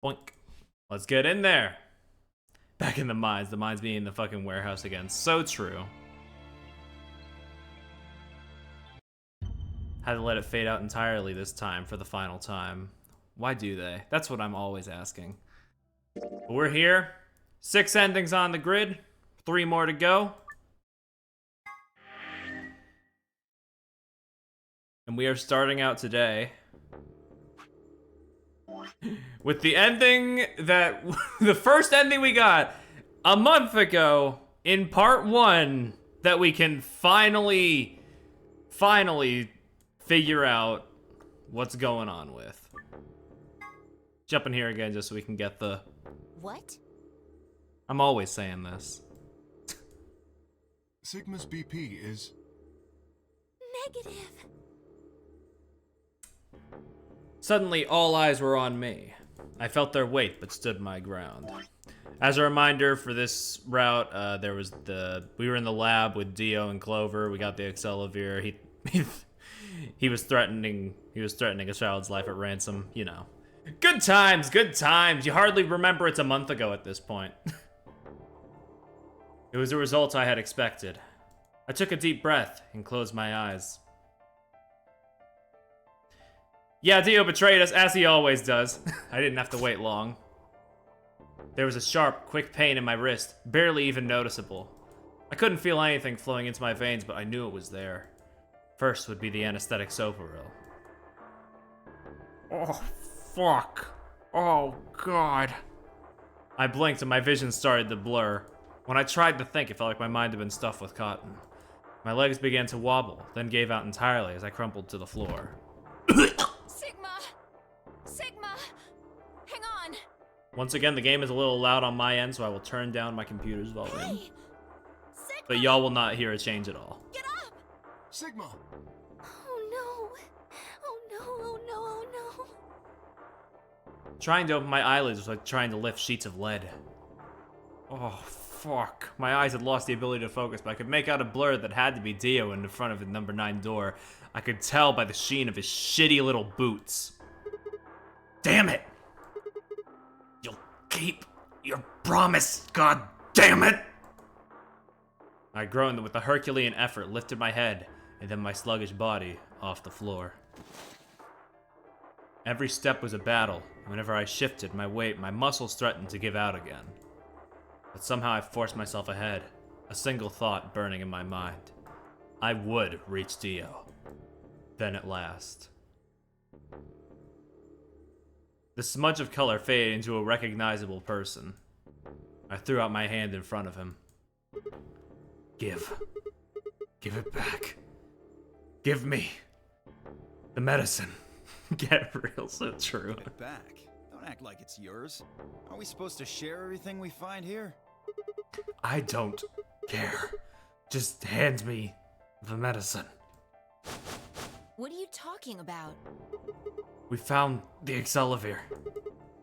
Boink. Let's get in there. Back in the mines being the fucking warehouse again. So true. Had to let it fade out entirely this time for the final time. Why do they? That's what I'm always asking. But we're here. 6 endings on the grid. 3 more to go. And we are starting out today with the ending that... the first ending we got a month ago in part 1 that we can finally figure out what's going on with. Jump in here again just so we can get the... What? I'm always saying this. Sigma's BP is... Negative. Suddenly, all eyes were on me. I felt their weight, but stood my ground. As a reminder for this route, we were in the lab with Dio and Clover. We got the Accelavir. He was threatening a child's life at ransom. You know, good times, good times. You hardly remember it's a month ago at this point. It was the result I had expected. I took a deep breath and closed my eyes. Yeah, Dio betrayed us, as he always does. I didn't have to wait long. There was a sharp, quick pain in my wrist, barely even noticeable. I couldn't feel anything flowing into my veins, but I knew it was there. First would be the anesthetic Soparil. Oh, fuck. Oh, God. I blinked and my vision started to blur. When I tried to think, it felt like my mind had been stuffed with cotton. My legs began to wobble, then gave out entirely as I crumpled to the floor. Sigma! Hang on! Once again, the game is a little loud on my end, so I will turn down my computer's volume. Hey! Sigma! But y'all will not hear a change at all. Get up! Sigma! Oh no! Oh no, oh no, oh no! Trying to open my eyelids was like trying to lift sheets of lead. Oh, fuck. My eyes had lost the ability to focus, but I could make out a blur that had to be Dio in the front of the number 9 door. I could tell by the sheen of his shitty little boots. Damn it! You'll keep your promise, god damn it! I groaned with a Herculean effort, lifted my head, and then my sluggish body off the floor. Every step was a battle, and whenever I shifted my weight, my muscles threatened to give out again. But somehow I forced myself ahead, a single thought burning in my mind. I would reach Dio. Then at last. The smudge of color faded into a recognizable person. I threw out my hand in front of him. Give it back. Give me the medicine. Get real, so true. Give it back. Don't act like it's yours. Are we supposed to share everything we find here? I don't care. Just hand me the medicine. What are you talking about? We found the Accelavir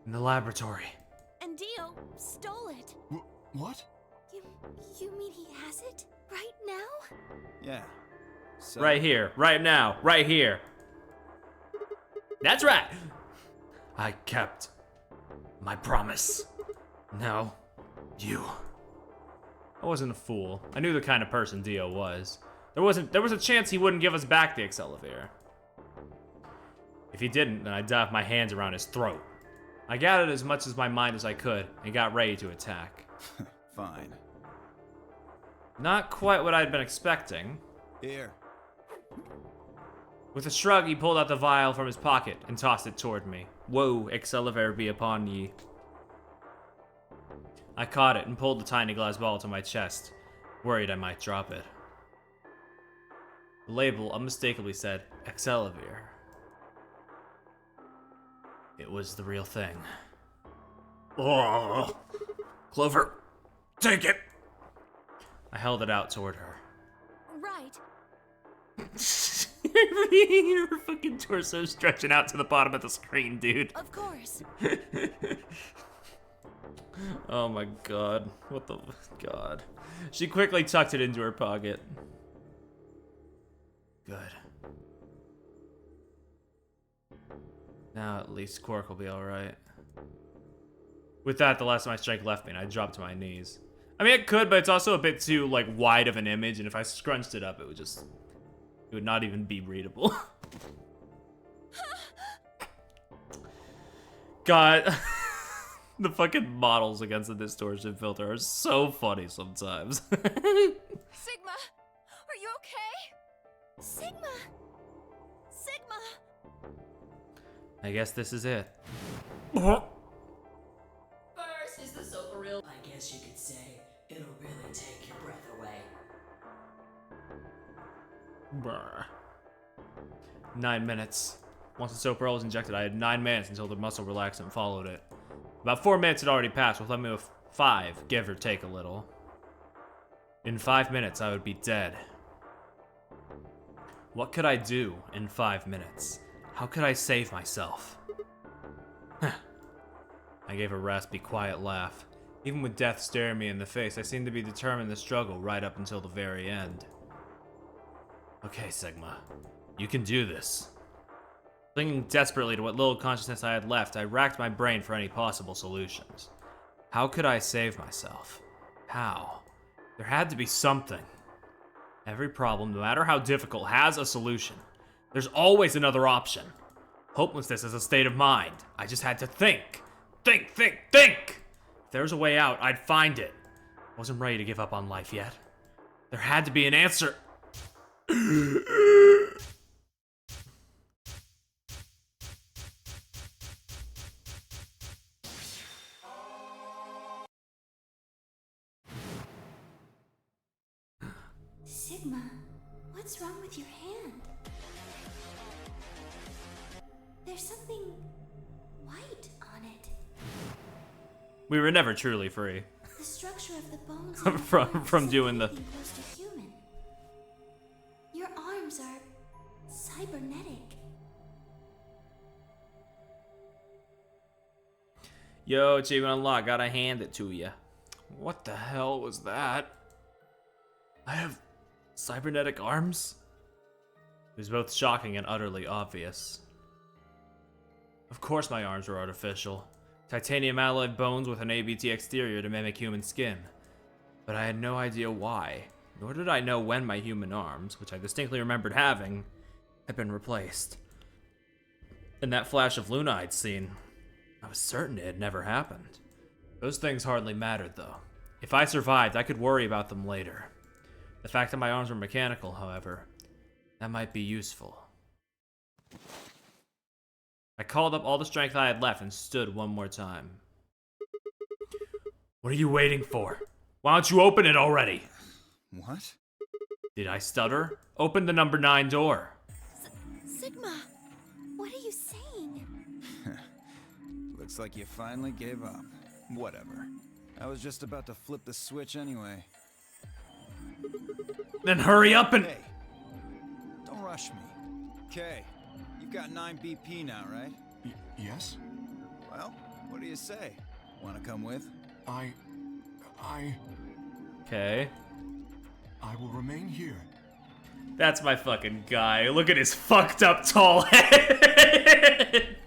in the laboratory. And Dio stole it. What? You mean he has it? Right now? Yeah. So, Right here, right now, right here. That's right. I kept my promise. Now, you. I wasn't a fool. I knew the kind of person Dio was. There was a chance he wouldn't give us back the Accelavir. If he didn't, then I'd dive my hands around his throat. I gathered as much as my mind as I could and got ready to attack. Fine. Not quite what I'd been expecting. Here. With a shrug, he pulled out the vial from his pocket and tossed it toward me. Woe, Accelavir be upon ye. I caught it and pulled the tiny glass ball to my chest, worried I might drop it. The label unmistakably said, Accelavir. It was the real thing. Oh, Clover, take it! I held it out toward her. Right. Her fucking torso stretching out to the bottom of the screen, dude. Of course. Oh my god. What the god. She quickly tucked it into her pocket. Good. Now at least Quark will be alright. With that, the last of my strength left me, and I dropped to my knees. I mean, it could, but it's also a bit too, like, wide of an image, and if I scrunched it up, it would not even be readable. God, the fucking models against the distortion filter are so funny sometimes. Sigma, are you okay? Sigma! Sigma! I guess this is it. First, is the sofa real? I guess you could say it'll really take your breath away. Brr. 9 minutes. Once the soap roll was injected, I had 9 minutes until the muscle relaxant followed it. About 4 minutes had already passed, which left me with 5, give or take a little. In 5 minutes, I would be dead. What could I do in 5 minutes? How could I save myself? I gave a raspy, quiet laugh. Even with death staring me in the face, I seemed to be determined to struggle right up until the very end. Okay, Sigma. You can do this. Clinging desperately to what little consciousness I had left, I racked my brain for any possible solutions. How could I save myself? How? There had to be something. Every problem, no matter how difficult, has a solution. There's always another option. Hopelessness is a state of mind. I just had to think. Think! If there was a way out, I'd find it. I wasn't ready to give up on life yet. There had to be an answer. Sigma, what's wrong with your hand? There's something white on it. We were never truly free. The structure of the bones From doing the- close to human. Your arms are cybernetic. Yo, achievement unlocked. Gotta hand it to ya. What the hell was that? I have cybernetic arms? It was both shocking and utterly obvious. Of course my arms were artificial. Titanium alloyed bones with an ABT exterior to mimic human skin. But I had no idea why, nor did I know when my human arms, which I distinctly remembered having, had been replaced. In that flash of Luna I'd seen, I was certain it had never happened. Those things hardly mattered, though. If I survived, I could worry about them later. The fact that my arms were mechanical, however, that might be useful. I called up all the strength I had left and stood one more time. What are you waiting for? Why don't you open it already? What? Did I stutter? Open the number 9 door. Sigma, what are you saying? Looks like you finally gave up. Whatever. I was just about to flip the switch anyway. Then hurry up and... Hey, don't rush me. Okay, you've got 9 BP now, right? Yes? Well, what do you say? Want to come with? I Okay. will remain here. That's my fucking guy. Look at his fucked up tall head.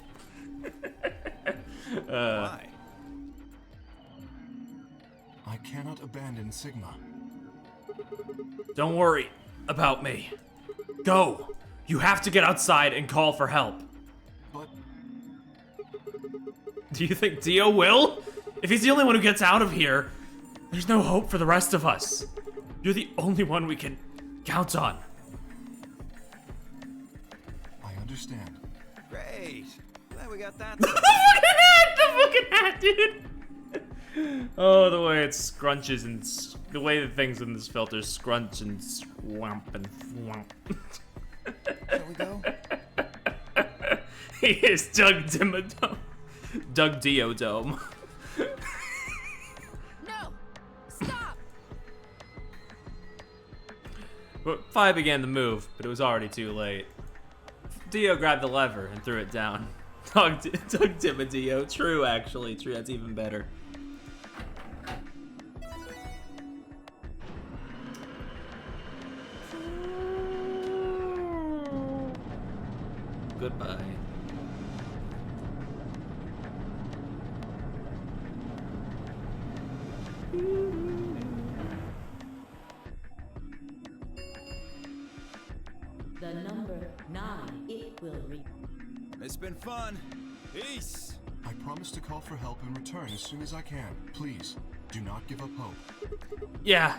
Why? I cannot abandon Sigma. Don't worry about me. Go. You have to get outside and call for help. But Do you think Dio will? If he's the only one who gets out of here, there's no hope for the rest of us. You're the only one we can count on. I understand. Great. Glad we got that. The fucking hat, dude. Oh, the way it scrunches and the way the things in this filter scrunch and swamp and thwomp. Shall we go? He is Doug Dimmadome. Doug Diodome. No! Stop! But Phi began to move, but it was already too late. Dio grabbed the lever and threw it down. Doug Dimmadio. True, actually. True, that's even better. Goodbye. It's been fun. Peace. I promise to call for help and return as soon as I can. Please, do not give up hope. Yeah,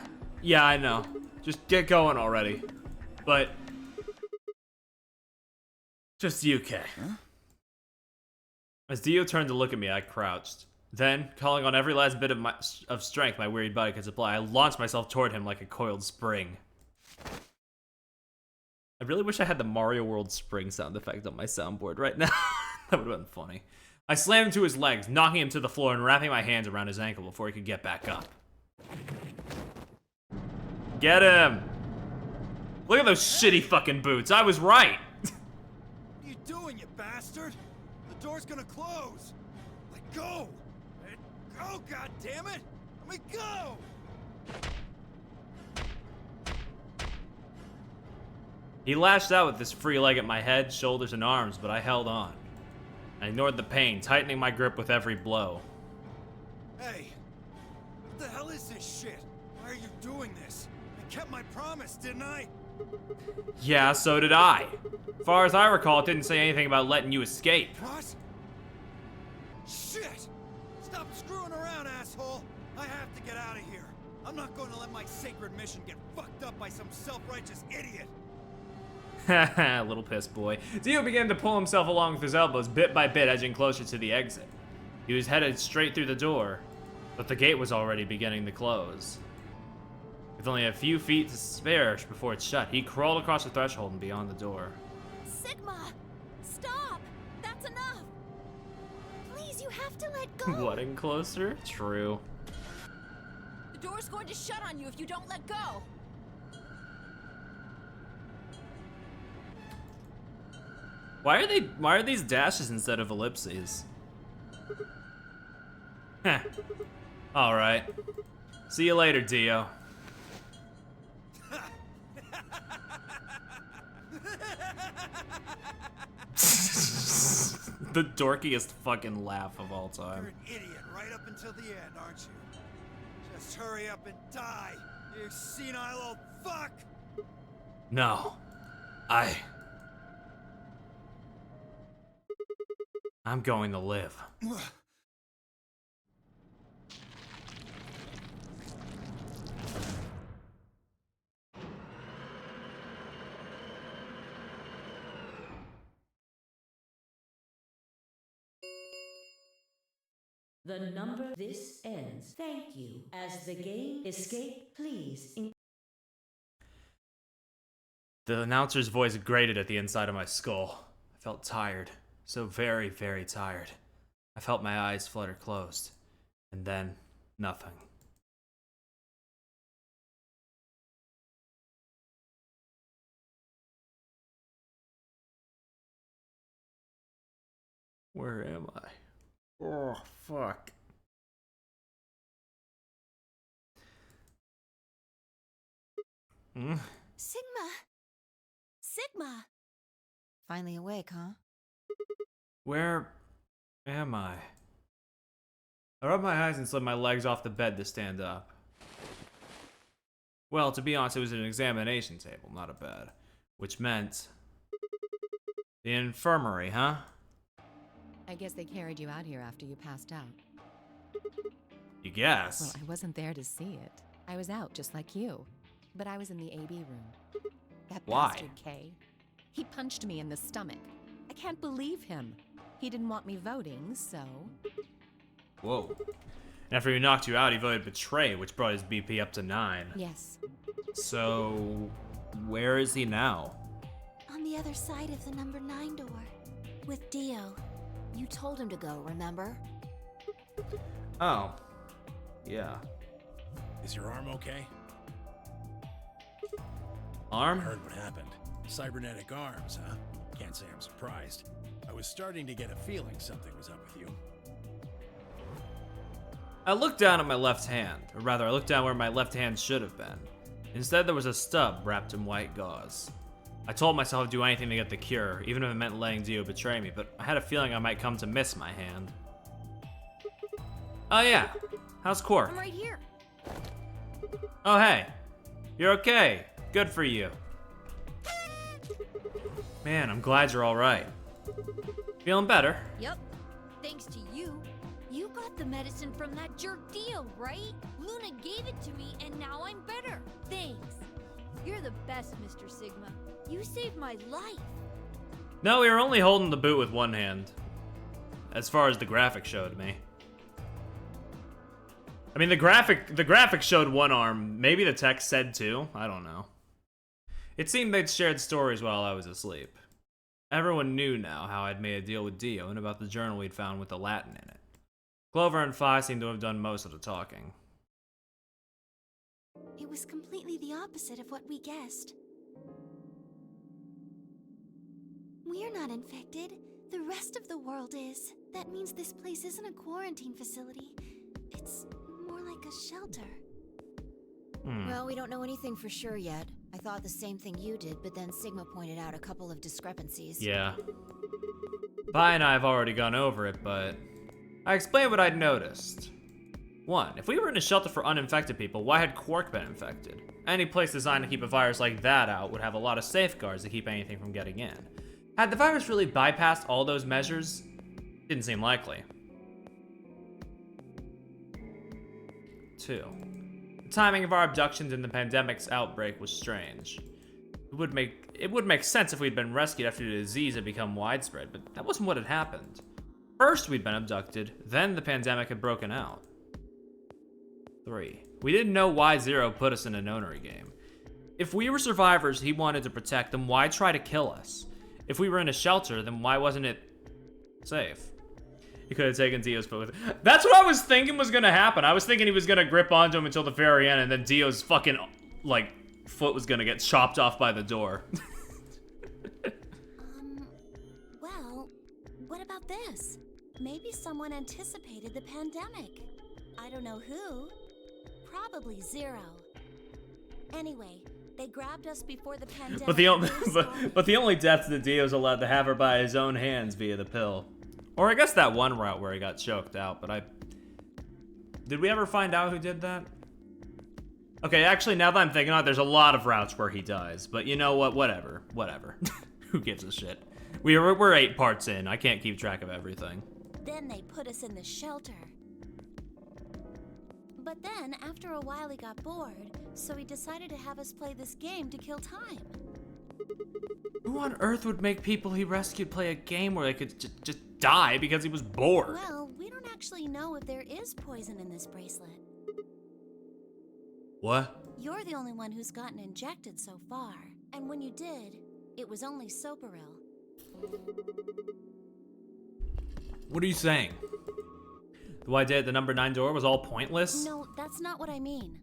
I know. Just get going already. But just UK. Huh? As Dio turned to look at me, I crouched. Then, calling on every last bit of strength my wearied body could supply, I launched myself toward him like a coiled spring. I really wish I had the Mario World spring sound effect on my soundboard right now. That would have been funny. I slammed into his legs, knocking him to the floor and wrapping my hands around his ankle before he could get back up. Get him! Look at those shitty fucking boots. I was right. What are you doing, you bastard? The door's gonna close. Let go. Let go, goddammit! Let me go! He lashed out with his free leg at my head, shoulders, and arms, but I held on. I ignored the pain, tightening my grip with every blow. Hey, what the hell is this shit? Why are you doing this? I kept my promise, didn't I? Yeah, so did I. Far as I recall, it didn't say anything about letting you escape. What? Shit! Stop screwing around, asshole! I have to get out of here. I'm not going to let my sacred mission get fucked up by some self-righteous idiot. Haha, little piss boy. Dio began to pull himself along with his elbows, bit by bit edging closer to the exit. He was headed straight through the door, but the gate was already beginning to close. With only a few feet to spare before it shut, he crawled across the threshold and beyond the door. Sigma! Stop! That's enough! Please, you have to let go! Getting closer? True. The door's going to shut on you if you don't let go! Why are these dashes instead of ellipses? Heh. Alright. See you later, Dio. The dorkiest fucking laugh of all You're time. an idiot right up until the end, aren't you? Just hurry up and die, you senile old fuck! No. I'm going to live. The number this ends. Thank you. As the game escape, please. The announcer's voice grated at the inside of my skull. I felt tired. So very, very tired. I felt my eyes flutter closed. And then, nothing. Where am I? Oh, fuck. Sigma! Sigma! Finally awake, huh? Where am I? I rubbed my eyes and slid my legs off the bed to stand up. Well, to be honest, it was an examination table, not a bed. Which meant... the infirmary, huh? I guess they carried you out here after you passed out. You guess. Well, I wasn't there to see it. I was out just like you. But I was in the AB room. That Why? bastard Kay. He punched me in the stomach. I can't believe him. He didn't want me voting, so... Whoa. And after he knocked you out, he voted betray, which brought his BP up to 9. Yes. So... where is he now? On the other side of the number 9 door. With Dio. You told him to go, remember? Oh. Yeah. Is your arm okay? Arm? Heard what happened. Cybernetic arms, huh? Can't say I'm surprised. I was starting to get a feeling something was up with you. I looked down at my left hand, or rather, I looked down where my left hand should have been. Instead, there was a stub wrapped in white gauze. I told myself I'd do anything to get the cure, even if it meant letting Dio betray me, but I had a feeling I might come to miss my hand. Oh yeah, how's Quark? I'm right here. Oh hey, you're okay. Good for you. Man, I'm glad you're alright. Feeling better. Yep. Thanks to you. You got the medicine from that jerk Dio, right? Luna gave it to me, and now I'm better. Thanks. You're the best, Mr. Sigma. You saved my life. No, we were only holding the boot with one hand. As far as the graphic showed me. I mean, the graphic showed one arm. Maybe the text said two. I don't know. It seemed they'd shared stories while I was asleep. Everyone knew now how I'd made a deal with Dio and about the journal we'd found with the Latin in it. Clover and Phi seemed to have done most of the talking. It was completely the opposite of what we guessed. We're not infected. The rest of the world is. That means this place isn't a quarantine facility. It's more like a shelter. Well, we don't know anything for sure yet. I thought the same thing you did, but then Sigma pointed out a couple of discrepancies. Yeah. Phi and I have already gone over it, but I explained what I'd noticed. 1. If we were in a shelter for uninfected people, why had Quark been infected? Any place designed to keep a virus like that out would have a lot of safeguards to keep anything from getting in. Had the virus really bypassed all those measures? Didn't seem likely. 2. The timing of our abductions and the pandemic's outbreak was strange. It would make sense if we'd been rescued after the disease had become widespread, but that wasn't what had happened. First we'd been abducted, then the pandemic had broken out. 3. We didn't know why Zero put us in a nonary game. If we were survivors he wanted to protect, then why try to kill us? If we were in a shelter, then why wasn't it safe? He could have taken Dio's foot with it. That's what I was thinking was gonna happen. I was thinking he was gonna grip onto him until the very end, and then Dio's fucking, like, foot was gonna get chopped off by the door. Well, what about this? Maybe someone anticipated the pandemic. I don't know who. Probably Zero. Anyway, they grabbed us before the pandemic. But the only death that Dio's allowed to have are by his own hands via the pill. Or I guess that one route where he got choked out, but did we ever find out who did that? Okay, actually, now that I'm thinking on it, there's a lot of routes where he dies. But you know what? Whatever. Who gives a shit? We're 8 parts in. I can't keep track of everything. Then they put us in the shelter. But then, after a while, he got bored, so he decided to have us play this game to kill time. Who on earth would make people he rescued play a game where they could just die because he was bored? Well, we don't actually know if there is poison in this bracelet. What? You're the only one who's gotten injected so far. And when you did, it was only Soparil. What are you saying? The idea at the number 9 door was all pointless? No, that's not what I mean.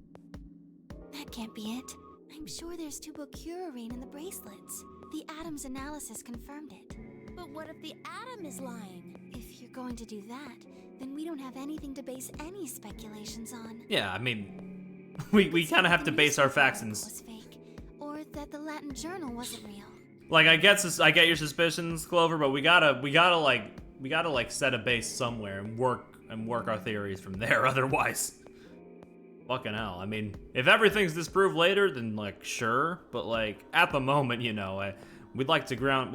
That can't be it. I'm sure there's tubocurarine in the bracelets. The Adam's analysis confirmed it. But what if the Atom is lying? If you're going to do that, then we don't have anything to base any speculations on. Yeah, I mean, we kind of have to base our facts in... Was fake, or that the Latin journal wasn't real. Like, I get your suspicions, Clover, but we gotta like set a base somewhere and work our theories from there. Otherwise, fucking hell. I mean, if everything's disproved later, then like sure, but like at the moment, you know, we'd like to ground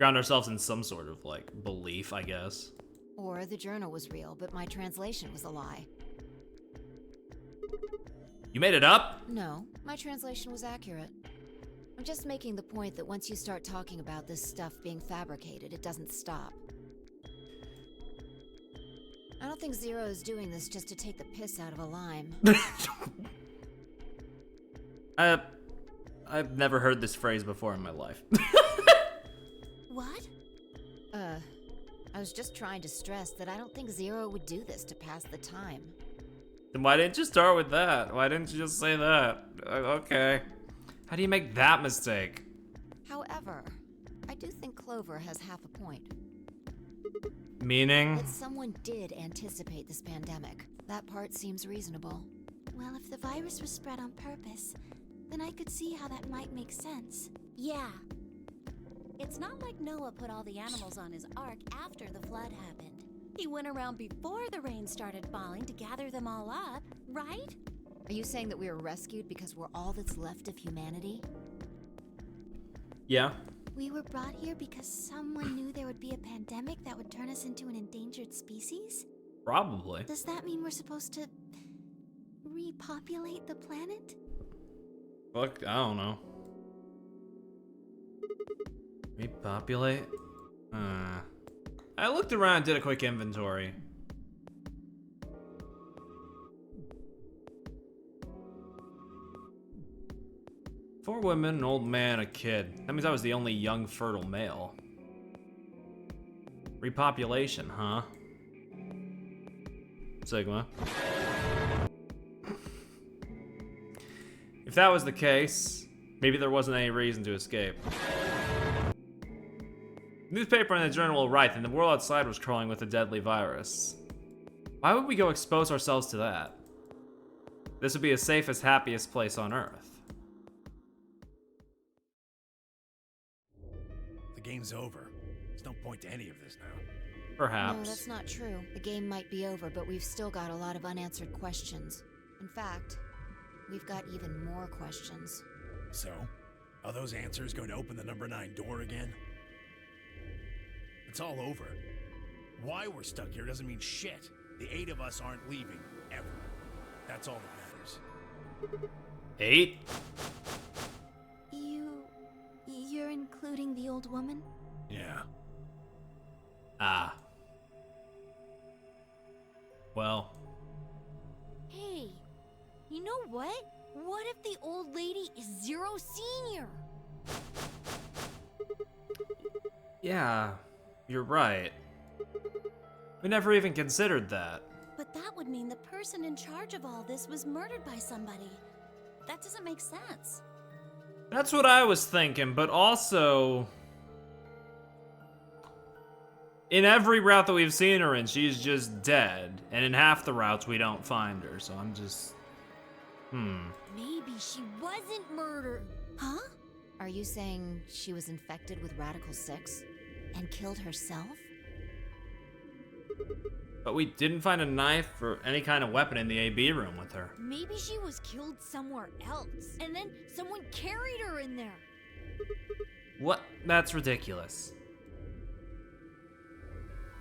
ourselves in some sort of like belief, I guess. Or the journal was real, but my translation was a lie. You made it up? No, my translation was accurate. I'm just making the point that once you start talking about this stuff being fabricated, it doesn't stop. I don't think Zero is doing this just to take the piss out of a lime. I've never heard this phrase before in my life. What? I was just trying to stress that I don't think Zero would do this to pass the time. Then why didn't you start with that? Why didn't you just say that? Okay. How do you make that mistake? However, I do think Clover has half a point. Meaning? That someone did anticipate this pandemic. That part seems reasonable. Well, if the virus was spread on purpose, then I could see how that might make sense. Yeah. It's not like Noah put all the animals on his ark after the flood happened. He went around before the rain started falling to gather them all up, right? Are you saying that we were rescued because we're all that's left of humanity? Yeah. We were brought here because someone knew there would be a pandemic that would turn us into an endangered species? Probably. Does that mean we're supposed to repopulate the planet? Fuck, I don't know. Repopulate? I looked around and did a quick inventory. Four women, an old man, a kid. That means I was the only young, fertile male. Repopulation, huh? Sigma. If that was the case, maybe there wasn't any reason to escape. The newspaper and the journal were right, and the world outside was crawling with a deadly virus. Why would we go expose ourselves to that? This would be the safest, happiest place on Earth. The game's over. There's no point to any of this now. Perhaps. No, that's not true. The game might be over, but we've still got a lot of unanswered questions. In fact, we've got even more questions. So, are those answers going to open the number 9 door again? It's all over. Why we're stuck here doesn't mean shit. The 8 of us aren't leaving, ever. That's all that matters. 8? You're including the old woman? Yeah. Ah. Well. Hey, you know what? What if the old lady is Zero Senior? Yeah, you're right. We never even considered that. But that would mean the person in charge of all this was murdered by somebody. That doesn't make sense. That's what I was thinking, but also... in every route that we've seen her in, she's just dead. And in half the routes, we don't find her, so I'm just... Maybe she wasn't murdered. Huh? Are you saying she was infected with Radical 6 and killed herself? But we didn't find a knife or any kind of weapon in the AB room with her. Maybe she was killed somewhere else, and then someone carried her in there. What? That's ridiculous.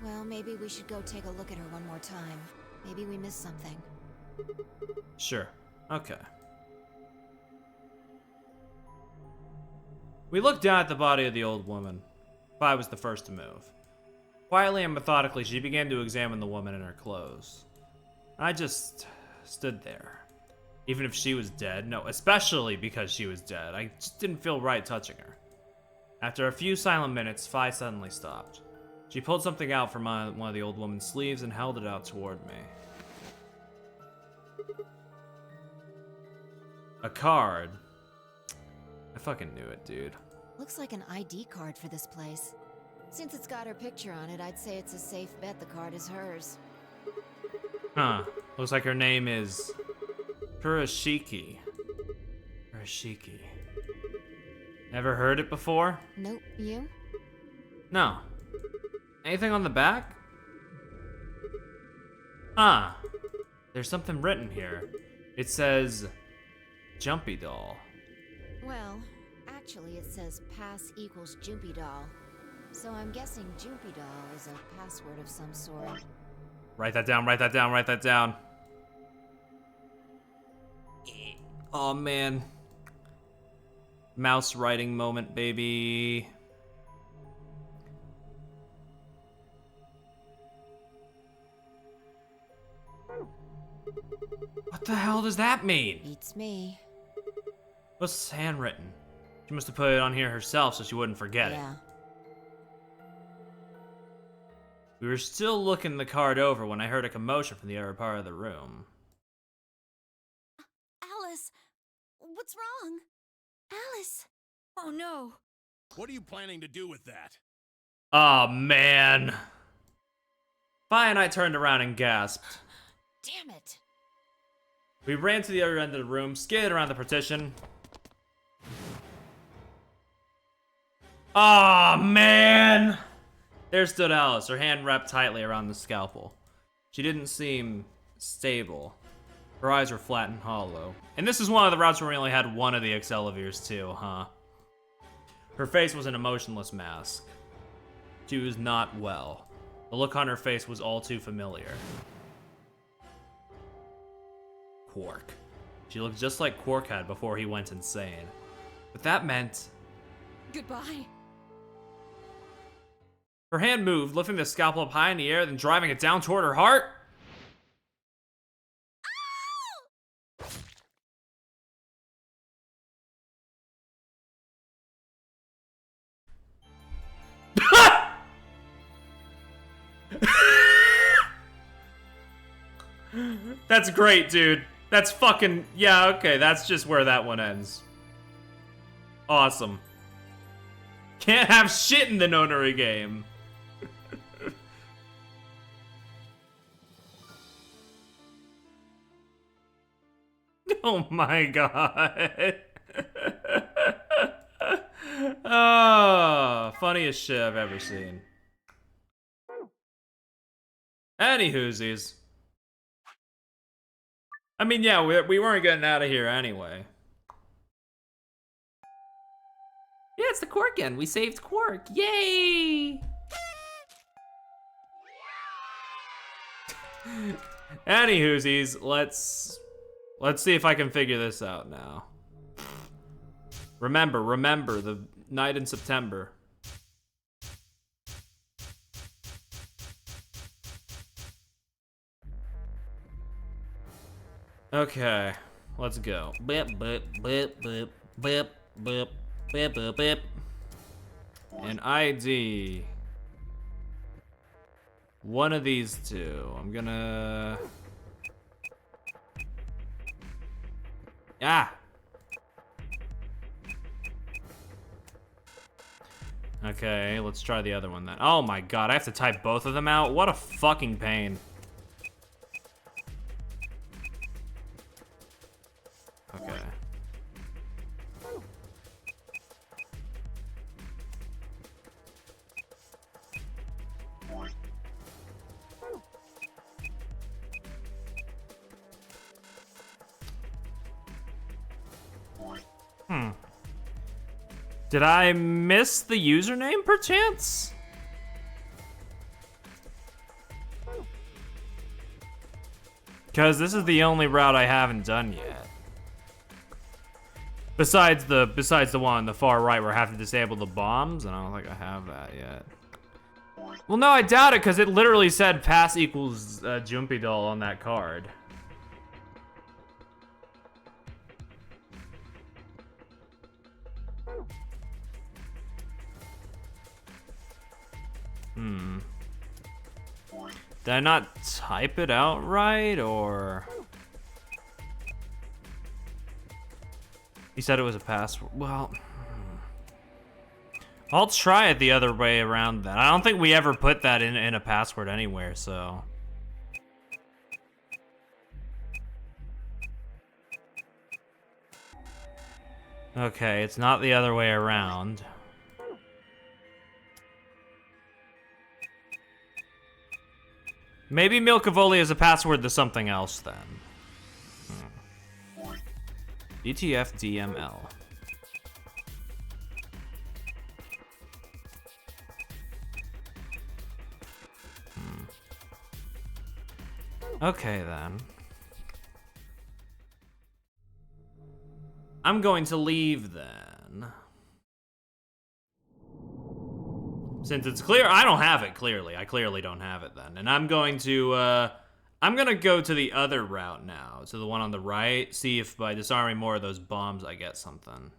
Well, maybe we should go take a look at her one more time. Maybe we missed something. Sure. Okay. We looked down at the body of the old woman. Vi was the first to move. Quietly and methodically, she began to examine the woman in her clothes. I just stood there. Even if she was dead, no, especially because she was dead, I just didn't feel right touching her. After a few silent minutes, Vi suddenly stopped. She pulled something out from one of the old woman's sleeves and held it out toward me. A card. I fucking knew it, dude. Looks like an ID card for this place. Since it's got her picture on it, I'd say it's a safe bet the card is hers. Huh. Looks like her name is... Kurashiki. Kurashiki. Never heard it before? Nope, you? No. Anything on the back? Huh. There's something written here. It says... Jumpy doll. Well, actually it says pass equals Jumpy doll. So I'm guessing Jumpy doll is a password of some sort. Write that down, write that down, write that down. Oh man. Mouse writing moment, baby. What the hell does that mean? Beats me. What's handwritten? She must have put it on here herself so she wouldn't forget it. Yeah. We were still looking the card over when I heard a commotion from the other part of the room. Alice, what's wrong? Alice! Oh no. What are you planning to do with that? Oh man. Vi and I turned around and gasped. Damn it. We ran to the other end of the room, skidded around the partition. Oh man! There stood Alice, her hand wrapped tightly around the scalpel. She didn't seem stable. Her eyes were flat and hollow. And this is one of the routes where we only had one of the Accelevirs too, huh? Her face was an emotionless mask. She was not well. The look on her face was all too familiar. Quark. She looked just like Quark had before he went insane. But that meant... Goodbye. Her hand moved, lifting the scalpel up high in the air, then driving it down toward her heart. That's great, dude. That's fucking... Yeah, okay, that's just where that one ends. Awesome. Can't have shit in the nonary game. Oh my god. Oh, funniest shit I've ever seen. Anywhoosies. I mean, yeah, we weren't getting out of here anyway. Yeah, it's the Quark end. We saved Quark. Yay! Anywhoosies, let's see if I can figure this out now. Remember the night in September. Okay, let's go. Bip, bip, bip, bip, bip, bip, bip, bip, bip. An ID. One of these two. I'm gonna... Ah! Okay, let's try the other one then. Oh my god, I have to type both of them out? What a fucking pain. Okay. Did I miss the username, perchance? Because this is the only route I haven't done yet. Besides the one on the far right where I have to disable the bombs, and I don't think I have that yet. Well, no, I doubt it, because it literally said pass equals Jumpy Doll on that card. Did I not type it out right, or? He said it was a password. Well, I'll try it the other way around then. I don't think we ever put that in a password anywhere, so. Okay, it's not the other way around. Maybe Milkavoli is a password to something else then. ETF DML. Okay then. I'm going to leave then. Since it's clear, I don't have it clearly. I clearly don't have it then. And I'm going to, I'm gonna go to the other route now, to the one on the right, see if by disarming more of those bombs I get something.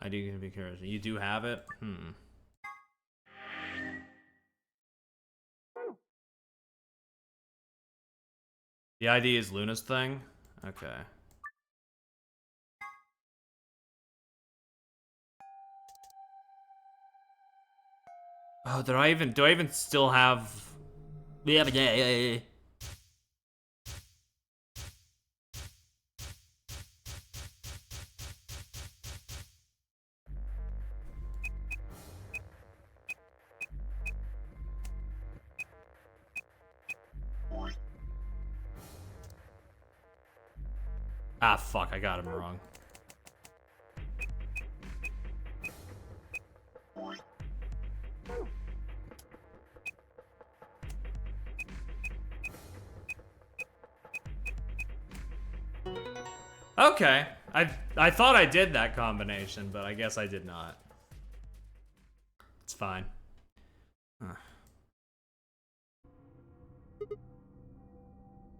I do be curious. You do have it? The ID is Luna's thing? Okay. Oh, do I even still have... Yeah. Ah, fuck, I got him wrong. Okay. I thought I did that combination, but I guess I did not. It's fine. Huh.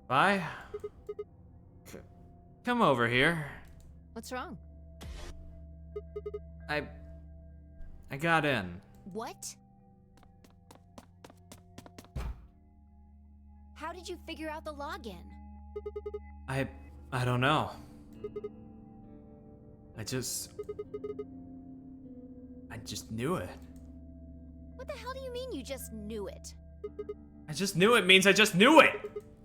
Bye. Come over here. What's wrong? I got in. What? How did you figure out the login? I don't know. I just knew it. What the hell do you mean you just knew it? I just knew it means I just knew it.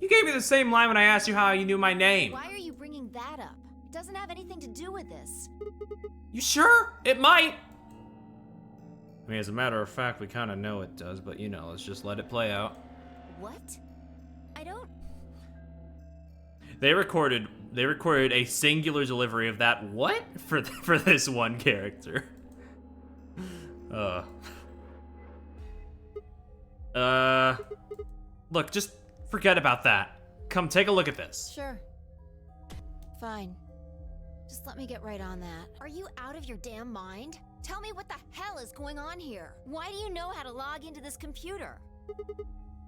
You gave me the same line when I asked you how you knew my name. Why are you bringing that up? It doesn't have anything to do with this. You sure? It might. I mean, as a matter of fact, we kind of know it does, but you know, let's just let it play out. What? I don't... They recorded a singular delivery of that what for this one character. Look, just forget about that. Come take a look at this. Sure. Fine. Just let me get right on that. Are you out of your damn mind? Tell me what the hell is going on here. Why do you know how to log into this computer?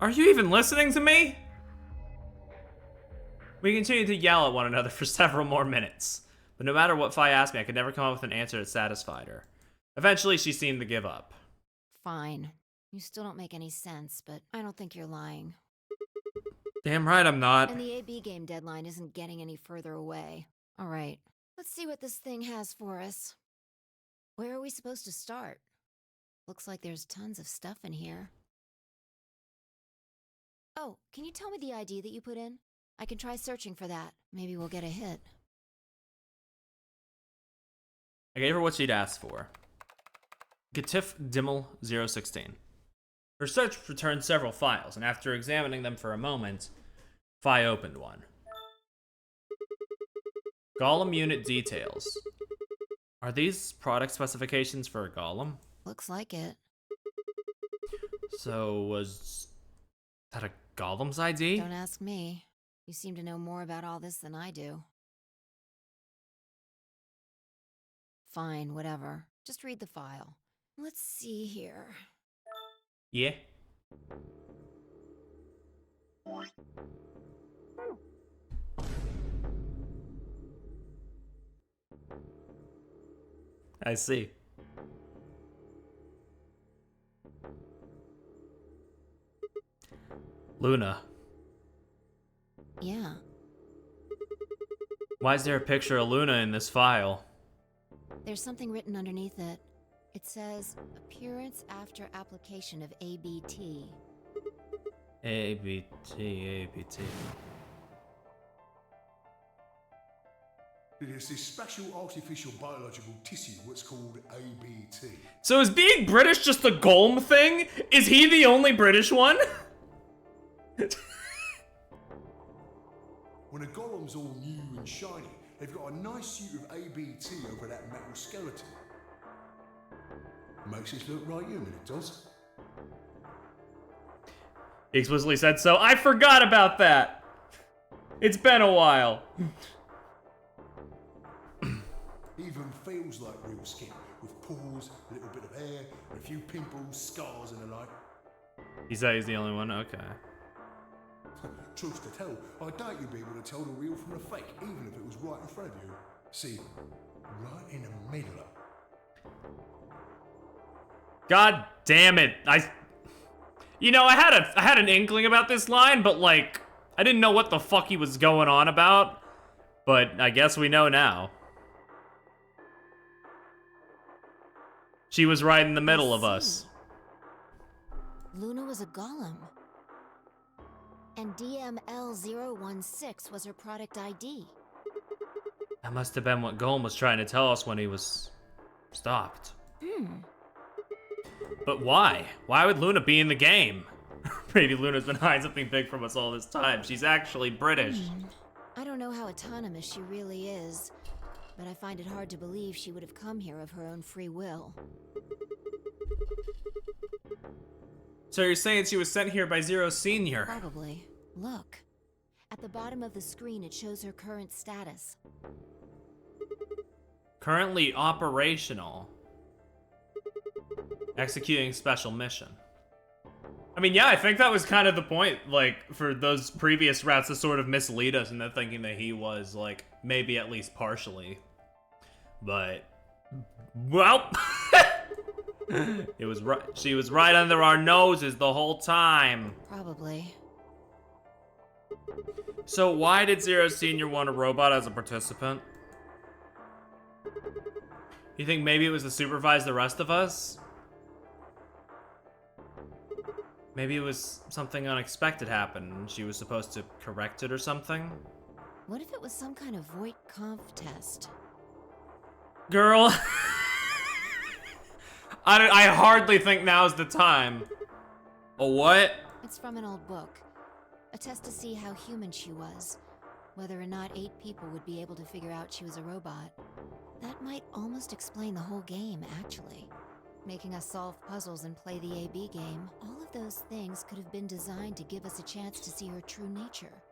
Are you even listening to me? We continued to yell at one another for several more minutes, but no matter what Fi asked me, I could never come up with an answer that satisfied her. Eventually, she seemed to give up. Fine. You still don't make any sense, but I don't think you're lying. Damn right I'm not. And the AB game deadline isn't getting any further away. All right, let's see what this thing has for us. Where are we supposed to start? Looks like there's tons of stuff in here. Oh, can you tell me the ID that you put in? I can try searching for that. Maybe we'll get a hit. I gave her what she'd asked for. Gatif Dimmel 016. Her search returned several files, and after examining them for a moment, Fi opened one. Golem unit details. Are these product specifications for a golem? Looks like it. So was that a golem's ID? Don't ask me. You seem to know more about all this than I do. Fine, whatever. Just read the file. Let's see here. Yeah. I see. Luna. Yeah. Why is there a picture of Luna in this file? There's something written underneath it. It says, appearance after application of ABT. ABT. There's this special artificial biological tissue, what's called ABT. So is being British just a golem thing? Is he the only British one? When a golem's all new and shiny, they've got a nice suit of ABT over that metal skeleton. Makes it look right human, it does. He explicitly said so. I forgot about that. It's been a while. Even feels like real skin, with pores, a little bit of hair, and a few pimples, scars and the like. He said he's the only one? Okay. Truth to tell, I doubt you'd be able to tell the real from the fake, even if it was right in front of you. See, right in the middle. God damn it. You know, I had an inkling about this line, but like, I didn't know what the fuck he was going on about. But I guess we know now. She was right in the middle of us. Luna was a golem. And DML016 was her product ID. That must have been what Golem was trying to tell us when he was stopped. But why? Why would Luna be in the game? Maybe Luna's been hiding something big from us all this time. She's actually British. I don't know how autonomous she really is, but I find it hard to believe she would have come here of her own free will. So you're saying she was sent here by Zero Senior? Probably. Look. At the bottom of the screen, it shows her current status. Currently operational. Executing special mission. I mean, yeah, I think that was kind of the point, like, for those previous routes to sort of mislead us into thinking that he was, like, maybe at least partially. But, well, it was right. She was right under our noses the whole time. Probably. So why did Zero Senior want a robot as a participant? You think maybe it was to supervise the rest of us? Maybe it was something unexpected happened and she was supposed to correct it or something? What if it was some kind of Voight-Kampf test? Girl. I hardly think now's the time. A what? It's from an old book. A test to see how human she was. Whether or not 8 people would be able to figure out she was a robot. That might almost explain the whole game, actually. Making us solve puzzles and play the AB game. All of those things could have been designed to give us a chance to see her true nature.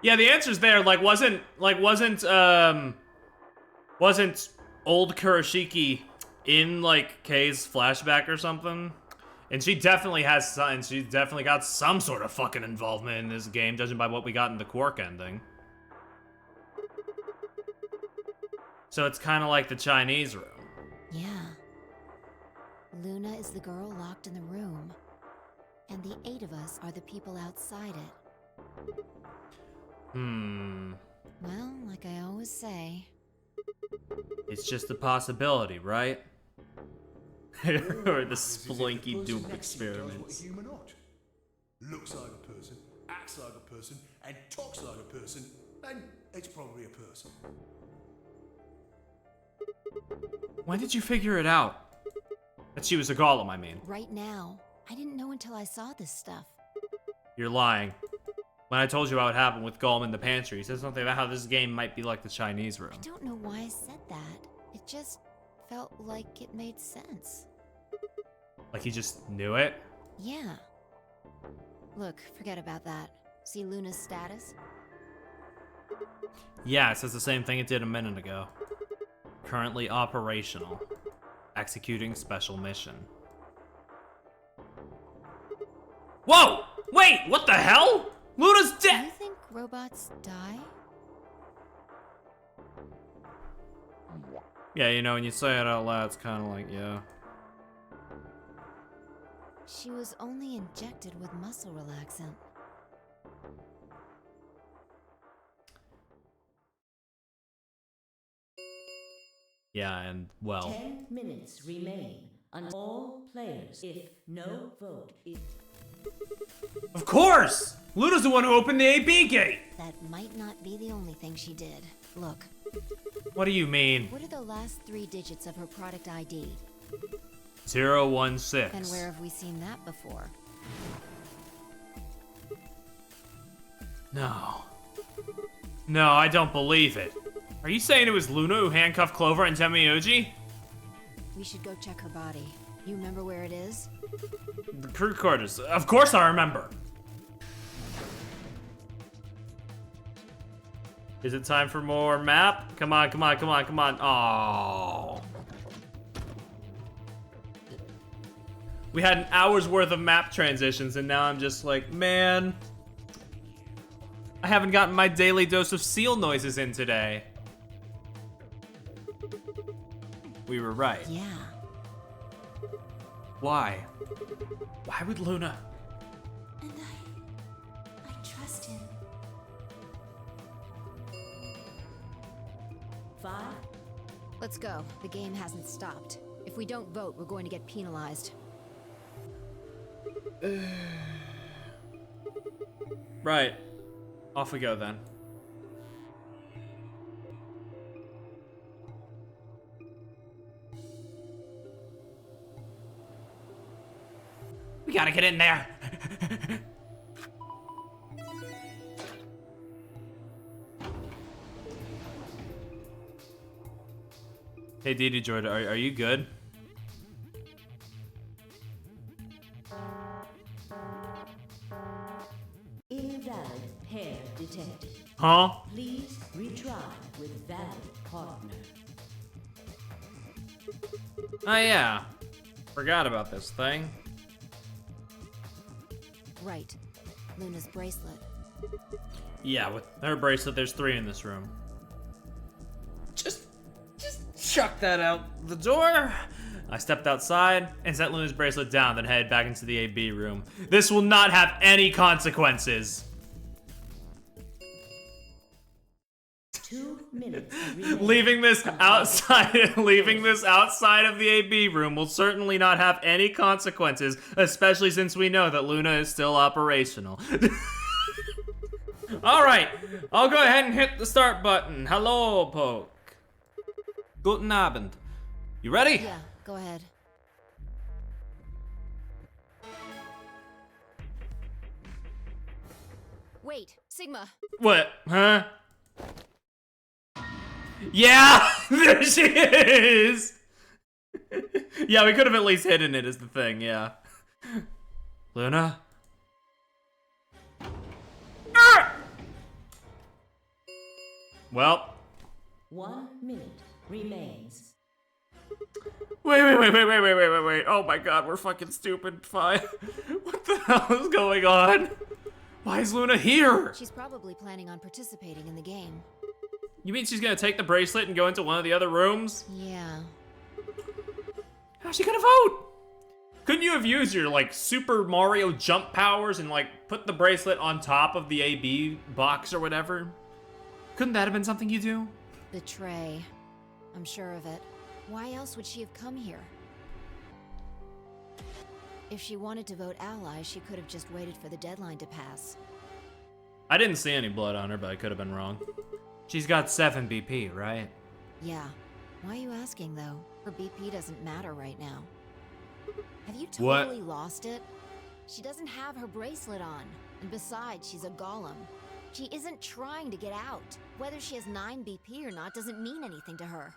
Yeah, the answer's there. Wasn't old Kurashiki in, like, Kei's flashback or something? And she definitely has some, she's definitely got some sort of fucking involvement in this game, judging by what we got in the Quark ending. So it's kind of like the Chinese room. Yeah. Luna is the girl locked in the room. And the 8 of us are the people outside it. Well, like I always say... It's just a possibility, right? Or the Splinky Doop experiments. Looks like a person, acts like a person, and talks like a person, then it's probably a person. When did you figure it out? That she was a golem, I mean. Right now. I didn't know until I saw this stuff. You're lying. When I told you what happened with Golem in the pantry, you said something about how this game might be like the Chinese room. I don't know why I said that. It just felt like it made sense. Like he just knew it? Yeah. Look, forget about that. See Luna's status? Yeah, it says the same thing it did a minute ago. Currently operational. Executing special mission. Whoa! Wait, what the hell? Luna's Do dead! you think robots die? Yeah, you know, when you say it out loud, it's kind of like, yeah. She was only injected with muscle relaxant. Yeah, and, well... 10 minutes remain on all players. If no vote is... Of course! Luna's the one who opened the AB gate! That might not be the only thing she did. Look, What do you mean? what are the last 3 digits of her product ID? 016. And where have we seen that before? No. No, I don't believe it. Are you saying it was Luna who handcuffed Clover and Temiyuji? We should go check her body. You remember where it is? The crew quarters. Of course I remember. Is it time for more map? Come on, come on, come on, come on. Oh. We had an hour's worth of map transitions and now I'm just like, man. I haven't gotten my daily dose of seal noises in today. We were right. Yeah. Why? Why would Luna? And I trust him. 5, Let's go. The game hasn't stopped. If we don't vote, we're going to get penalized. Right. Off we go then. We gotta get in there. Hey, Didi Jordan, are you good? invalid pair detected. Huh? Please retry with valid partner. Oh yeah. Forgot about this thing. Right. Luna's bracelet. Yeah, with her bracelet, there's 3 in this room. Just chuck that out the door. I stepped outside and set Luna's bracelet down, then headed back into the AB room. This will not have any consequences. 2 minutes remaining. Leaving this outside of the AB room will certainly not have any consequences, especially since we know that Luna is still operational. Alright, I'll go ahead and hit the start button. Hello, Poke. Guten Abend. You ready? Yeah, go ahead. Wait, Sigma. What? Huh? Yeah! There she is! Yeah, we could have at least hidden it is the thing, yeah. Luna? Ah! Well. 1 minute remains. Wait. Oh my god, we're fucking stupid. Fine. What the hell is going on? Why is Luna here? She's probably planning on participating in the game. You mean she's gonna take the bracelet and go into one of the other rooms? Yeah. How's she gonna vote? Couldn't you have used your, like, Super Mario jump powers and, like, put the bracelet on top of the AB box or whatever? Couldn't that have been something you do? Betray. I'm sure of it. Why else would she have come here? If she wanted to vote ally, she could have just waited for the deadline to pass. I didn't see any blood on her, but I could have been wrong. She's got 7 BP, right? Yeah. Why are you asking, though? Her BP doesn't matter right now. Have you What? totally lost it? She doesn't have her bracelet on. And besides, she's a golem. She isn't trying to get out. Whether she has 9 BP or not doesn't mean anything to her.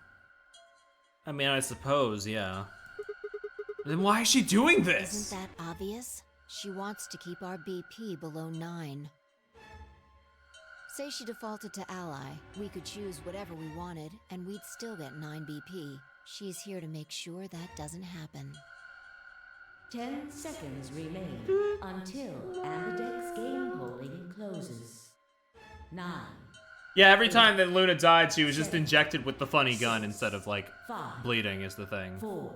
I mean, I suppose, yeah. Then why is she doing this? Isn't that obvious? She wants to keep our BP below 9. Say she defaulted to ally, we could choose whatever we wanted, and we'd still get 9 BP. She's here to make sure that doesn't happen. 10 seconds remain until Ambidex game polling closes. 9, Yeah, every time that Luna died, she was just injected with the funny gun instead of, like, 5, bleeding is the thing. 4,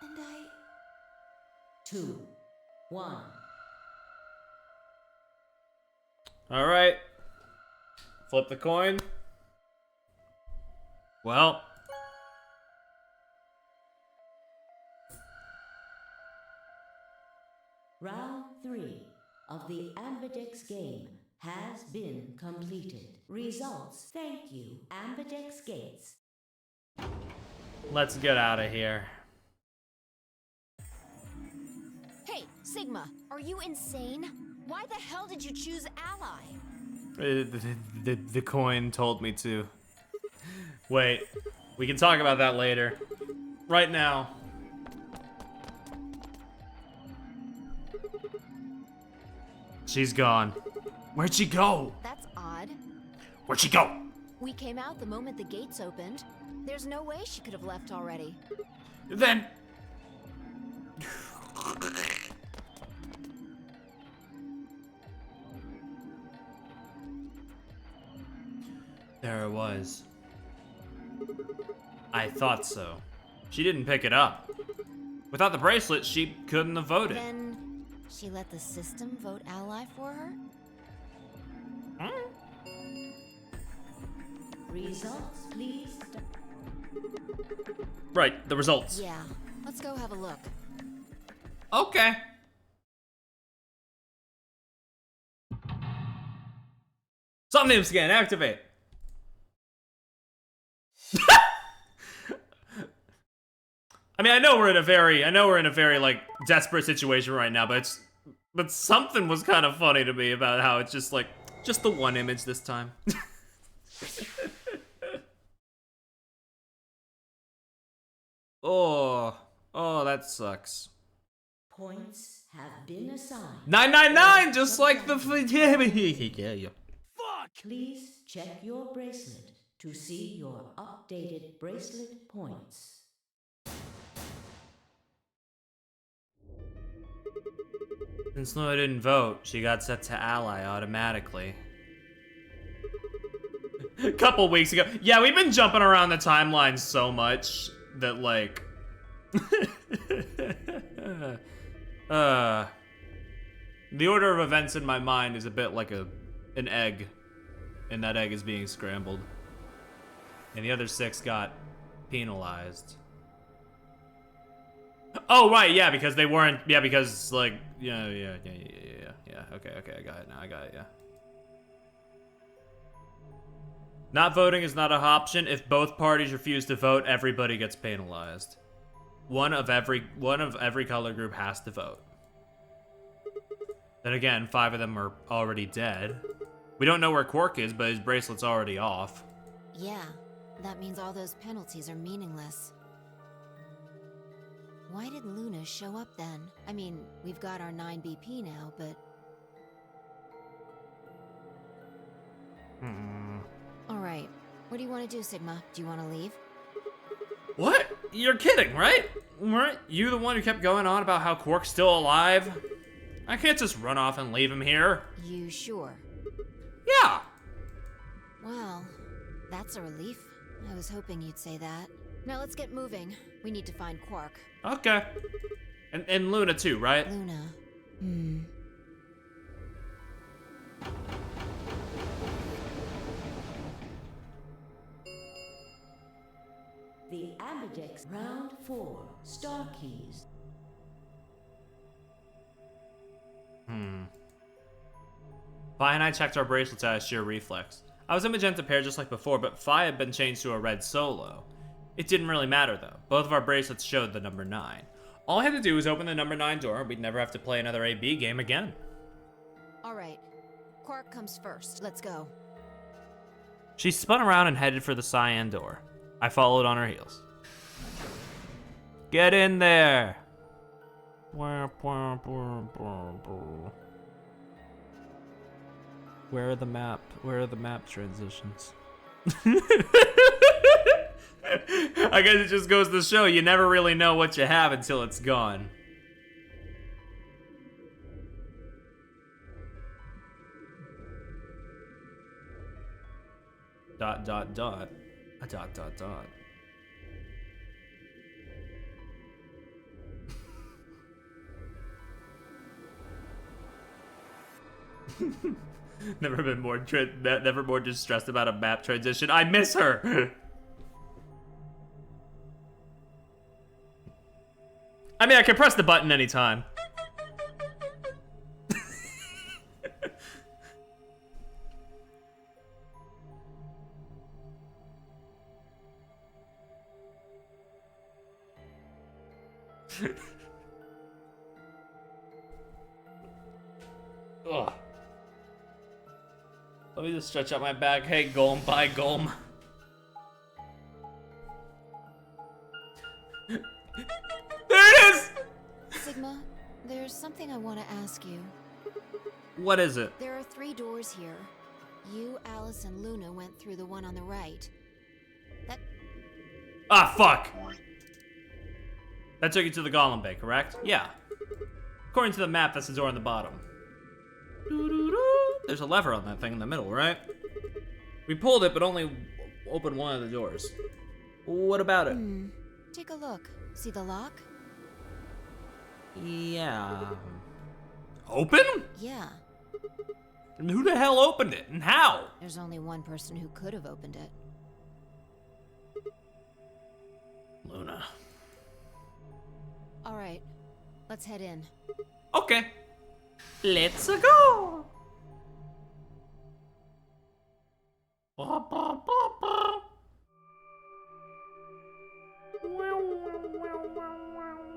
And 2, 1. Alright. Flip the coin. Well. Round 3 of the Ambidex game has been completed. Results, thank you, Ambidex Gates. Let's get out of here. Hey, Sigma, are you insane? Why the hell did you choose ally? The coin told me to. Wait, we can talk about that later. Right now. She's gone. Where'd she go? That's odd. Where'd she go? We came out the moment the gates opened. There's no way she could have left already. Then... There it was. I thought so. She didn't pick it up. Without the bracelet, she couldn't have voted. Then she let the system vote ally for her? Results, please. Right, the results. Yeah, let's go have a look. Okay. Something scan, activate. I mean, I know we're in a very like desperate situation right now, but something was kind of funny to me about how it's just like just the one image this time. Oh, that sucks. Points have been assigned. 999, just like the yeah. Fuck! Please check your bracelet. to see your updated bracelet points. Since Luna didn't vote, she got set to ally automatically. A couple weeks ago. Yeah, we've been jumping around the timeline so much that, like... The order of events in my mind is a bit like an egg. And that egg is being scrambled. And the other 6 got penalized. Oh, right, yeah, because they weren't... Yeah, because, like... Yeah, okay, I got it now, yeah. Not voting is not an option. If both parties refuse to vote, everybody gets penalized. One of every color group has to vote. Then again, 5 of them are already dead. We don't know where Quark is, but his bracelet's already off. Yeah, that means all those penalties are meaningless. Why did Luna show up then? I mean, we've got our 9 BP now, but... Alright, what do you want to do, Sigma? Do you want to leave? What? You're kidding, right? Weren't you the one who kept going on about how Quark's still alive? I can't just run off and leave him here. You sure? Yeah. Well, that's a relief. I was hoping you'd say that. Now let's get moving. We need to find Quark. Okay. And Luna too, right? Luna. The Ambidex Round 4 Star Keys. Fi and I checked our bracelets out of sheer reflex. I was a magenta pair just like before, but Fi had been changed to a red solo. It didn't really matter though. Both of our bracelets showed the number 9. All I had to do was open the number 9 door, and we'd never have to play another AB game again. Alright, Quark comes first. Let's go. She spun around and headed for the cyan door. I followed on her heels. Get in there! Where are the map? Where are the map transitions? I guess it just goes to show you never really know what you have until it's gone. Dot dot dot. A dot dot dot. Never been more never more distressed about a map transition. I miss her. I mean, I can press the button anytime. Ugh. Let me just stretch out my back. Hey, Golem, bye, Golem. There it is! Sigma, there's something I want to ask you. What is it? There are 3 doors here. You, Alice, and Luna went through the one on the right. That... Ah, fuck! That took you to the Golem Bay, correct? Yeah. According to the map, that's the door on the bottom. There's a lever on that thing in the middle, right? We pulled it, but only opened one of the doors. What about it? Take a look. See the lock? Yeah. Open? Yeah. And who the hell opened it, and how? There's only one person who could have opened it. Luna. Alright, let's head in. Okay. Let's go!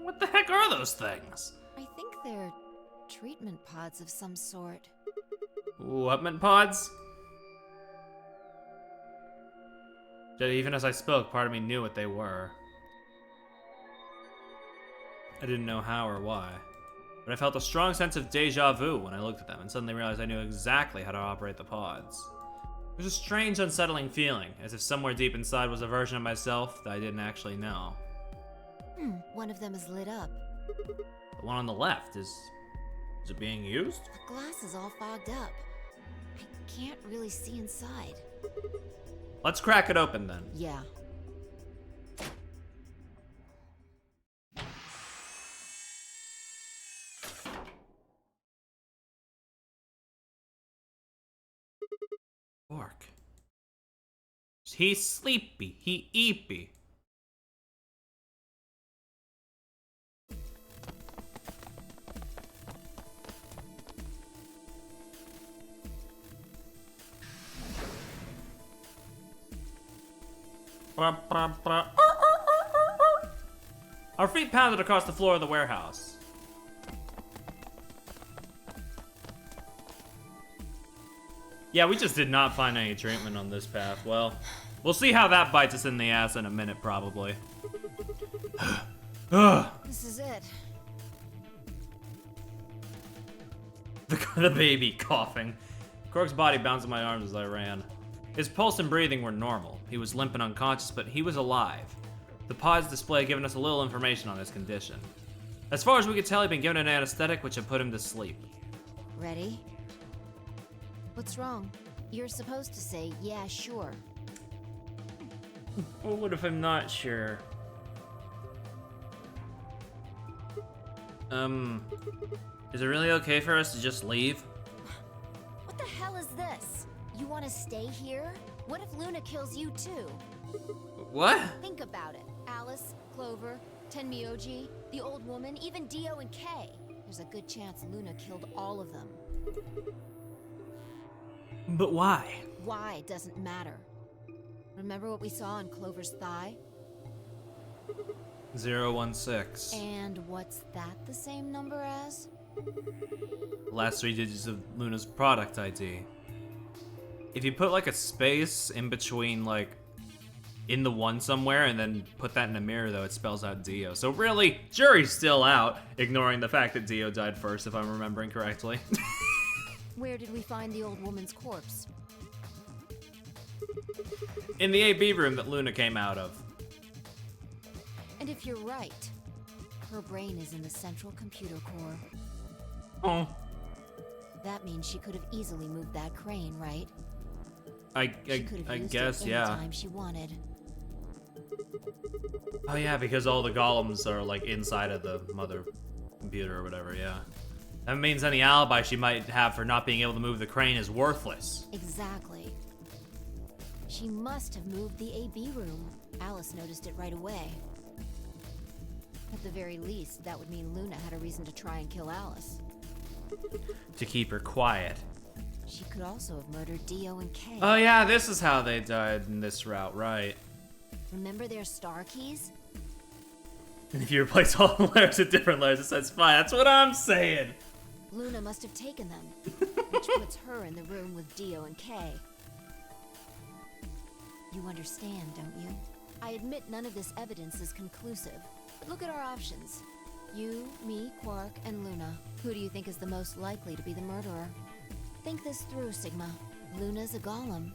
What the heck are those things? I think they're treatment pods of some sort. Weapon pods? Yet even as I spoke, part of me knew what they were. I didn't know how or why, but I felt a strong sense of deja vu when I looked at them and suddenly realized I knew exactly how to operate the pods. There's a strange, unsettling feeling, as if somewhere deep inside was a version of myself that I didn't actually know. One of them is lit up. The one on the left, is it being used? The glass is all fogged up. I can't really see inside. Let's crack it open then. Yeah. Quark. He's sleepy. He eepy. Our feet pounded across the floor of the warehouse. Yeah, we just did not find any treatment on this path. Well, we'll see how that bites us in the ass in a minute, probably. This is it. The baby coughing. Quark's body bounced in my arms as I ran. His pulse and breathing were normal. He was limp and unconscious, but he was alive. The pod's display giving us a little information on his condition. As far as we could tell, he'd been given an anesthetic which had put him to sleep. Ready? What's wrong? You're supposed to say, yeah, sure. Well, what if I'm not sure? Is it really okay for us to just leave? What the hell is this? You want to stay here? What if Luna kills you too? What? Think about it. Alice, Clover, Tenmyoji, the old woman, even Dio and Kay. There's a good chance Luna killed all of them. But why? Why doesn't matter. Remember what we saw on Clover's thigh? 016. And what's that the same number as? Last 3 digits of Luna's product ID. If you put like a space in between, like, in the one somewhere and then put that in a mirror, though, it spells out Dio. So really, jury's still out, ignoring the fact that Dio died first, if I'm remembering correctly. Where did we find the old woman's corpse? In the AB room that Luna came out of. And if you're right, her brain is in the central computer core. Oh. That means she could have easily moved that crane, right? I She could have used guess, it yeah. anytime she wanted. Oh yeah, because all the golems are like inside of the mother computer or whatever, yeah. That means any alibi she might have for not being able to move the crane is worthless. Exactly. She must have moved the AB room. Alice noticed it right away. At the very least, that would mean Luna had a reason to try and kill Alice. To keep her quiet. She could also have murdered Dio and Kay. Oh yeah, this is how they died in this route, right? Remember their star keys? And if you replace all the letters with different letters, it says fine. That's what I'm saying. Luna must have taken them, which puts her in the room with Dio and Kay. You understand, don't you? I admit none of this evidence is conclusive, but look at our options. You, me, Quark, and Luna. Who do you think is the most likely to be the murderer? Think this through, Sigma. Luna's a golem.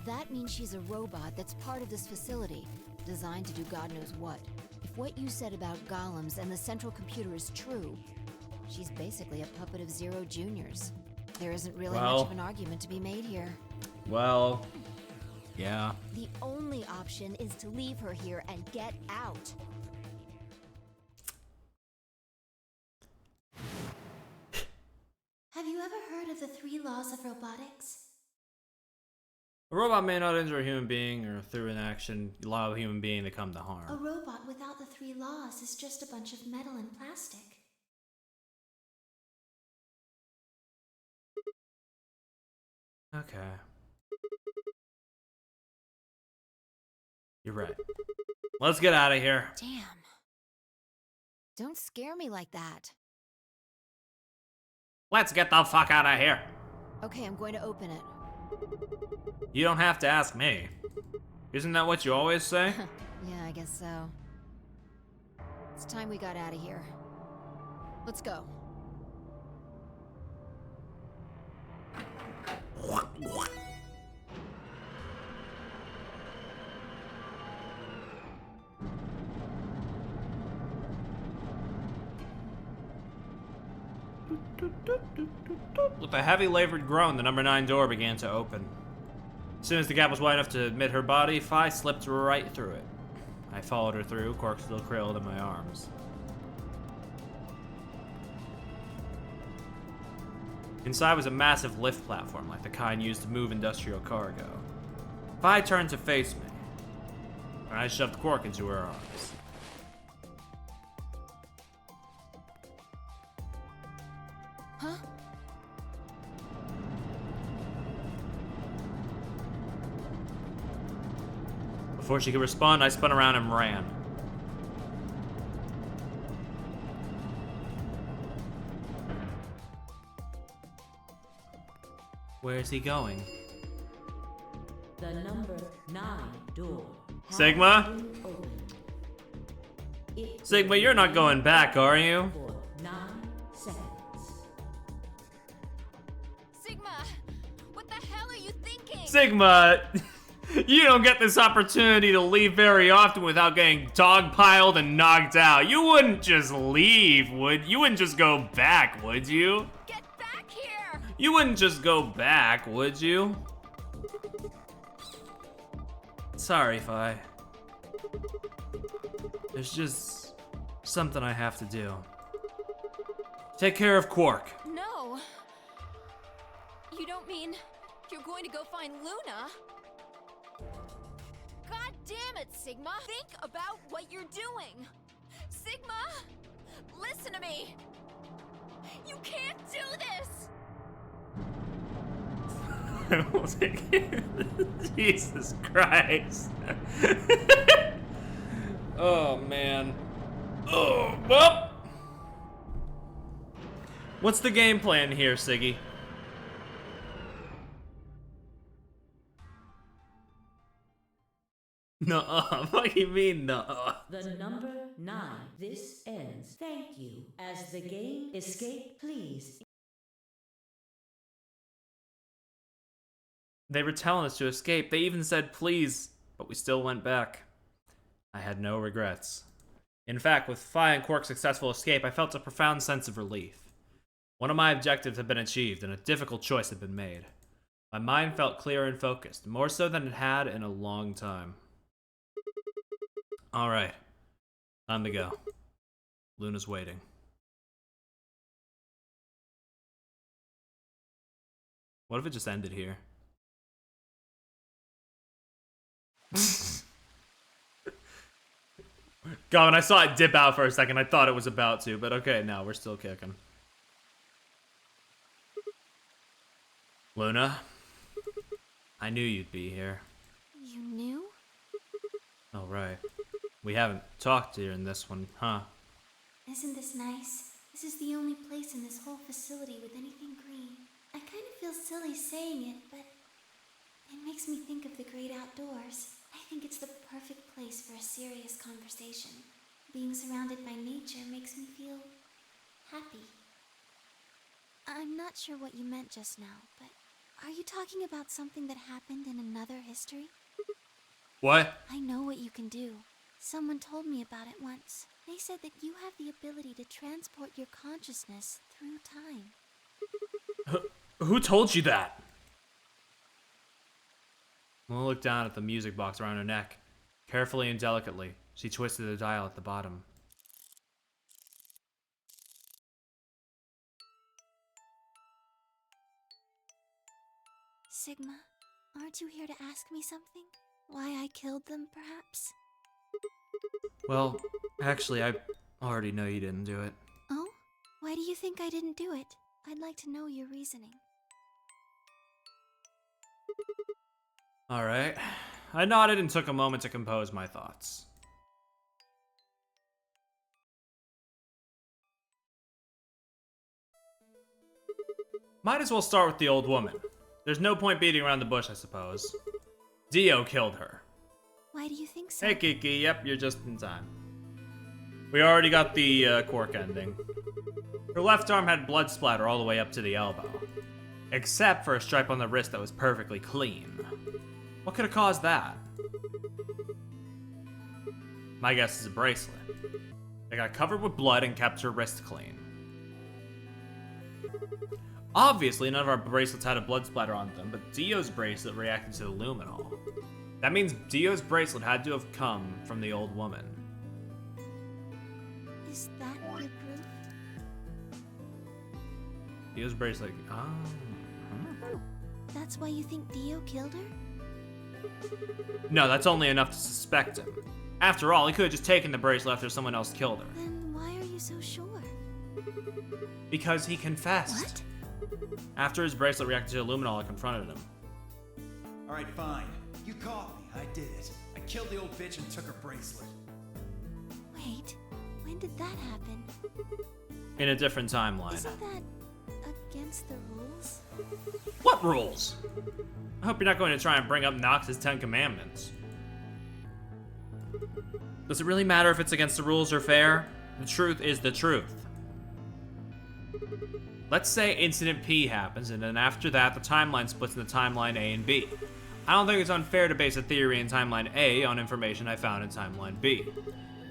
That means she's a robot that's part of this facility, designed to do God knows what. If what you said about golems and the central computer is true, she's basically a puppet of Zero Junior's. There isn't really much of an argument to be made here. Well, yeah. The only option is to leave her here and get out. Have you ever heard of the 3 laws of robotics? A robot may not injure a human being or through an action allow a human being to come to harm. A robot without the 3 laws is just a bunch of metal and plastic. Okay. You're right. Let's get out of here. Damn. Don't scare me like that. Let's get the fuck out of here. Okay, I'm going to open it. You don't have to ask me. Isn't that what you always say? Yeah, I guess so. It's time we got out of here. Let's go. With a heavy labored groan, the number 9 door began to open. As soon as the gap was wide enough to admit her body, Fi slipped right through it. I followed her through, Quark still cradled in my arms. Inside was a massive lift platform, like the kind used to move industrial cargo. Fi turned to face me, and I shoved Quark into her arms. Huh? Before she could respond, I spun around and ran. Where is he going? The number 9 door has Sigma? been opened. It Sigma, you're not going back, are you? for 9 seconds. Sigma! What the hell are you thinking? Sigma, you don't get this opportunity to leave very often without getting dogpiled and knocked out. You wouldn't just leave, would you? You wouldn't just go back, would you? Get back here! You wouldn't just go back, would you? Sorry, Fi. There's just something I have to do. Take care of Quark. No. You don't mean you're going to go find Luna? God damn it, Sigma! Think about what you're doing! Sigma! Listen to me! You can't do this! Jesus Christ. Oh, man. Oh, well. What's the game plan here, Siggy? Nuh-uh. What do you mean, nuh-uh? The number 9. This ends. Thank you. As the game escape, please. They were telling us to escape. They even said please, but we still went back. I had no regrets. In fact, with Fi and Quark's successful escape, I felt a profound sense of relief. One of my objectives had been achieved, and a difficult choice had been made. My mind felt clear and focused, more so than it had in a long time. Alright, time to go. Luna's waiting. What if it just ended here? God, when I saw it dip out for a second, I thought it was about to, but okay, no, we're still kicking. Luna, I knew you'd be here. You knew? Oh, right. We haven't talked here in this one, huh? Isn't this nice? This is the only place in this whole facility with anything green. I kind of feel silly saying it, but it makes me think of the great outdoors. I think it's the perfect place for a serious conversation. Being surrounded by nature makes me feel happy. I'm not sure what you meant just now, but are you talking about something that happened in another history? What? I know what you can do. Someone told me about it once. They said that you have the ability to transport your consciousness through time. Who told you that? We'll look down at the music box around her neck. Carefully and delicately, she twisted the dial at the bottom. Sigma, aren't you here to ask me something? Why I killed them, perhaps? Well, actually, I already know you didn't do it. Oh? Why do you think I didn't do it? I'd like to know your reasoning. Alright. I nodded and took a moment to compose my thoughts. Might as well start with the old woman. There's no point beating around the bush, I suppose. Dio killed her. Why do you think so? Hey, Kiki. Yep, you're just in time. We already got the Quark ending. Her left arm had blood splatter all the way up to the elbow. Except for a stripe on the wrist that was perfectly clean. What could have caused that? My guess is a bracelet. It got covered with blood and kept her wrist clean. Obviously, none of our bracelets had a blood splatter on them, but Dio's bracelet reacted to the luminol. That means Dio's bracelet had to have come from the old woman. Is that your proof? Dio's bracelet. That's why you think Dio killed her? No, that's only enough to suspect him. After all, he could have just taken the bracelet after someone else killed her. Then why are you so sure? Because he confessed. What? After his bracelet reacted to the luminol, I confronted him. Alright, fine. You caught me. I did it. I killed the old bitch and took her bracelet. Wait, when did that happen? In a different timeline. Isn't that against the rules? What rules? I hope you're not going to try and bring up Nox's 10 Commandments. Does it really matter if it's against the rules or fair? The truth is the truth. Let's say Incident P happens, and then after that, the timeline splits into Timeline A and B. I don't think it's unfair to base a theory in Timeline A on information I found in Timeline B.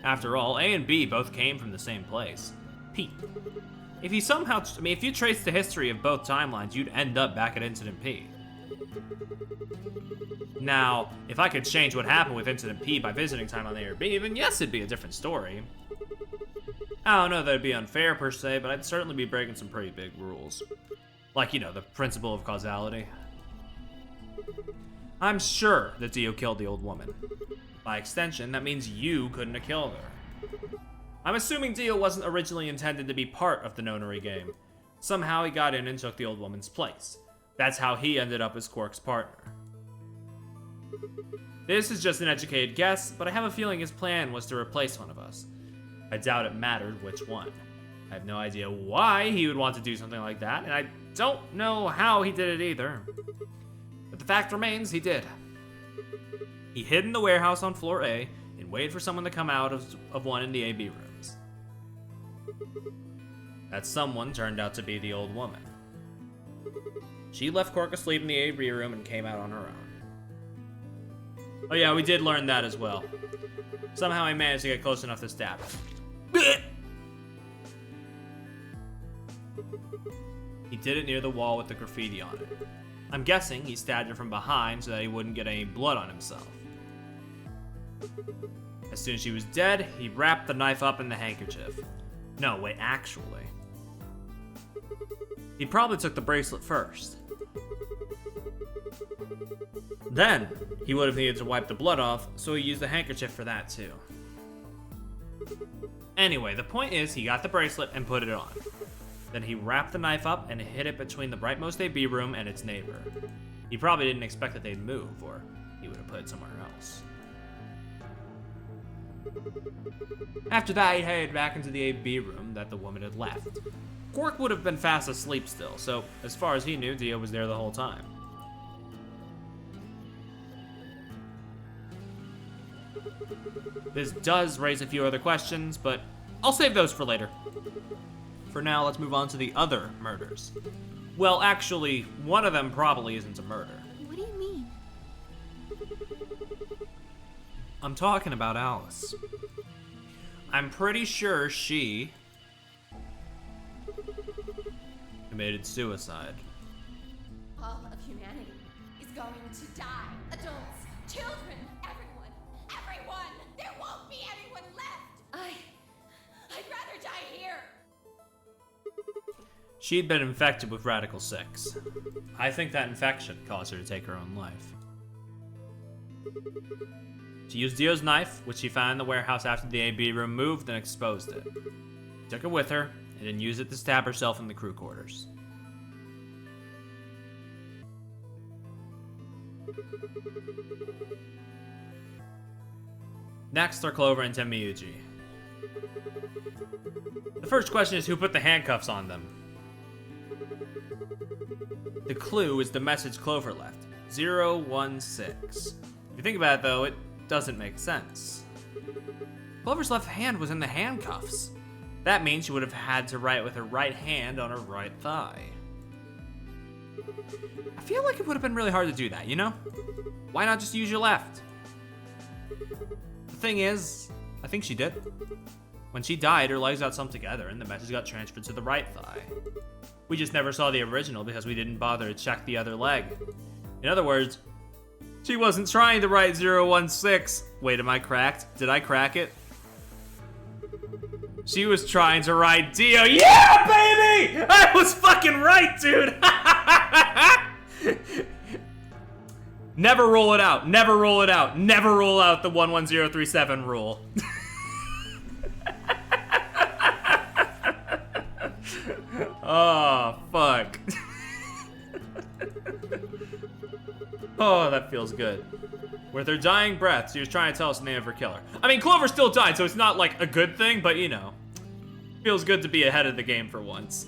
After all, A and B both came from the same place. P. If you trace the history of both timelines, you'd end up back at Incident P. Now, if I could change what happened with Incident P by visiting Timeline A or B, then yes, it'd be a different story. I don't know that it'd be unfair per se, but I'd certainly be breaking some pretty big rules. Like, you know, the principle of causality. I'm sure that Dio killed the old woman. By extension, that means you couldn't have killed her. I'm assuming Dio wasn't originally intended to be part of the nonary game. Somehow he got in and took the old woman's place. That's how he ended up as Quark's partner. This is just an educated guess, but I have a feeling his plan was to replace one of us. I doubt it mattered which one. I have no idea why he would want to do something like that, and I don't know how he did it either. But the fact remains, he did. He hid in the warehouse on floor A and waited for someone to come out of one in the AB rooms. That someone turned out to be the old woman. She left Quark asleep in the AB room and came out on her own. Oh yeah, we did learn that as well. Somehow he managed to get close enough to stab her. He did it near the wall with the graffiti on it. I'm guessing he stabbed her from behind so that he wouldn't get any blood on himself. As soon as she was dead, he wrapped the knife up in the handkerchief. No, wait, actually. He probably took the bracelet first. Then, he would have needed to wipe the blood off, so he used the handkerchief for that too. Anyway, the point is, he got the bracelet and put it on. Then he wrapped the knife up and hid it between the rightmost AB room and its neighbor. He probably didn't expect that they'd move, or he would have put it somewhere else. After that, he headed back into the AB room that the woman had left. Quark would have been fast asleep still, so as far as he knew, Dio was there the whole time. This does raise a few other questions, but I'll save those for later. For now, let's move on to the other murders. Well, actually, one of them probably isn't a murder. What do you mean? I'm talking about Alice. I'm pretty sure she committed suicide. All of humanity is going to die. Adults, children, everyone. Everyone! There won't be anyone left! I'd rather die here. She'd been infected with Radical 6. I think that infection caused her to take her own life. She used Dio's knife, which she found in the warehouse after the AB room moved, and exposed it. She took it with her, and then used it to stab herself in the crew quarters. Next are Clover and Temiuji. The first question is who put the handcuffs on them? The clue is the message Clover left, 016. If you think about it though, it doesn't make sense. Clover's left hand was in the handcuffs. That means she would have had to write with her right hand on her right thigh. I feel like it would have been really hard to do that, you know? Why not just use your left? The thing is, I think she did. When she died, her legs got something together and the message got transferred to the right thigh. We just never saw the original because we didn't bother to check the other leg. In other words, she wasn't trying to write 016. Wait, am I cracked? Did I crack it? She was trying to write Dio. Yeah, baby! I was fucking right, dude! Never roll it out. Never roll it out. Never roll out the 11037 rule. Oh, fuck. Oh, that feels good. With her dying breath, she was trying to tell us the name of her killer. I mean, Clover still died, so it's not like a good thing, but you know. Feels good to be ahead of the game for once.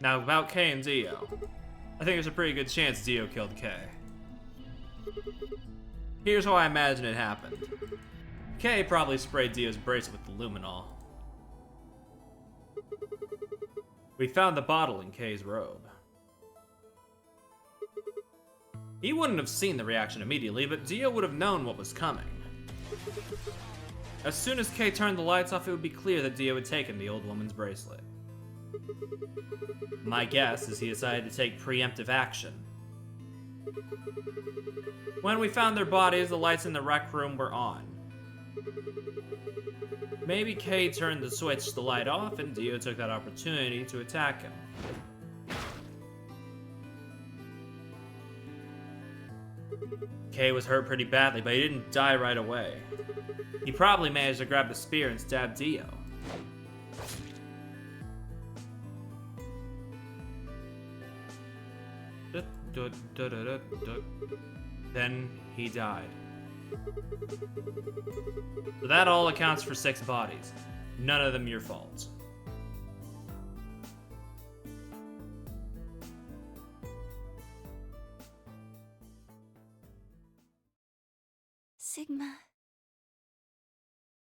Now about Kay and Dio. I think there's a pretty good chance Dio killed Kay. Here's how I imagine it happened. Kay probably sprayed Dio's bracelet with the luminol. We found the bottle in Kay's robe. He wouldn't have seen the reaction immediately, but Dio would have known what was coming. As soon as Kay turned the lights off, it would be clear that Dio had taken the old woman's bracelet. My guess is he decided to take preemptive action. When we found their bodies, the lights in the rec room were on. Maybe Kay turned the switch to light off, and Dio took that opportunity to attack him. Kay was hurt pretty badly, but he didn't die right away. He probably managed to grab the spear and stab Dio. Then he died. So that all accounts for 6 bodies. None of them your fault. Sigma.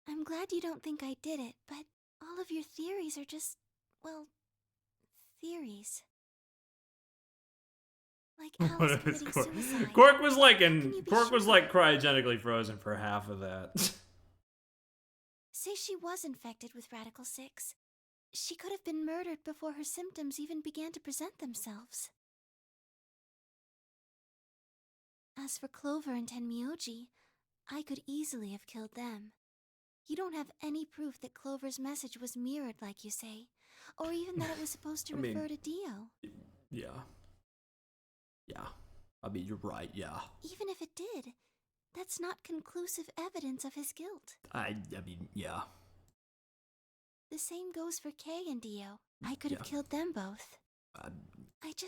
I'm glad you don't think I did it, but all of your theories are just, well, theories. Like What Alice if it's committing Cork? suicide. Cork was like How can you be sure? cryogenically frozen for half of that. Say she was infected with Radical 6. She could have been murdered before her symptoms even began to present themselves. As for Clover and Tenmyoji, I could easily have killed them. You don't have any proof that Clover's message was mirrored like you say, or even that it was supposed to I mean, refer to Dio. Yeah. Yeah. I mean, you're right, yeah. Even if it did, that's not conclusive evidence of his guilt. I mean, yeah. The same goes for Kay and Dio. I could have killed them both. Why do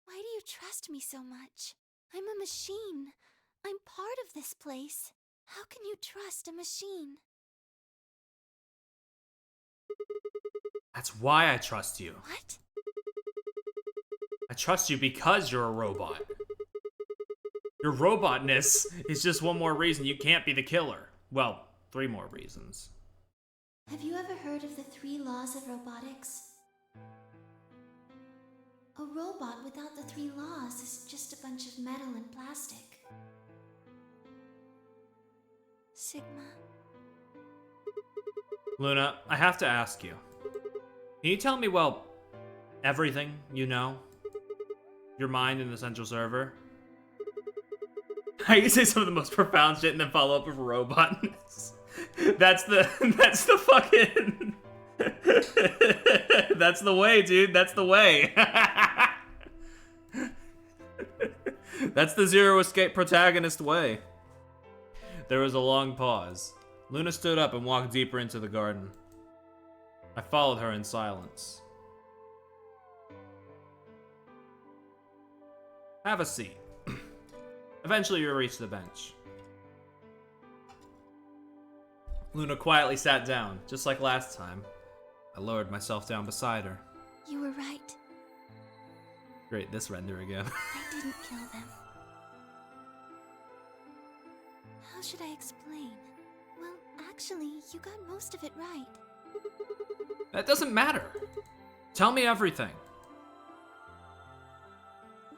you trust me so much? I'm a machine. I'm part of this place. How can you trust a machine? That's why I trust you. What? I trust you because you're a robot. Your robotness is just one more reason you can't be the killer. Well, 3 more reasons. Have you ever heard of the 3 laws of robotics? A robot without the 3 laws is just a bunch of metal and plastic. Sigma. Luna, I have to ask you. Can you tell me, well, everything you know? Your mind in the central server? I can say some of the most profound shit and then follow up with robotness. That's the fucking... That's the way, dude. That's the way. That's the Zero Escape protagonist way. There was a long pause. Luna stood up and walked deeper into the garden. I followed her in silence. Have a seat. Eventually you'll reach the bench. Luna quietly sat down, just like last time. I lowered myself down beside her. You were right. Great, this render again. I didn't kill them. How should I explain? Well, actually, you got most of it right. That doesn't matter. Tell me everything.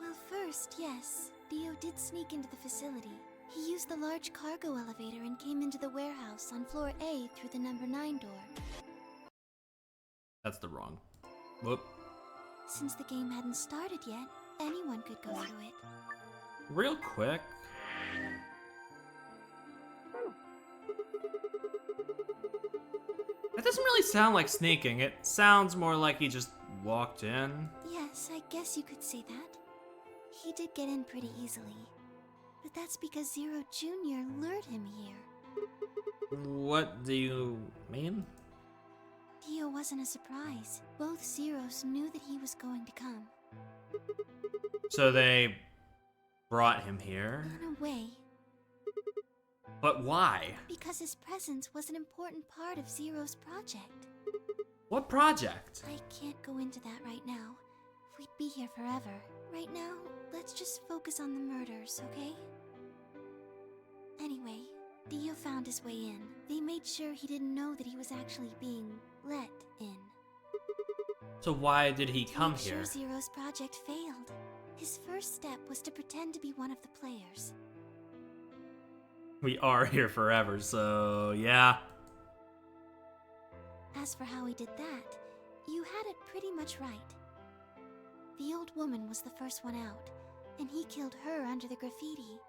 Well, first, first, yes. Dio did sneak into the facility. He used the large cargo elevator and came into the warehouse on floor A through the number 9 door. That's the wrong. Whoop. Since the game hadn't started yet, anyone could go through it. Real quick. That doesn't really sound like sneaking. It sounds more like he just walked in. Yes, I guess you could say that. He did get in pretty easily. But that's because Zero Jr. lured him here. What do you mean? Dio wasn't a surprise. Both Zeros knew that he was going to come. So they brought him here? In a way, But why? because his presence was an important part of Zero's project. What project? I can't go into that right now. We'd be here forever. Right now, let's just focus on the murders, okay? Anyway, Dio found his way in. They made sure he didn't know that he was actually being let in. So why did he To come make here? sure Zero's project failed. His first step was to pretend to be one of the players. We are here forever, so yeah. As for how he did that, you had it pretty much right. The old woman was the first one out, and he killed her under the graffiti.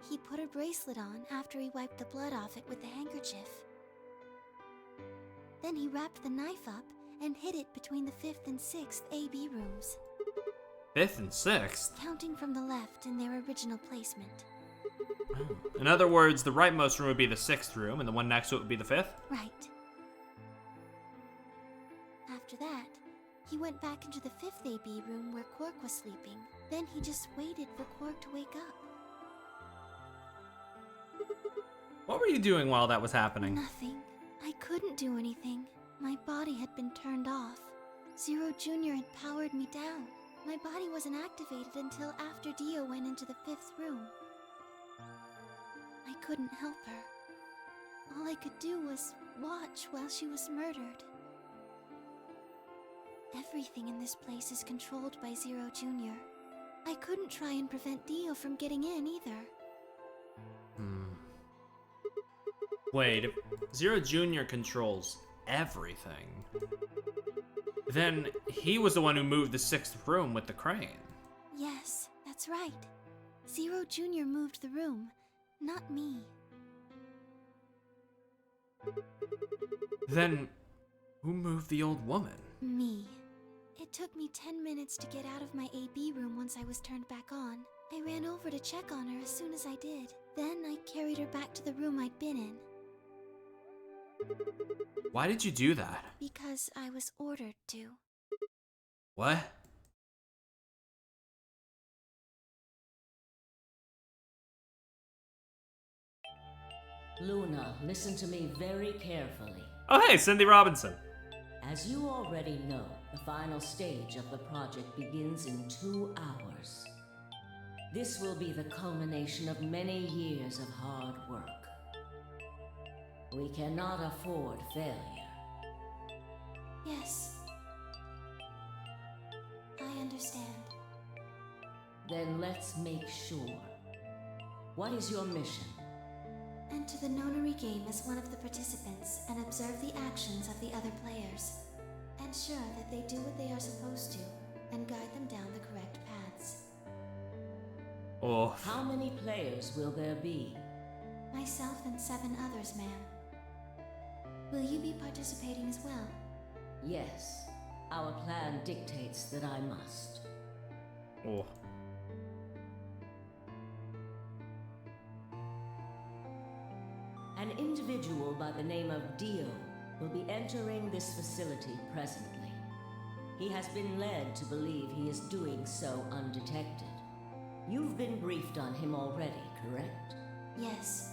He put her bracelet on after he wiped the blood off it with the handkerchief. Then he wrapped the knife up and hid it between the 5th and 6th AB rooms, 5th and 6th? counting from the left in their original placement. In other words, the rightmost room would be the 6th room, and the one next to it would be the 5th? Right. After that, he went back into the 5th AB room where Quark was sleeping. Then he just waited for Quark to wake up. What were you doing while that was happening? Nothing. I couldn't do anything. My body had been turned off. Zero Jr. had powered me down. My body wasn't activated until after Dio went into the 5th room. I couldn't help her. All I could do was watch while she was murdered. Everything in this place is controlled by Zero Jr. I couldn't try and prevent Dio from getting in either. Wait, if Zero Jr. controls everything, then he was the one who moved the 6th room with the crane. Yes, that's right. Zero Jr. moved the room, not me. Then, who moved the old woman? Me. It took me 10 minutes to get out of my AB room once I was turned back on. I ran over to check on her as soon as I did. Then I carried her back to the room I'd been in. Why did you do that? Because I was ordered to. What? Luna, listen to me very carefully. Oh hey, Cindy Robinson. As you already know, the final stage of the project begins in 2 hours. This will be the culmination of many years of hard work. We cannot afford failure. Yes. I understand. Then let's make sure. What is your mission? Enter the nonary game as one of the participants and observe the actions of the other players. Ensure that they do what they are supposed to and guide them down the correct paths. Oh, How many players will there be? Myself and 7 others, ma'am. Will you be participating as well? Yes. Our plan dictates that I must. oh. An individual by the name of Dio will be entering this facility presently. He has been led to believe he is doing so undetected. You've been briefed on him already, correct? Yes.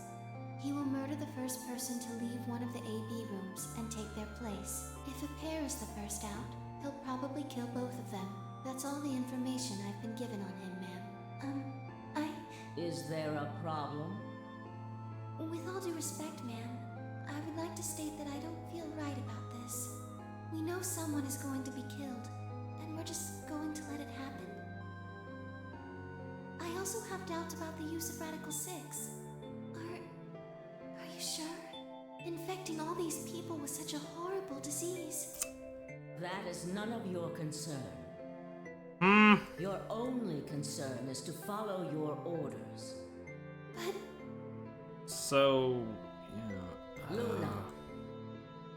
He will murder the first person to leave one of the AB rooms and take their place. If a pair is the first out, he'll probably kill both of them. That's all the information I've been given on him, ma'am. Is there a problem? With all due respect, ma'am, I would like to state that I don't feel right about this. We know someone is going to be killed, and we're just going to let it happen. also have doubts about the use of Radical 6. Are you sure? Infecting all these people with such a horrible disease. That is none of your concern. Hmm. Your only concern is to follow your orders. But So, yeah. Luna,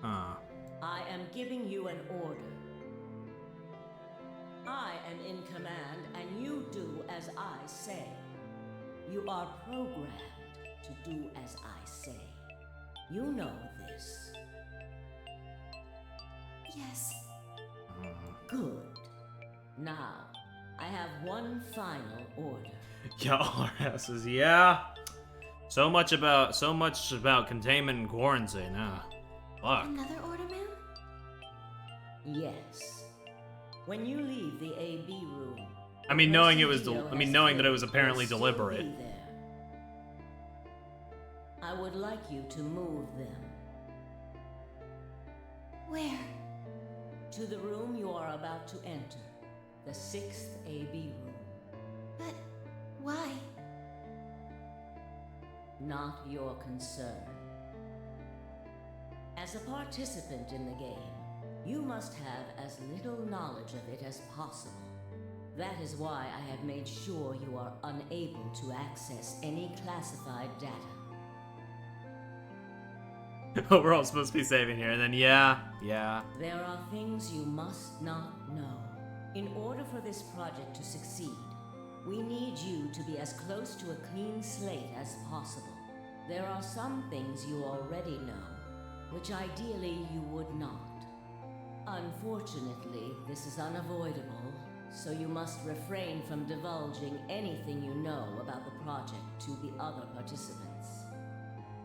Huh. I am giving you an order. I am in command, and you do as I say. You are programmed to do as I say. You know this. yes, Good. Now, I have one final order. Yeah, our asses. Yeah. So much about containment and quarantine. Fuck. another order, ma'am? Yes. When you leave the AB room, I mean, knowing it was, Dio knowing that it was has apparently will still deliberate. be there. I would like you to move them Where? to the room you are about to enter, the 6th AB room. But why? Not your concern. As a participant in the game, you must have as little knowledge of it as possible. That is why I have made sure you are unable to access any classified data. We're all supposed to be saving here, and then yeah. There are things you must not know. In order for this project to succeed, we need you to be as close to a clean slate as possible. There are some things you already know, which ideally you would not. Unfortunately, this is unavoidable, so you must refrain from divulging anything you know about the project to the other participants.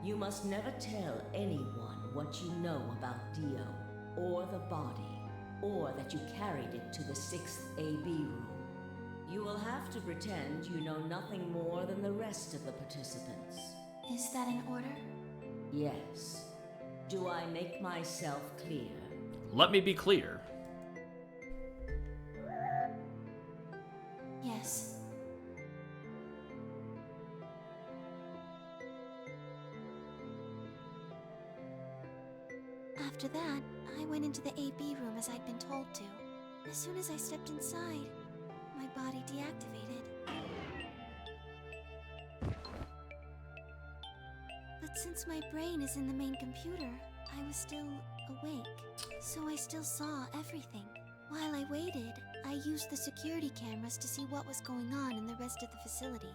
You must never tell anyone what you know about Dio, or the body, or that you carried it to the 6th AB room. You will have to pretend you know nothing more than the rest of the participants. Is that an order? Yes. Do I make myself clear? Let me be clear. Yes. After that, I went into the AB room as I'd been told to. As soon as I stepped inside, my body deactivated. But since my brain is in the main computer, I was still awake. So I still saw everything. While I waited, I used the security cameras to see what was going on in the rest of the facility.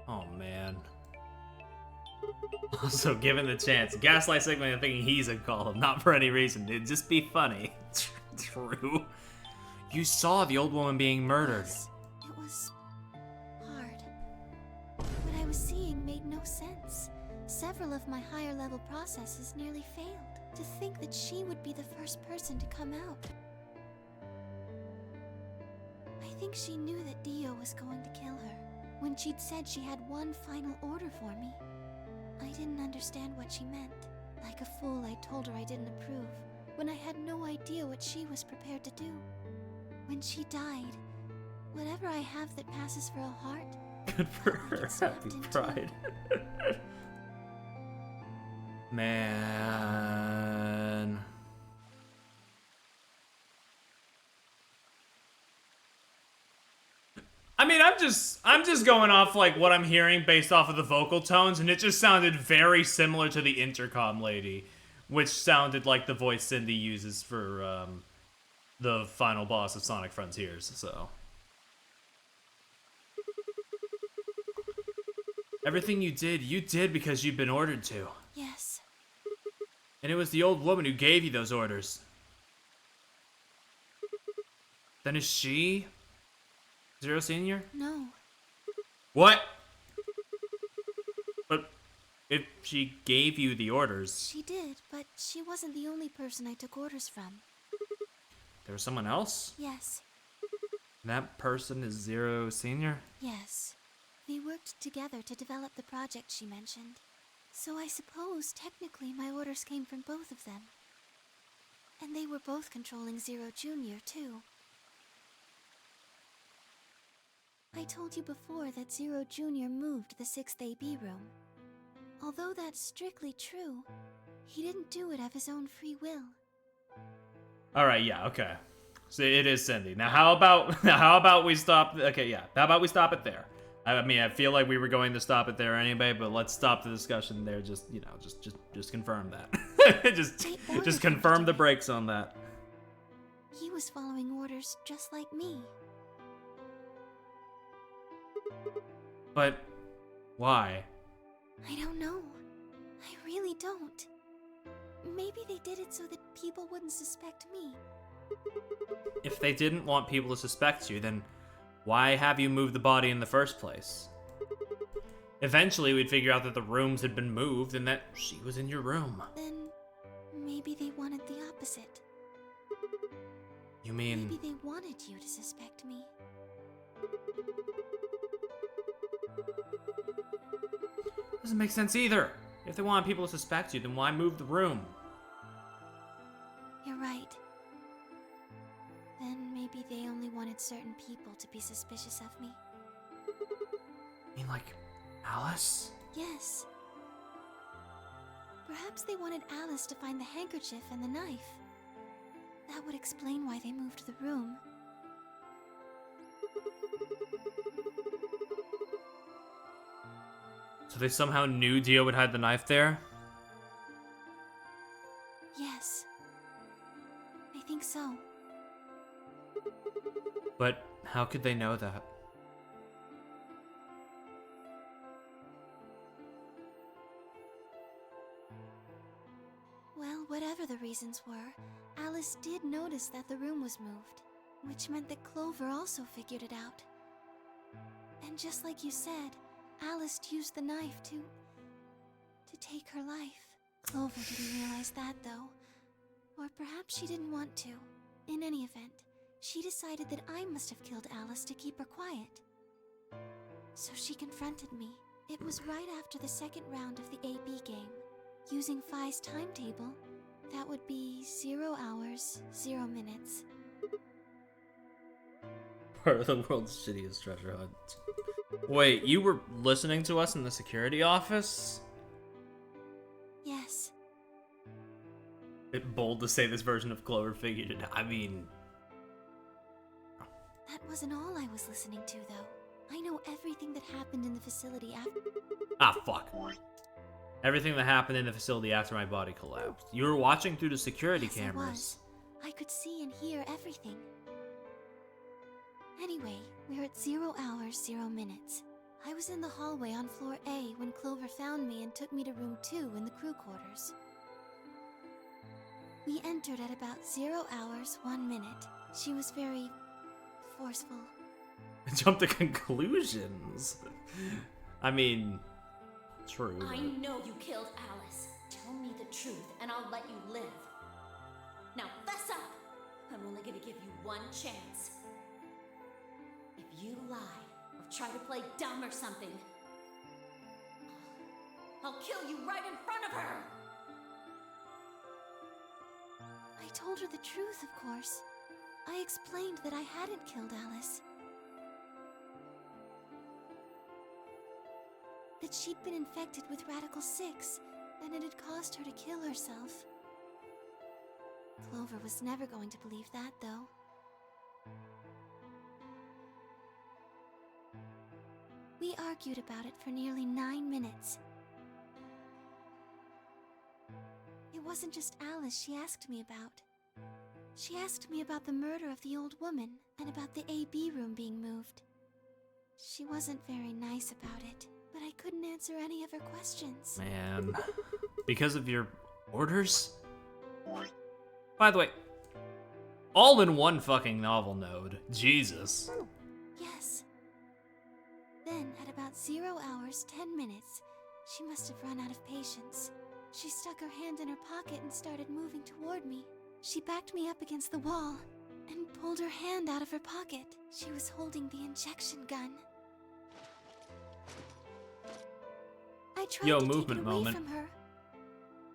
Oh man. Also, given the chance, Gaslight segment thinking he's a golem, not for any reason. It'd just be funny. True. You saw the old woman being murdered. Yes, it was hard. What I was seeing made no sense. Several of my higher level processes nearly failed. To think that she would be the first person to come out. I think she knew that Dio was going to kill her. When she'd said she had one final order for me, I didn't understand what she meant. Like a fool, I told her I didn't approve, when I had no idea what she was prepared to do. When she died, whatever I have that passes for a heart, Good for I her. get snapped Happy into. pride. Man. I mean, I'm just going off like what I'm hearing based off of the vocal tones, and it just sounded very similar to the intercom lady, which sounded like the voice Cindy uses for the final boss of Sonic Frontiers. So everything you did because you've been ordered to, Yes. and it was the old woman who gave you those orders. Then is she Zero Senior? No. What? But if she gave you the orders, She did, but she wasn't the only person I took orders from. there was someone else? Yes. And that person is Zero Senior? Yes. We worked together to develop the project she mentioned. So I suppose technically my orders came from both of them. And they were both controlling Zero Jr. too. I told you before that Zero Jr. moved the 6th AB room. Although that's strictly true, he didn't do it of his own free will. Alright, yeah, okay. So it is Cindy. Now how about we stop, okay, yeah. How about we stop it there? I mean, I feel like we were going to stop it there anyway, but let's stop the discussion there. Just, you know, just confirm that. just confirm the brakes on that. He was following orders just like me. But why? I don't know. I really don't. Maybe they did it so that people wouldn't suspect me. If they didn't want people to suspect you, then why have you moved the body in the first place? Eventually, we'd figure out that the rooms had been moved and that she was in your room. Then maybe they wanted the opposite. You mean... Maybe they wanted you to suspect me. Doesn't make sense either. If they want people to suspect you, then why move the room? You're right. Then maybe they only wanted certain people to be suspicious of me. You mean like Alice? Yes. Perhaps they wanted Alice to find the handkerchief and the knife. That would explain why they moved the room. So they somehow knew Dio would hide the knife there? Yes. I think so. But how could they know that? Well, whatever the reasons were, Alice did notice that the room was moved, which meant that Clover also figured it out. And just like you said, Alice used the knife to take her life. Clover didn't realize that, though. Or perhaps she didn't want to. In any event, she decided that I must have killed Alice to keep her quiet. So she confronted me. It was right after the second round of the AB game. Using Phi's timetable, that would be 0 hours, 0 minutes. Part of the world's shittiest treasure hunt. Wait, you were listening to us in the security office? Yes. It's bold to say this version of Clover figured it out. I mean... That wasn't all I was listening to, though. I know everything that happened in the facility after... Ah, fuck. Everything that happened in the facility after my body collapsed. You were watching through the security cameras. I was. I could see and hear everything. Anyway, we're at 0 hours, 0 minutes. I was in the hallway on floor A when Clover found me and took me to room 2 in the crew quarters. We entered at about 0 hours, 1 minute. She was very forceful. Jump to conclusions. I mean, true. I know you killed Alice. Tell me the truth and I'll let you live. Now fess up! I'm only gonna give you one chance. If you lie or try to play dumb or something, I'll kill you right in front of her! I told her the truth, of course. I explained that I hadn't killed Alice. That she'd been infected with Radical 6, and it had caused her to kill herself. Clover was never going to believe that, though. We argued about it for nearly 9 minutes. It wasn't just Alice she asked me about. She asked me about the murder of the old woman, and about the AB room being moved. She wasn't very nice about it, but I couldn't answer any of her questions. Man. Because of your orders? By the way, all in one fucking novel node. Jesus. Yes. Then, at about 0 hours, 10 minutes, she must have run out of patience. She stuck her hand in her pocket and started moving toward me. She backed me up against the wall and pulled her hand out of her pocket. She was holding the injection gun. I tried to take it away from her.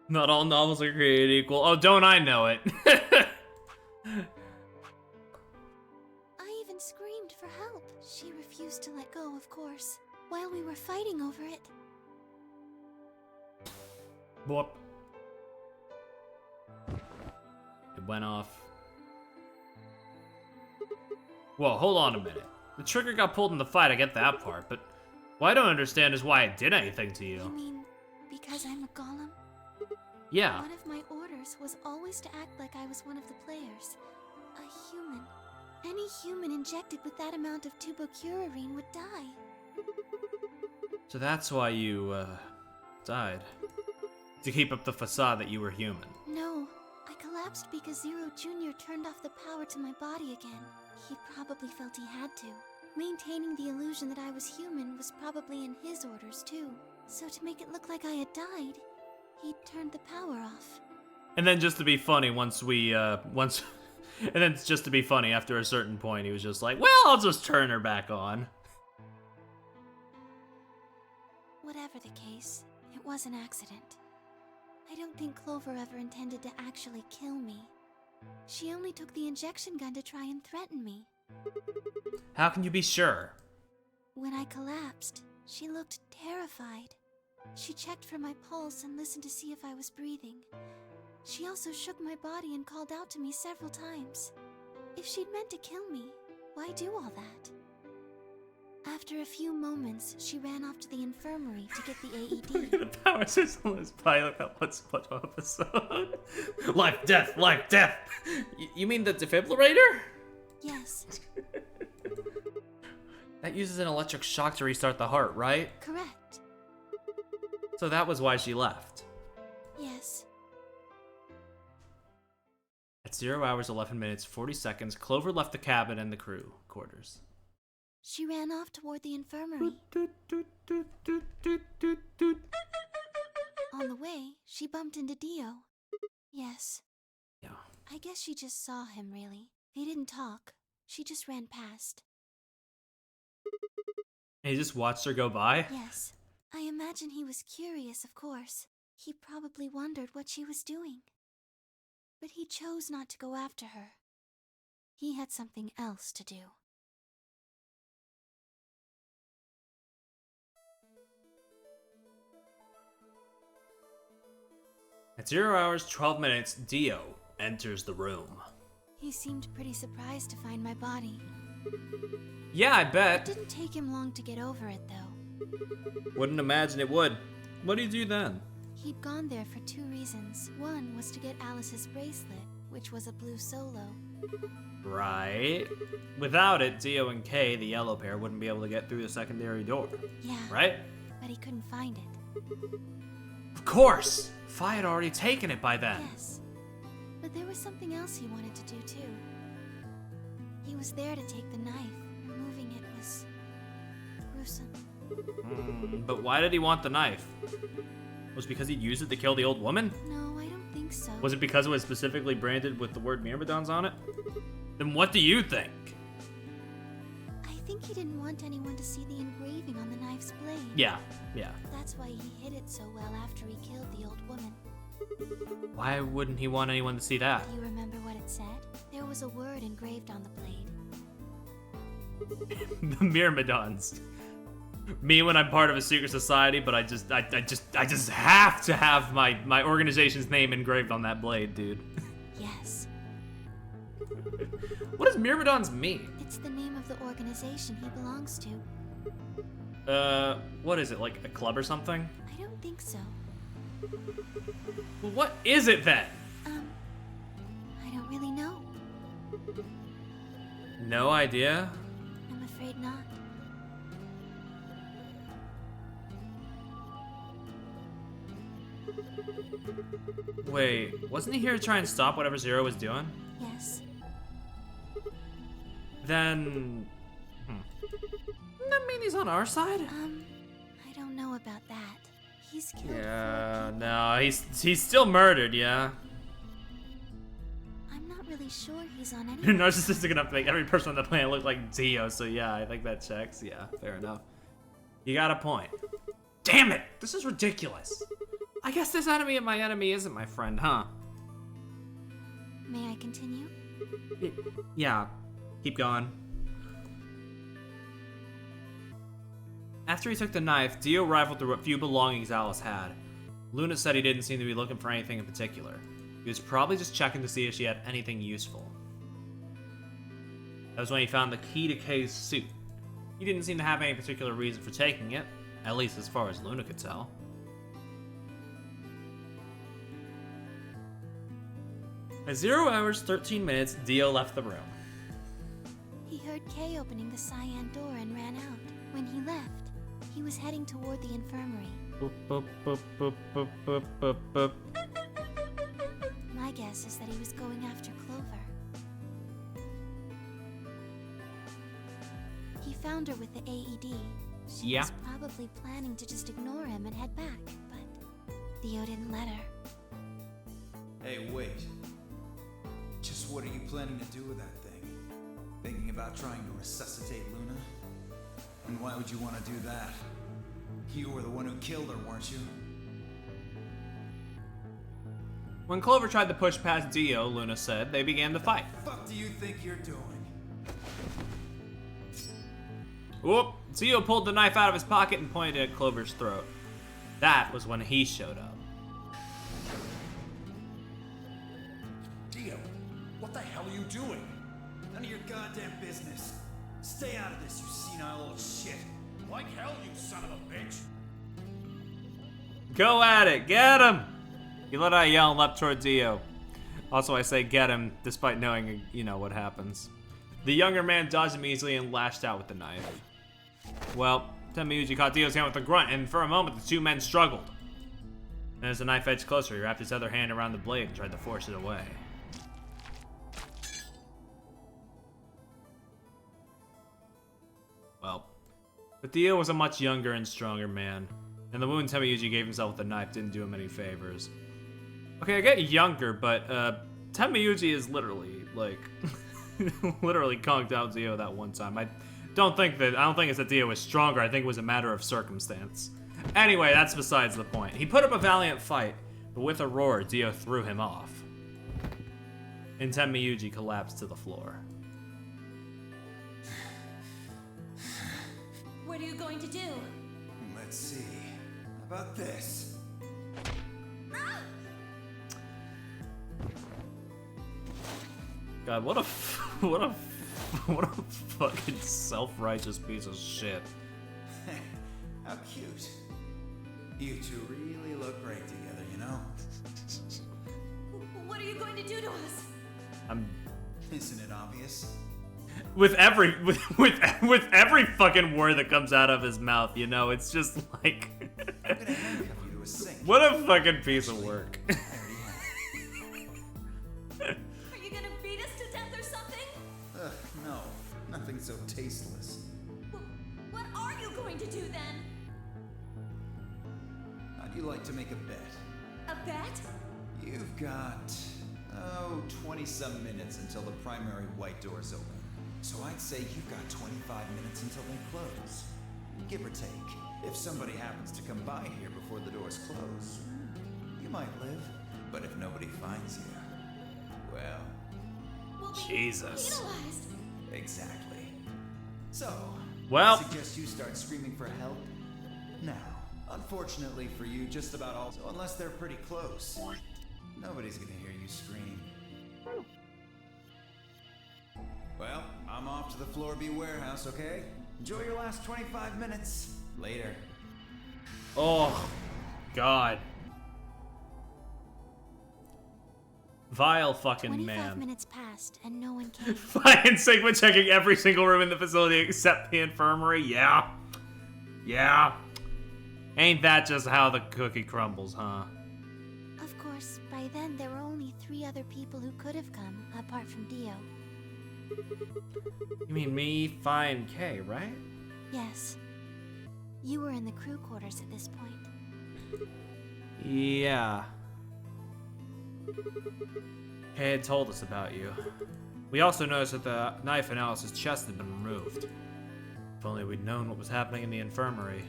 Not all novels are created equal. Oh, don't I know it? I even screamed for help. She refused to go, of course, while we were fighting over it. Boop. It went off. Whoa, hold on a minute. The trigger got pulled in the fight, I get that part, but what I don't understand is why it did anything to you. You mean because I'm a golem? Yeah. One of my orders was always to act like I was one of the players. A human. Any human injected with that amount of tubocurarine would die. So that's why you, died. To keep up the facade that you were human. No, I collapsed because Zero Jr. turned off the power to my body again. He probably felt he had to. Maintaining the illusion that I was human was probably in his orders too. So to make it look like I had died, he turned the power off. And then just to be funny, and then just to be funny, after a certain point, he was just like, well, I'll just turn her back on. Whatever the case, it was an accident. I don't think Clover ever intended to actually kill me. She only took the injection gun to try and threaten me. How can you be sure? When I collapsed, she looked terrified. She checked for my pulse and listened to see if I was breathing. She also shook my body and called out to me several times. If she'd meant to kill me, why do all that? After a few moments, she ran off to the infirmary to get the AED. The power system is pilot that one SpongeBob episode. Life, death, life, death. You mean the defibrillator? Yes. That uses an electric shock to restart the heart, right? Correct. So that was why she left. Yes. At 0 hours, 11 minutes, 40 seconds, Clover left the cabin and the crew quarters. She ran off toward the infirmary. On the way, she bumped into Dio. Yes. Yeah. I guess she just saw him, really. They didn't talk. She just ran past. And he just watched her go by? Yes. I imagine he was curious, of course. He probably wondered what she was doing. But he chose not to go after her. He had something else to do. At 0 hours, 12 minutes, Dio enters the room. He seemed pretty surprised to find my body. Yeah, I It bet. didn't take him long to get over it, though. Wouldn't imagine it would. What do you do then? He'd gone there for two reasons. One was to get Alice's bracelet, which was a blue solo. Right. Without it, Dio and Kay, the yellow pair, wouldn't be able to get through the secondary door. Yeah. Right? But he couldn't find it. Of course! Fi had already taken it by then. Yes. But there was something else he wanted to do, too. He was there to take the knife. Removing it was gruesome. But why did he want the knife? Was it because he'd used it to kill the old woman? No, I don't think so. Was it because it was specifically branded with the word Myrmidons on it? Then what do you think? I think he didn't want anyone to see the engraving on the knife's blade. Yeah. That's why he hid it so well after he killed the old woman. Why wouldn't he want anyone to see that? Do you remember what it said? There was a word engraved on the blade. The Myrmidons. Me when I'm part of a secret society, but I just have to have my organization's name engraved on that blade, dude. Yes. What does Myrmidons mean? It's the name of the organization he belongs to. What is it, like a club or something? I don't think so. Well, what is it then? I don't really know. No idea? I'm afraid not. Wait, wasn't he here to try and stop whatever Zero was doing? Yes. Then... Doesn't that mean he's on our side? I don't know about that. He's killed Yeah, 4 people. no, he's still murdered, yeah. I'm not really sure he's on any. You're narcissistic enough to make every person on the planet look like Dio, so yeah, I think that checks. Yeah, fair enough. You got a point. Damn it! This is ridiculous. I guess this enemy of my enemy isn't my friend, huh? May I continue? Yeah, keep going. After he took the knife, Dio rifled through what few belongings Alice had. Luna said he didn't seem to be looking for anything in particular. He was probably just checking to see if she had anything useful. That was when he found the key to Kay's suit. He didn't seem to have any particular reason for taking it, at least as far as Luna could tell. At 0 hours 13 minutes, Dio left the room. He heard Kay opening the cyan door and ran out. When he left, he was heading toward the infirmary. Boop, boop, boop, boop, boop, boop, boop, boop. My guess is that he was going after Clover. He found her with the AED. She was probably planning to just ignore him and head back, but Theo didn't let her. Hey, wait. Just what are you planning to do with that thing? Thinking about trying to resuscitate Luna? And why would you want to do that? You were the one who killed her, weren't you? When Clover tried to push past Dio, Luna said, they began to fight. What the fuck do you think you're doing? Whoop! Dio pulled the knife out of his pocket and pointed it at Clover's throat. That was when he showed up. Dio, what the hell are you doing? None of your goddamn business. Stay out of this, you senile old shit. Like hell, you son of a bitch. Go at it! Get him! He let out a yell and leapt toward Dio. Also, I say get him, despite knowing, you know, what happens. The younger man dodged him easily and lashed out with the knife. Well, Tenmyuji caught Dio's hand with a grunt, and for a moment, the two men struggled. And as the knife edged closer, he wrapped his other hand around the blade and tried to force it away. Well, but Dio was a much younger and stronger man, and the wound Tenmyuji gave himself with the knife didn't do him any favors. Okay, I get younger, but Tenmyuji is literally, like, literally conked out Dio that one time. I don't think it's that Dio was stronger, I think it was a matter of circumstance. Anyway, that's besides the point. He put up a valiant fight, but with a roar, Dio threw him off. And Tenmyuji collapsed to the floor. What are you going to do? Let's see. How about this? God, what a fucking self-righteous piece of shit. How cute. You two really look great together, you know? What are you going to do to us? Isn't it obvious? With every fucking word that comes out of his mouth, you know, it's just like I'm gonna handcuff you to a sink. what a fucking piece of work. Are you gonna beat us to death or something? Ugh, no. Nothing so tasteless. What are you going to do then? How'd you like to make a bet? A bet? You've got, 20-some minutes until the primary white doors open. So I'd say you've got 25 minutes until they close. Give or take. If somebody happens to come by here before the doors close, you might live. But if nobody finds you, well... We'll be Jesus. penalized. Exactly. So, Well, I suggest you start screaming for help now. Unfortunately for you, just about all, so unless they're pretty close, nobody's gonna hear you scream. Well, I'm off to the Floor B warehouse, okay? Enjoy your last 25 minutes. Later. oh, God. Vile fucking 25 man. minutes passed and no one came. Fucking Sigma checking every single room in the facility except the infirmary. Yeah. Yeah. Ain't that just how the cookie crumbles, huh? Of course, by then there were only 3 other people who could have come, apart from Dio. You mean me, Fi, and Kay, right? Yes. You were in the crew quarters at this point. Yeah. Kay had told us about you. We also noticed that the knife in Alice's chest had been removed. If only we'd known what was happening in the infirmary.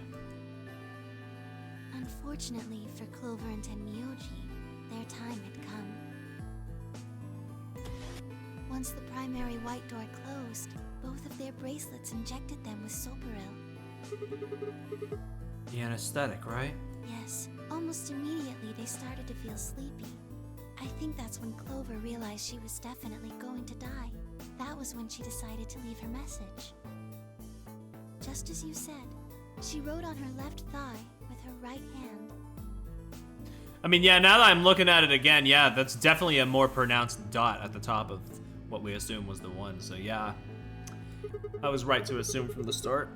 Unfortunately for Clover and Tenmyuji, their time had come. Once the primary white door closed, both of their bracelets injected them with Soparil. The anesthetic, right? Yes, almost immediately they started to feel sleepy. I think that's when Clover realized she was definitely going to die. That was when she decided to leave her message. Just as you said, she wrote on her left thigh with her right hand. I mean, yeah, now that I'm looking at it again, yeah, that's definitely a more pronounced dot at the top of what we assume was the one. So yeah, I was right to assume from the start.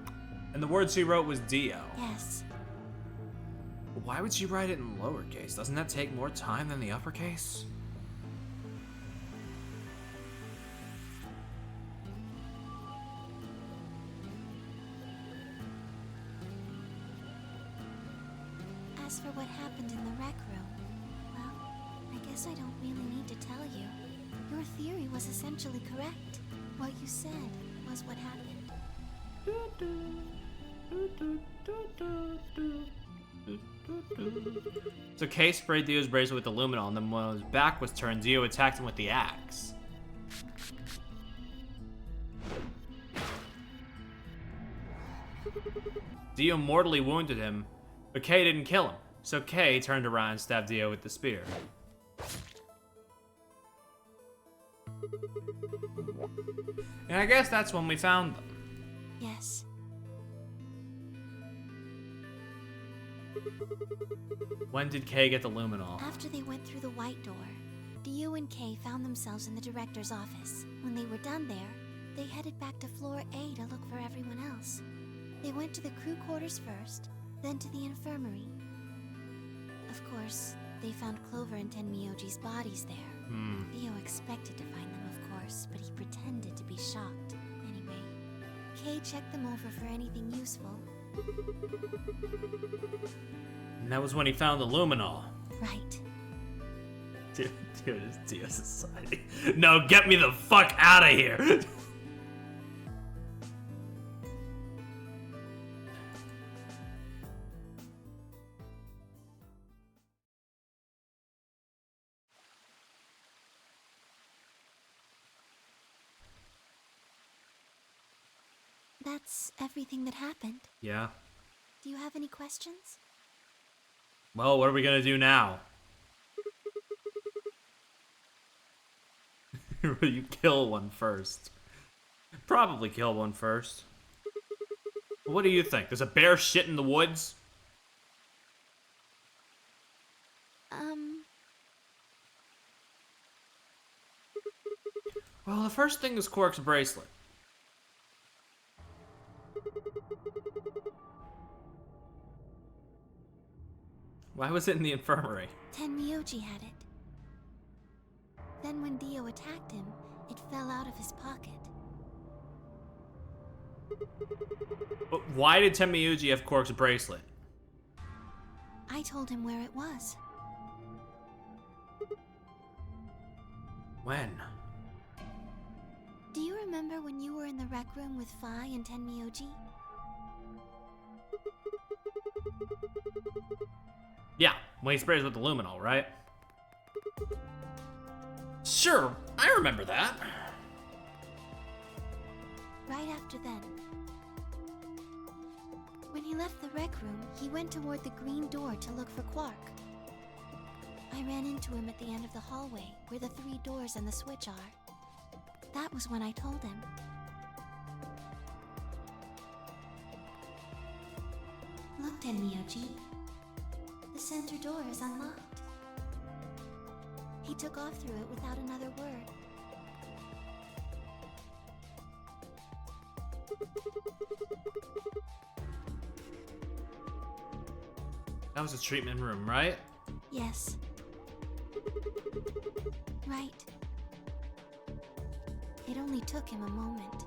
And the word she wrote was Dio. Yes. Why would she write it in lowercase? Doesn't that take more time than the uppercase? As for what happened in the rec room, well, I guess I don't really need to tell you. Your theory was essentially correct. What you said was what happened. So Kay sprayed Dio's bracelet with aluminol, and then when his back was turned, Dio attacked him with the axe. Dio mortally wounded him, but Kay didn't kill him. So Kay turned around and stabbed Dio with the spear. And I guess that's when we found them. Yes. When did Kay get the luminol? After they went through the white door, Dio and Kay found themselves in the director's office. When they were done there, they headed back to floor A to look for everyone else. They went to the crew quarters first, then to the infirmary. Of course, they found Clover and Tenmyoji's bodies there. Dio expected to find them, of course, but he pretended to be shocked. Anyway, Kay checked them over for anything useful. And that was when he found the luminol. Right. Dude, it's Dio Society. No, get me the fuck out of here! That's everything that happened. Yeah. Do you have any questions? Well, what are we gonna do now? Will you kill one first? Probably kill one first. What do you think? There's a bear shit in the woods? Well, the first thing is Quark's bracelet. Why was it in the infirmary? Tenmyoji had it. Then when Dio attacked him, it fell out of his pocket. But why did Tenmyoji have Quark's bracelet? I told him where it was. When? Do you remember when you were in the rec room with Phi and Tenmyoji? Yeah, when he sprays with the luminol, right? Sure, I remember that. Right after then. When he left the rec room, he went toward the green door to look for Quark. I ran into him at the end of the hallway, where the 3 doors and the switch are. That was when I told him. Look, Tenmyoji. The center door is unlocked. He took off through it without another word. That was a treatment room, right? Yes. Right. It only took him a moment.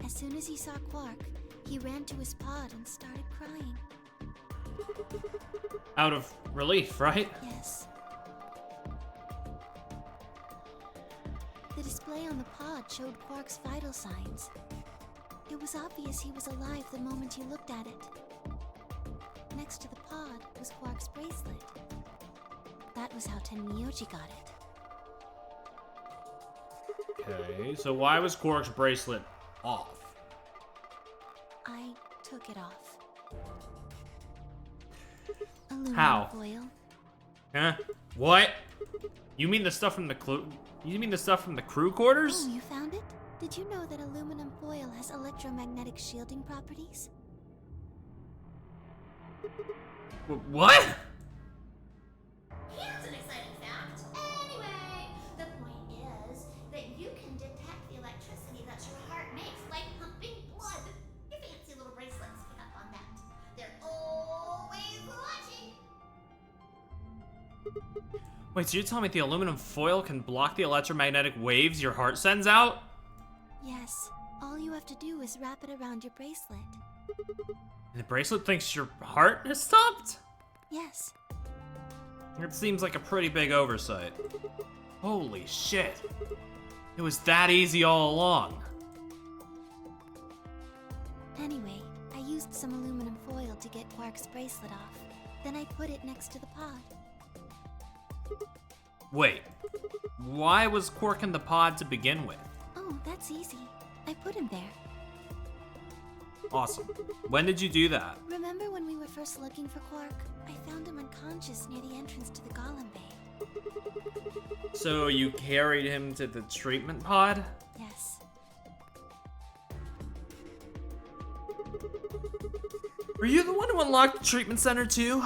As soon as he saw Quark, he ran to his pod and started crying. Out of relief, right? Yes. The display on the pod showed Quark's vital signs. It was obvious he was alive the moment you looked at it. Next to the pod was Quark's bracelet. That was how Tenmyoji got it. Okay, so why was Quark's bracelet off? took it off. Aluminum How? foil. Huh? What? You mean the stuff from the You mean the stuff from the crew quarters? Oh, you found it? Did you know that aluminum foil has electromagnetic shielding properties? What? Here's an exciting fact. Anyway, the point is that you can detect the electricity that your heart makes, like pumping blood. Your fancy little bracelets pick up on that. They're always watching. Wait, so you're telling me the aluminum foil can block the electromagnetic waves your heart sends out? Yes. All you have to do is wrap it around your bracelet. And the bracelet thinks your heart has stopped? Yes. It seems like a pretty big oversight. Holy shit. It was that easy all along. Anyway, I used some aluminum foil to get Quark's bracelet off. Then I put it next to the pod. Wait, why was Quark in the pod to begin with? Oh, that's easy. I put him there. Awesome. When did you do that? Remember when we were first looking for Quark? I found him unconscious near the entrance to the Golem Bay. So you carried him to the treatment pod? Yes. Were you the one who unlocked the treatment center too?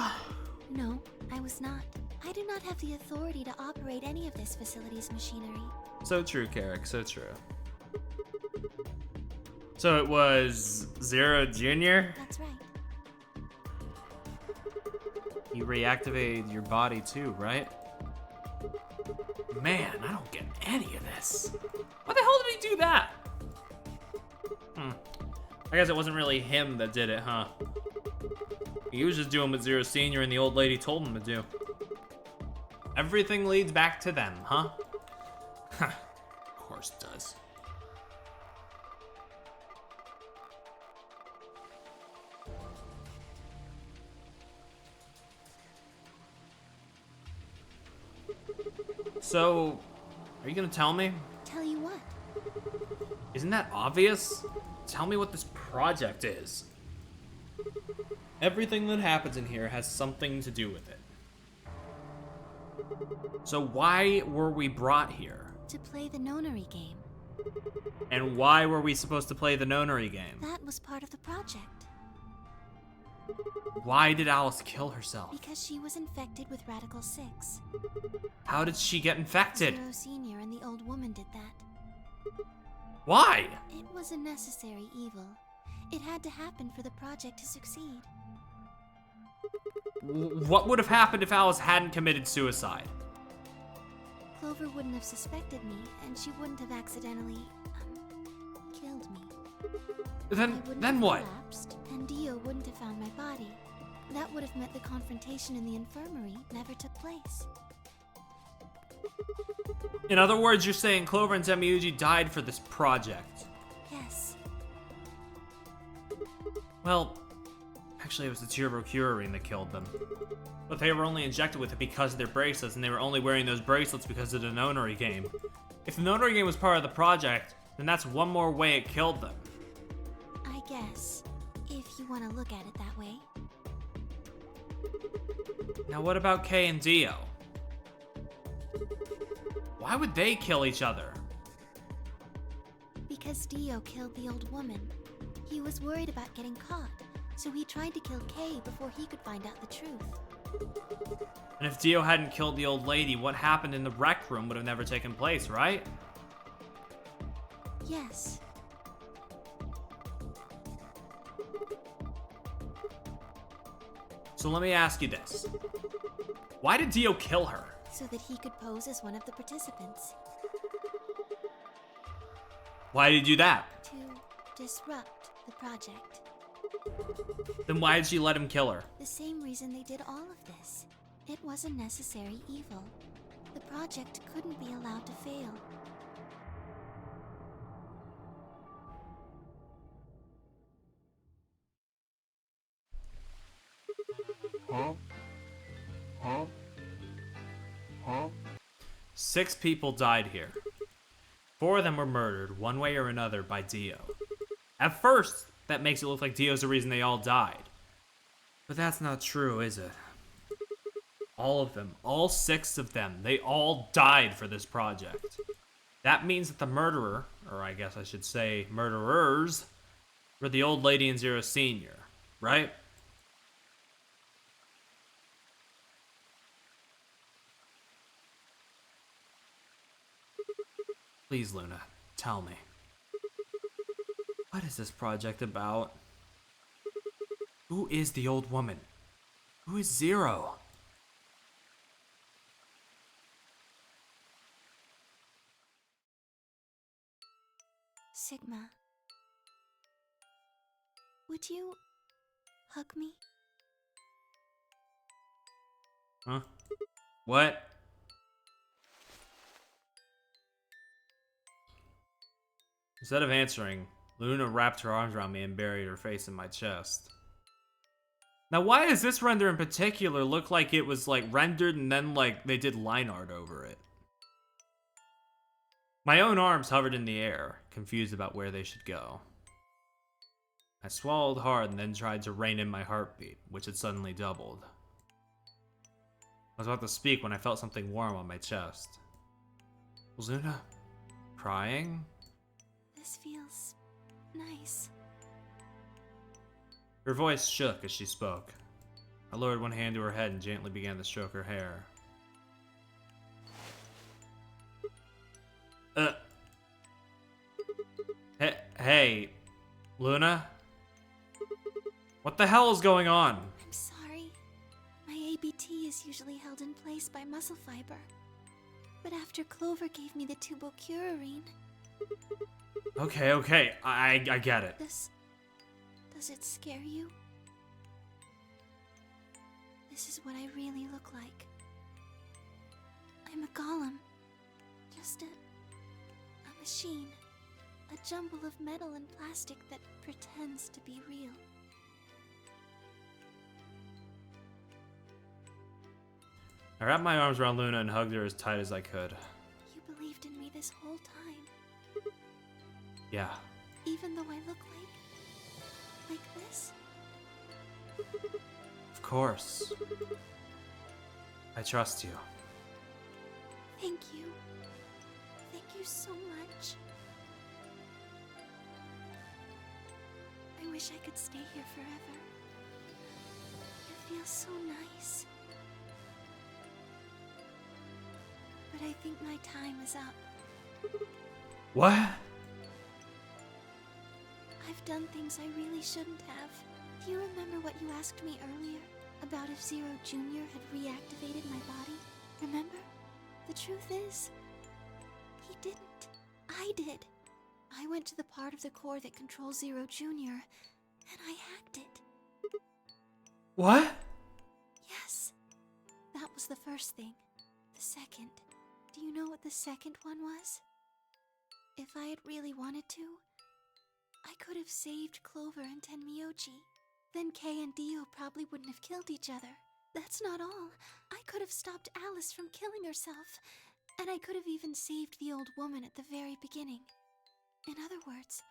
No, I was not. I do not have the authority to operate any of this facility's machinery. So true, Carrick, so true. So it was Zero Jr.? That's right. You reactivated your body too, right? Man, I don't get any of this. Why the hell did he do that? I guess it wasn't really him that did it, huh? He was just doing what Zero Senior and the old lady told him to do. Everything leads back to them, huh? Of course it does. So, are you gonna tell me? Tell you what? Isn't that obvious? Tell me what this project is. Everything that happens in here has something to do with it. So why were we brought here? To play the nonary game. And why were we supposed to play the nonary game? That was part of the project. Why did Alice kill herself? Because she was infected with Radical 6. How did she get infected? Zero Senior and the old woman did that. Why? It was a necessary evil. It had to happen for the project to succeed. What would have happened if Alice hadn't committed suicide? Clover wouldn't have suspected me, and she wouldn't have accidentally, killed me. I wouldn't Then have what? collapsed, and Dio wouldn't have found my body. That would have meant the confrontation in the infirmary never took place. In other words, you're saying Clover and Zemiuji died for this project. Yes. Well, actually it was the turbocurine that killed them. But they were only injected with it because of their bracelets, and they were only wearing those bracelets because of the nonary game. If the nonary game was part of the project, then that's one more way it killed them. I guess, if you want to look at it that way. Now what about Kay and Dio? Why would they kill each other? Because Dio killed the old woman. He was worried about getting caught, so he tried to kill Kay before he could find out the truth. And if Dio hadn't killed the old lady, what happened in the rec room would have never taken place, right? Yes. So let me ask you this. Why did Dio kill her? So that he could pose as one of the participants. Why did he do that? To disrupt the project. Then why did she let him kill her? The same reason they did all of this. It was a necessary evil. The project couldn't be allowed to fail. Huh? 6 people died here. 4 of them were murdered, one way or another, by Dio. At first, that makes it look like Dio's the reason they all died. But that's not true, is it? All of them, all 6 of them, they all died for this project. That means that the murderer, or I guess I should say murderers, were the old lady and Zero Senior, right? Please, Luna, tell me. What is this project about? Who is the old woman? Who is Zero? Sigma. Would you hug me? Huh? What? Instead of answering, Luna wrapped her arms around me and buried her face in my chest. Now, why does this render in particular look like it was, like, rendered and then, like, they did line art over it? My own arms hovered in the air, confused about where they should go. I swallowed hard and then tried to rein in my heartbeat, which had suddenly doubled. I was about to speak when I felt something warm on my chest. Was Luna crying? This feels nice. Her voice shook as she spoke. I lowered one hand to her head and gently began to stroke her hair. Hey, Luna? What the hell is going on? I'm sorry. My ABT is usually held in place by muscle fiber. But after Clover gave me the tubocurarine... Okay, I get it. Does it scare you? This is what I really look like. I'm a golem. Just a machine. A jumble of metal and plastic that pretends to be real. I wrapped my arms around Luna and hugged her as tight as I could. You believed in me this whole time. Yeah. Even though I look like this? Of course. I trust you. Thank you. Thank you so much. I wish I could stay here forever. It feels so nice. But I think my time is up. What? I've done things I really shouldn't have. Do you remember what you asked me earlier? About if Zero Jr. had reactivated my body? Remember? The truth is, he didn't. I did. I went to the part of the core that controls Zero Jr., and I hacked it. What? Yes. That was the first thing. The second. Do you know what the second one was? If I had really wanted to, I could have saved Clover and Tenmyoji. Then Kei and Dio probably wouldn't have killed each other. That's not all. I could have stopped Alice from killing herself. And I could have even saved the old woman at the very beginning. In other words,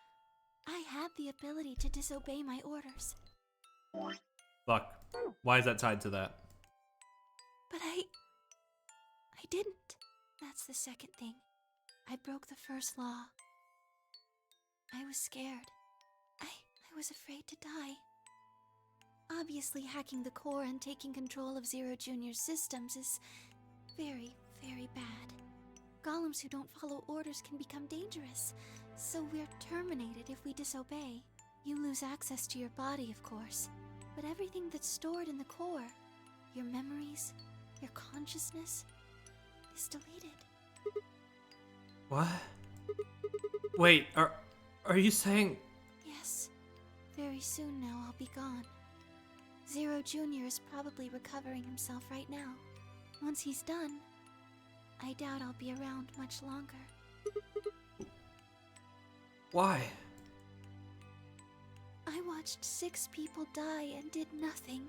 I had the ability to disobey my orders. Fuck. Why is that tied to that? But I didn't. That's the second thing. I broke the first law. I was scared. I was afraid to die. Obviously, hacking the core and taking control of Zero Jr.'s systems is very, very bad. Golems who don't follow orders can become dangerous, so we're terminated if we disobey. You lose access to your body, of course, but everything that's stored in the core, your memories, your consciousness, is deleted. What? Wait, are you saying... Yes. Very soon now I'll be gone. Zero Jr. is probably recovering himself right now. Once he's done, I doubt I'll be around much longer. Why? I watched 6 people die and did nothing.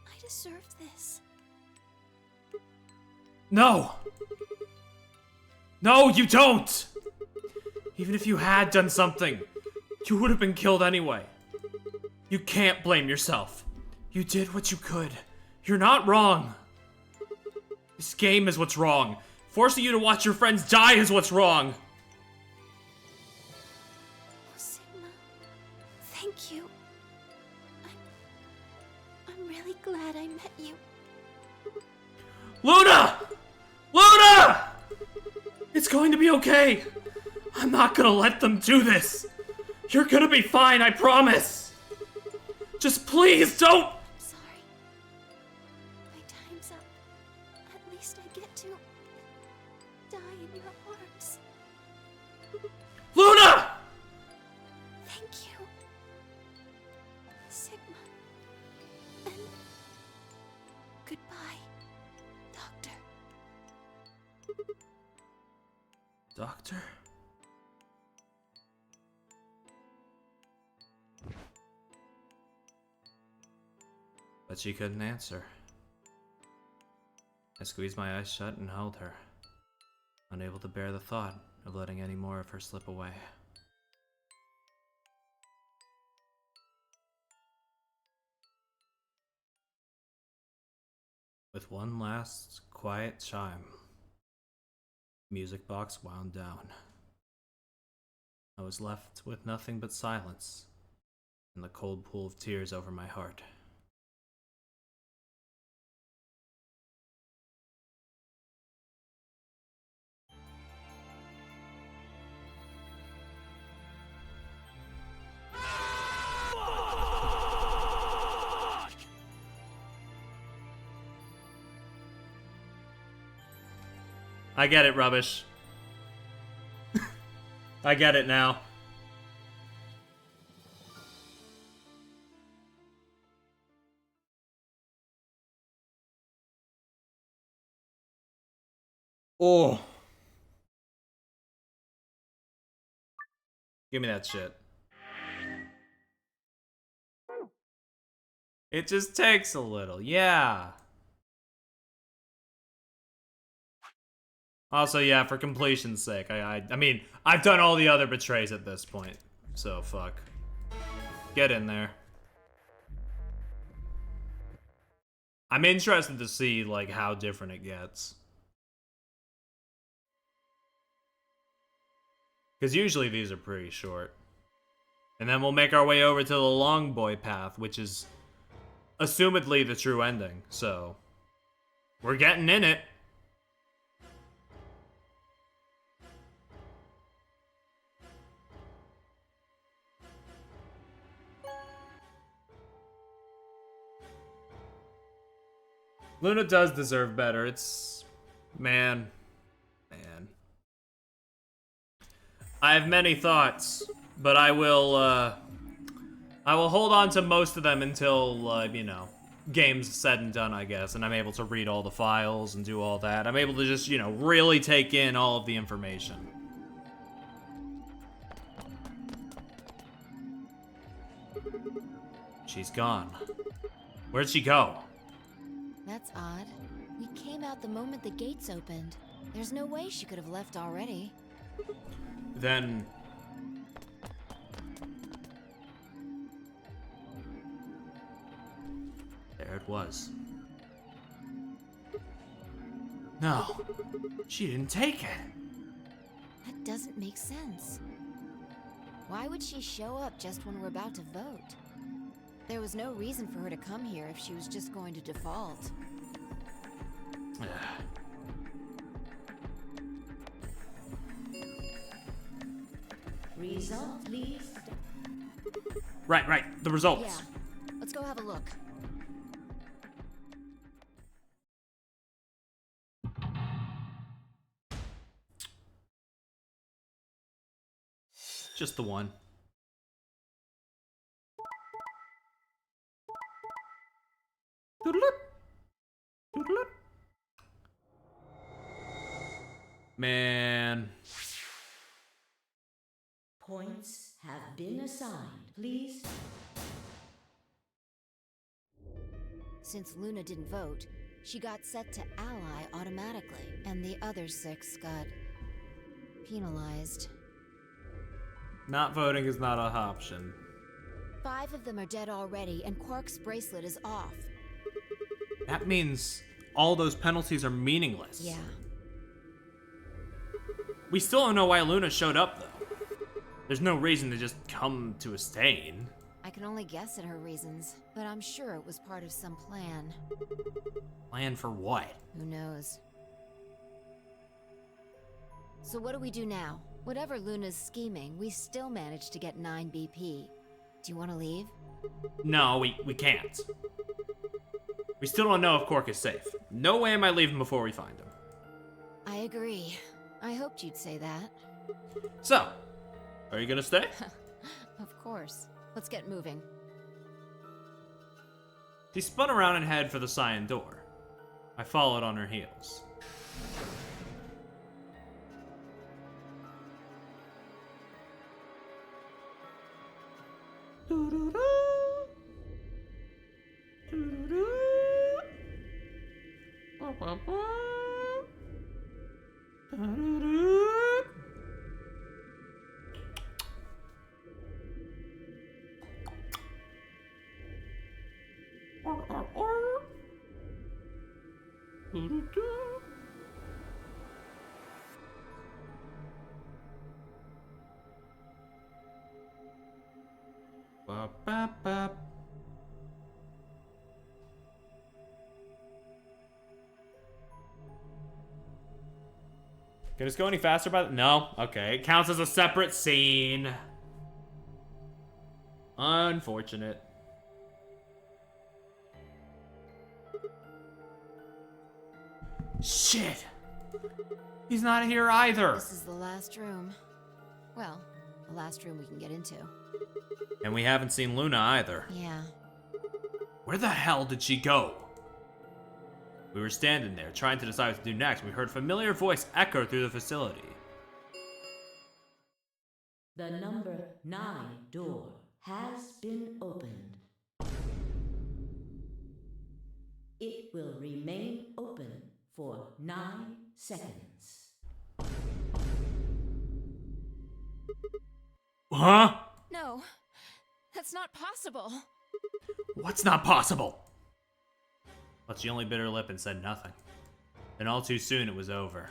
I deserve this. No! No, you don't! Even if you had done something, You would have been killed anyway. You can't blame yourself. You did what you could. You're not wrong. This game is what's wrong. Forcing you to watch your friends die is what's wrong. Oh, Sigma. Thank you. I'm really glad I met you. Luna! Luna! It's going to be okay. I'm not gonna let them do this. You're gonna be fine, I promise. Just please don't. I'm sorry. My time's up. At least I get to die in your arms. Luna! Thank you, Sigma. And goodbye, Doctor. Doctor? But she couldn't answer. I squeezed my eyes shut and held her, unable to bear the thought of letting any more of her slip away. With one last quiet chime, the music box wound down. I was left with nothing but silence and the cold pool of tears over my heart. I get it, Rubbish. I get it now. Oh. Give me that shit. It just takes a little, yeah. Also, yeah, for completion's sake, I mean, I've done all the other betrays at this point, so fuck. Get in there. I'm interested to see, like, how different it gets. Because usually these are pretty short. And then we'll make our way over to the long boy path, which is assumedly the true ending, so we're getting in it. Luna does deserve better. It's... Man. I have many thoughts, but I will hold on to most of them until, you know, game's said and done, I guess, and I'm able to read all the files and do all that. I'm able to just, you know, really take in all of the information. She's gone. Where'd she go? That's odd. We came out the moment the gates opened. There's no way she could have left already. Then... there it was. No, she didn't take it. That doesn't make sense. Why would she show up just when we're about to vote? There was no reason for her to come here if she was just going to default. Result, please. Right, the results. Yeah, let's go have a look. Just the one. Man. Points have been assigned, please. Since Luna didn't vote, she got set to ally automatically, and the other 6 got penalized. Not voting is not an option. 5 of them are dead already, and Quark's bracelet is off. That means all those penalties are meaningless. Yeah. We still don't know why Luna showed up, though. There's no reason to just come to a stain. I can only guess at her reasons, but I'm sure it was part of some plan. Plan for what? Who knows? So what do we do now? Whatever Luna's scheming, we still managed to get 9 BP. Do you want to leave? No, we can't. We still don't know if Quark is safe. No way am I leaving before we find him. I agree. I hoped you'd say that. So, are you gonna stay? Of course. Let's get moving. She spun around and headed for the cyan door. I followed on her heels. Can this go any faster by the— No? Okay. It counts as a separate scene. Unfortunate. Shit! He's not here either! This is the last room. Well, the last room we can get into. And we haven't seen Luna either. Yeah. Where the hell did she go? We were standing there, trying to decide what to do next. We heard a familiar voice echo through the facility. The number 9 door has been opened. It will remain open for 9 seconds. Huh? No, that's not possible. What's not possible? But she only bit her lip and said nothing. And all too soon it was over.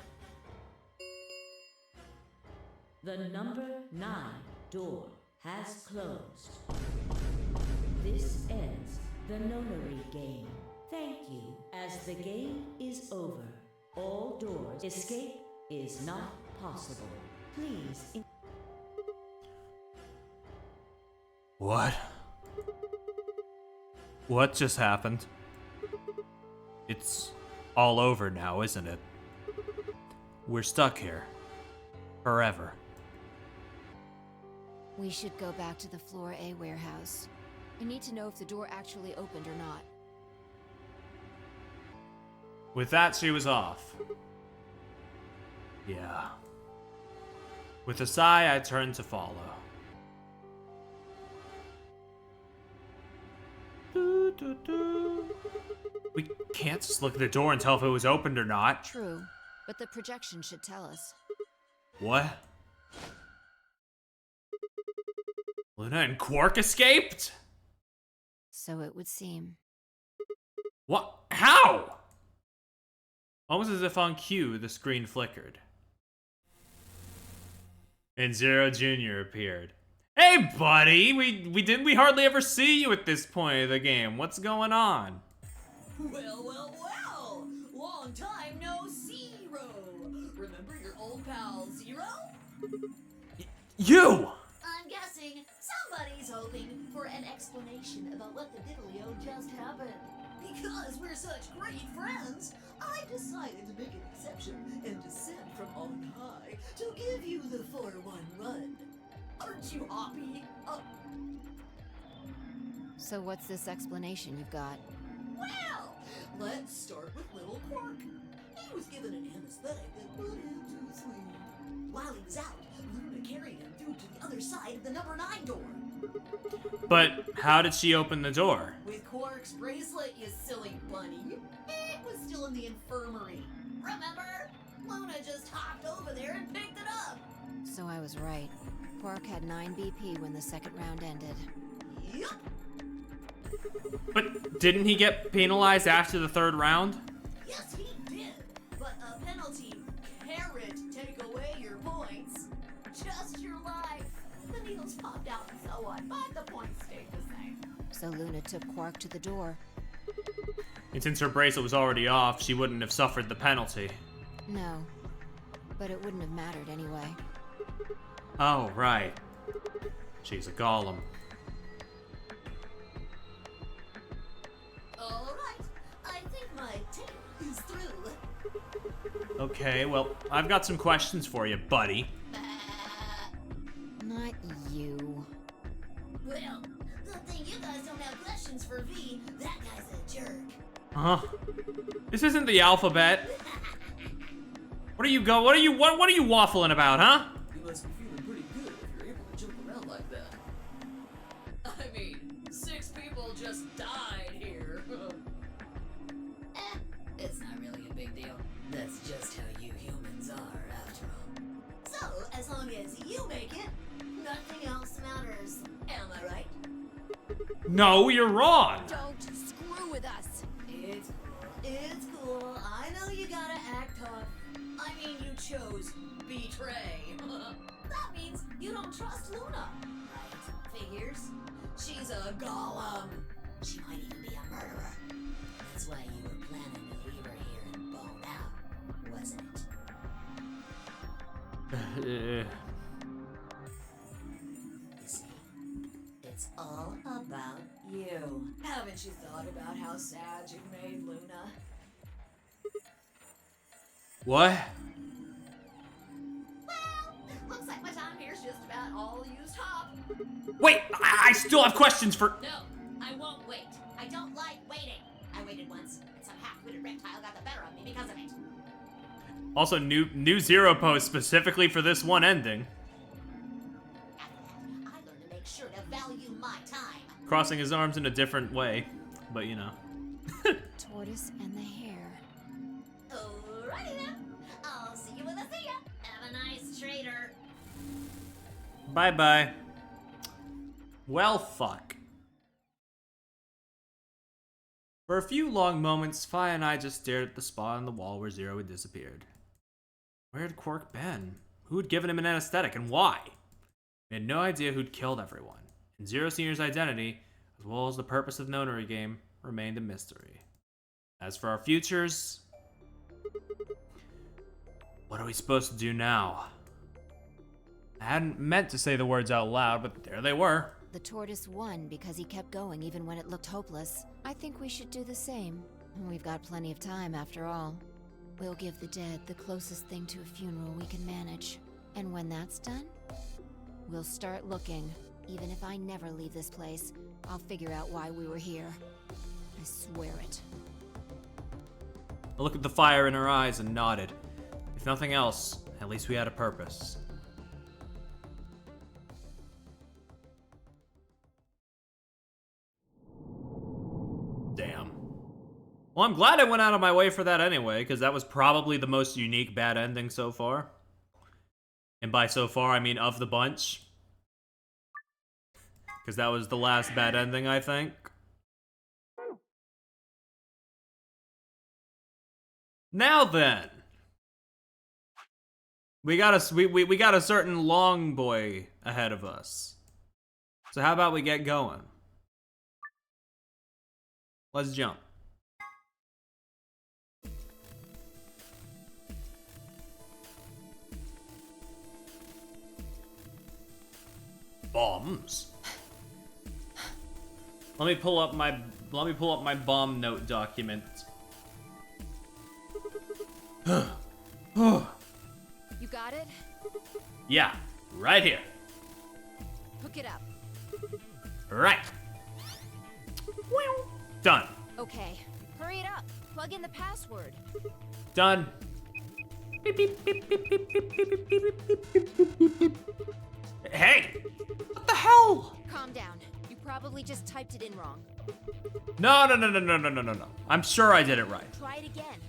The number 9 door has closed. This ends the nonary game. Thank you. As the game is over, all doors. Escape is not possible. Please. What? What just happened? It's all over now, isn't it? We're stuck here. Forever. We should go back to the Floor A warehouse. I need to know if the door actually opened or not. With that, she was off. Yeah. With a sigh, I turned to follow. We can't just look at the door and tell if it was opened or not. True, but the projection should tell us. What? Luna and Quark escaped? So it would seem. What? How? Almost as if on cue, the screen flickered. And Zero Jr. appeared. Hey, buddy! We hardly ever see you at this point of the game. What's going on? Well. Long time no Zero. Remember your old pal Zero? You! I'm guessing somebody's hoping for an explanation about what the diddlio just happened. Because we're such great friends, I decided to make an exception and descend from on high to give you the 4-1 run. Aren't you happy? So what's this explanation you've got? Well, let's start with little Quark. He was given an anesthetic that put him to sleep. While he was out, Luna carried him through to the other side of the number 9 door. But how did she open the door? With Quark's bracelet, you silly bunny. It was still in the infirmary. Remember? Luna just hopped over there and picked it up. So I was right. Quark had 9 BP when the second round ended. Yup. But didn't he get penalized after the third round? Yes, he did. But a penalty can't take away your points. Just your life. The needles popped out and so on, but the points stayed the same. So Luna took Quark to the door. And since her bracelet was already off, she wouldn't have suffered the penalty. No. But it wouldn't have mattered anyway. Oh, right. She's a golem. Alright, I think my tape is through. Okay, well, I've got some questions for you, buddy. Not you. Well, good thing you guys don't have questions for V. That guy's a jerk. Huh? This isn't the alphabet. What are you waffling about, huh? You must be feeling pretty good if you're able to jump around like that. I mean, 6 people just died here. It's not really a big deal. That's just how you humans are, after all. So, as long as you make it, nothing else matters. Am I right? No, you're wrong. Don't screw with us. It's cool. I know you gotta act tough. I mean, you chose betray. That means you don't trust Luna, right? Figures. She's a golem. She might even be a murderer. That's why you were planning to leave her here and bone out, wasn't it? You see, it's all about you. Haven't you thought about how sad you've made Luna? What? Well, looks like my time here's just about all used up. Wait, I still have questions for... No, I won't wait. I don't like waiting. I waited once, and some half-witted reptile got the better of me because of it. Also, new Zero post specifically for this one ending. After that, I learned to make sure to value my time. Crossing his arms in a different way, but you know. Tortoise and the hare. Alrighty then. I'll see you when I see ya. Have a nice trader. Bye-bye. Well, fuck. For a few long moments, Fi and I just stared at the spot on the wall where Zero had disappeared. Where had Quark been? Who had given him an anesthetic, and why? We had no idea who'd killed everyone, and Zero Senior's identity, as well as the purpose of the Nonary game, remained a mystery. As for our futures... what are we supposed to do now? I hadn't meant to say the words out loud, but there they were. The tortoise won because he kept going even when it looked hopeless. I think we should do the same. We've got plenty of time after all. We'll give the dead the closest thing to a funeral we can manage. And when that's done, we'll start looking. Even if I never leave this place, I'll figure out why we were here. I swear it. I looked at the fire in her eyes and nodded. If nothing else, at least we had a purpose. Damn. Well, I'm glad I went out of my way for that anyway, because that was probably the most unique bad ending so far. And by so far, I mean of the bunch. Because that was the last bad ending, I think. Now then. We got a certain long boy ahead of us. So how about we get going? Let's jump. Bombs. Let me pull up my bomb note document. You got it? Yeah, right here. Hook it up. Right. Done. Okay, hurry it up. Plug in the password. Done. Beep, beep, beep, beep, beep, beep, beep, beep, beep, beep, beep, beep, beep. Hey! What the hell? Calm down. You probably just typed it in wrong. No. I'm sure I did it right. Try it again.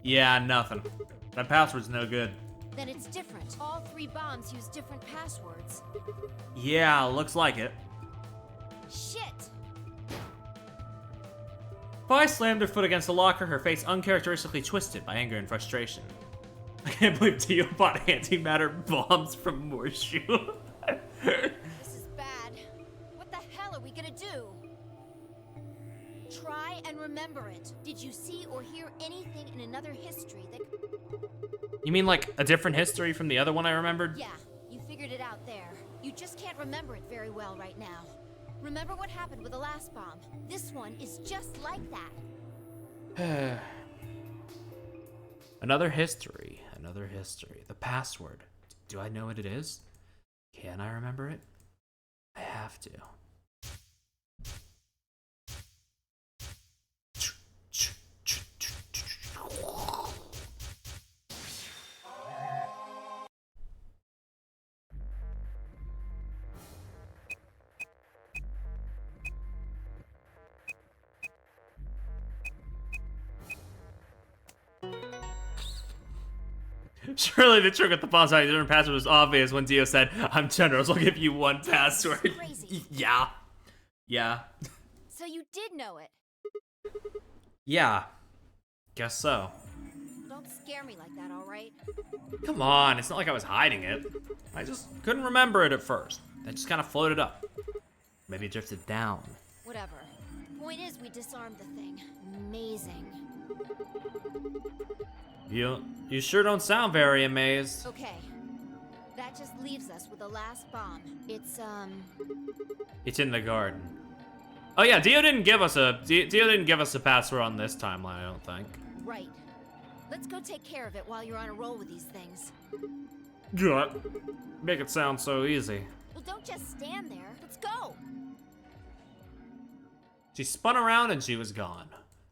Yeah, nothing. That password's no good. Then it's different. All 3 bombs use different passwords. Yeah, looks like it. Shit! Vi slammed her foot against the locker, her face uncharacteristically twisted by anger and frustration. I can't believe Dio bought antimatter bombs from Morshu. This is bad. What the hell are we gonna do? Try and remember it. Did you see or hear anything in another history that... You mean like a different history from the other one I remembered? Yeah, you figured it out there. You just can't remember it very well right now. Remember what happened with the last bomb? This one is just like that. Another history. Another history. The password. Do I know what it is? Can I remember it? I have to. Surely the trick with the bombs having a different password was obvious when Dio said, "I'm generous, I'll give you one password." Crazy. Yeah. Yeah. So you did know it. Yeah. Guess so. Don't scare me like that, alright? Come on, it's not like I was hiding it. I just couldn't remember it at first. That just kind of floated up. Maybe it drifted down. Whatever. Point is, we disarmed the thing. Amazing. You sure don't sound very amazed. Okay. That just leaves us with the last bomb. It's in the garden. Oh yeah, Dio didn't give us a password on this timeline, I don't think. Right. Let's go take care of it while you're on a roll with these things. Good. Make it sound so easy. Well, don't just stand there. Let's go! She spun around and she was gone.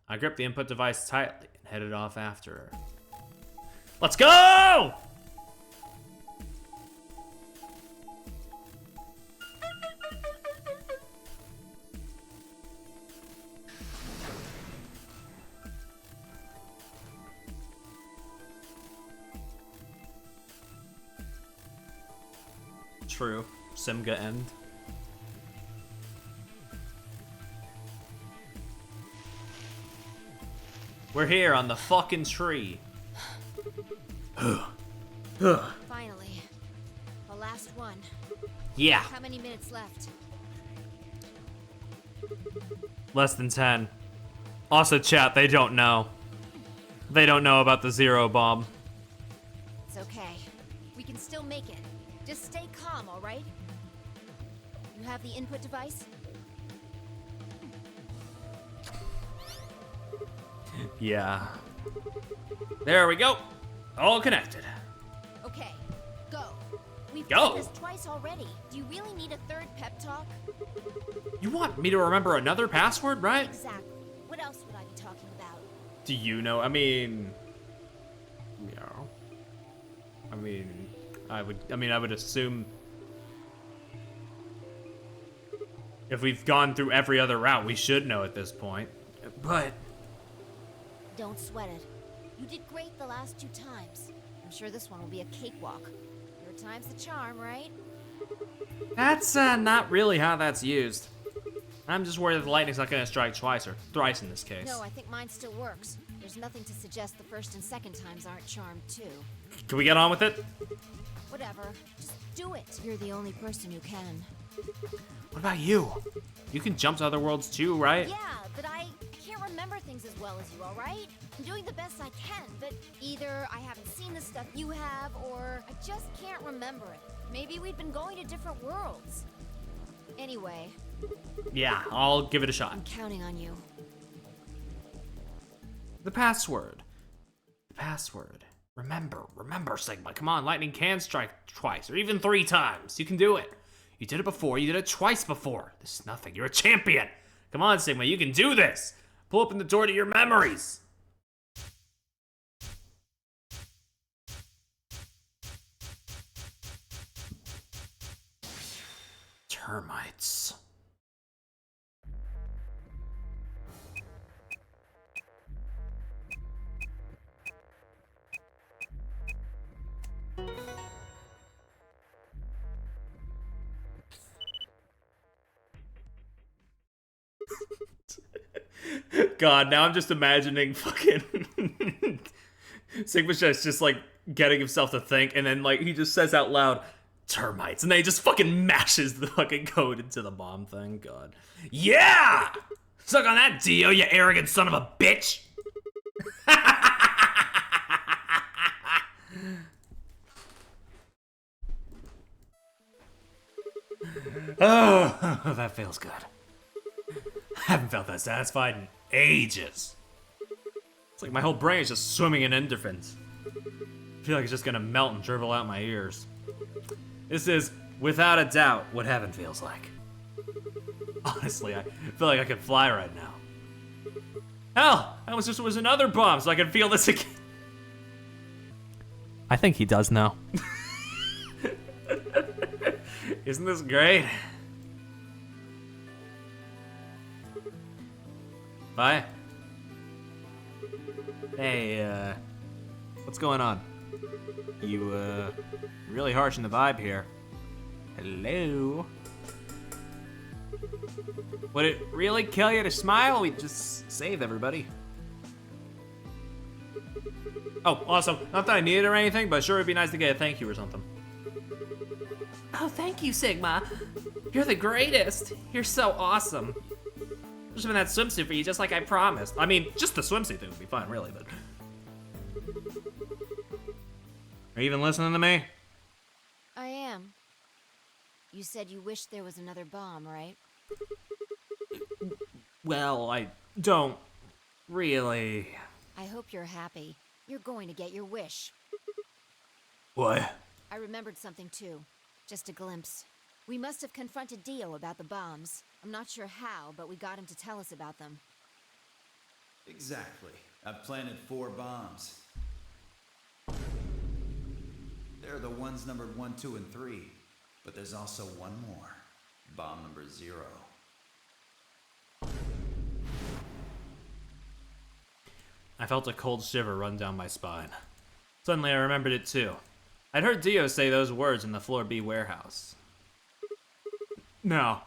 I gripped the input device tightly and headed off after her. Let's go! True. Simga end. We're here on the fucking tree. Finally. The last one. Yeah. How many minutes left? Less than 10. Also, chat, they don't know. They don't know about the zero bomb. It's okay. We can still make it. Just stay calm, alright? You have the input device? Yeah. There we go. All connected. Okay, go. We've Go. done this twice already. Do you really need a third pep talk? You want me to remember another password, right? Exactly. What else would I be talking about? Do you know? I mean, yeah. I would assume if we've gone through every other route, we should know at this point. But Don't sweat it. You did great the last 2 times. I'm sure this one will be a cakewalk. Third time's the charm, right? that's not really how that's used. I'm just worried that the lightning's not gonna strike twice or thrice in this case. No, I think mine still works. There's nothing to suggest the first and second times aren't charmed too. Can we get on with it? Whatever. Just do it. You're the only person who can. What about you? You can jump to other worlds too, right? Yeah, but I can't remember things as well as you, alright? I'm doing the best I can, but either I haven't seen the stuff you have, or I just can't remember it. Maybe we've been going to different worlds. Anyway, Yeah, I'll give it a shot. I'm counting on you. The password. The password. Remember, Sigma. Come on, lightning can strike twice or even 3 times. You can do it. You did it before. You did it twice before. This is nothing. You're a champion. Come on, Sigma. You can do this. Pull open the door to your memories. Termites. God, now I'm just imagining fucking Sigma just like getting himself to think, and then like he just says out loud, termites, and then he just fucking mashes the fucking code into the bomb thing. God. Yeah! Suck on that, Dio, you arrogant son of a bitch! Oh, that feels good. I haven't felt that satisfied in ages. It's like my whole brain is just swimming in endorphins. I feel like it's just gonna melt and dribble out my ears. This is, without a doubt, what heaven feels like. Honestly, I feel like I could fly right now. Hell, that was another bomb, so I can feel this again. I think he does now. Isn't this great? Bye. Hey, what's going on? You, really harsh in the vibe here. Hello? Would it really kill you to smile? We just saved everybody. Oh, awesome. Not that I need it or anything, but sure it'd be nice to get a thank you or something. Oh, thank you, Sigma. You're the greatest. You're so awesome. Just in that swimsuit for you, just like I promised. I mean, just the swimsuit thing would be fine, really, but... Are you even listening to me? I am. You said you wished there was another bomb, right? Well, I don't really... I hope you're happy. You're going to get your wish. What? I remembered something too. Just a glimpse. We must have confronted Dio about the bombs. I'm not sure how, but we got him to tell us about them. Exactly. I've planted 4 bombs. They're the ones numbered 1, 2, and 3. But there's also one more. Bomb number 0. I felt a cold shiver run down my spine. Suddenly I remembered it too. I'd heard Dio say those words in the Floor B warehouse. No.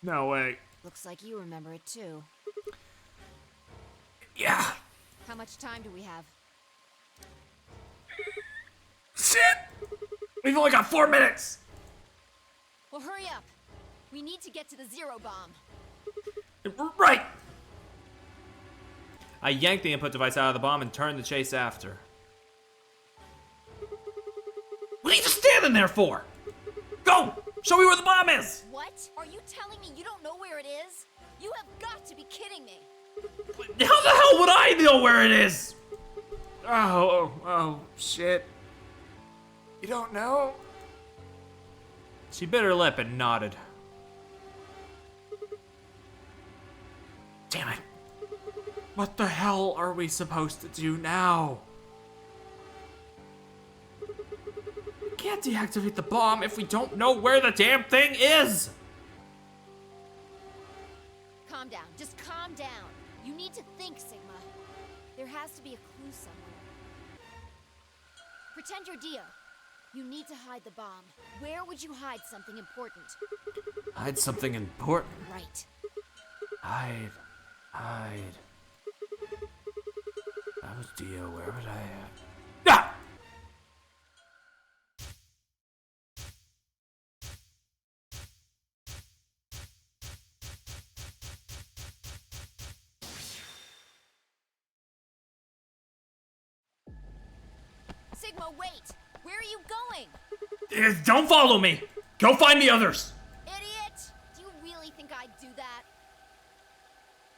No way. Looks like you remember it too. Yeah. How much time do we have? Shit! We've only got 4 minutes! Well, hurry up. We need to get to the 0 bomb. Right! I yanked the input device out of the bomb and turned to chase after. What are you just standing there for? Go! Show me where the bomb is! What? Are you telling me you don't know where it is? You have got to be kidding me. How the hell would I know where it is? Oh, shit. You don't know? She bit her lip and nodded. Damn it. What the hell are we supposed to do now? We can't deactivate the bomb if we don't know where the damn thing is! Calm down. Just calm down. You need to think, Sigma. There has to be a clue somewhere. Pretend you're Dio. You need to hide the bomb. Where would you hide something important? Hide something important? Right. Hide. If I was Dio, where would I Ah! Sigma, wait! Where are you going? Don't follow me! Go find the others! Idiot! Do you really think I'd do that?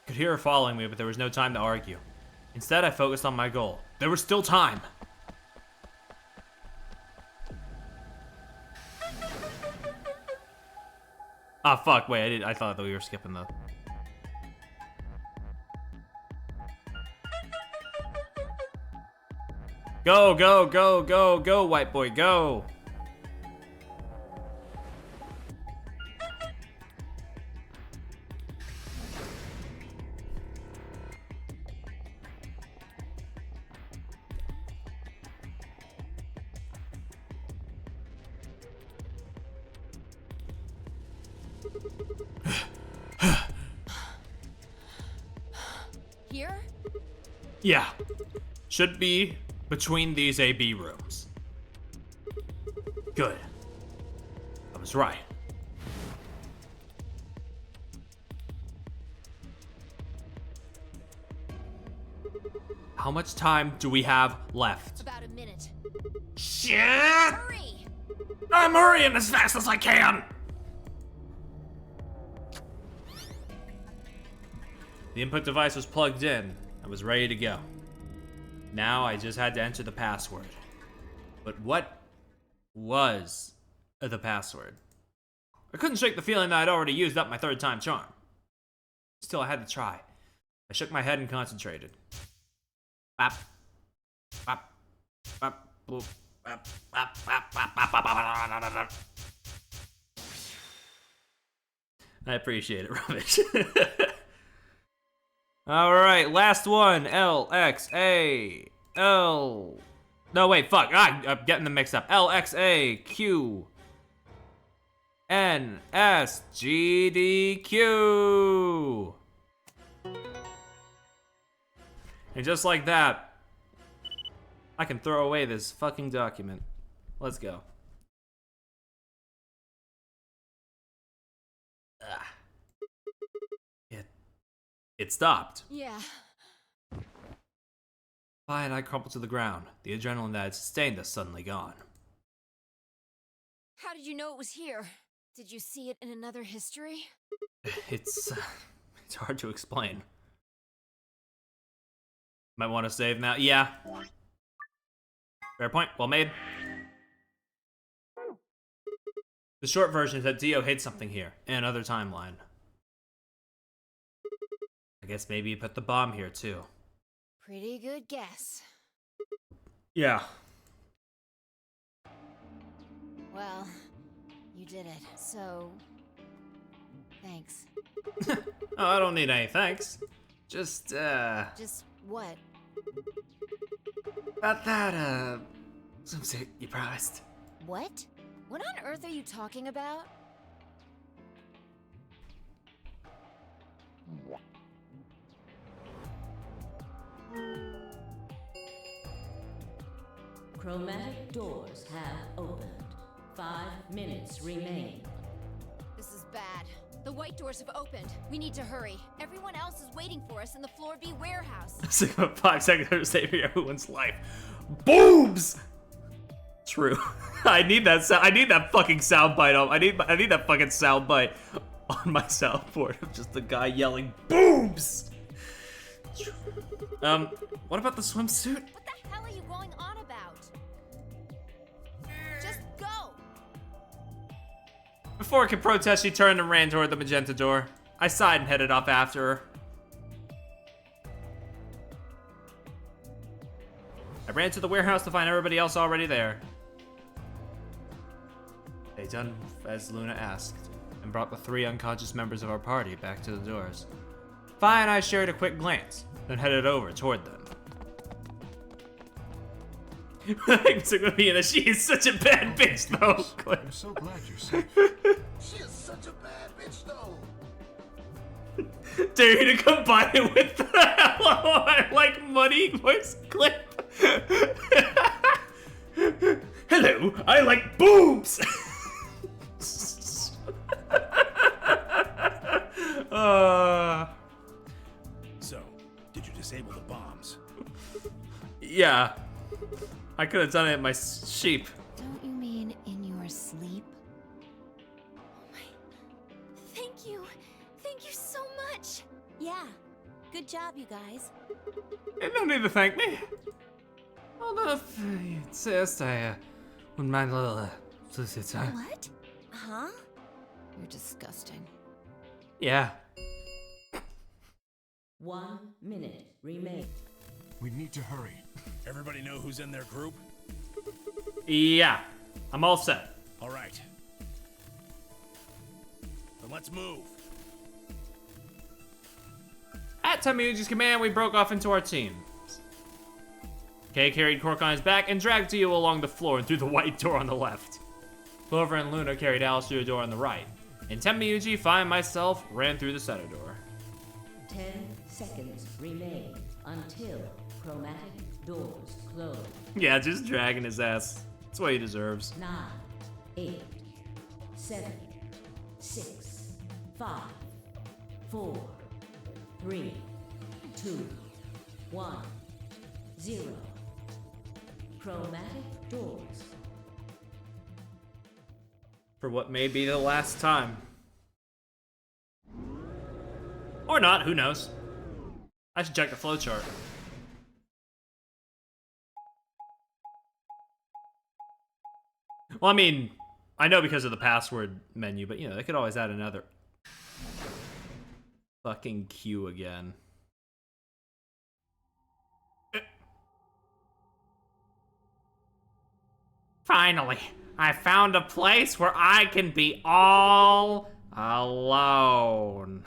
I could hear her following me, but there was no time to argue. Instead, I focused on my goal. There was still time. Ah, fuck, wait, I thought that we were skipping the... Go, go, go, go, go, white boy, go! Yeah. Should be between these AB rooms. Good. I was right. How much time do we have left? About a minute. Shit! Hurry! I'm hurrying as fast as I can! The input device was plugged in. I was ready to go. Now I just had to enter the password. But what was the password? I couldn't shake the feeling that I'd already used up my third time charm. Still, I had to try. I shook my head and concentrated. Bap. Bap. Bap. Boop. Bap. Bap. Bap. Bap. Bap. Bap. Bap. I appreciate it, Rubbish. Alright, last one. L, X, A, L. No, wait, fuck. I'm getting them mixed up. L, X, A, Q, N, S, G, D, Q. And just like that, I can throw away this fucking document. Let's go. It stopped. Yeah. Fi and I crumpled to the ground. The adrenaline that had sustained us suddenly gone. How did you know it was here? Did you see it in another history? It's hard to explain. Might want to save now. Yeah. Fair point. Well made. The short version is that Dio hid something here in another timeline. I guess maybe he put the bomb here too. Pretty good guess. Yeah. Well, you did it, so... thanks. Oh, I don't need any thanks. Just, Just what? about that, swimsuit you promised. What? What on earth are you talking about? Chromatic doors have opened. 5 minutes remain. This is bad. The white doors have opened. We need to hurry. Everyone else is waiting for us in the Floor B warehouse. 5 seconds of saving everyone's life. Boobs! True. I need that I need that fucking soundbite on. I need that fucking soundbite on my soundboard of just the guy yelling boobs. What about the swimsuit? What the hell are you going on about? Just go! Before I could protest, she turned and ran toward the magenta door. I sighed and headed off after her. I ran to the warehouse to find everybody else already there. They done as Luna asked, and brought the 3 unconscious members of our party back to the doors. Fi and I shared a quick glance, then headed over toward them. She is such a bad bitch, though. I'm so glad you're safe. She is such a bad bitch, though. Dare you to combine it with the hello, I like money voice clip. Hello, I like boobs. So, did you disable the bombs? Yeah. I could have done it in my sheep. Don't you mean in your sleep? Oh my... Thank you. Thank you so much. Yeah. Good job, you guys. No need to thank me. Although if you insist, I wouldn't mind a little swimsuit time. What? Huh? You're disgusting. Yeah. 1 minute remains. We need to hurry. Everybody know who's in their group? Yeah. I'm all set. All right. Then let's move. At Tamiuji's command, we broke off into our teams. Kay carried Cork on his back and dragged Dio along the floor and through the white door on the left. Clover and Luna carried Alice through the door on the right. And Tamiuji, Fi, and myself ran through the center door. 10 seconds remain until chromatic doors close. Yeah, just dragging his ass. That's what he deserves. 9, 8, 7, 6, 5, 4, 3, 2, 1, 0. Chromatic doors. For what may be the last time. Or not, who knows? I should check the flowchart. Well, I mean, I know because of the password menu, but you know, they could always add another. Fucking queue again. Finally, I found a place where I can be all alone.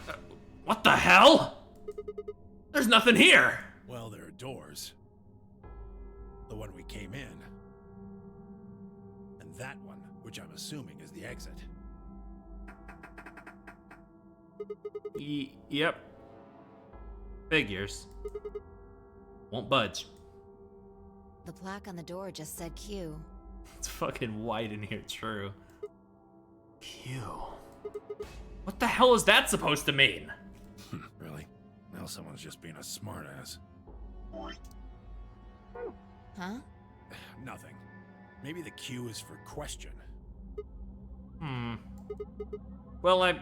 What the hell? There's nothing here. Well, there are doors. The one we came in. And that one, which I'm assuming is the exit. Yep. Figures. Won't budge. The plaque on the door just said Q. It's fucking white in here, true. Q. What the hell is that supposed to mean? Really? Now someone's just being a smartass. Huh? Nothing. Maybe the Q is for question. Well, I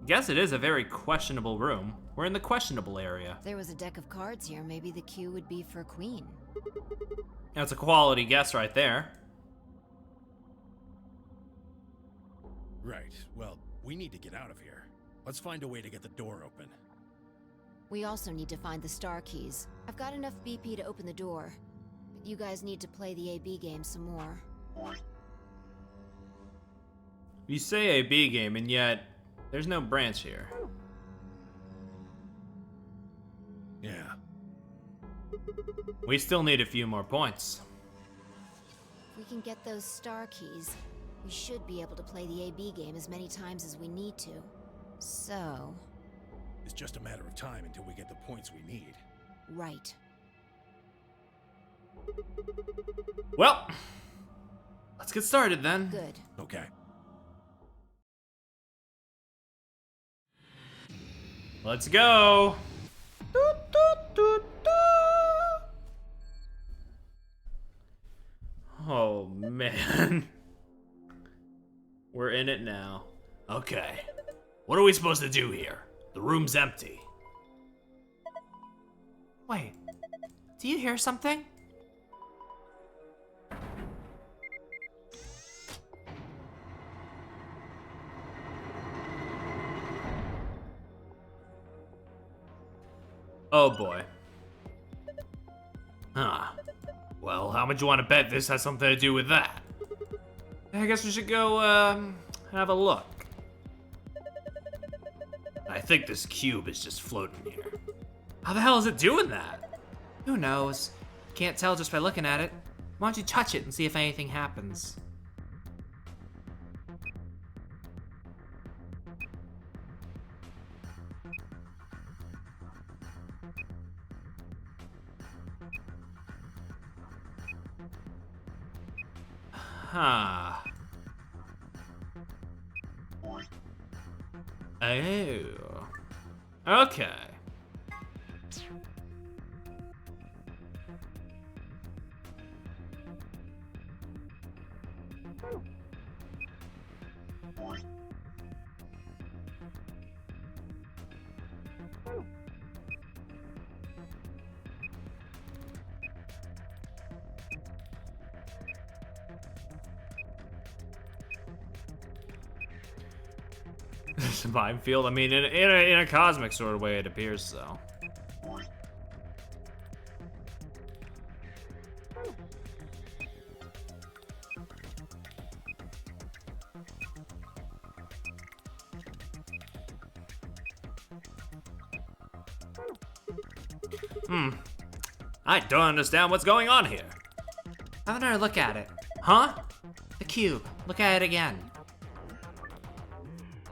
guess it is a very questionable room. We're in the questionable area. If there was a deck of cards here, maybe the Q would be for Queen. That's a quality guess right there. Right. Well, we need to get out of here. Let's find a way to get the door open. We also need to find the star keys. I've got enough BP to open the door, but you guys need to play the AB game some more. You say a B game, and yet there's no branch here. Yeah. We still need a few more points. If we can get those star keys, we should be able to play the AB game as many times as we need to. So... It's just a matter of time until we get the points we need. right. Well, let's get started then. Good. Okay. Let's go. Oh man. We're in it now. Okay. What are we supposed to do here? The room's empty. Wait. Do you hear something? Oh boy. Huh. Well, how much you want to bet this has something to do with that? I guess we should go, have a look. I think this cube is just floating here. How the hell is it doing that? Who knows? Can't tell just by looking at it. Why don't you touch it and see if anything happens? Huh. Oh. Okay. It's a minefield. I mean, in a cosmic sort of way, it appears so. I don't understand what's going on here. Have another look at it. Huh? The cube. Look at it again.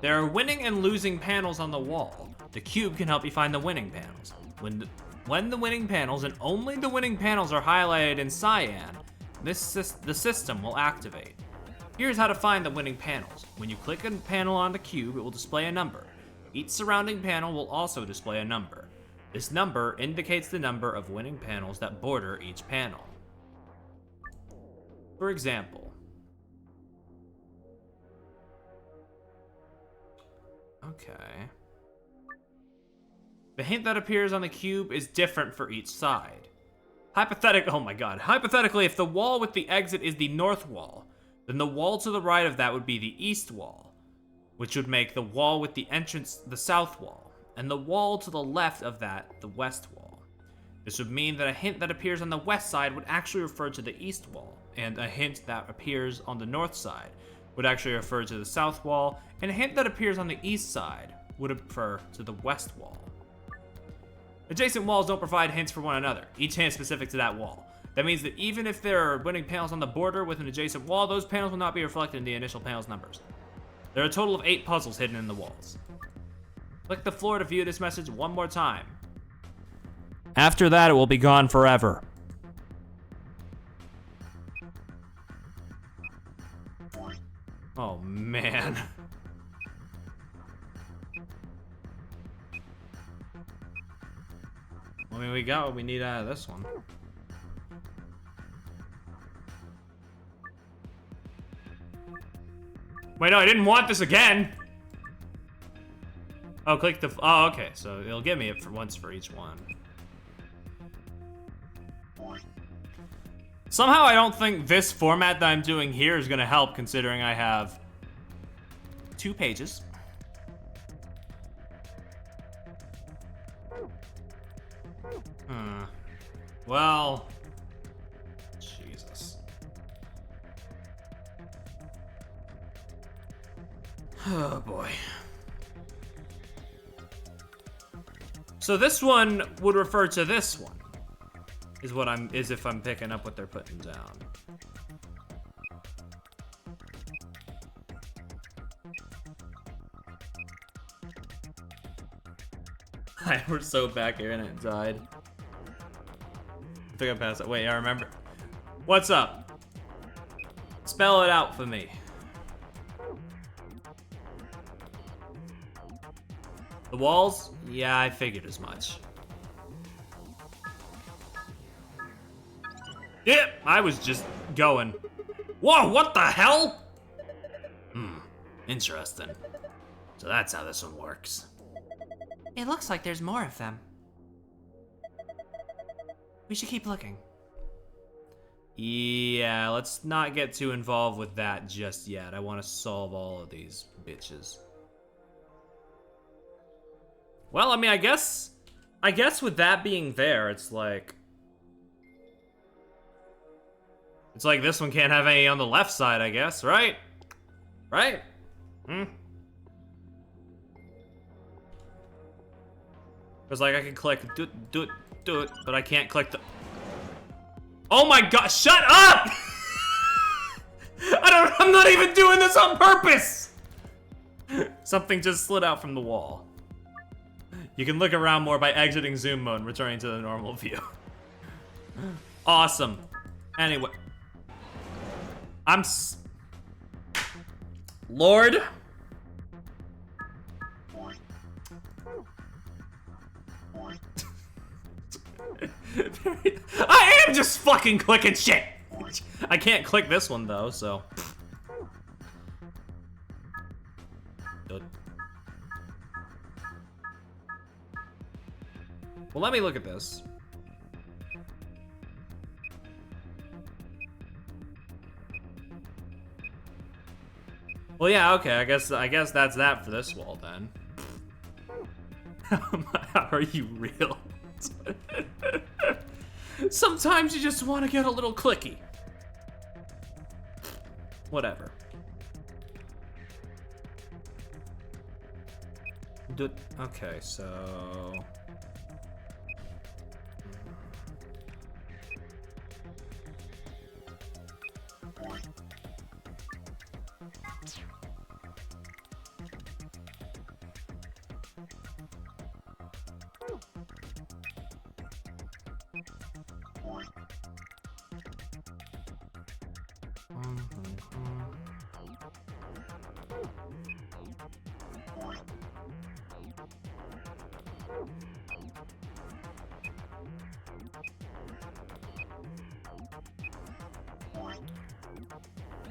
There are winning and losing panels on the wall. The cube can help you find the winning panels. When the winning panels, and only the winning panels, are highlighted in cyan, the system will activate. Here's how to find the winning panels. When you click a panel on the cube, it will display a number. Each surrounding panel will also display a number. This number indicates the number of winning panels that border each panel. For example, okay. The hint that appears on the cube is different for each side. Oh my god. Hypothetically, if the wall with the exit is the north wall, then the wall to the right of that would be the east wall, which would make the wall with the entrance the south wall, and the wall to the left of that the west wall. This would mean that a hint that appears on the west side would actually refer to the east wall, and a hint that appears on the north side would actually refer to the south wall, and a hint that appears on the east side would refer to the west wall. Adjacent walls don't provide hints for one another, each hint is specific to that wall. That means that even if there are winning panels on the border with an adjacent wall, those panels will not be reflected in the initial panel's numbers. There are a total of 8 puzzles hidden in the walls. Click the floor to view this message one more time. After that, it will be gone forever. Oh, man. I mean, we got what we need out of this one. Wait, no, I didn't want this again! Oh, click the... Oh, okay, so it'll give me it for once for each one. Somehow I don't think this format that I'm doing here is gonna help, considering I have 2 pages. Well... Jesus. Oh, boy. So this one would refer to this one, is if I'm picking up what they're putting down. We're so back here and it died. I think I passed it. Wait, I remember. What's up? Spell it out for me. The walls? Yeah, I figured as much. Yep, I was just going. Whoa, what the hell? Interesting. So that's how this one works. It looks like there's more of them. We should keep looking. Yeah, let's not get too involved with that just yet. I want to solve all of these bitches. Well, I mean, I guess with that being there, it's like this one can't have any on the left side, I guess, right? Right? Because like I can click do it, but I can't click the... Oh my god, shut up! I'm not even doing this on purpose! Something just slid out from the wall. You can look around more by exiting zoom mode and returning to the normal view. Awesome. Anyway. Lord. I am just fucking clicking shit! I can't click this one though, so. Well, let me look at this. Well, yeah, okay, I guess that's that for this wall then. How are you real? Sometimes you just want to get a little clicky. Whatever. Okay, so...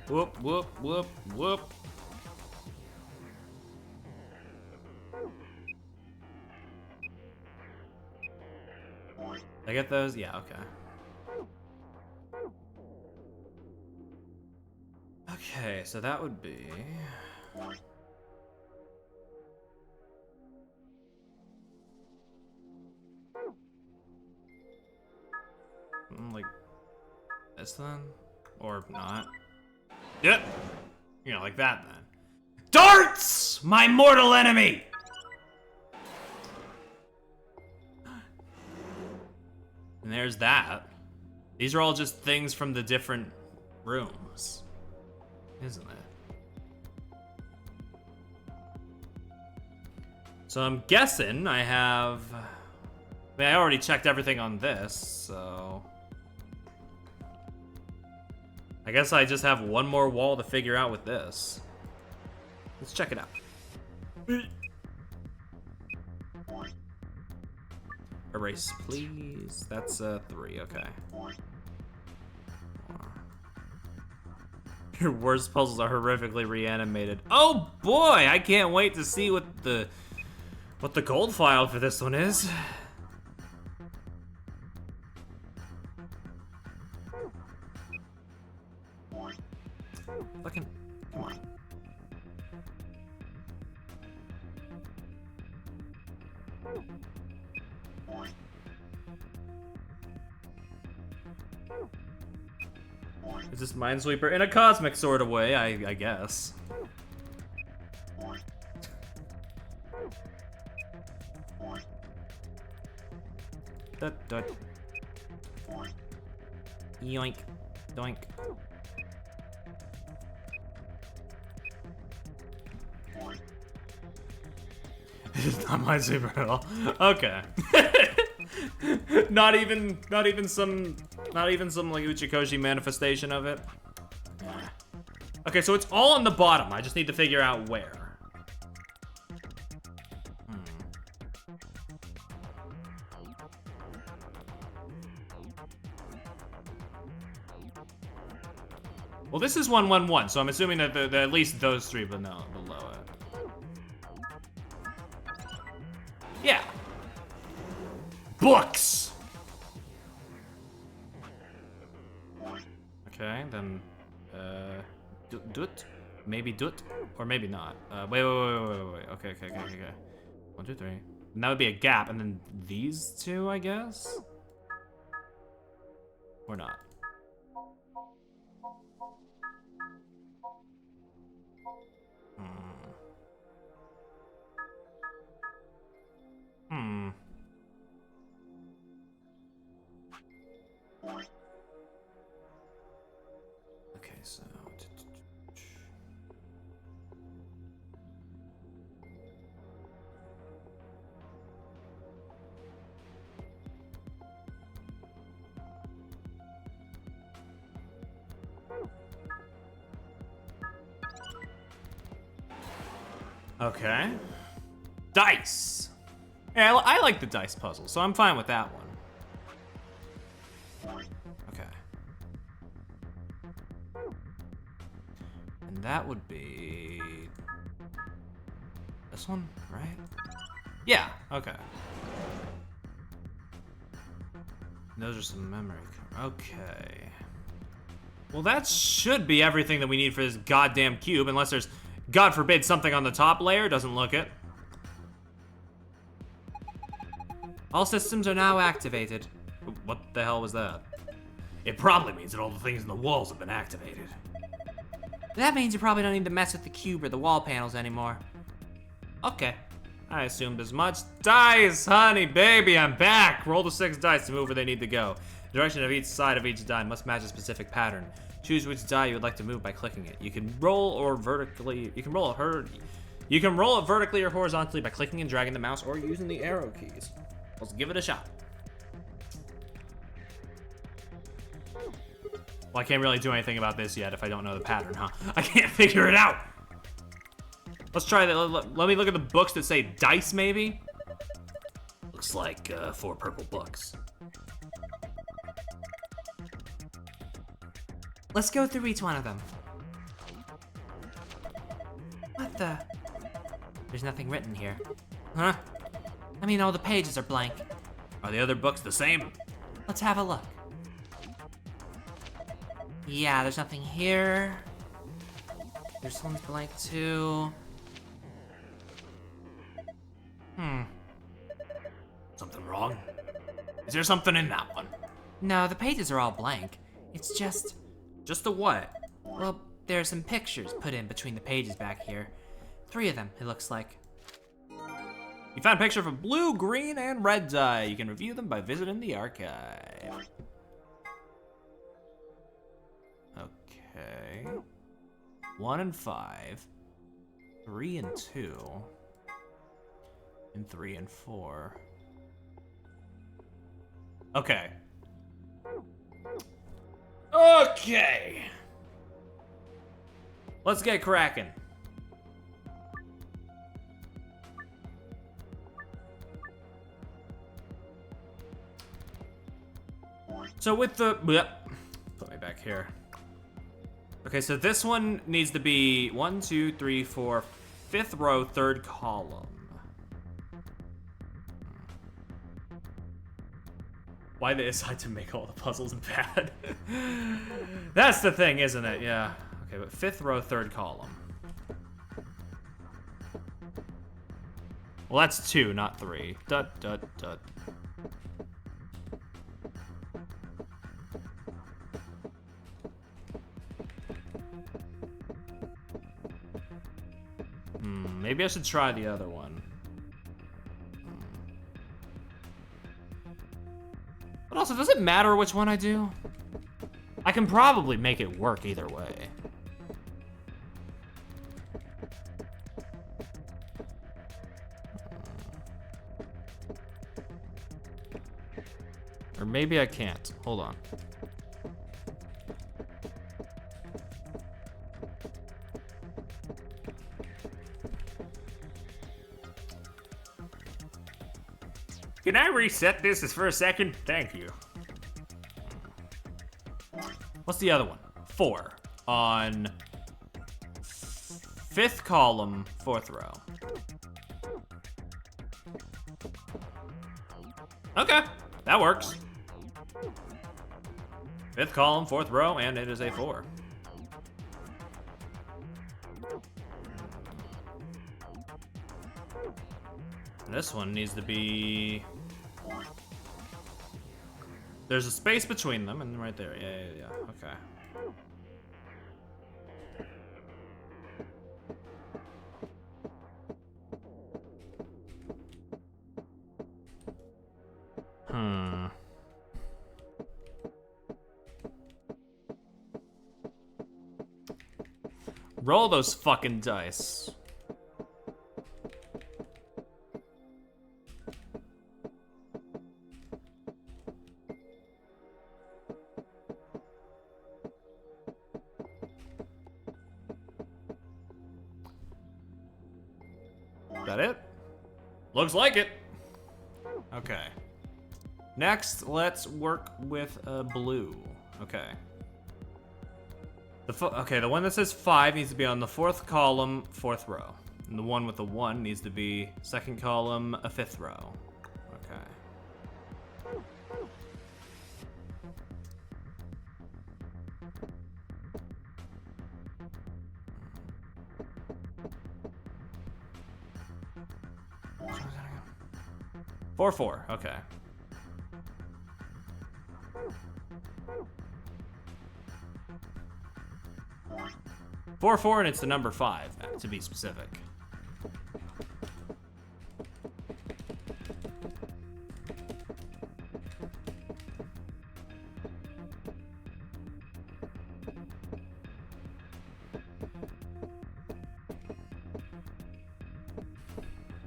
Whoop, whoop, whoop, whoop. I get those? Yeah, okay. Okay, so that would be... like this then? Or not? Yep. You know, like that then. Darts! My mortal enemy! And there's that. These are all just things from the different rooms. Isn't it? So I'm guessing I have... I mean, I already checked everything on this, so... I guess I just have one more wall to figure out with this. Let's check it out. Erase, please. That's 3, okay. Your worst puzzles are horrifically reanimated. Oh boy, I can't wait to see what the gold file for this one is. Fucking, come on. Is this Minesweeper? In a cosmic sort of way, I guess. Dut. Yoink. Doink. It's not Minesweeper at all. Okay. not even some like Uchikoshi manifestation of it. Okay, so it's all on the bottom. I just need to figure out where. Well, this is 111, so I'm assuming that at least those three below it. Yeah. Books! Okay, then, Dut? Maybe Dut? Or maybe not. Wait. Okay. 1, 2, 3. And that would be a gap, and then these two, I guess? Or not. Okay, so... Okay. Dice! Yeah, I like the dice puzzle, so I'm fine with that one. Okay. And that would be... this one, right? Yeah, okay. Those are some memory. Okay. Well, that should be everything that we need for this goddamn cube, unless there's, God forbid, something on the top layer. Doesn't look it. All systems are now activated. What the hell was that? It probably means that all the things in the walls have been activated. That means you probably don't need to mess with the cube or the wall panels anymore. Okay. I assumed as much. Dice, honey, baby, I'm back! Roll the 6 dice to move where they need to go. The direction of each side of each die must match a specific pattern. Choose which die you would like to move by clicking it. You can roll it vertically or horizontally by clicking and dragging the mouse or using the arrow keys. Let's give it a shot. Well, I can't really do anything about this yet if I don't know the pattern, huh? I can't figure it out. Let's try that. Let me look at the books that say dice, maybe. Looks like 4 purple books. Let's go through each one of them. What the? There's nothing written here. Huh? I mean, all the pages are blank. Are the other books the same? Let's have a look. Yeah, there's nothing here. This one's blank too. Something wrong? Is there something in that one? No, the pages are all blank. It's just... Just the what? Well, there are some pictures put in between the pages back here. 3 of them, it looks like. You found a picture of a blue, green, and red dye. You can review them by visiting the archive. Okay. 1 and 5. 3 and 2. And 3 and 4. Okay. Okay. Let's get cracking. So with the... Put me back here. Okay, so this one needs to be 1, 2, 3, 4, 5th row, 3rd column. Why they decide to make all the puzzles bad? That's the thing, isn't it? Yeah. Okay, but 5th row, 3rd column. Well, that's 2, not 3. Dut, dut, dut. Maybe I should try the other one. But also, does it matter which one I do? I can probably make it work either way. Or maybe I can't. Hold on. Can I reset this for a second? Thank you. What's the other one? 4 on 5th column, 4th row. Okay, that works. 5th column, 4th row, and it is a 4. This one needs to be... There's a space between them, and right there. Yeah. Okay. Roll those fucking dice. That it? Looks like it. Okay. Next, let's work with blue. Okay. The one that says 5 needs to be on the 4th column, 4th row. And the one with the 1 needs to be 2nd column, a 5th row. Okay. Four, 4, okay. 4, 4, and it's the number 5, to be specific.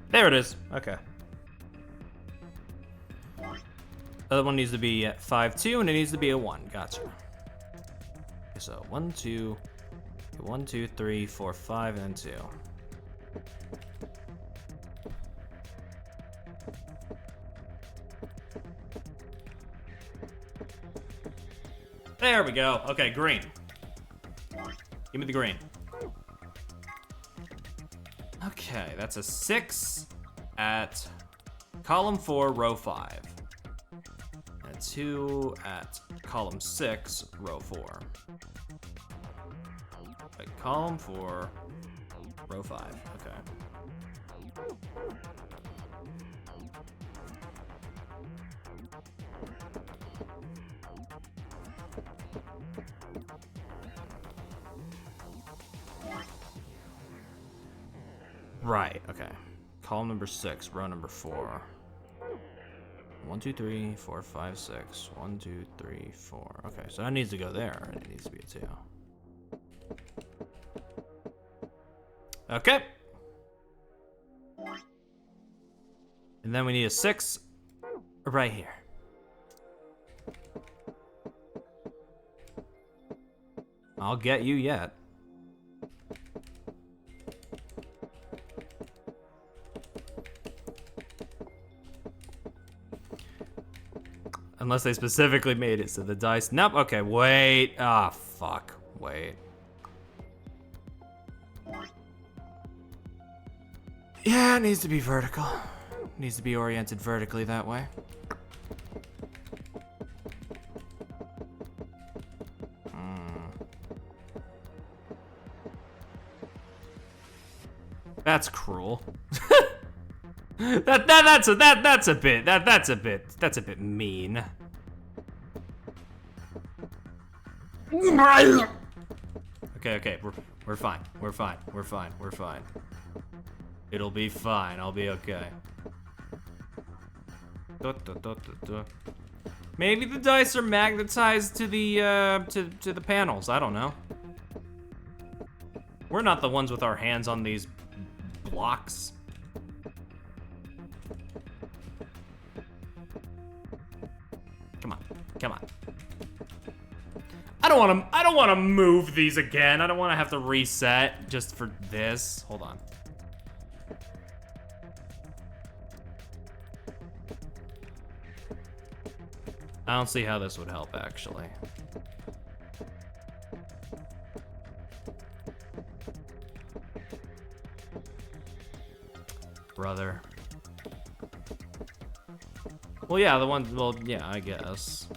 There it is. Okay. Other one needs to be at 5, 2, and it needs to be a 1. Gotcha. so 1, 2, 3, 4, 5, and 2. There we go. Okay, green. Give me the green. Okay, that's a 6 at column 4, row 5. And a 2 at column 6, row 4. Wait, column 4, row 5. Okay. Right, okay. Column number 6, row number 4. 1, 2, 3, 4, 5, 6. 1, 2, 3, 4. Okay, so that needs to go there, and it needs to be a 2. Okay. And then we need a 6 right here. I'll get you yet. Unless they specifically made it so the dice. Nope. Okay, wait. Ah, fuck. Wait. Yeah, it needs to be vertical. It needs to be oriented vertically that way. That's cruel. That's a bit mean. Okay, we're fine. We're fine. It'll be fine. I'll be okay. Maybe the dice are magnetized to the to the panels. I don't know. We're not the ones with our hands on these blocks. Come on. I don't want to move these again. I don't want to have to reset just for this. Hold on. I don't see how this would help, actually. Brother. Well, yeah, yeah, I guess.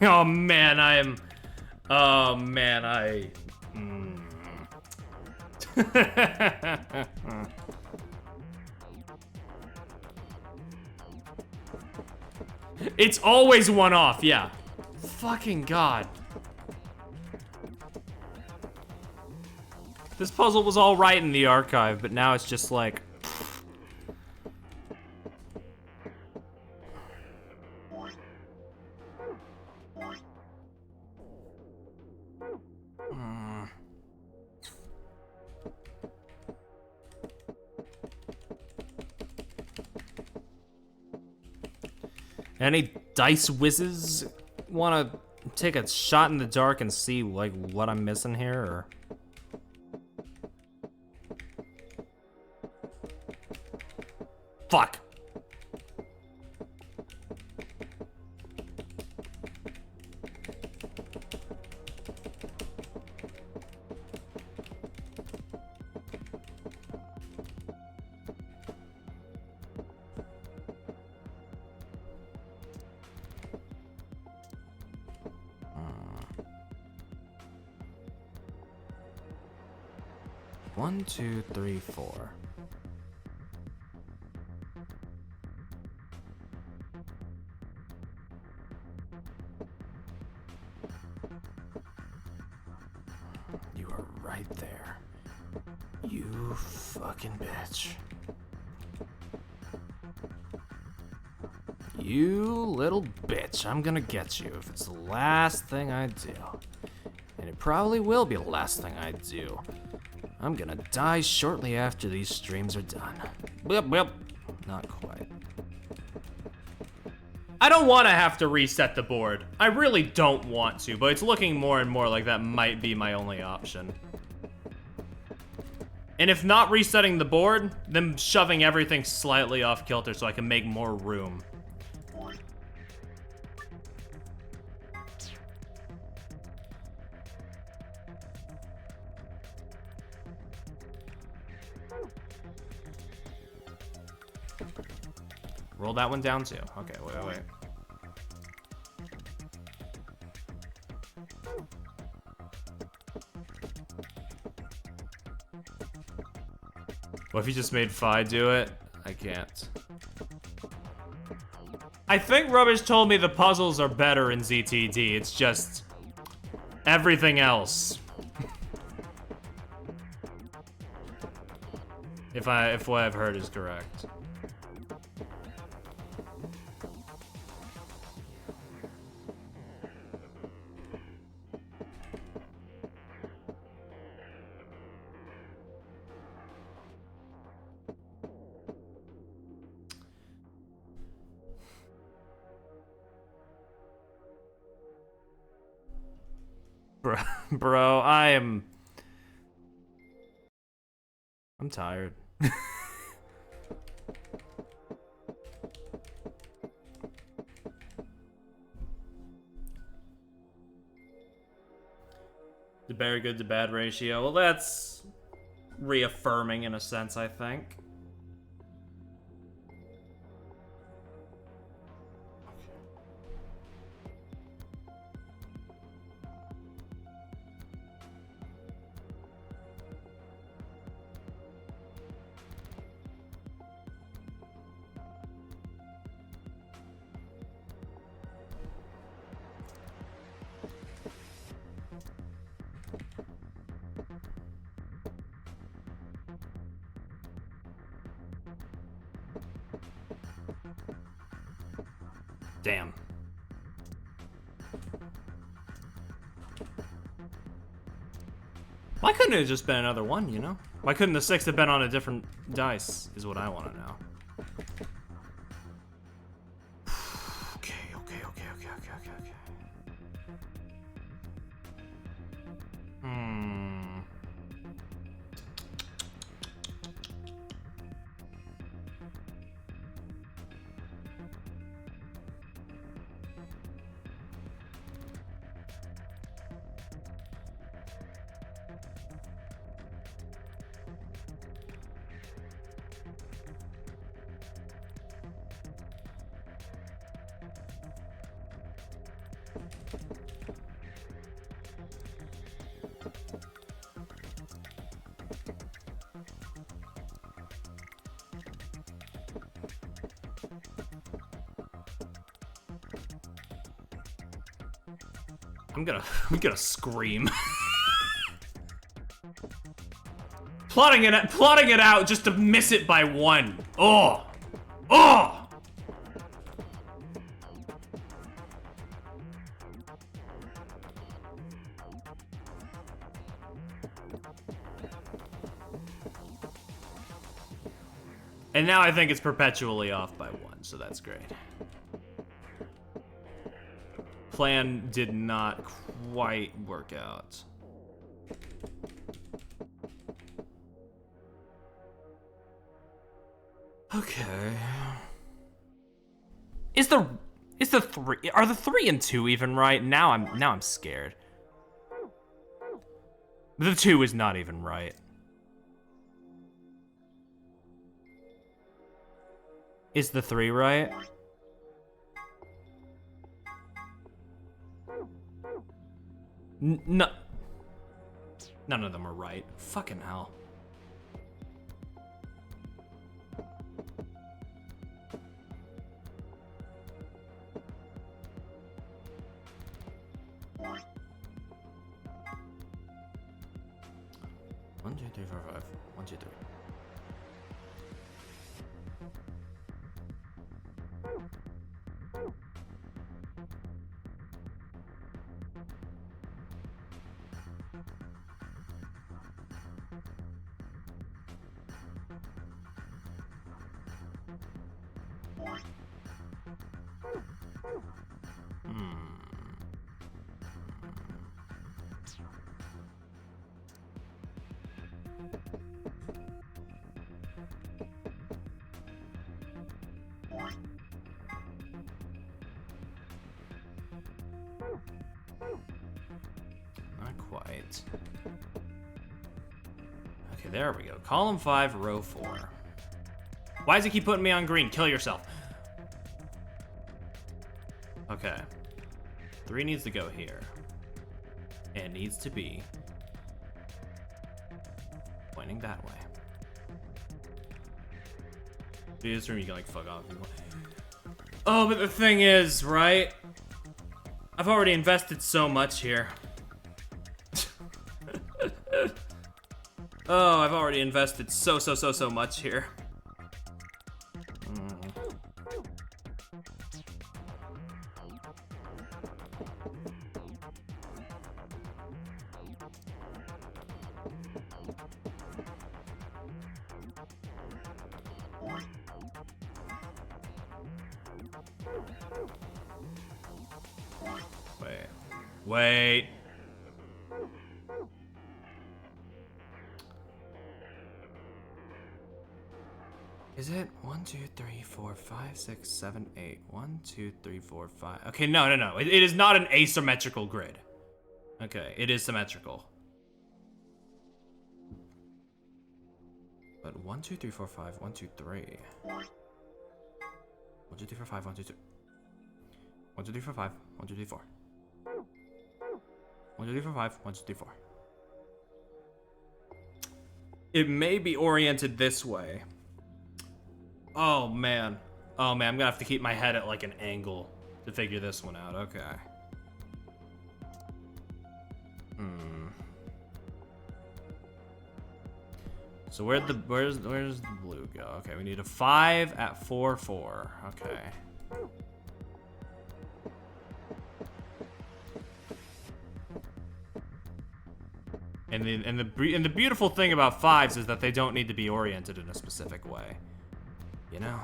Oh man, It's always one off, yeah. Fucking God. This puzzle was all right in the archive, but now it's just like... Any dice whizzes want to take a shot in the dark and see like what I'm missing here, or? Fuck. One, 2, 3, 4. You are right there. You fucking bitch. You little bitch. I'm gonna get you if it's the last thing I do. And it probably will be the last thing I do. I'm gonna die shortly after these streams are done. Blip, blip. Not quite. I don't want to have to reset the board. I really don't want to, but it's looking more and more like that might be my only option. And if not resetting the board, then shoving everything slightly off kilter so I can make more room. Roll that one down too. Okay, wait. What if you just made Fi do it? I can't. I think Rubbish told me the puzzles are better in ZTD. It's just everything else. If what I've heard is correct. Bro, I'm tired. The very good to bad ratio. Well, that's reaffirming in a sense, I think. Damn. Why couldn't it have just been another one, you know? Why couldn't the 6 have been on a different dice, is what I want to know. Okay. I'm gonna scream. plotting it out just to miss it by 1. Oh! And now I think it's perpetually off by 1, so that's great. Plan did not quite work out. Okay. Are the 3 and 2 even right? Now I'm scared. The 2 is not even right. Is the 3 right? No. None of them are right. Fucking hell. One, two, three, four, five. 1, 2, 3. Perfect. Okay, there we go. Column 5, row 4. Why does it keep putting me on green? Kill yourself. Okay. 3 needs to go here. It needs to be pointing that way. This room, you can like fuck off. Oh, but the thing is, right? I've already invested so much here. Oh, I've already invested so much here. Wait. Is it 1, 2, 3, 4, 5, 6, 7, 8? 1, 2, 3, 4, 5. Okay, no. It is not an asymmetrical grid. Okay, it is symmetrical. But 1, 2, 3, 4, 5, 1, 2, 3. 1, 2, 3, 4, 5, 1, 2, 3. 1, 2, 3, 4, 5, 1, 2, 3, 4. 1, 2, 3, 4, 5, 1, 2, 3, 4. It may be oriented this way. Oh man, I'm gonna have to keep my head at like an angle to figure this one out. Okay. So where's the blue go? Okay, we need a 5 at 4, 4. Okay. And the beautiful thing about 5s is that they don't need to be oriented in a specific way. You know?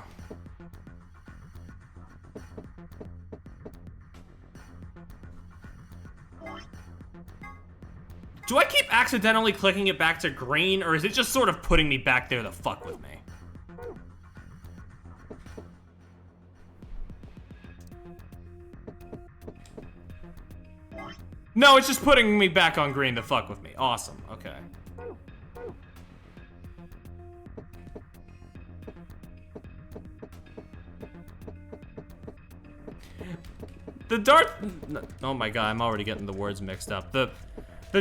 Do I keep accidentally clicking it back to green, or is it just sort of putting me back there to fuck with me? No, it's just putting me back on green to fuck with me. Awesome, okay. The dart... Oh my god, I'm already getting the words mixed up. The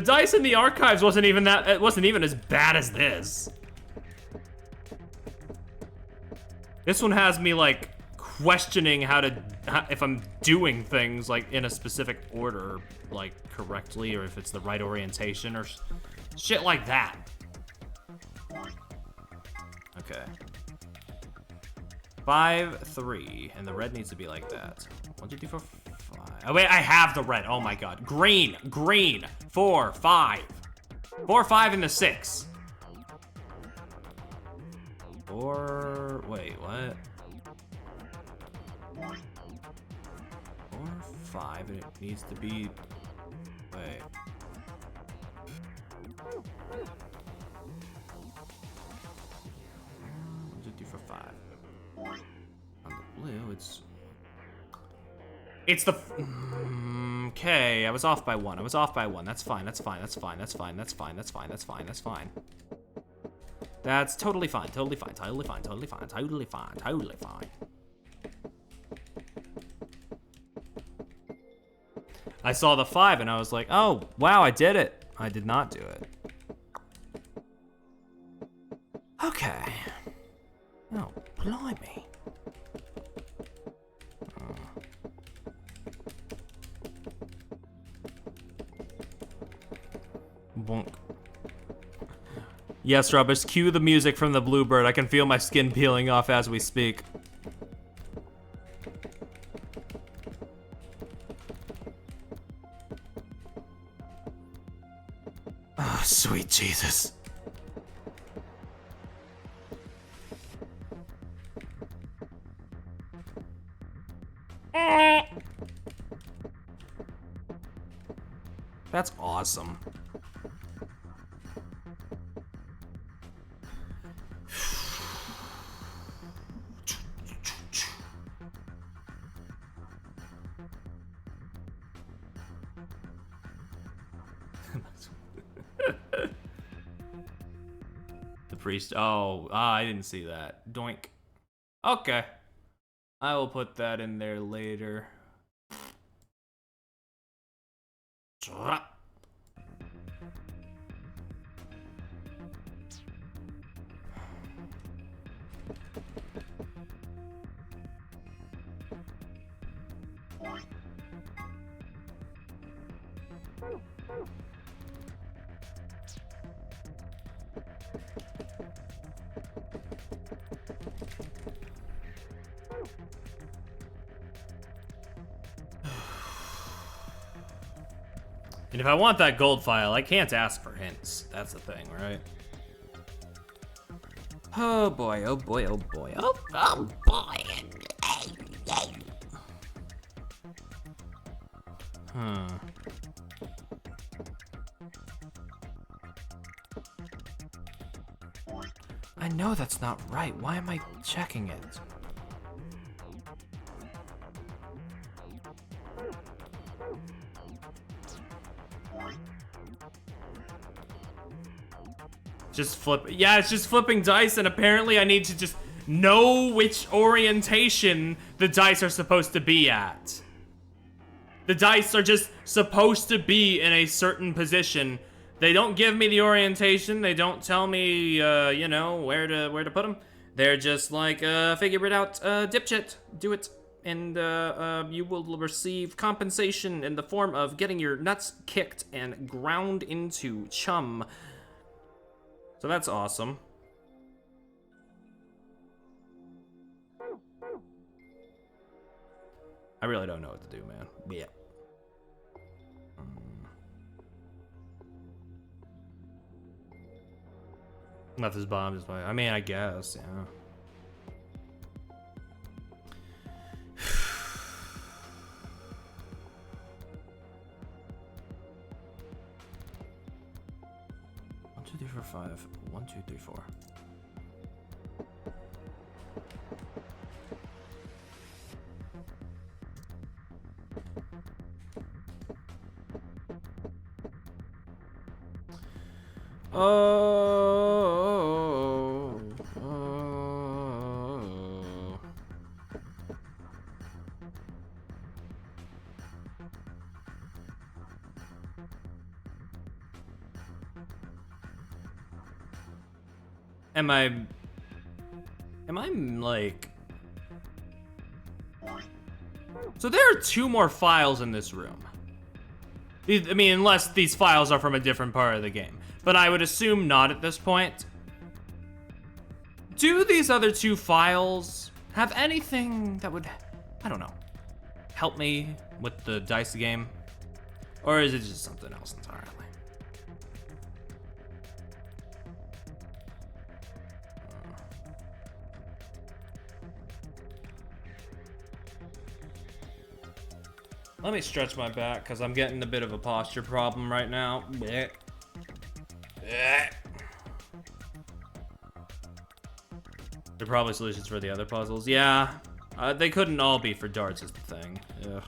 dice in the archives wasn't even that... It wasn't even as bad as this. This one has me, like, questioning if I'm doing things, like, in a specific order, like, correctly, or if it's the right orientation, or shit like that. Okay. 5, 3, and the red needs to be like that. 1, 2, 3, 4, 5. Oh wait, I have the red. Oh my god. Green, 4, 5. 4, 5, and the 6. 4. Wait, what? 4, 5, and it needs to be. Wait. 1, 2, 3, 4, 5. On the blue, it's the. Okay, I was off by 1. That's fine. That's totally fine. I saw the 5 and I was like, oh, wow, I did it. I did not do it. Okay. Oh, blimey. Bonk. Yes, Rubbish, cue the music from the Bluebird. I can feel my skin peeling off as we speak. Oh, sweet Jesus. That's awesome. The priest. Oh, I didn't see that. Doink. Okay. I will put that in there later. And if I want that gold file, I can't ask for hints. That's the thing, right? Oh boy, oh boy, oh boy, oh boy. Huh. I know that's not right. Why am I checking it? Just flip. Yeah, it's just flipping dice, and apparently I need to just know which orientation the dice are supposed to be at. The dice are just supposed to be in a certain position. They don't give me the orientation. They don't tell me, you know, where to put them. They're just like, figure it out, dipshit, do it. And you will receive compensation in the form of getting your nuts kicked and ground into chum. So that's awesome. I really don't know what to do, man. Yeah. Left his bomb is fine. I mean, I guess, yeah. One, two, three, four, five. 1, 2, 3, 4. Oh. Am I like... So there are 2 more files in this room. I mean, unless these files are from a different part of the game. But I would assume not at this point. Do these other 2 files have anything that would, I don't know, help me with the dice game? Or is it just something else entirely? Let me stretch my back, because I'm getting a bit of a posture problem right now. Blech. Blech. There are probably solutions for the other puzzles. Yeah, they couldn't all be for darts is the thing. Ugh.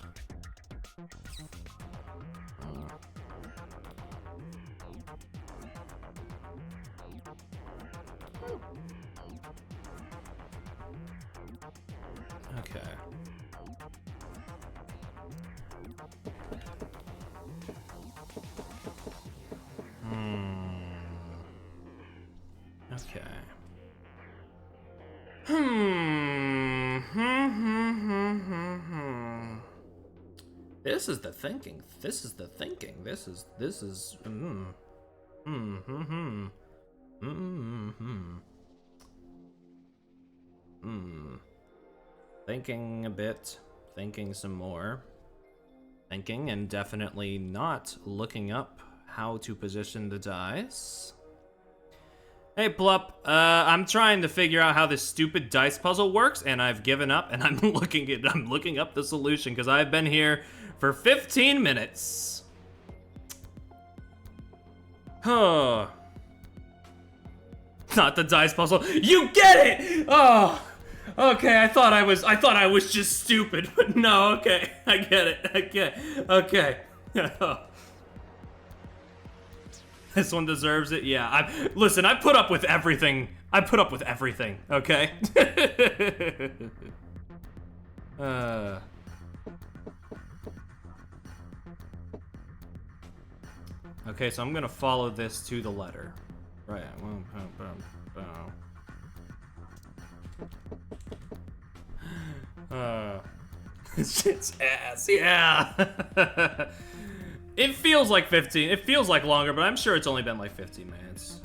Okay. Okay. This is the thinking. This is the thinking. This is Thinking a bit, thinking some more. Thinking and definitely not looking up how to position the dice. Hey Plup, I'm trying to figure out how this stupid dice puzzle works, and I've given up, and I'm looking up the solution because I've been here for 15 minutes. Huh. Not the dice puzzle. You get it! Oh. Okay, I thought I was just stupid, but no, okay. I get it. Okay. This one deserves it. Yeah, listen, I put up with everything. I put up with everything, okay? Okay, so I'm gonna follow this to the letter. Right. Shit's ass, yeah. It feels like 15. It feels like longer, but I'm sure it's only been like 15 minutes.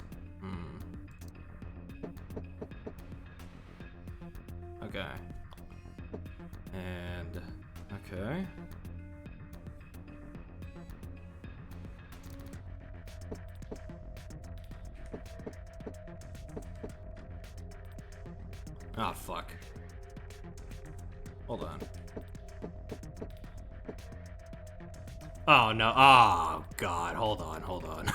Okay. And okay. Oh, fuck. Hold on. Oh, no. Oh, God. Hold on. Hold on.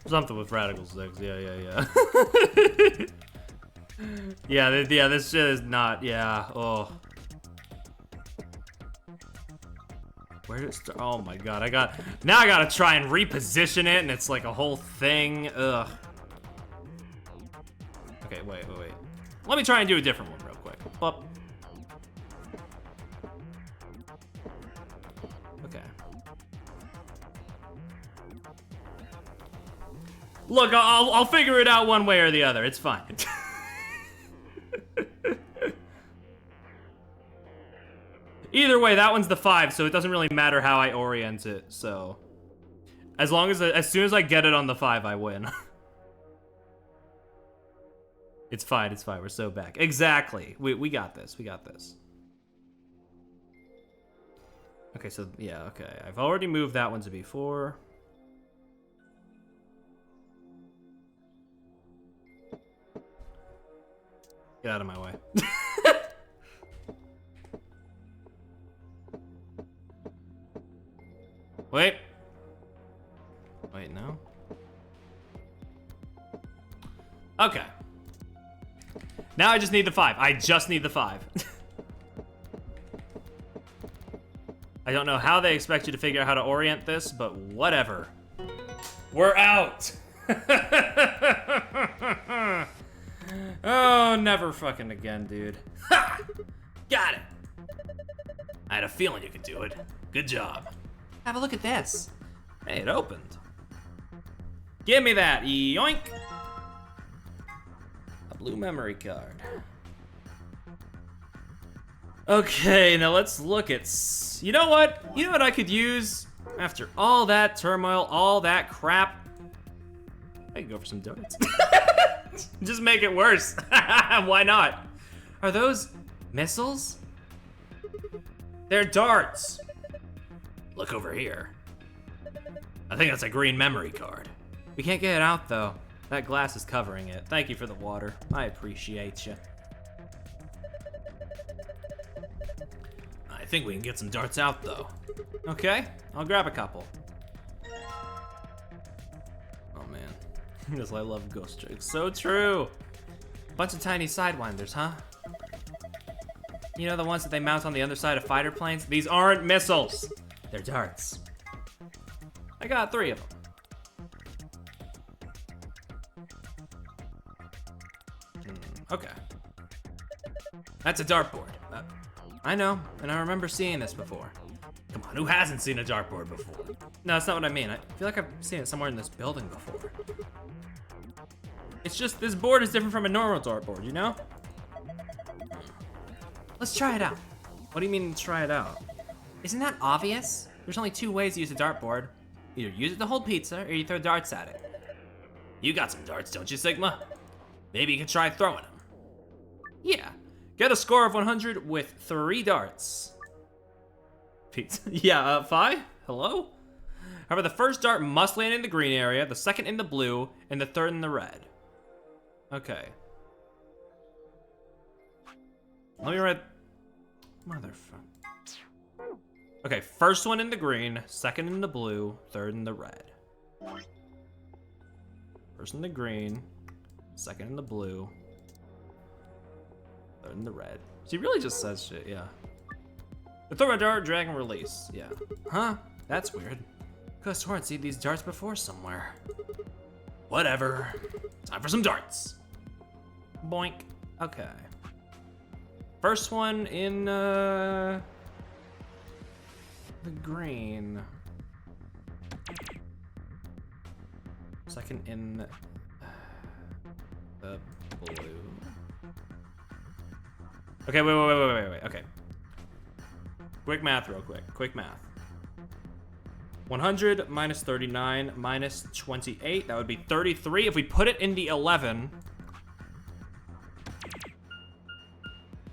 Something with radical six. Yeah. yeah, this shit is not. Yeah. Oh. Where does... Oh, my God. Now I gotta try and reposition it, and it's like a whole thing. Ugh. Okay, wait. Let me try and do a different one real quick. Up. Okay. Look, I'll figure it out one way or the other. It's fine. Either way, that one's the 5, so it doesn't really matter how I orient it. So, as soon as I get it on the 5, I win. It's fine. We're so back. Exactly. We got this. Okay, so yeah, okay. I've already moved that one to B4. Get out of my way. Wait, no. Okay. Now I just need the 5. I just need the 5. I don't know how they expect you to figure out how to orient this, but whatever. We're out! Oh, never fucking again, dude. Ha! Got it! I had a feeling you could do it. Good job. Have a look at this. Hey, it opened. Give me that, yoink! A blue memory card. Okay, now let's look at... You know what? You know what I could use? After all that turmoil, all that crap? I could go for some donuts. Just make it worse. Why not? Are those missiles? They're darts. Look over here. I think that's a green memory card. We can't get it out, though. That glass is covering it. Thank you for the water. I appreciate you. I think we can get some darts out, though. Okay, I'll grab a couple. Oh, man. Because I love ghost tricks. So true. Bunch of tiny sidewinders, huh? You know the ones that they mount on the underside of fighter planes? These aren't missiles. They're darts. I got 3 of them. Okay. That's a dartboard. I know, and I remember seeing this before. Come on, who hasn't seen a dartboard before? No, that's not what I mean. I feel like I've seen it somewhere in this building before. It's just, this board is different from a normal dartboard, you know? Let's try it out. What do you mean, try it out? Isn't that obvious? There's only 2 ways to use a dartboard. Either use it to hold pizza, or you throw darts at it. You got some darts, don't you, Sigma? Maybe you can try throwing them. Yeah. Get a score of 100 with 3 darts. Pizza. Yeah, 5? Hello? However, the first dart must land in the green area, the second in the blue, and the third in the red. Okay. Let me write... Motherfucker. Okay, first one in the green, second in the blue, third in the red. First in the green, second in the blue, third in the red. She really just says shit, yeah. The throw a dart, drag, and release. Yeah. Huh? That's weird. Could've sworn I'd seen these darts before somewhere. Whatever. Time for some darts. Boink. Okay. First one in, the green. Second in the blue. Okay, wait. Okay. Quick math real quick. Quick math. 100 minus 39 minus 28. That would be 33. If we put it in the 11.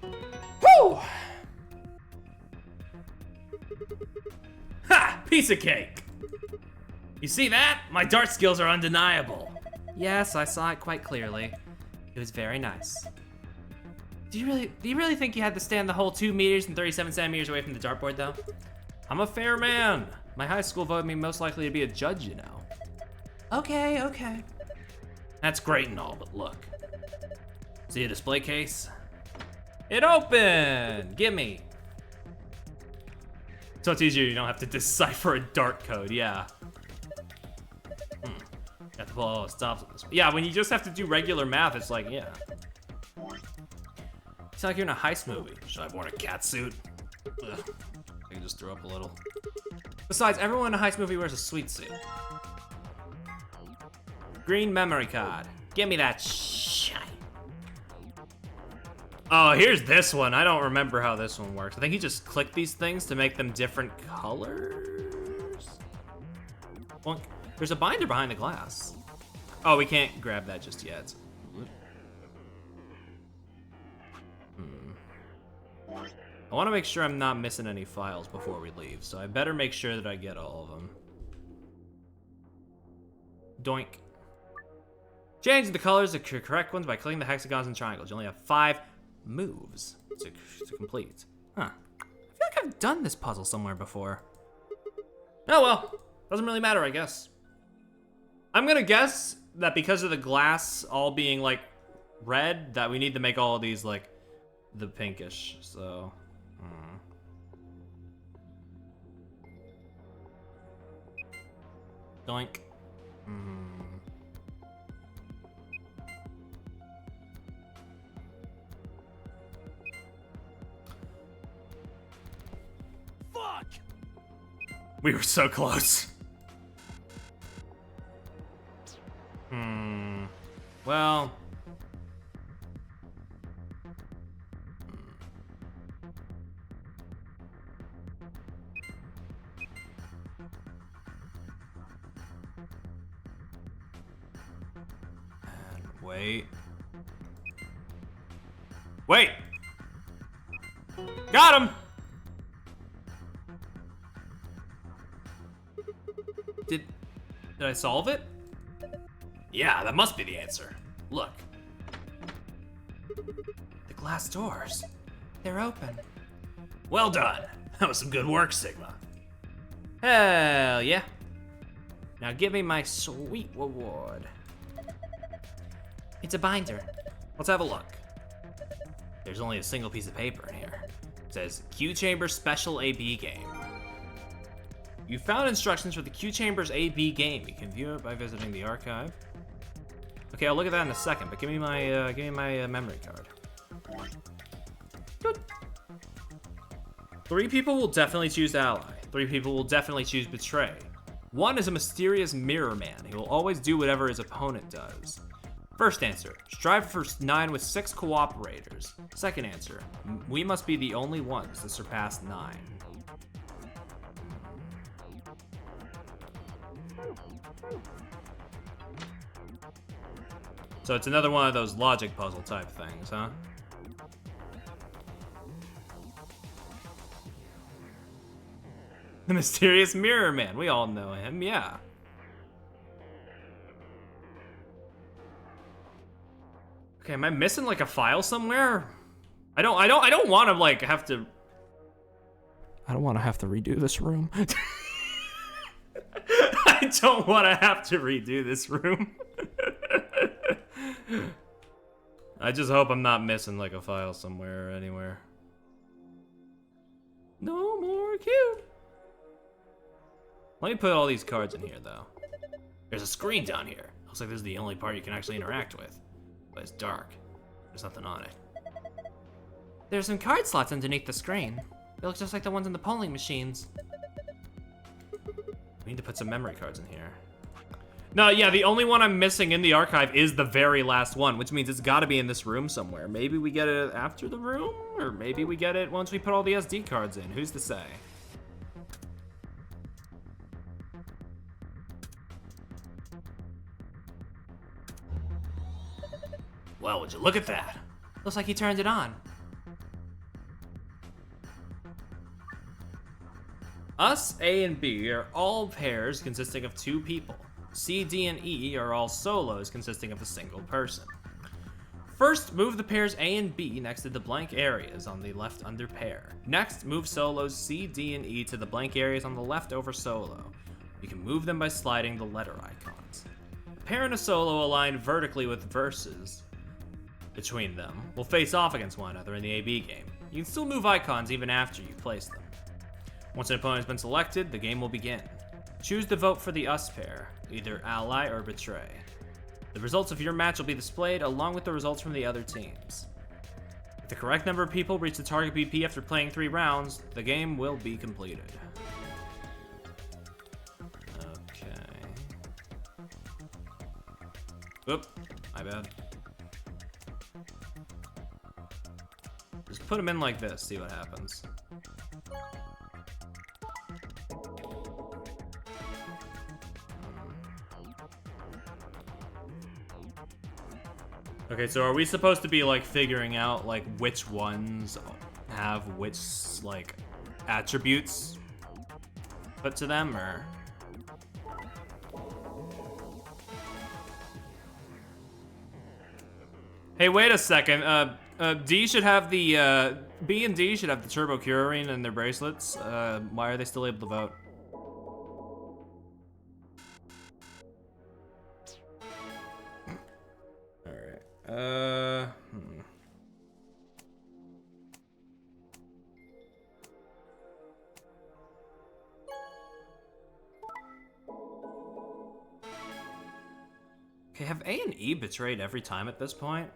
Woo! Ha! Piece of cake! You see that? My dart skills are undeniable. Yes, I saw it quite clearly. It was very nice. Do you really think you had to stand the whole 2 meters and 37 centimeters away from the dartboard, though? I'm a fair man. My high school voted me most likely to be a judge, you know. Okay. That's great and all, but look. See a display case? It opened! Gimme. So it's easier, you don't have to decipher a dart code, yeah. Got to pull all the stops on this one. Yeah, when you just have to do regular math, it's like, yeah. It's like you're in a heist movie. Should I have worn a cat suit? Ugh. I can just throw up a little. Besides, everyone in a heist movie wears a sweet suit. Green memory card. Give me that shit. Oh, here's this one. I don't remember how this one works. I think you just click these things to make them different colors. Bonk. There's a binder behind the glass. Oh, we can't grab that just yet. I want to make sure I'm not missing any files before we leave, so I better make sure that I get all of them. Doink. Change the colors to correct ones by clicking the hexagons and triangles. You only have 5 moves to complete. Huh. I feel like I've done this puzzle somewhere before. Oh well, doesn't really matter, I guess. I'm gonna guess that because of the glass all being like red, that we need to make all of these like the pinkish, so. Doink. Fuck! We were so close. Well. Wait. Wait! Got him! Did I solve it? Yeah, that must be the answer. Look. The glass doors. They're open. Well done. That was some good work, Sigma. Hell yeah. Now give me my sweet reward. It's a binder. Let's have a look. There's only a single piece of paper in here. It says Q Chambers Special AB Game. You found instructions for the Q Chambers AB game. You can view it by visiting the archive. Okay, I'll look at that in a second, but give me my memory card. Good. 3 people will definitely choose ally. 3 people will definitely choose betray. 1 is a mysterious mirror man. He will always do whatever his opponent does. First answer, strive for 9 with 6 cooperators. Second answer, we must be the only ones to surpass 9. So it's another one of those logic puzzle type things, huh? The mysterious mirror man, we all know him, yeah. Okay, am I missing like a file somewhere? I don't want to like have to. I don't want to have to redo this room. I don't want to have to redo this room. I just hope I'm not missing like a file somewhere or anywhere. No more cube. Let me put all these cards in here, though. There's a screen down here. Looks like this is the only part you can actually interact with. But it's dark. There's nothing on it. There's some card slots underneath the screen. They look just like the ones in the polling machines. We need to put some memory cards in here. No, yeah, the only one I'm missing in the archive is the very last one, which means it's gotta be in this room somewhere. Maybe we get it after the room? Or maybe we get it once we put all the SD cards in. Who's to say? Well, would you look at that? Looks like he turned it on. Us, A, and B are all pairs consisting of 2 people. C, D, and E are all solos consisting of a single person. First, move the pairs A and B next to the blank areas on the left under pair. Next, move solos C, D, and E to the blank areas on the left over solo. You can move them by sliding the letter icons. A pair and a solo aligned vertically with verses between them will face off against one another in the AB game. You can still move icons even after you place them. Once an opponent has been selected, the game will begin. Choose to vote for the us pair, either ally or betray. The results of your match will be displayed along with the results from the other teams. If the correct number of people reach the target BP after playing 3 rounds, the game will be completed. Okay. Oop, my bad. Just put them in like this, see what happens. Okay, so are we supposed to be like figuring out like which ones have which like attributes put to them, or? Hey, wait a second. D should have the B and D should have the turbo curine in their bracelets. Why are they still able to vote? Okay, have A and E betrayed every time at this point?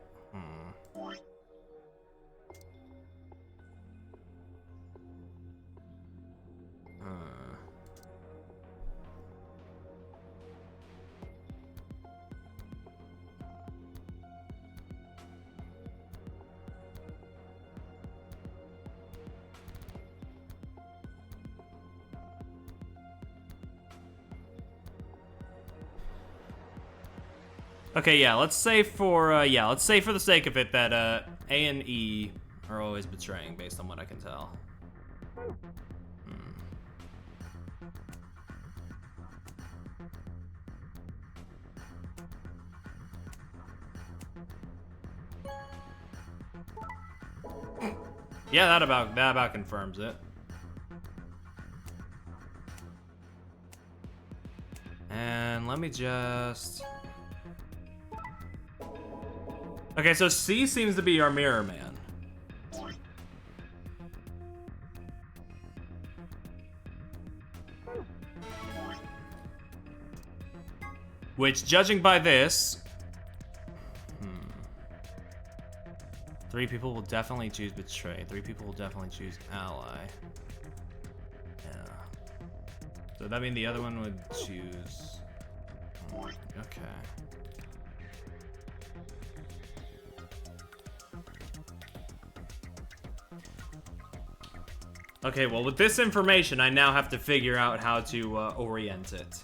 Okay, yeah, let's say for the sake of it that A and E are always betraying based on what I can tell. Yeah, that about confirms it. And let me just... Okay, so C seems to be our mirror man. Which, judging by this... 3 people will definitely choose betray. 3 people will definitely choose ally. Yeah. So that means the other one would choose... Okay. Okay, well, with this information, I now have to figure out how to orient it.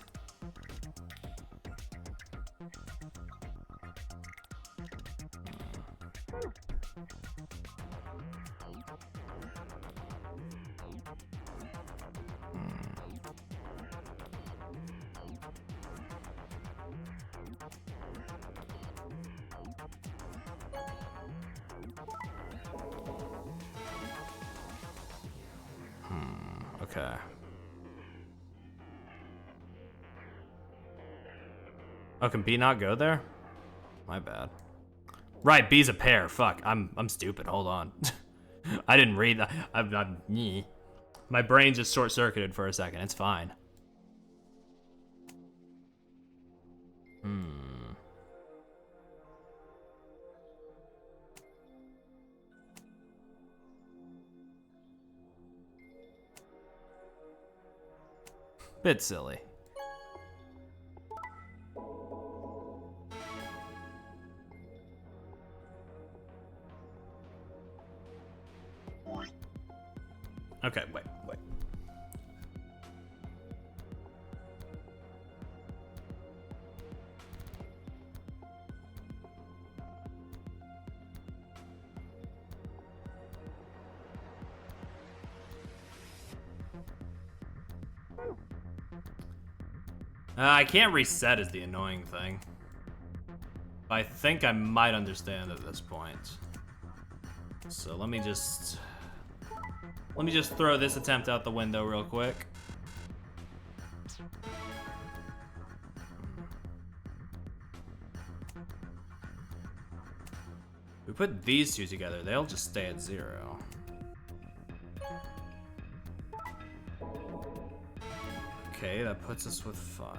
Okay. Oh, can B not go there? My bad. Right, B's a pair. Fuck, I'm stupid. Hold on. I didn't read that. I'm My brain just short-circuited for a second. It's fine. Bit silly. Okay, wait. I can't reset is the annoying thing. I think I might understand at this point. So let me just throw this attempt out the window real quick. We put these two together, they'll just stay at 0. Okay, that puts us with 5.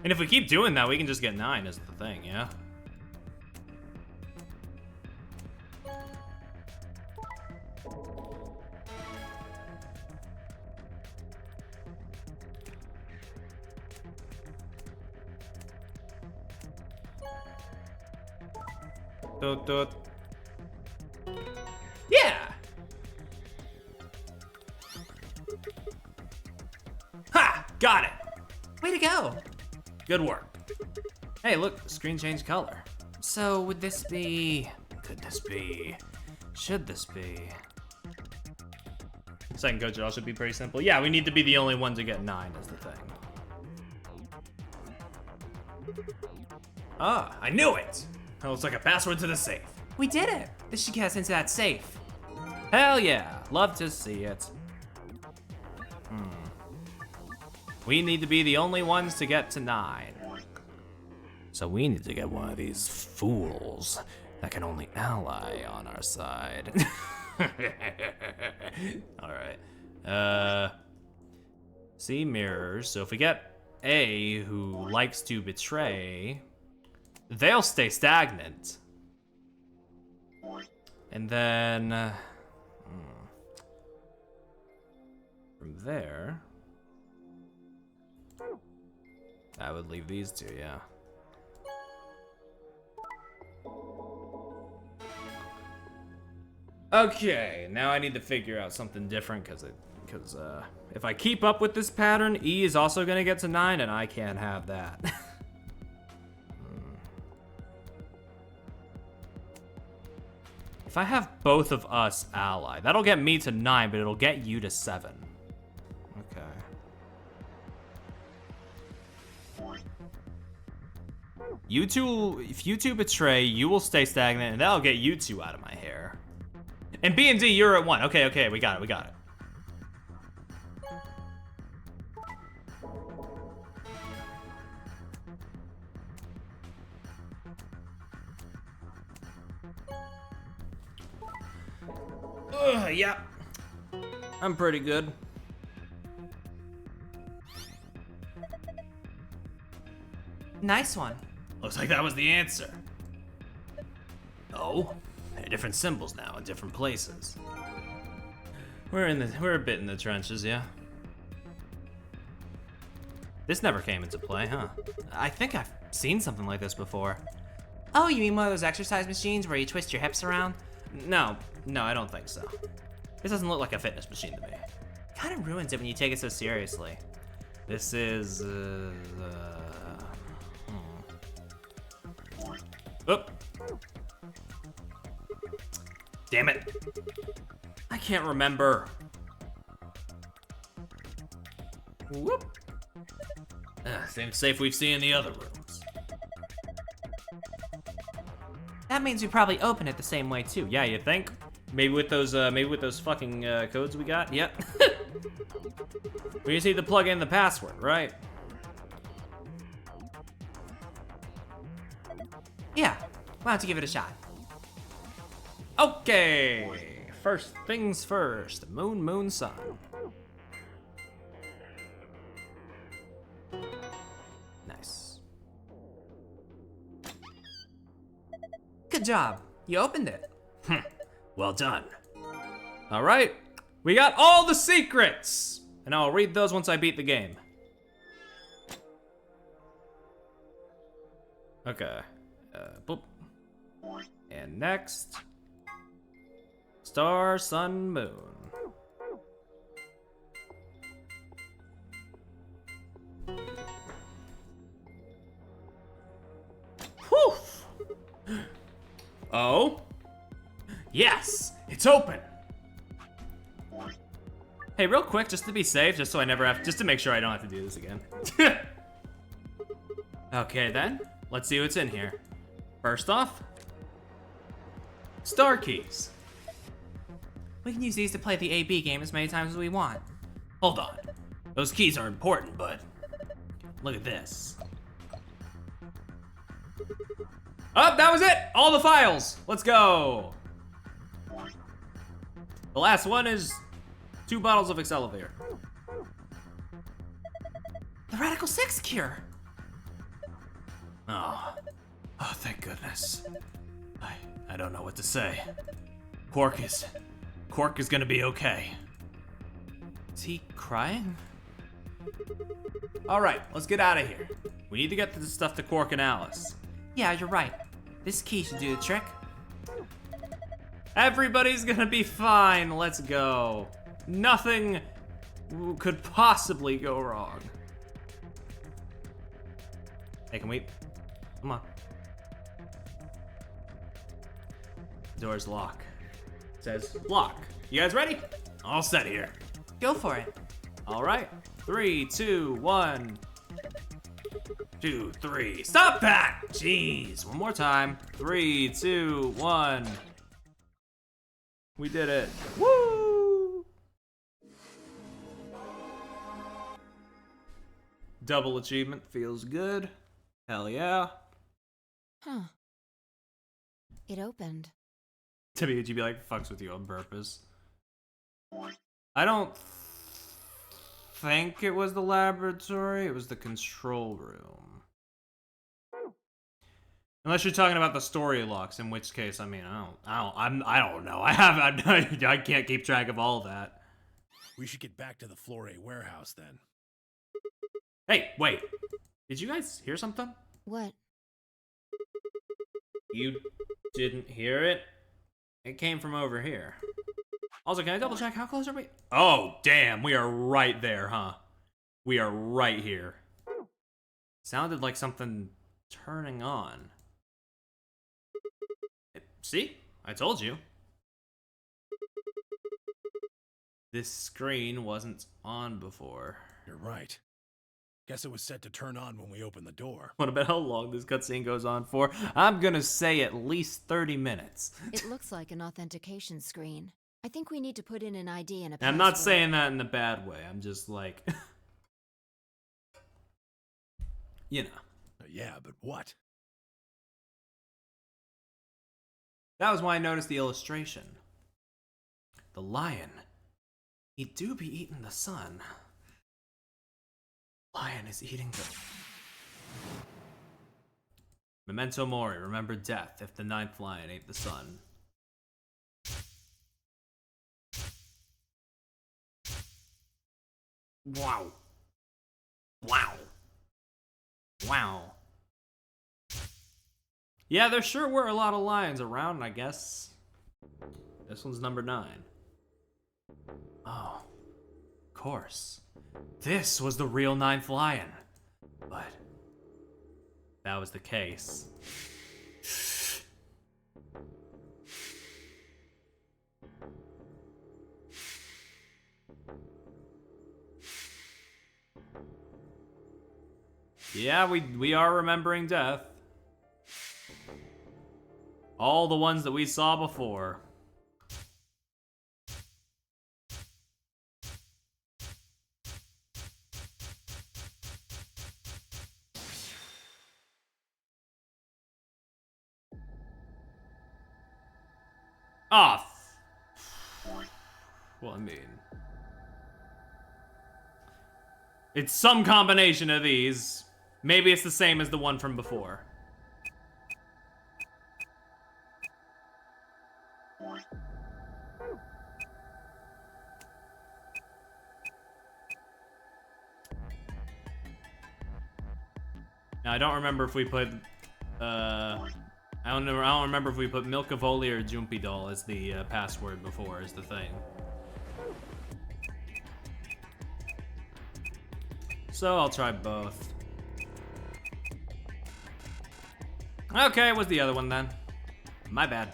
And if we keep doing that, we can just get 9 is the thing, yeah? Dot. Yeah! Ha! Got it! Way to go! Good work. Hey, look, the screen changed color. So, would this be... Could this be... Should this be... Second coach draw should be pretty simple. Yeah, we need to be the only one to get 9 is the thing. Ah, I knew it! That looks like a password to the safe. We did it! This should get us into that safe. Hell yeah, love to see it. We need to be the only ones to get to 9. So we need to get one of these fools that can only ally on our side. Alright. See mirrors. So if we get A, who likes to betray, they'll stay stagnant. And then... from there... I would leave these two, yeah. Okay, now I need to figure out something different because if I keep up with this pattern, E is also gonna get to 9, and I can't have that. If I have both of us ally, that'll get me to 9, but it'll get you to 7. Okay. You two, if you two betray, you will stay stagnant, and that'll get you two out of my hair. And B and D, you're at 1. Okay, we got it. Yeah. I'm pretty good. Nice one. Looks like that was the answer. Oh, they're different symbols now in different places. We're a bit in the trenches, yeah. This never came into play, huh? I think I've seen something like this before. Oh, you mean one of those exercise machines where you twist your hips around? No, I don't think so. This doesn't look like a fitness machine to me. Kind of ruins it when you take it so seriously. This is, Oop. Damn it. I can't remember. Whoop. Same safe we've seen in the other rooms. That means we probably open it the same way too. Yeah, you think? Maybe with those fucking codes we got. Yep. We just need to plug in the password, right? Yeah. Why don't you give it a shot? Okay. first things first. Moon, moon, sun. Nice. Good job. You opened it. Well done. All right. We got all the secrets. And I'll read those once I beat the game. Okay. Boop. And next. Star, sun, moon. Whew! Oh? Yes! It's open! Hey, real quick, just to be safe, just so I never have, just to make sure I don't have to do this again. Okay then, let's see what's in here. First off, star keys. We can use these to play the AB game as many times as we want. Hold on, those keys are important, but look at this. Oh, that was it! All the files! Let's go! The last one is 2 bottles of Accelavir. The Radical 6 cure! Oh, thank goodness. I don't know what to say. Quark is gonna be okay. Is he crying? All right, let's get out of here. We need to get this stuff to Quark and Alice. Yeah, you're right. This key should do the trick. Everybody's gonna be fine. Let's go. Nothing could possibly go wrong. Hey, can we? Come on. Door's lock. It says lock. You guys ready? All set here. Go for it. All right. 3, 2, 1. 2, 3. Stop that! Jeez. One more time. 3, 2, 1. We did it. Woo! Double achievement feels good. Hell yeah. Huh. It opened. To me, would you be like, fucks with you on purpose? I don't think it was the laboratory. It was the control room. Unless you're talking about the story locks, in which case, I mean, I don't know. I can't keep track of all that. We should get back to the Floor A warehouse then. Hey, wait. Did you guys hear something? What? You didn't hear it? It came from over here. Also, can I double check? How close are we? Oh, damn. We are right there, huh? We are right here. Sounded like something turning on. See? I told you. This screen wasn't on before. You're right. Guess it was set to turn on when we opened the door. What about how long this cutscene goes on for? I'm gonna say at least 30 minutes. It looks like an authentication screen. I think we need to put in an ID and a I'm not password. saying that in a bad way. I'm just like... you know. Yeah, but what? That was why I noticed the illustration. The lion. He do be eating the sun. Lion is eating the... Memento mori, remember death if the 9th lion ate the sun. Wow. Wow. Wow. Yeah, there sure were a lot of lions around, I guess. This one's number 9. Oh. Of course. This was the real 9th lion. But that was the case. Yeah, we are remembering death. All the ones that we saw before. Off. Well, I mean... It's some combination of these. Maybe it's the same as the one from before. Now, I don't remember if we put, I don't remember if we put Milkavoli or Jumpy Doll as the password before, is the thing. So I'll try both. Okay, what's the other one then? My bad.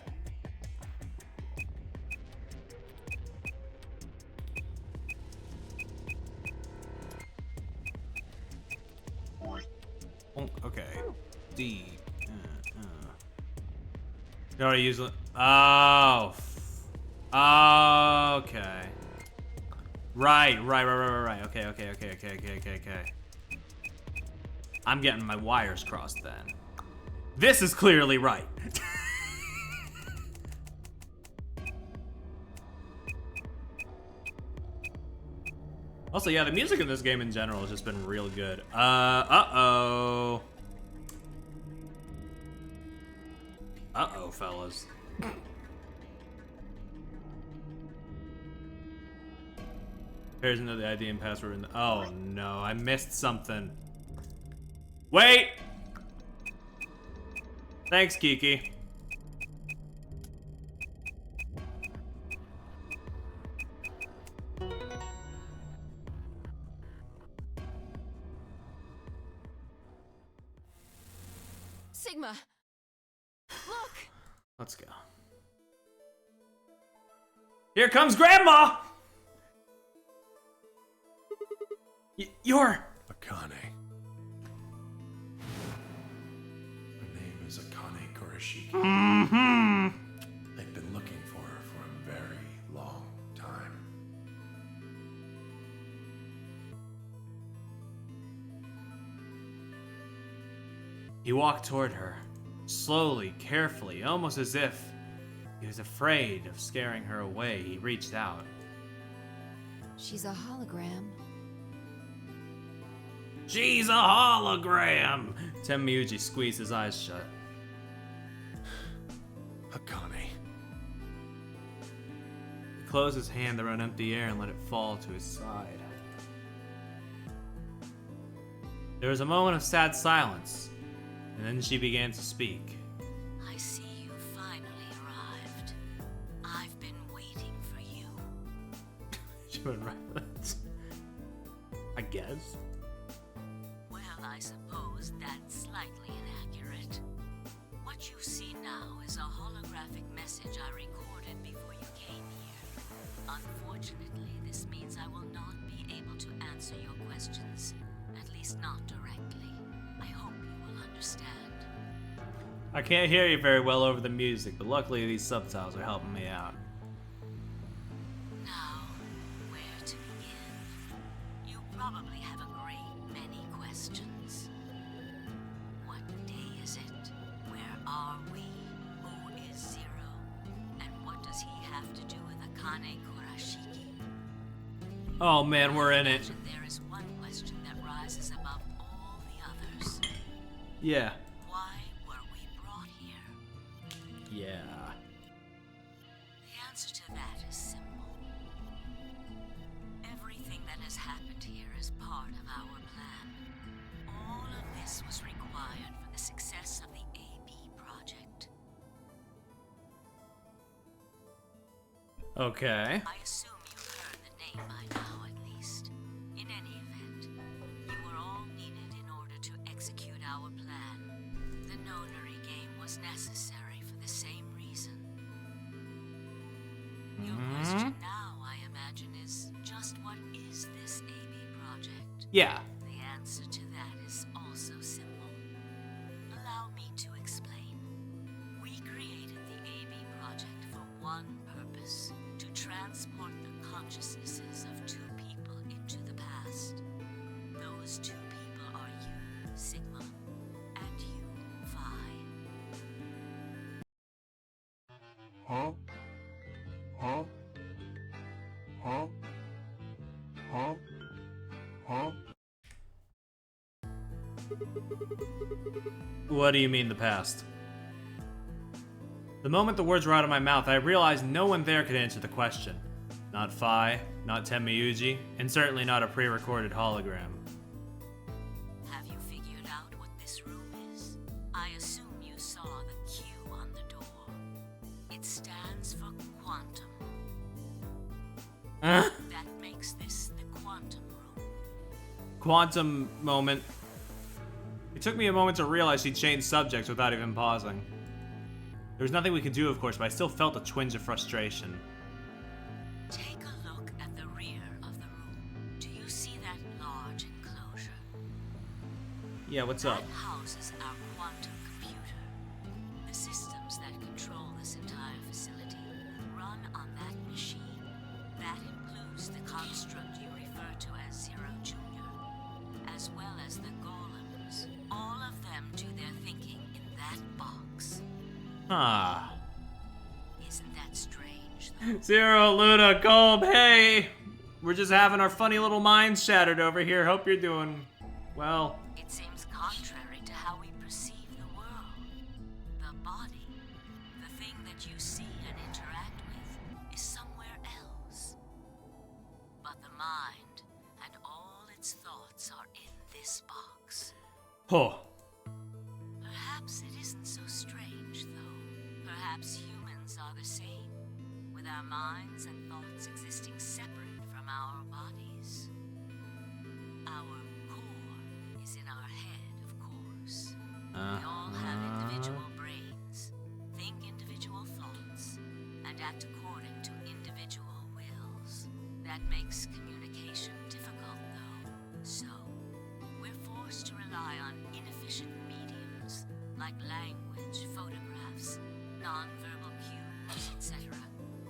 Okay. D. You already use it. Oh. Okay. Right. Okay. I'm getting my wires crossed then. This is clearly right. Also, yeah, the music in this game in general has just been real good. Uh-oh, fellas. Here's another ID and password in the... Oh, no, I missed something. Wait! Thanks, Kiki. Sigma! Look! Let's go. Here comes Grandma! You're... Akane. Her name is Akane Kurashiki. Mm-hmm. They've been looking for her for a very long time. He walked toward her, slowly, carefully, almost as if he was afraid of scaring her away. He reached out. She's a hologram. She's a hologram! Tenmyuji squeezed his eyes shut. Akane. He closed his hand around empty air and let it fall to his side. There was a moment of sad silence, and then she began to speak. I see you finally arrived. I've been waiting for you. She went right for that. I guess. Well, I suppose that's slightly inaccurate. What you see now is a holographic message I recorded before you came here. Unfortunately, this means I will not be able to answer your questions, at least not directly. I hope you will understand. I can't hear you very well over the music, but luckily these subtitles are helping me out. Now, where to begin? You probably have a great many questions. What day is it? Where are we? Who is Zero? And what does he have to do with Akane Kurashiki? Oh man, we're in it. There is one question that rises above all the others. Yeah. Why were we brought here? Yeah. The answer to that is simple. Everything that has happened here is part of our plan. All of this was required for the success of the AB project. Okay. I assume you've heard the name by now, at least. In any event, you were all needed in order to execute our plan. The nonary game was necessary for the same reason. Your question now, I imagine, is just what is this AB project? Yeah. The answer to that is also simple. Allow me to explain. We created the AB project for one purpose: to transport the consciousnesses of two people into the past. Those two people are you, Sigma, and you, Phi. Huh? Huh? Huh? What do you mean, the past? The moment the words were out of my mouth, I realized no one there could answer the question. Not Phi, not Tenmyuji, and certainly not a pre-recorded hologram. Have you figured out what this room is? I assume you saw the Q on the door. It stands for quantum. Huh? That makes this the quantum room. Quantum moment. It took me a moment to realize she changed subjects without even pausing. There was nothing we could do, of course, but I still felt a twinge of frustration. Take a look at the rear of the room. Do you see that large enclosure? Yeah, what's up? That houses our quantum computer. The systems that control this entire facility run on that machine. That includes the construct you refer to as Zero Junior, as well as the golems. All of them do their thinking in that box. Ah. Isn't that strange, though? Zero, Luna, Golb, hey! We're just having our funny little minds shattered over here. Hope you're doing well. It seems contrary to how we perceive the world. The body, the thing that you see and interact with, is somewhere else. But the mind and all its thoughts are in this box. Oh. Perhaps it isn't so strange, though. Perhaps humans are the same, with our minds and thoughts existing separate from our bodies. Our core is in our head, of course. We all have individual brains, think individual thoughts, and act according to individual wills. That makes communication difficult, though. So, we're forced to rely on inefficient mediums, like language, photographs, nonverbal cues, etc.,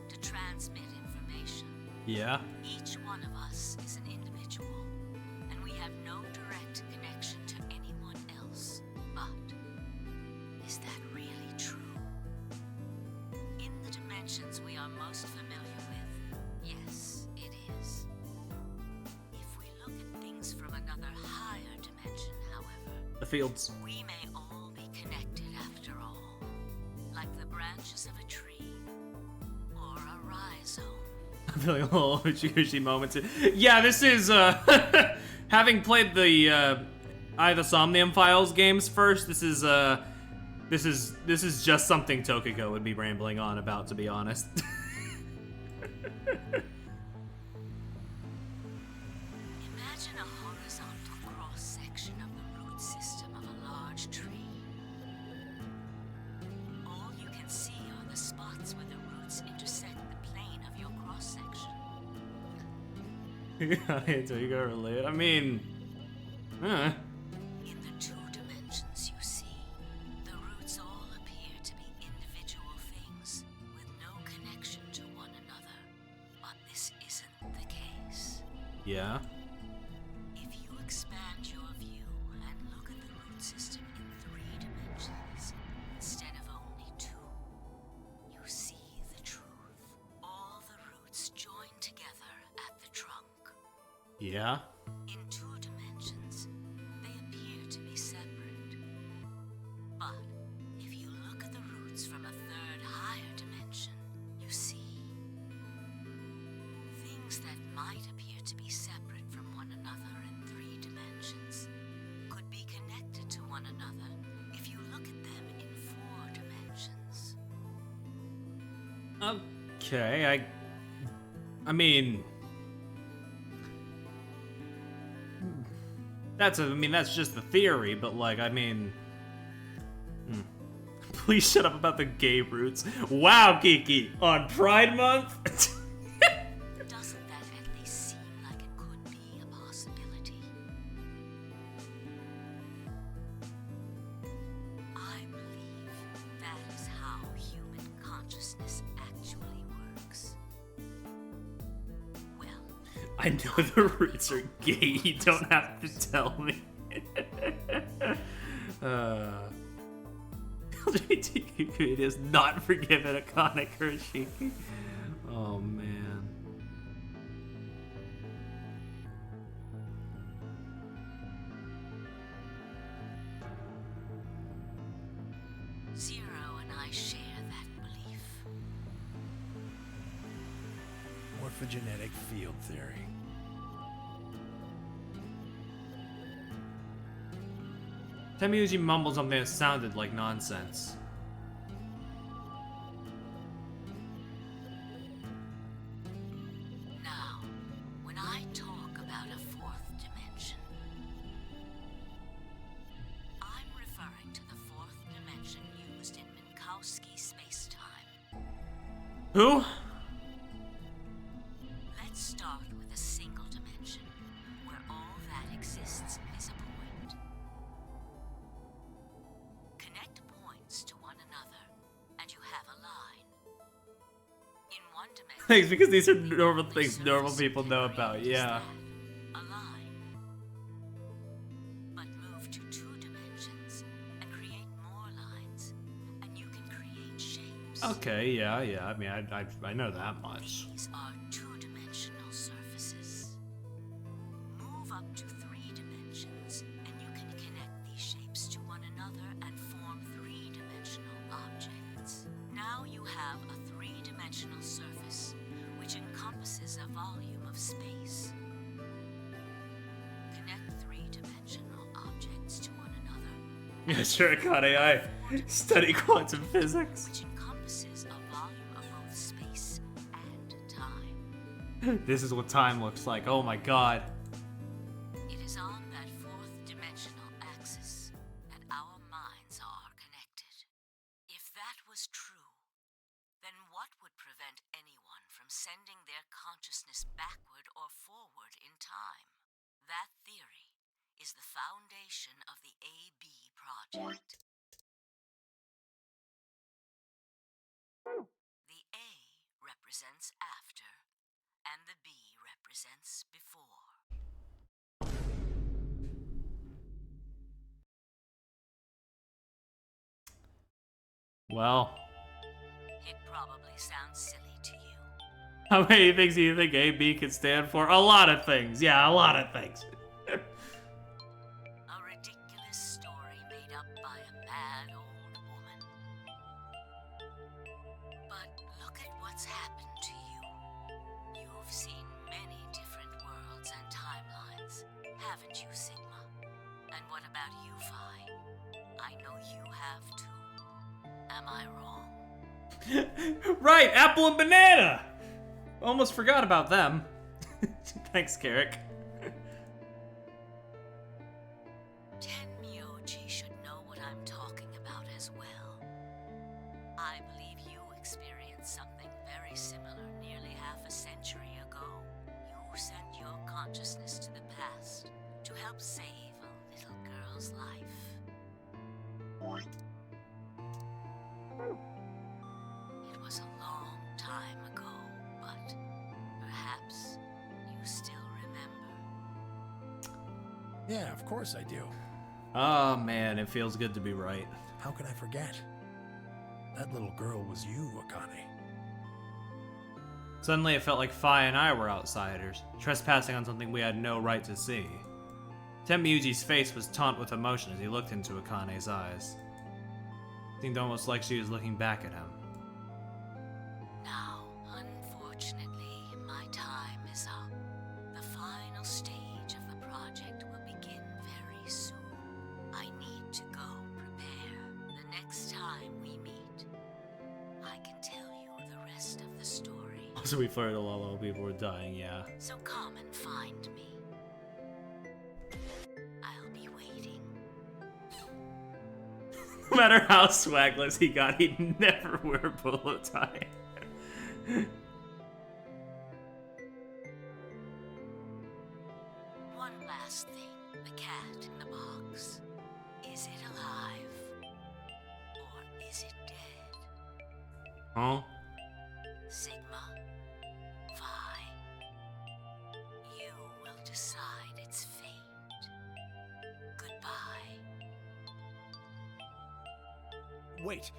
to transmit information. Yeah? Each one of us is an individual, and we have no direct connection to anyone else. But is that really true? In the dimensions we are most familiar with, yes, it is. If we look at things from another higher dimension, however, The fields. we may all be connected after all, like the branches of a tree or a rhizome. I'm feeling a little Uchi moments. Yeah, this is, having played the, I the Somnium Files games first, this is just something Tokiko would be rambling on about, to be honest. Imagine a horizontal cross-section of the root system of a large tree. All you can see are the spots where the roots intersect the plane of your cross-section. So you gotta relate. I mean, In the two dimensions you see, the roots all appear to be individual things with no connection to one another. But this isn't the case. yeah. If you expand your view and look at the root system in 3 dimensions instead of only 2, you see the truth. All the roots join together at the trunk. Yeah? In 2 dimensions, they appear to be separate. But if you look at the roots from a 3rd higher dimension, you see things that might appear to be separate from one another in 3 dimensions could be connected to one another if you look at them in 4 dimensions. Okay, I mean, that's just the theory, but like, I mean, please shut up about the gay roots. Wow, Kiki, on Pride Month? Doesn't that at least seem like it could be a possibility? I believe that is how human consciousness actually works. Well, I know the roots are gay, you don't have to tell me. LGBTQ community is not forgiven Akane Kurashiki. Oh man. I share that belief. Morphogenetic field theory. Temiuji mumbled something that sounded like nonsense. Now, when I talk about a fourth dimension, I'm referring to the fourth dimension used in Minkowski space-time. Who? Let's start with a single dimension, where all that exists is a point. Connect points to one another, and you have a line. In one dimension... Thanks, because these are normal things normal people know about, yeah. A line. But move to two dimensions and create more lines, and you can create shapes. Okay, yeah. I mean, I know that much. These are two-dimensional surfaces. Move up to three dimensions, and you can connect these shapes to one another and form three-dimensional objects. Now you have a three-dimensional surface, which encompasses a volume of space. Connect three-dimensional objects to one another. Yeah, sure, Akane, I study quantum physics. Which encompasses a volume of both space and time. This is what time looks like, oh my god. It is on that fourth dimensional axis that our minds are connected. If that was true, then what would prevent anyone from sending their consciousness backward or forward in time? That theory is the foundation of the AB project. The A represents after, and the B represents before. Well, It probably sounds silly to you. how many things do you think AB could stand for? A lot of things, yeah, a lot of things. A ridiculous story made up by a mad old woman. But look at what's happened to you. You've seen many different worlds and timelines, haven't you, Sigma? And what about you, Phi? I know you have too. Am I wrong? Right, apple and banana! Almost forgot about them. Thanks, Carrick. Tenmyoji should know what I'm talking about as well. I believe you experienced something very similar nearly half a century ago. You sent your consciousness to the past to help save a little girl's life. It was a long time ago, but perhaps you still remember. Yeah, of course I do. Oh man, it feels good to be right. How could I forget? That little girl was you, Akane. Suddenly it felt like Phi and I were outsiders, trespassing on something we had no right to see. Temiuji's face was taut with emotion as he looked into Akane's eyes. It seemed almost like she was looking back at him. Now, unfortunately, my time is up. The final stage of the project will begin very soon. I need to go prepare. The next time we meet, I can tell you the rest of the story. Also, we flirted a lot while people were dying, yeah. So come and find me. I'll be waiting. No matter how swagless he got, he'd never wear a bolo tie. One last thing. The cat in the box. Is it alive? Or is it dead? Huh? Sigma, Phi, you will decide its fate. Goodbye. Wait!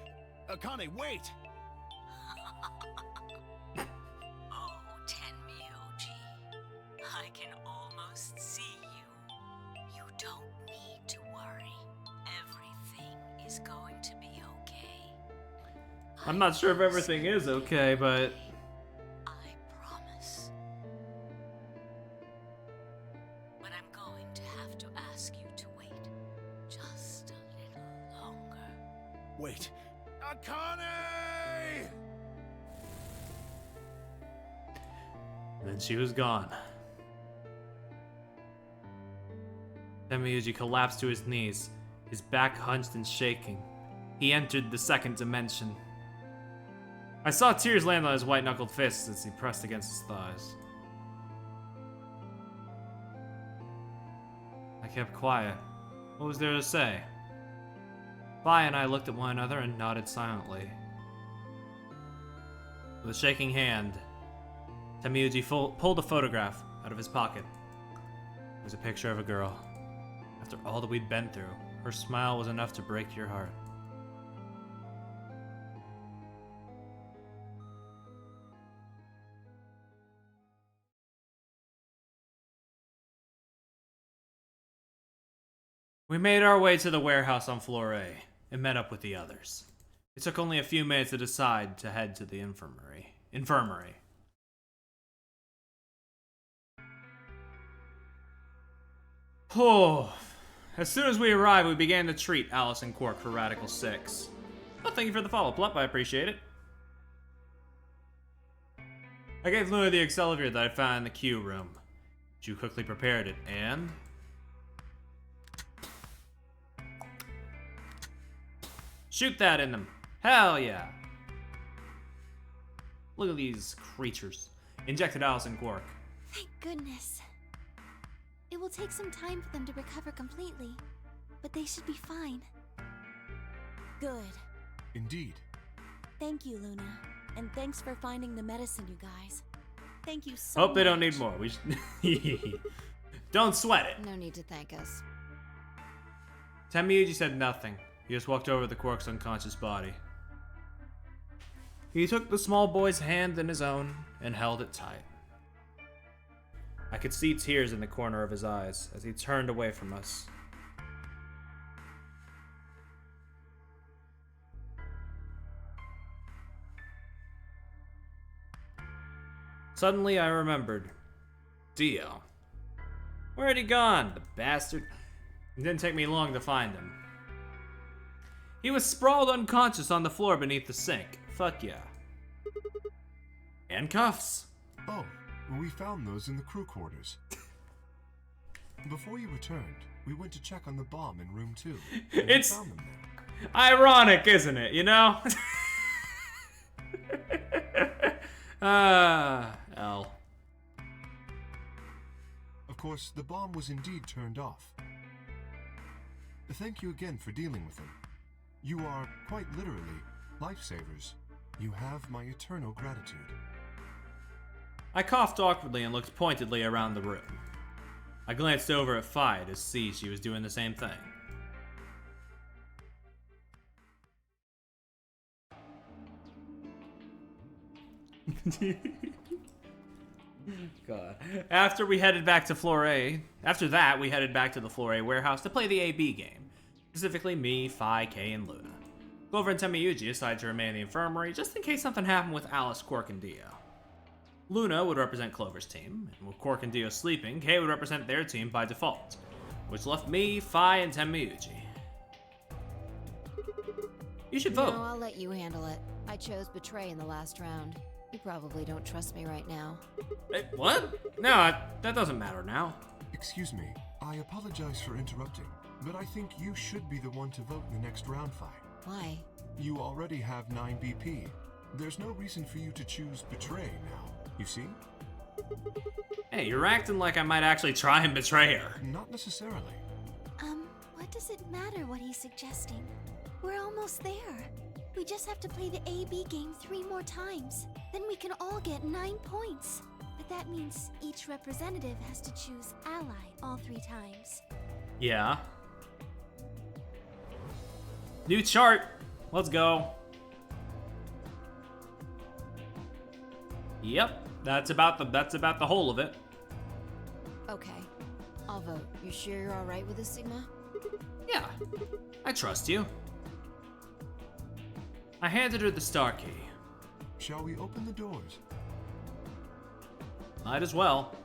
Akane, wait! Oh, Tenmyoji, I can almost see you. You don't need to worry. Everything is going to be okay. I'm not sure if everything is okay, but... I promise. But I'm going to have to ask you to wait just a little longer. Wait. Akane! And then she was gone. Temiyuji collapsed to his knees, his back hunched and shaking. He entered the second dimension. I saw tears land on his white-knuckled fists as he pressed against his thighs. I kept quiet. What was there to say? Vi and I looked at one another and nodded silently. With a shaking hand, Temiyuji pulled a photograph out of his pocket. It was a picture of a girl. After all that we'd been through, her smile was enough to break your heart. We made our way to the warehouse on floor A and met up with the others. It took only a few minutes to decide to head to the infirmary. Oh, as soon as we arrived, we began to treat Alice and Quark for Radical 6. Well, thank you for the follow-up, Plup. I appreciate it. I gave Luna the accelerator that I found in the Q room. She quickly prepared it, and... shoot that in them. Hell yeah. Look at these creatures. Injected Alice and Quark. Thank goodness. It will take some time for them to recover completely, but they should be fine. Good. Indeed. Thank you, Luna. And thanks for finding the medicine, you guys. Thank you so much. Hope they don't need more. We should... Don't sweat it. No need to thank us. Temiyuji said nothing. He just walked over the Quark's unconscious body. He took the small boy's hand in his own and held it tight. I could see tears in the corner of his eyes as he turned away from us. Suddenly I remembered. Dio. Where had he gone, the bastard? It didn't take me long to find him. He was sprawled unconscious on the floor beneath the sink. Fuck yeah. And cuffs. Oh, we found those in the crew quarters. Before you returned, we went to check on the bomb in room 2. It's we found them there. ironic, isn't it? You know? L. Of course, the bomb was indeed turned off. Thank you again for dealing with them. You are, quite literally, lifesavers. You have my eternal gratitude. I coughed awkwardly and looked pointedly around the room. I glanced over at Fi to see she was doing the same thing. God. After that, we headed back to the Floor A warehouse to play the AB game. Specifically me, Fi, Kay, and Luna. Clover and Temiyuji decided to remain in the infirmary just in case something happened with Alice, Quark, and Dio. Luna would represent Clover's team, and with Quark and Dio sleeping, Kay would represent their team by default, which left me, Fi, and Temiyuji. You should vote. No, I'll let you handle it. I chose Betray in the last round. You probably don't trust me right now. Hey, what? No, that doesn't matter now. Excuse me, I apologize for interrupting, but I think you should be the one to vote in the next round fight. Why? You already have 9 BP. There's no reason for you to choose Betray now, you see? Hey, you're acting like I might actually try and betray her. Not necessarily. What does it matter what he's suggesting? We're almost there. We just have to play the AB game 3 more times. Then we can all get 9 points. But that means each representative has to choose ally all 3 times. Yeah. New chart. Let's go. Yep, that's about the whole of it. Okay, I'll vote. You sure you're all right with this, Sigma? Yeah, I trust you. I handed her the star key. Shall we open the doors? Might as well.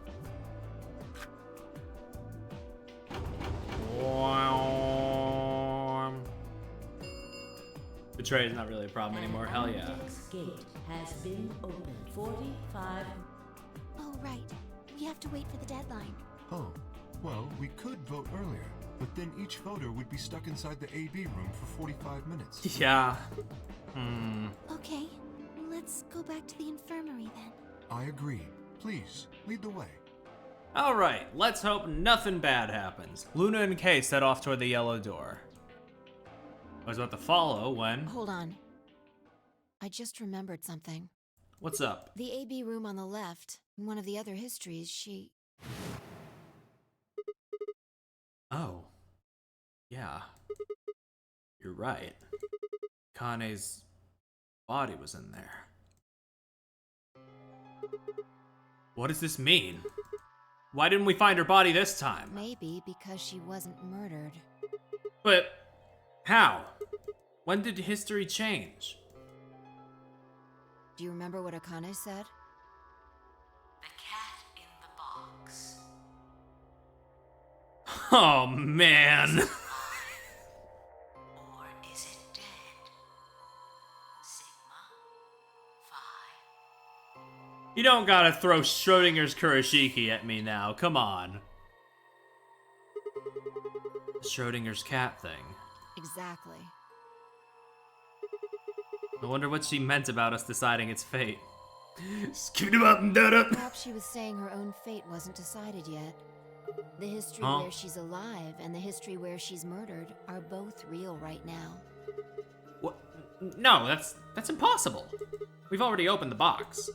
Betray is not really a problem anymore. Hell yeah. Andex gate has been opened. 45. Oh, right. We have to wait for the deadline. Oh, well, we could vote earlier, but then each voter would be stuck inside the AB room for 45 minutes. Yeah. Okay, let's go back to the infirmary then. I agree. Please, lead the way. Alright, let's hope nothing bad happens. Luna and Kay set off toward the yellow door. I was about to follow when... Hold on. I just remembered something. What's up? The AB room on the left, in one of the other histories, she... Oh. Yeah. You're right. Kane's body was in there. What does this mean? Why didn't we find her body this time? Maybe because she wasn't murdered. But how? When did history change? Do you remember what Akane said? The cat in the box. Oh, man. Or is it dead? Sigma? Phi? You don't gotta throw Schrodinger's Kurashiki at me now. Come on. Schrodinger's cat thing. Exactly. I wonder what she meant about us deciding its fate. Scoot him up and dead up. Perhaps she was saying her own fate wasn't decided yet. The history Huh? where she's alive and the history where she's murdered are both real right now. What? No, that's impossible. We've already opened the box.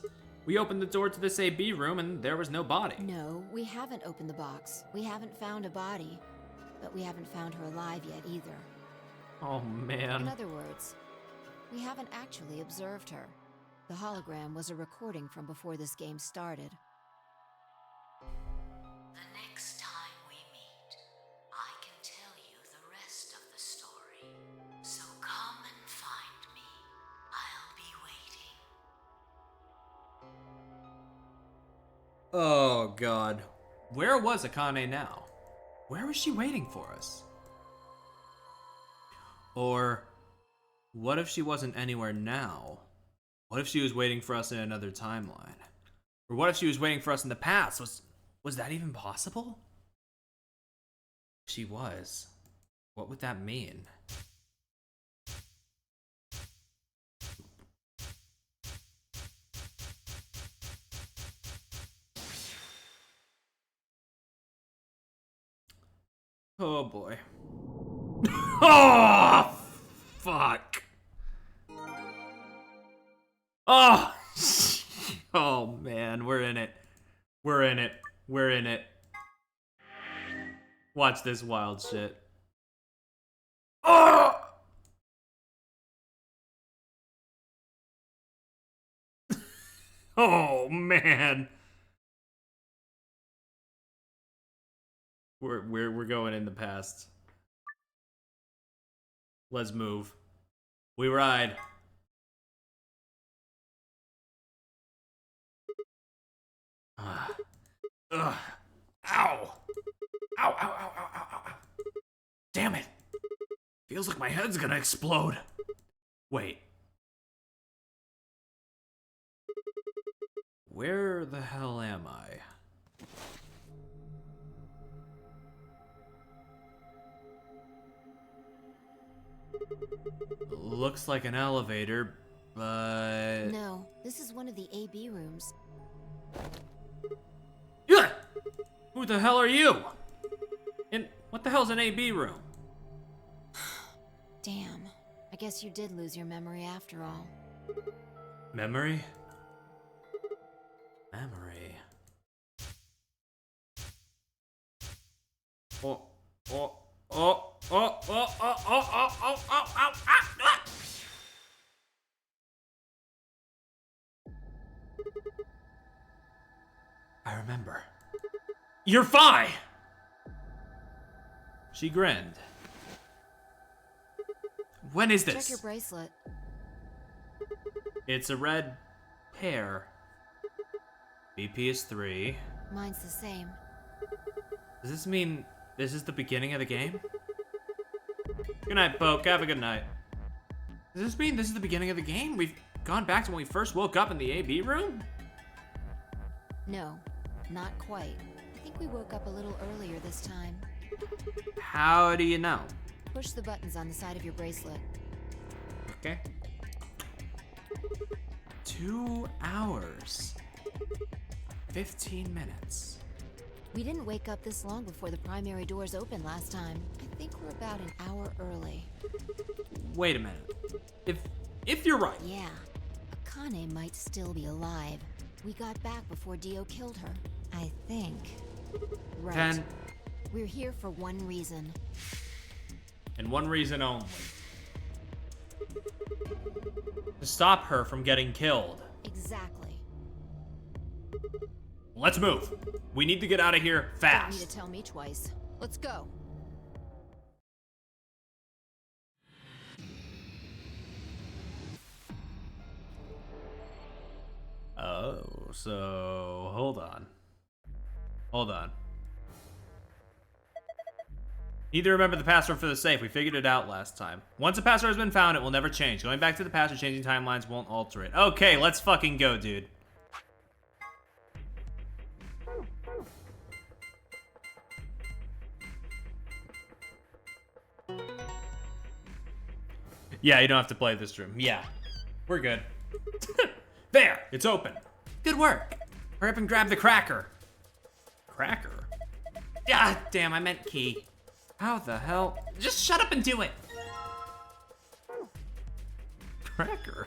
We opened the door to this AB room and there was no body. No, we haven't opened the box. We haven't found a body. But we haven't found her alive yet either. Oh, In man. other words, we haven't actually observed her. The hologram was a recording from before this game started. The next time we meet, I can tell you the rest of the story. So come and find me. I'll be waiting. Oh, God. Where was Akane now? Where was she waiting for us? Or, what if she wasn't anywhere now? What if she was waiting for us in another timeline? Or what if she was waiting for us in the past? Was that even possible? If she was, what would that mean? Oh boy. Oh, fuck. Oh, oh man, we're in it. We're in it. We're in it. Watch this wild shit. Oh! Oh man. We're going in the past. Let's move. We ride. Ugh. Ow. Ow, ow, ow, ow, ow, ow, ow. Damn it. Feels like my head's gonna explode. Wait. Where the hell am I? Looks like an elevator, but... No, this is one of the AB rooms. Yeah! Who the hell are you? And what the hell's an AB room? Damn. I guess you did lose your memory after all. Memory? Memory. Oh, oh, oh, oh, oh, oh, oh, oh, oh, oh, oh, ah! I remember. You're Phi! She grinned. When is this? Check your bracelet. It's a red pear. BP is 3. Mine's the same. Does this mean this is the beginning of the game? Good night, Poke. Have a good night. Does this mean this is the beginning of the game? We've gone back to when we first woke up in the AB room? No, not quite. I think we woke up a little earlier this time. How do you know? Push the buttons on the side of your bracelet. Okay. 2 hours. 15 minutes. We didn't wake up this long before the primary doors opened last time. I think we're about an hour early. Wait a minute. If you're right. Yeah. Akane might still be alive. We got back before Dio killed her. I think. Right. Then, We're here for one reason. and one reason only. To stop her from getting killed. Exactly. Let's move. We need to get out of here Don't fast. need to tell me twice. Let's go. Oh, so hold on. Hold on. Need to remember the password for the safe. We figured it out last time. Once a password has been found, it will never change. Going back to the past or changing timelines won't alter it. Okay, let's fucking go, dude. Yeah, you don't have to play this room. Yeah, we're good. There, it's open. Good work. Hurry up and grab the cracker. Cracker? Ah, damn, I meant key. How the hell? Just shut up and do it. Cracker.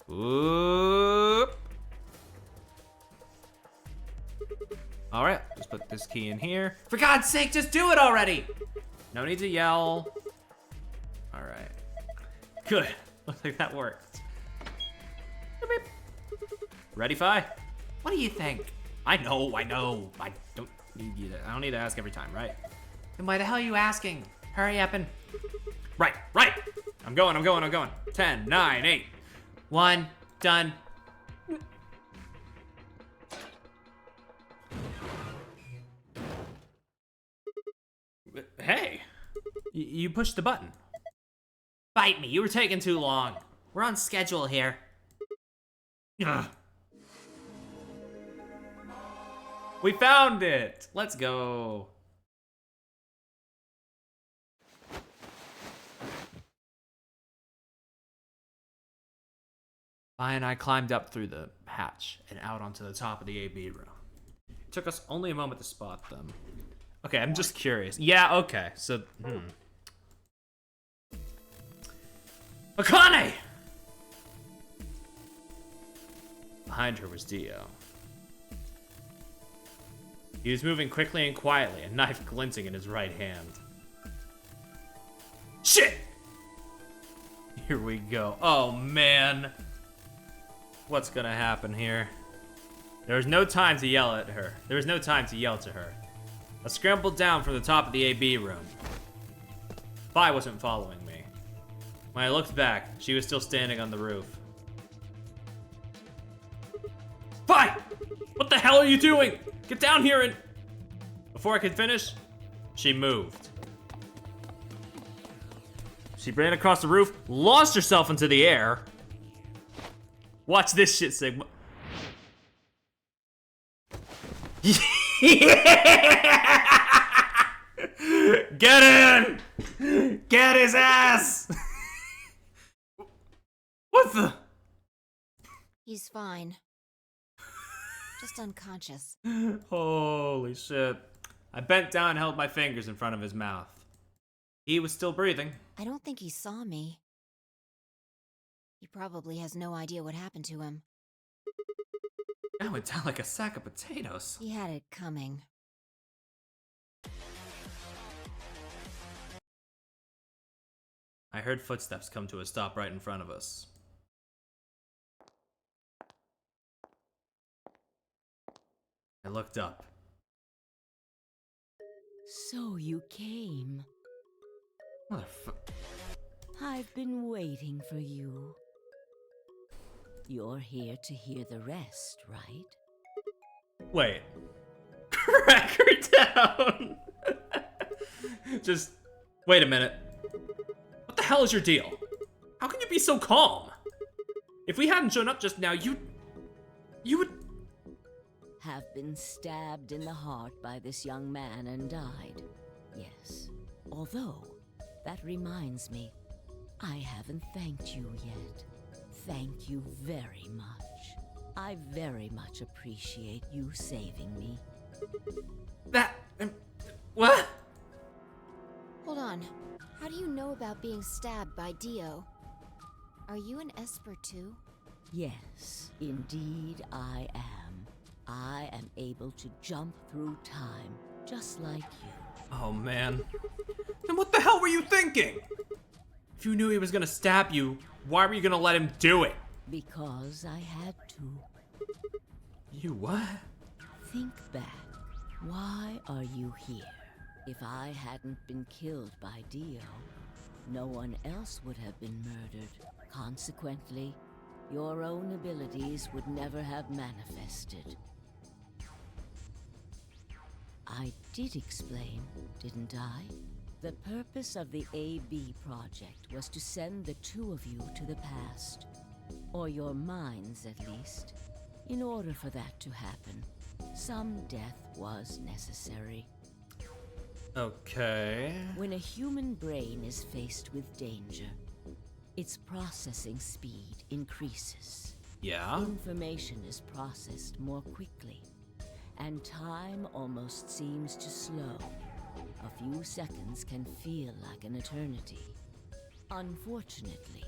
Whoop. All right, just put this key in here. For God's sake, just do it already. No need to yell. All right. Good. Looks like that worked. Beep, beep. Ready, Fi? What do you think? I know. I don't need you to. I don't need to ask every time, right? Then why the hell are you asking? Hurry up and. Right. I'm going. 10, 9, 8. 1, done. Hey, you pushed the button. Bite me, you were taking too long. We're on schedule here. Ugh. We found it! Let's go. Vi and I climbed up through the hatch and out onto the top of the AB room. It took us only a moment to spot them. Okay, I'm just curious. Yeah, okay, so, Akane! Behind her was Dio. He was moving quickly and quietly, a knife glinting in his right hand. Shit! Here we go. Oh, man. What's gonna happen here? There was no time to yell at her. There was no time to yell to her. I scrambled down from the top of the AB room. Vi wasn't following me. When I looked back, she was still standing on the roof. Vi! What the hell are you doing? Get down here and... Before I could finish, she moved. She ran across the roof, launched herself into the air. Watch this shit, Sigma. Get in! Get his ass! What the? He's fine. Just unconscious. Holy shit. I bent down and held my fingers in front of his mouth. He was still breathing. I don't think he saw me. He probably has no idea what happened to him. I went down like a sack of potatoes. He had it coming. I heard footsteps come to a stop right in front of us. I looked up. So you came. Motherfucker. I've been waiting for you. You're here to hear the rest, right? Wait. Crack her down! Just, wait a minute. What the hell is your deal? How can you be so calm? If we hadn't shown up just now, you would... Have been stabbed in the heart by this young man and died. Yes. Although, that reminds me, I haven't thanked you yet. Thank you very much. I very much appreciate you saving me. That... what? Hold on. How do you know about being stabbed by Dio? Are you an Esper too? Yes, indeed I am. I am able to jump through time, just like you. Oh man. Then what the hell were you thinking? If you knew he was gonna stab you, why were you gonna let him do it? Because I had to. You what? Think back. Why are you here? If I hadn't been killed by Dio, no one else would have been murdered. Consequently, your own abilities would never have manifested. I did explain, didn't I? The purpose of the AB project was to send the two of you to the past. Or your minds, at least. In order for that to happen, some death was necessary. Okay. When a human brain is faced with danger, its processing speed increases. Yeah? Information is processed more quickly, and time almost seems to slow. A few seconds can feel like an eternity. Unfortunately,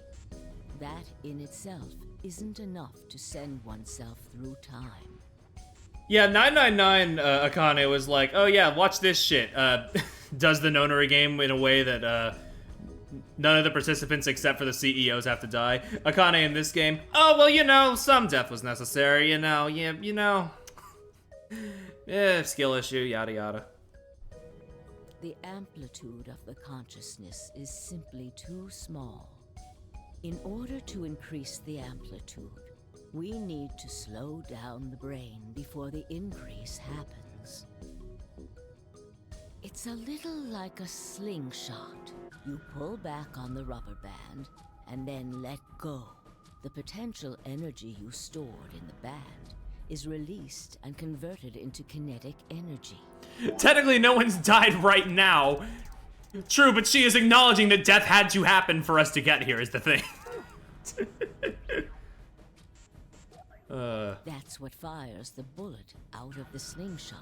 that in itself isn't enough to send oneself through time. Yeah, 999 Akane was like, oh yeah, watch this shit. Does the Nonary game in a way that none of the participants except for the CEOs have to die. Akane in this game, oh well, you know, some death was necessary, you know, yeah, you know. Skill issue, yada yada. The amplitude of the consciousness is simply too small. In order to increase the amplitude, we need to slow down the brain before the increase happens. It's a little like a slingshot. You pull back on the rubber band and then let go. The potential energy you stored in the band is released and converted into kinetic energy. Technically, no one's died right now. True, but she is acknowledging that death had to happen for us to get here, is the thing. That's what fires the bullet out of the slingshot.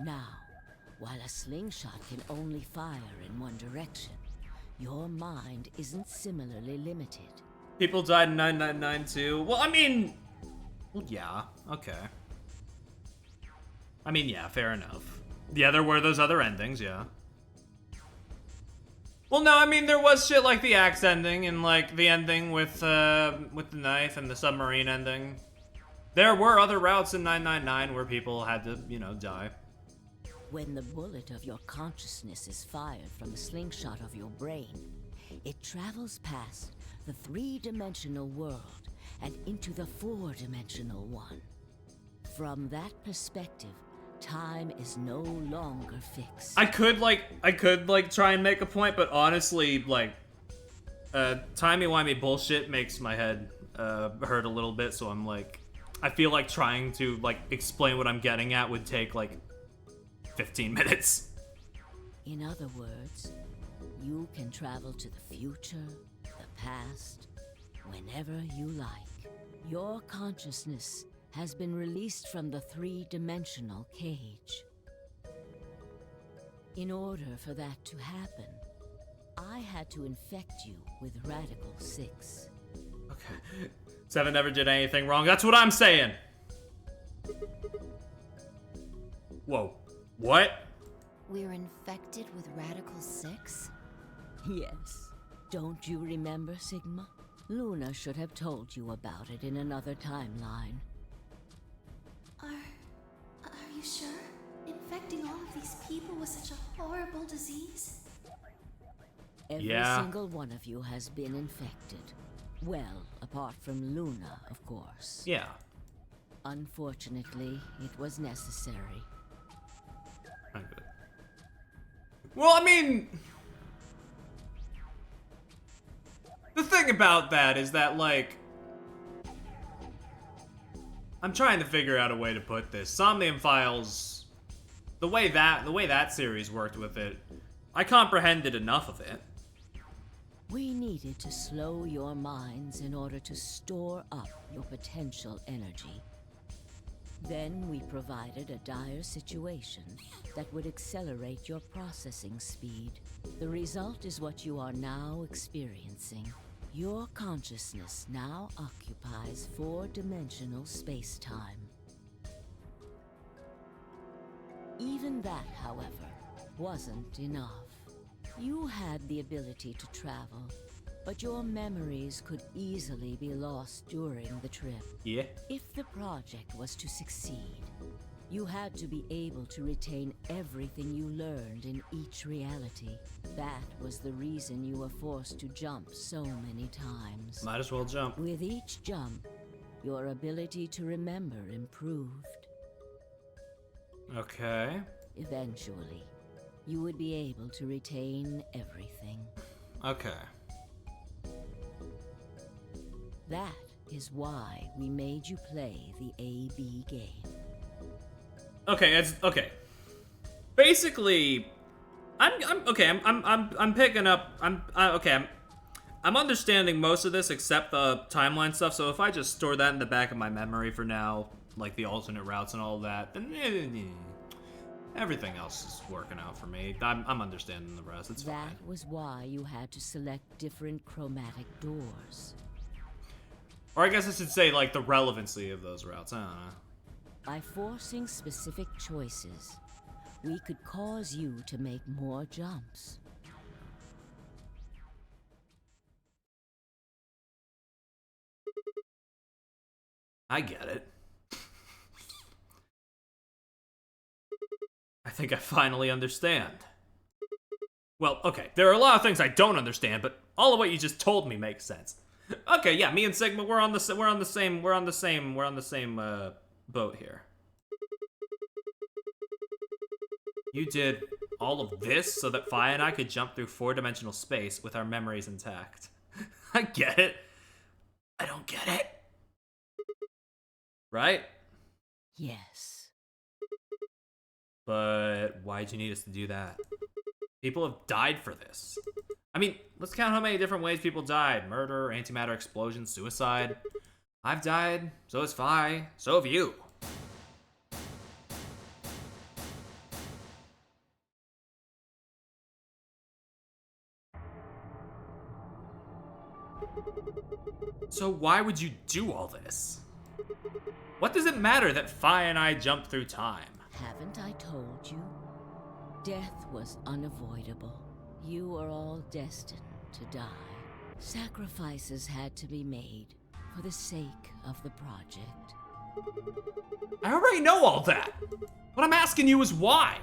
Now, while a slingshot can only fire in one direction, your mind isn't similarly limited. People died in 999 too. Well, I mean... Well, yeah, okay. I mean, yeah, fair enough. Yeah, there were those other endings, yeah. Well, no, I mean, there was shit like the axe ending and, like, the ending with the knife and the submarine ending. There were other routes in 999 where people had to, you know, die. When the bullet of your consciousness is fired from the slingshot of your brain, it travels past the three-dimensional world and into the four-dimensional one. From that perspective, time is no longer fixed. I could try and make a point, but honestly, like, timey-wimey bullshit makes my head hurt a little bit, so I'm like, I feel like trying to, like, explain what I'm getting at would take, like, 15 minutes. In other words, you can travel to the future, the past, whenever you like. Your consciousness has been released from the three-dimensional cage. In order for that to happen, I had to infect you with Radical 6. Okay. Seven never did anything wrong. That's what I'm saying. Whoa. What? We're infected with Radical 6? Yes. Don't you remember, Sigma? Luna should have told you about it in another timeline. Are you sure? Infecting all of these people with such a horrible disease? Every single one of you has been infected. Well, apart from Luna, of course. Yeah. Unfortunately, it was necessary. I'm good. Well, I mean, the thing about that is that, like, I'm trying to figure out a way to put this. Somnium Files, the way that series worked with it, I comprehended enough of it. We needed to slow your minds in order to store up your potential energy. Then we provided a dire situation that would accelerate your processing speed. The result is what you are now experiencing. Your consciousness now occupies four-dimensional space-time. Even that, however, wasn't enough. You had the ability to travel, but your memories could easily be lost during the trip. Yeah. If the project was to succeed, you had to be able to retain everything you learned in each reality. That was the reason you were forced to jump so many times. Might as well jump. With each jump, your ability to remember improved. Okay. Eventually, you would be able to retain everything. Okay. That is why we made you play the AB game. Okay, it's okay. Basically, I'm picking up. I'm understanding most of this except the timeline stuff. So if I just store that in the back of my memory for now, like the alternate routes and all that, then everything else is working out for me. I'm understanding the rest. It's fine. That was why you had to select different chromatic doors. Or I guess I should say like the relevancy of those routes. I don't know. By forcing specific choices, we could cause you to make more jumps. I get it. I think I finally understand. Well, okay, there are a lot of things I don't understand, but all of what you just told me makes sense. Okay, yeah, me and Sigma, we're on the same boat here. You did all of this so that Fi and I could jump through four-dimensional space with our memories intact. I get it. I don't get it. Right? Yes. But why'd you need us to do that? People have died for this. I mean, let's count how many different ways people died. Murder, antimatter explosion, suicide. I've died, so has Fi, so have you. So why would you do all this? What does it matter that Fi and I jumped through time? Haven't I told you? Death was unavoidable. You were all destined to die. Sacrifices had to be made for the sake of the project. I already know all that. What I'm asking you is why?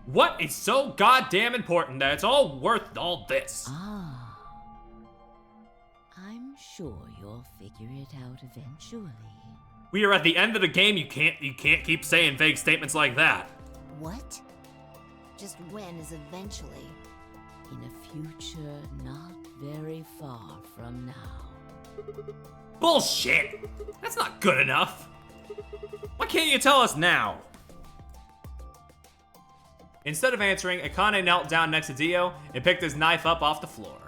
What is so goddamn important that it's all worth all this? Ah. I'm sure you'll figure it out eventually. We are at the end of the game. You can't keep saying vague statements like that. What? Just when is eventually? In a future not very far from now. Bullshit! That's not good enough. Why can't you tell us now? Instead of answering, Akane knelt down next to Dio and picked his knife up off the floor.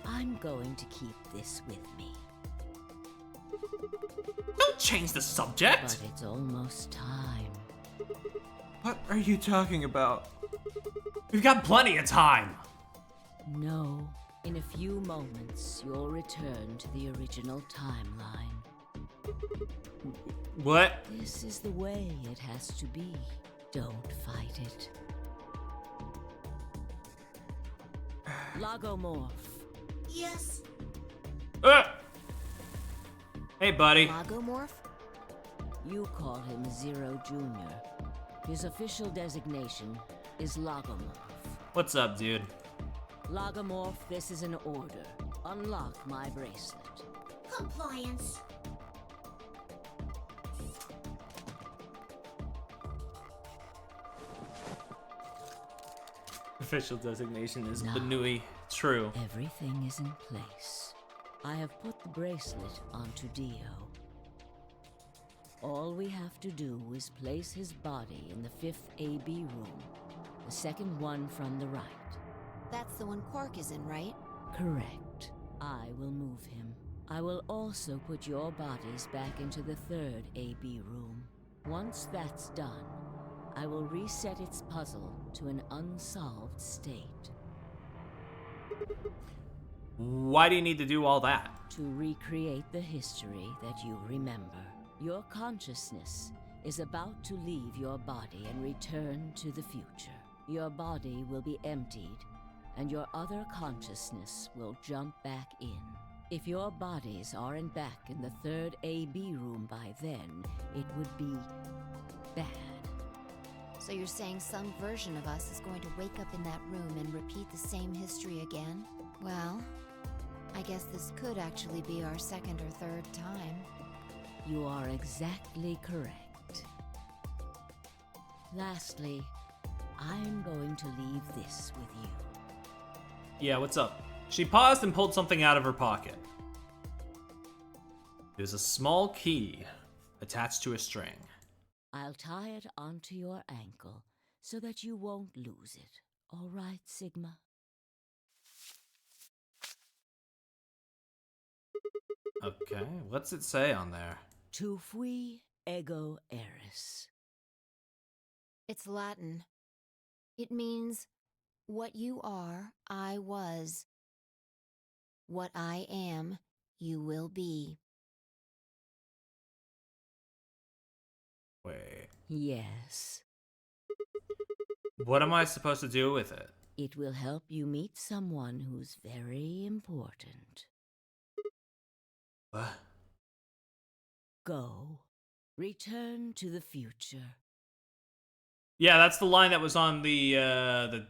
I'm going to keep this with me. Don't change the subject! But it's almost time. What are you talking about? We've got plenty of time! No. In a few moments, you'll return to the original timeline. What? This is the way it has to be. Don't fight it. Lagomorph. Yes. Hey, buddy. Lagomorph? You call him Zero Jr. His official designation is Lagomorph. What's up, dude? Lagomorph, this is an order. unlock my bracelet. Compliance. Official designation is No. Benui. True. Everything is in place. I have put the bracelet onto Dio. All we have to do is place his body in the 5th AB room, the second one from the right. That's the one Quark is in, right? Correct. I will move him. I will also put your bodies back into the 3rd AB room. Once that's done, I will reset its puzzle to an unsolved state. Why do you need to do all that? To recreate the history that you remember. Your consciousness is about to leave your body and return to the future. Your body will be emptied, and your other consciousness will jump back in. If your bodies aren't back in the 3rd AB room by then, it would be bad. So you're saying some version of us is going to wake up in that room and repeat the same history again? Well, I guess this could actually be our 2nd or 3rd time. You are exactly correct. Lastly, I'm going to leave this with you. Yeah, what's up? She paused and pulled something out of her pocket. It was a small key attached to a string. I'll tie it onto your ankle so that you won't lose it. All right, Sigma? Okay, what's it say on there? Tu fui ego eris. It's Latin. It means, what you are, I was. What I am, you will be. Wait. Yes. What am I supposed to do with it? It will help you meet someone who's very important. What? Go. Return to the future. Yeah, that's the line that was on the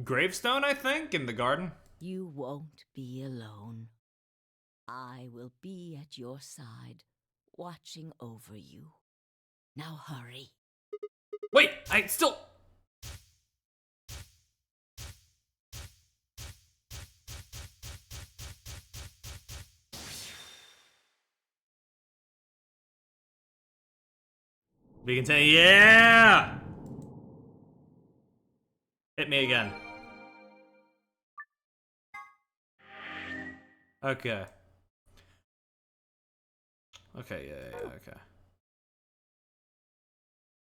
gravestone, I think, in the garden. You won't be alone. I will be at your side, watching over you. Now hurry. Wait, I still... We continue. Yeah! Hit me again. Okay. Okay, yeah, okay.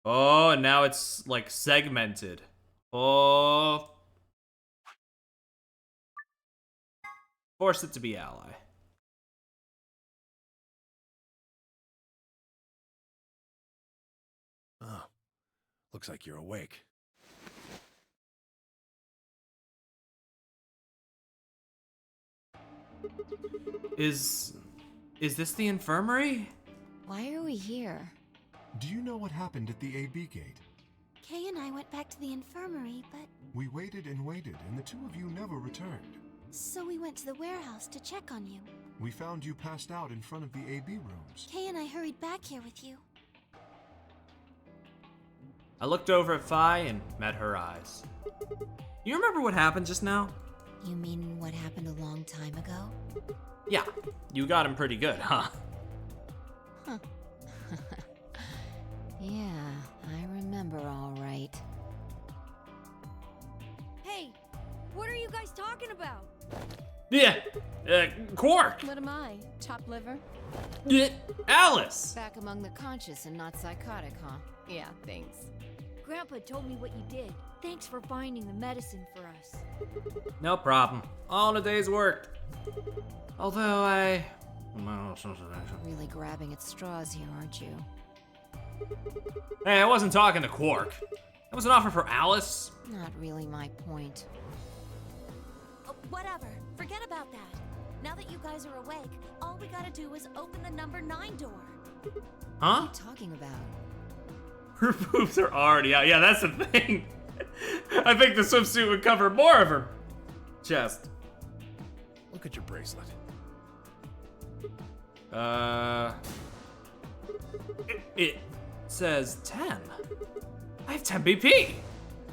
Oh, and now it's, like, segmented. Oh. Force it to be ally. Oh, looks like you're awake. Is this the infirmary? Why are we here? Do you know what happened at the AB gate? Kay and I went back to the infirmary, but We waited and waited, and the two of you never returned. so we went to the warehouse to check on you. We found you passed out in front of the AB rooms. Kay and I hurried back here with you. I looked over at Phi and met her eyes. You remember what happened just now? You mean what happened a long time ago? Yeah, you got him pretty good, huh? Huh. Yeah, I remember all right. Hey, what are you guys talking about? Yeah, Quark! What am I? Chopped liver? Yeah, Alice! Back among the conscious and not psychotic, huh? Yeah, thanks. Grandpa told me what you did. Thanks for finding the medicine for us. No problem. All in a day's work. Although I... Really grabbing at straws here, aren't you? Hey, I wasn't talking to Quark. That was an offer for Alice. Not really my point. Oh, whatever. Forget about that. Now that you guys are awake, all we gotta do is open the number 9 door. What Huh? are you talking about? Her boobs are already out. Yeah, that's the thing. I think the swimsuit would cover more of her chest. Look, look at your bracelet. It says 10. I have 10 BP.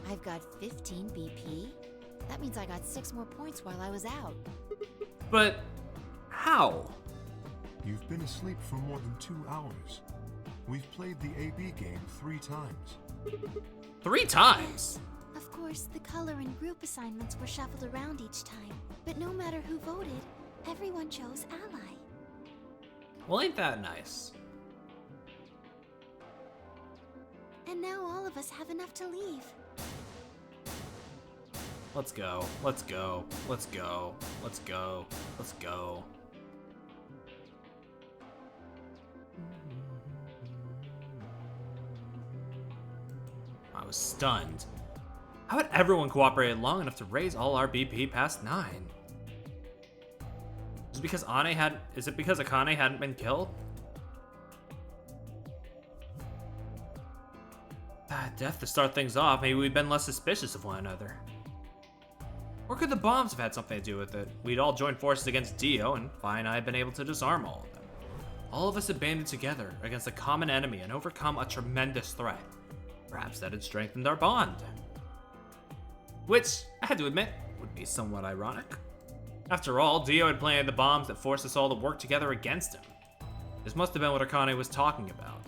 I've got 15 BP. That means I got 6 more points while I was out. But how? You've been asleep for more than 2 hours. We've played the AB game 3 times. 3 times? Of course, the color and group assignments were shuffled around each time. But no matter who voted, everyone chose Ally. Well, ain't that nice? And now all of us have enough to leave. Let's go. Let's go. Let's go. Let's go. Let's go. I was stunned. How had everyone cooperated long enough to raise all our BP past 9? Is it because Akane hadn't been killed? Death to start things off, maybe we'd been less suspicious of one another. Or could the bombs have had something to do with it? We'd all joined forces against Dio, and Fi and I had been able to disarm all of them. All of us had banded together against a common enemy and overcome a tremendous threat. Perhaps that had strengthened our bond. Which, I had to admit, would be somewhat ironic. After all, Dio had planted the bombs that forced us all to work together against him. This must have been what Akane was talking about.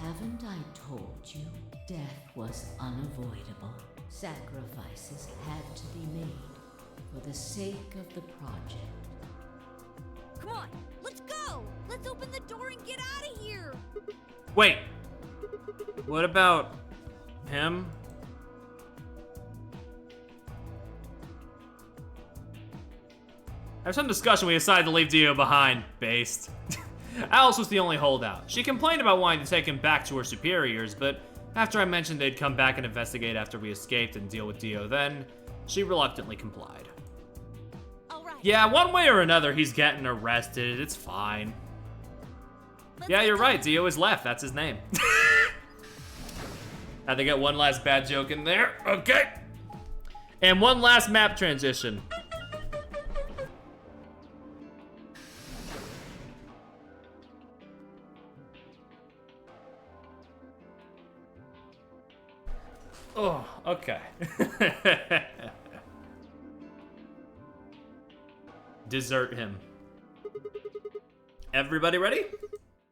Haven't I told you death was unavoidable? Sacrifices had to be made for the sake of the project. Come on, let's go! Let's open the door and get out of here! Wait! What about him? After some discussion, we decided to leave Dio behind, based. Alice was the only holdout. She complained about wanting to take him back to her superiors, but after I mentioned they'd come back and investigate after we escaped and deal with Dio then, she reluctantly complied. All right. Yeah, one way or another, he's getting arrested. It's fine. Yeah, you're right. Dio is left. That's his name. Had to get one last bad joke in there. Okay. And one last map transition. Oh, okay. Desert him. Everybody ready?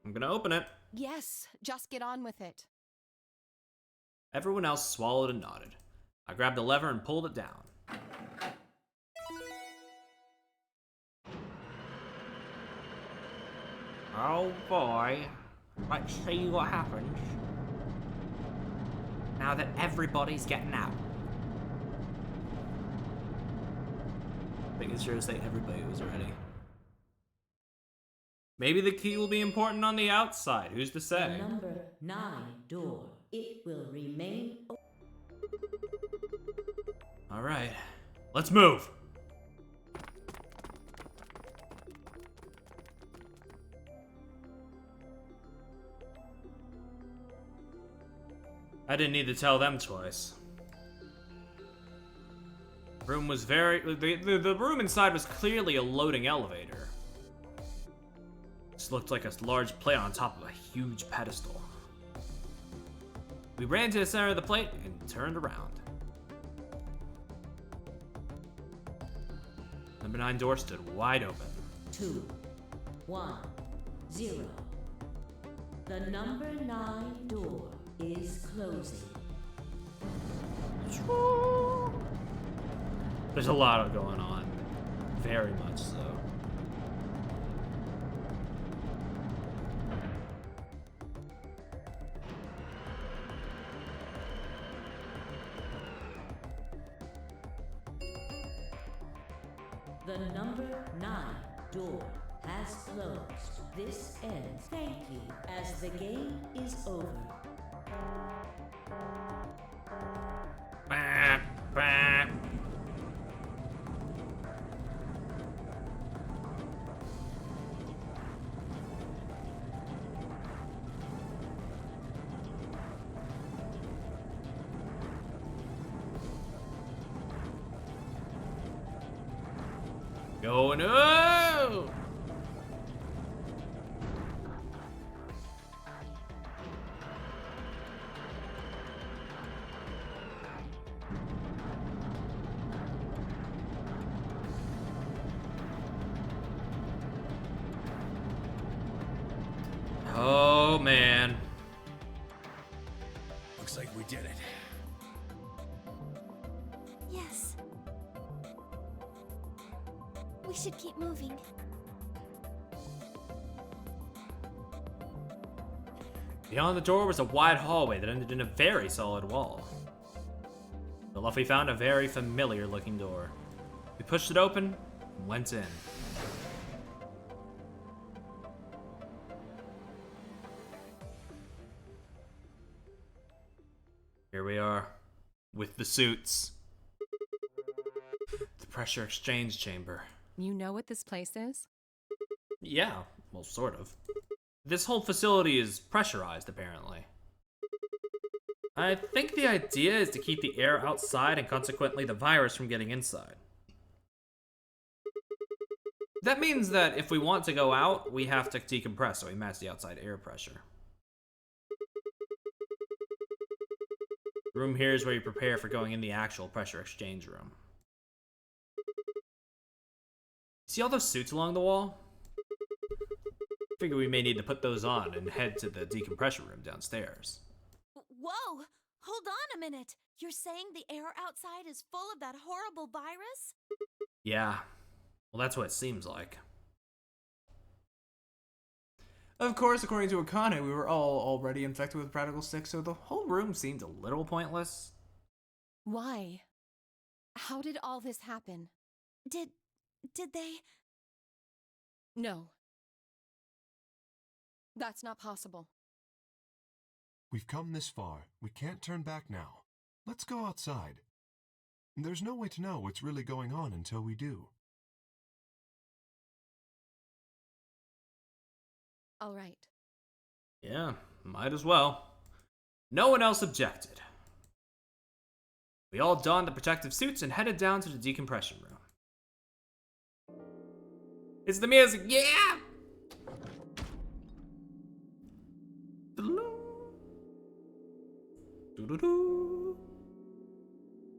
I'm gonna open it. Yes, just get on with it. Everyone else swallowed and nodded. I grabbed a lever and pulled it down. Oh boy. Let's see what happens. Now that everybody's getting out. Making sure to say everybody was ready. Maybe the key will be important on the outside. Who's to say? Number 9 door. It will remain open. All right, let's move. I didn't need to tell them twice. Room was the room inside was clearly a loading elevator. This looked like a large plate on top of a huge pedestal. We ran to the center of the plate and turned around. Number 9 door stood wide open. 2, 1, 0. The number 9 door is closing. There's a lot going on. Very much so. The number 9 door has closed. This ends. Thank you, as the game is over. Bah, bah. Going up! Oh man. Looks like we did it. Yes. We should keep moving. Beyond the door was a wide hallway that ended in a very solid wall. But Luffy found a very familiar looking door. We pushed it open and went in. Here we are, with the suits. The pressure exchange chamber. You know what this place is? Yeah, well, sort of. This whole facility is pressurized, apparently. I think the idea is to keep the air outside and consequently the virus from getting inside. That means that if we want to go out, we have to decompress so we match the outside air pressure. The room here is where you prepare for going in the actual pressure exchange room. See all those suits along the wall? Figure we may need to put those on and head to the decompression room downstairs. Whoa! Hold on a minute. You're saying the air outside is full of that horrible virus? Yeah. Well, that's what it seems like. Of course, according to Akane, we were all already infected with Prodigal 6, so the whole room seemed a little pointless. Why? How did all this happen? Did they? No. That's not possible. We've come this far. We can't turn back now. Let's go outside. There's no way to know what's really going on until we do. All right. Yeah, might as well. No one else objected. We all donned the protective suits and headed down to the decompression room. It's the music, yeah!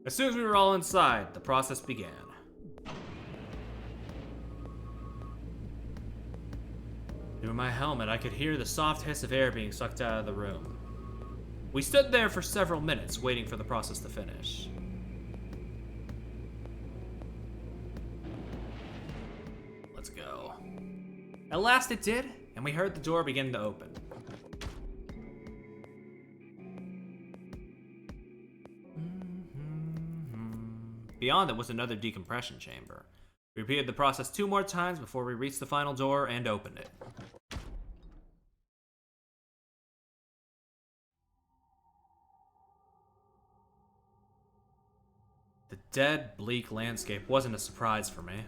As soon as we were all inside, the process began. Through my helmet, I could hear the soft hiss of air being sucked out of the room. We stood there for several minutes, waiting for the process to finish. Let's go. At last it did, and we heard the door begin to open. Beyond it was another decompression chamber. We repeated the process 2 more times before we reached the final door and opened it. The dead, bleak landscape wasn't a surprise for me.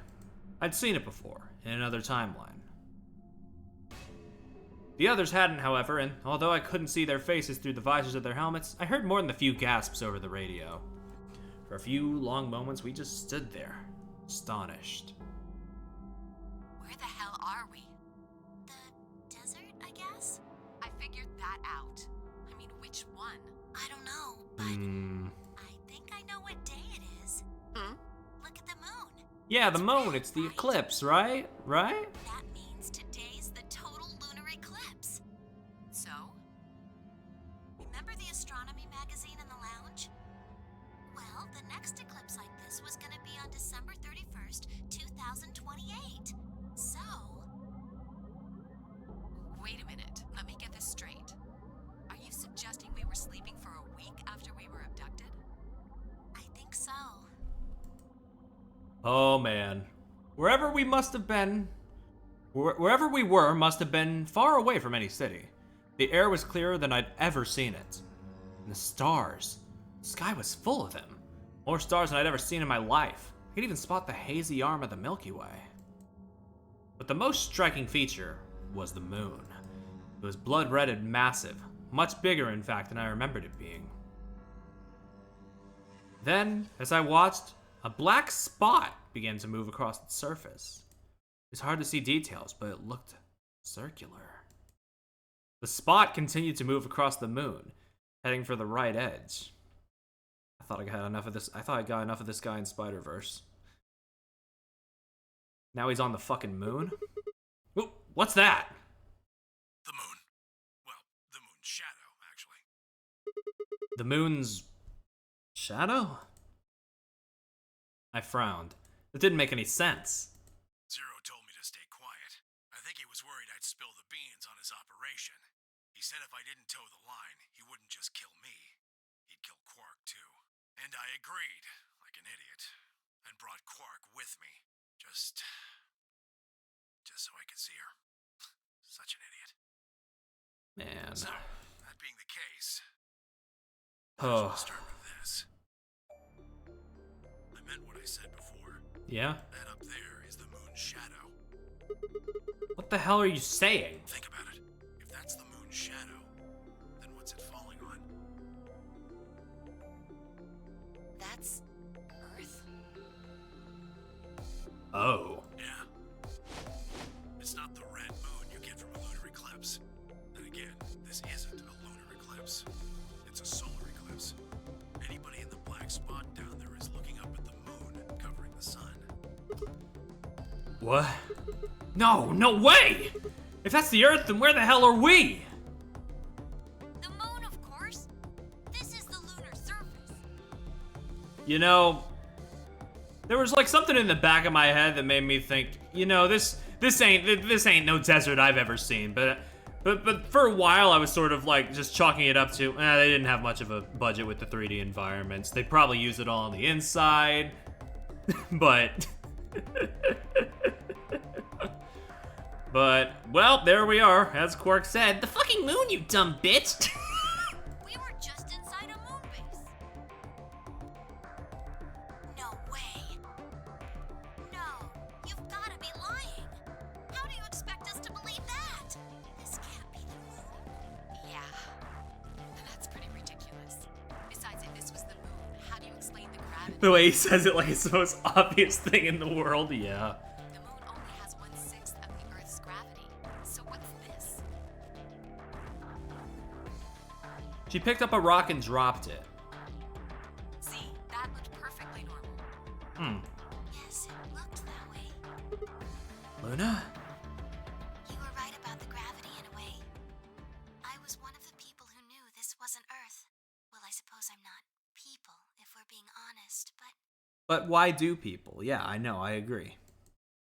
I'd seen it before, in another timeline. The others hadn't, however, and although I couldn't see their faces through the visors of their helmets, I heard more than a few gasps over the radio. For a few long moments, we just stood there, astonished. Where the hell are we? The desert, I guess? I figured that out. I mean, which one? I don't know, but I think I know what day it is. Hmm? Look at the moon. Yeah, the moon, it's the eclipse, right? Right? That means today's the total lunar eclipse. So? Remember the astronomy magazine in the lounge? Well, the next eclipse like this was gonna be on December 31st, 2028. So... Wait a minute. Let me get this straight. Are you suggesting we were sleeping for a week after we were abducted? I think so. Oh man. Wherever we must have been, wherever we were must have been far away from any city. The air was clearer than I'd ever seen it. And the stars. The sky was full of them. More stars than I'd ever seen in my life. I could even spot the hazy arm of the Milky Way. But the most striking feature was the moon. It was blood red and massive, much bigger in fact than I remembered it being. Then, as I watched, A black spot began to move across its surface. It's hard to see details, but it looked circular. The spot continued to move across the moon, heading for the right edge. I thought I got enough of this. I thought I got enough of this guy in Spider-Verse. Now he's on the fucking moon? Ooh, what's that? The moon. Well, the moon's shadow, actually. The moon's shadow? I frowned. It didn't make any sense. Zero told me to stay quiet. I think he was worried I'd spill the beans on his operation. He said if I didn't toe the line, he wouldn't just kill me. He'd kill Quark, too. And I agreed, like an idiot, and brought Quark with me. Just so I could see her. Such an idiot. Man. So, that being the case, Oh. let's start with this. I meant what I said before. Yeah? That up there is the moon's shadow. What the hell are you saying? Think about it. If that's the moon's shadow, then what's it falling on? That's Earth? Oh. Yeah. It's not the red moon you get from a lunar eclipse. And again, this isn't a lunar eclipse. It's a solar eclipse. Anybody in the black spot down there is looking up at the moon covering the sun. What? No, no way! If that's the Earth, then where the hell are we? The moon, of course. This is the lunar surface. You know, there was like something in the back of my head that made me think, you know, this ain't no desert I've ever seen. But for a while I was sort of like just chalking it up to, they didn't have much of a budget with the 3D environments. They probably used it all on the inside. But well, there we are, as Quark said. The fucking moon, you dumb bitch! We were just inside a moon base. No way. No, you've gotta be lying. How do you expect us to believe that? This can't be the moon. Yeah. That's pretty ridiculous. Besides, if this was the moon, how do you explain the gravity? The way he says it like it's the most obvious thing in the world, yeah. The moon only has 1/6 of the Earth's gravity. So what's this? She picked up a rock and dropped it. See, that looked perfectly normal. Yes, it looked that way. Luna? You were right about the gravity in a way. I was one of the people who knew this wasn't Earth. Well, I suppose I'm not people, if we're being honest, but But why do people? Yeah, I know, I agree.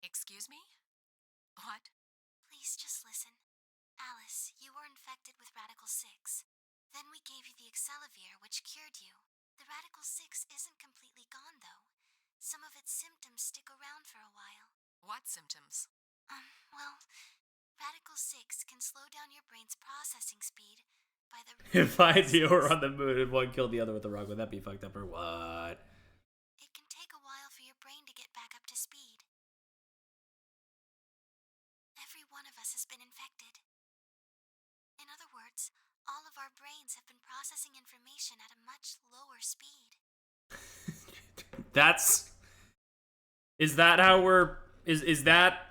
Excuse me? What? please just listen. Alice, you were infected with Radical 6. Then we gave you the Excelivir, which cured you. The Radical 6 isn't completely gone, though. Some of its symptoms stick around for a while. What symptoms? Well, Radical 6 can slow down your brain's processing speed by the... If I and Dio were on the moon and one killed the other with a rock, would that be fucked up or what? It can take a while for your brain to get back up to speed. Every one of us has been infected. In other words, all of our brains have been processing information at a much lower speed. Is that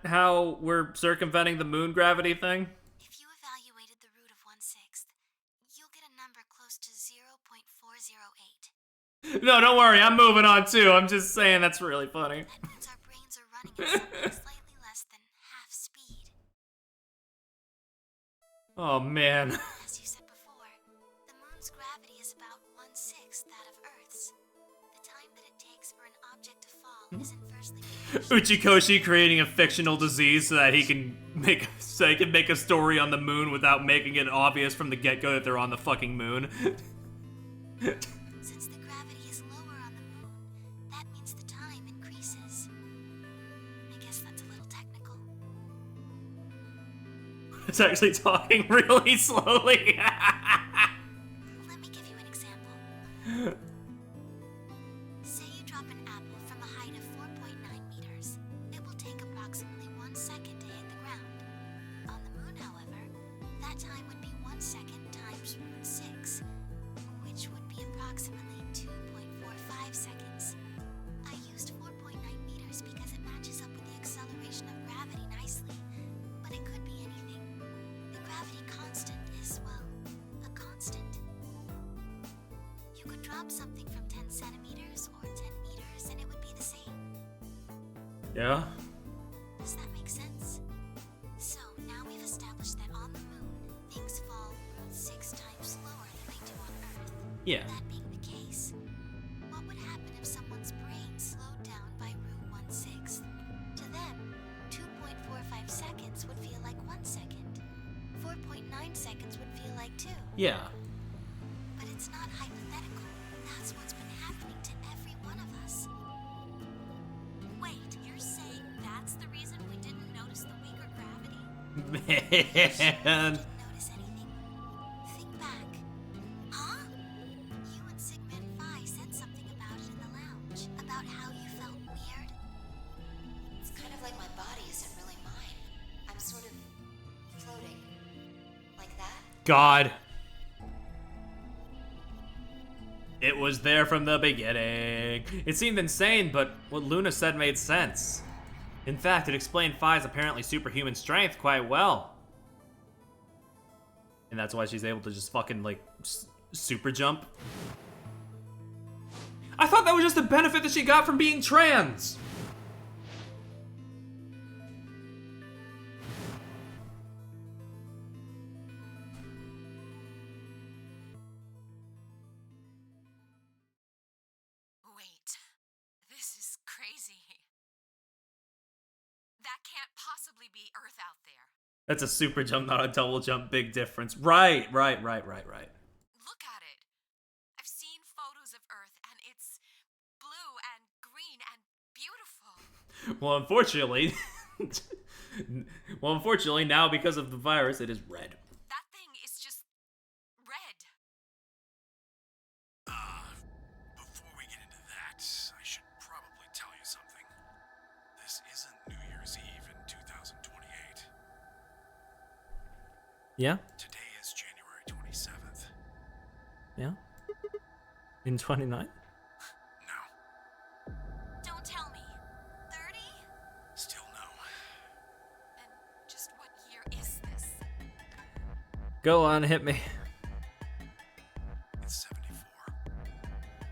how we're circumventing the moon gravity thing? If you evaluated the root of 1/6, you'll get a number close to 0.408. No, don't worry, I'm moving on too. I'm just saying that's really funny. That means our brains are running at something slightly less than half speed. Oh man. As you said before, the moon's gravity is about 1/6 that of Earth's. The time that it takes for an object to fall is inversely Uchikoshi creating a fictional disease so that he can make a story on the moon without making it obvious from the get-go that they're on the fucking moon. Since the gravity is lower on the moon, that means the time increases. I guess that's a little technical. It's actually talking really slowly. Let me give you an example. Say you drop an apple from a height of 4.9 meters. It will take approximately 1 second to hit the ground. On the moon, however, that time would be 1 second times root 6, which would be approximately 2.45 seconds. I drop something from 10 centimeters or 10 meters and it would be the same. Yeah? Does that make sense? So, now we've established that on the moon, things fall 6 times slower than they do on Earth. Yeah. That being the case, what would happen if someone's brain slowed down by root 1/6? To them, 2.45 seconds would feel like 1 second. 4.9 seconds would feel like 2. Yeah. But it's not hypothetical. That's what's been happening to every one of us. Wait, you're saying that's the reason we didn't notice the weaker gravity? Man. Didn't notice anything? Think back. Huh? You and Sigmund Phi said something about it in the lounge. About how you felt weird. It's kind of like my body isn't really mine. I'm sort of floating. Like that? God. It was there from the beginning. It seemed insane, but what Luna said made sense. In fact, it explained Phi's apparently superhuman strength quite well. And that's why she's able to just fucking, like, super jump. I thought that was just a benefit that she got from being trans. Wait, this is crazy. That can't possibly be Earth out there. That's a super jump, not a double jump. Big difference. Right. Look at it. I've seen photos of Earth, and it's blue and green and beautiful. Well, unfortunately, now because of the virus, it is red. That thing is just red. Before we get into that, I should probably tell you something. This isn't New Year's Eve in 2028. Yeah? Today is January 27th. Yeah? In 29? No. Don't tell me. 30? Still no. Then just what year is this? Go on, hit me. It's 74.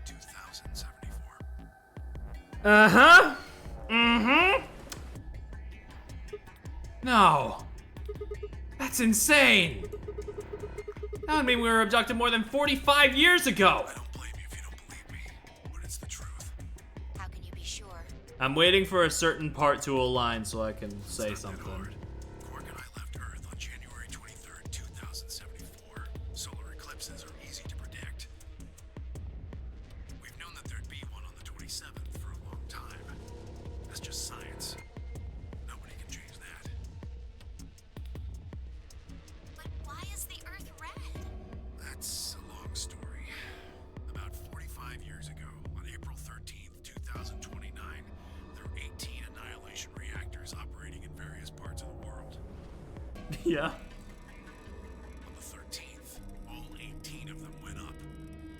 2074. Uh-huh. Mm-hmm. No. That's insane. That would mean we were abducted more than 45 years ago. I don't blame you if you don't believe me, but it's the truth. How can you be sure? I'm waiting for a certain part to align so I can say It's not that something. hard. Quark and I left Earth on January 23rd, 2074. Solar eclipses are easy to predict. We've known that there'd be one on the 27th for a long time. That's just science. Nobody can change that. But why is the Earth red? That's a long story. About 45 years ago, on April 13th, 2029, there were 18 annihilation reactors operating in various parts of the world. Yeah. On the 13th, all 18 of them went up,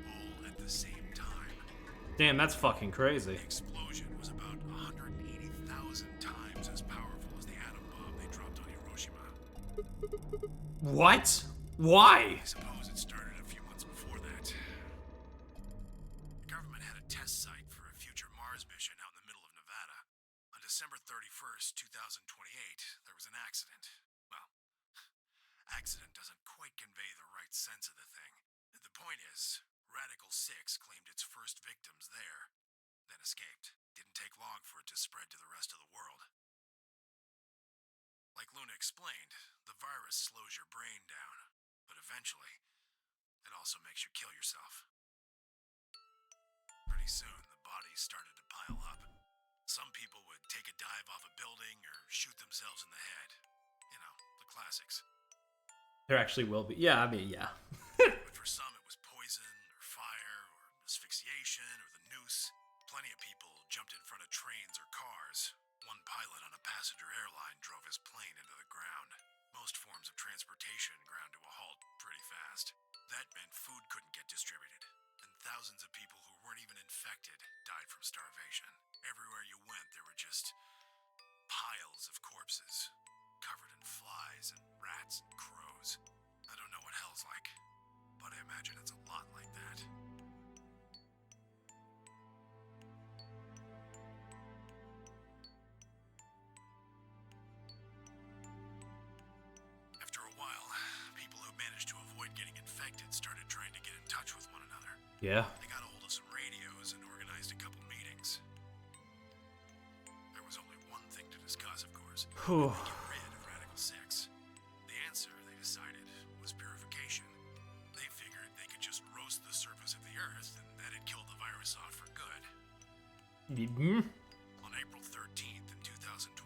all at the same time. Damn, that's fucking crazy. The explosion was about 180,000 times as powerful as the atom bomb they dropped on Hiroshima. What? Why? I suppose it started a few months before that. The government had a test site for a future Mars mission out in the middle of Nevada. On December 31st, 2028, there was an accident. Well, accident doesn't quite convey the right sense of the thing. The point is, Radical 6 claimed its first victims there, then escaped. Didn't take long for it to spread to the rest of the world. Like Luna explained, the virus slows your brain down, but eventually, it also makes you kill yourself. Pretty soon, the bodies started to pile up. Some people would take a dive off a building or shoot themselves in the head. You know, the classics. There actually will be. Yeah, I mean, yeah. But for some, it was poison, or fire, or asphyxiation, or the noose. Plenty of people jumped in front of trains or cars. One pilot on a passenger airline drove his plane into the ground. Most forms of transportation ground to a halt pretty fast. That meant food couldn't get distributed, and thousands of people who weren't even infected died from starvation. Everywhere you went, there were just piles of corpses, covered in flies and rats and crows. I don't know what hell's like, but I imagine it's a lot like that. Yeah. They got a hold of some radios and organized a couple meetings. There was only one thing to discuss, of course. Whew. Get rid of Radical 6. The answer, they decided, was purification. They figured they could just roast the surface of the Earth and that'd kill the virus off for good. Mm-hmm. On April 13th in 2029,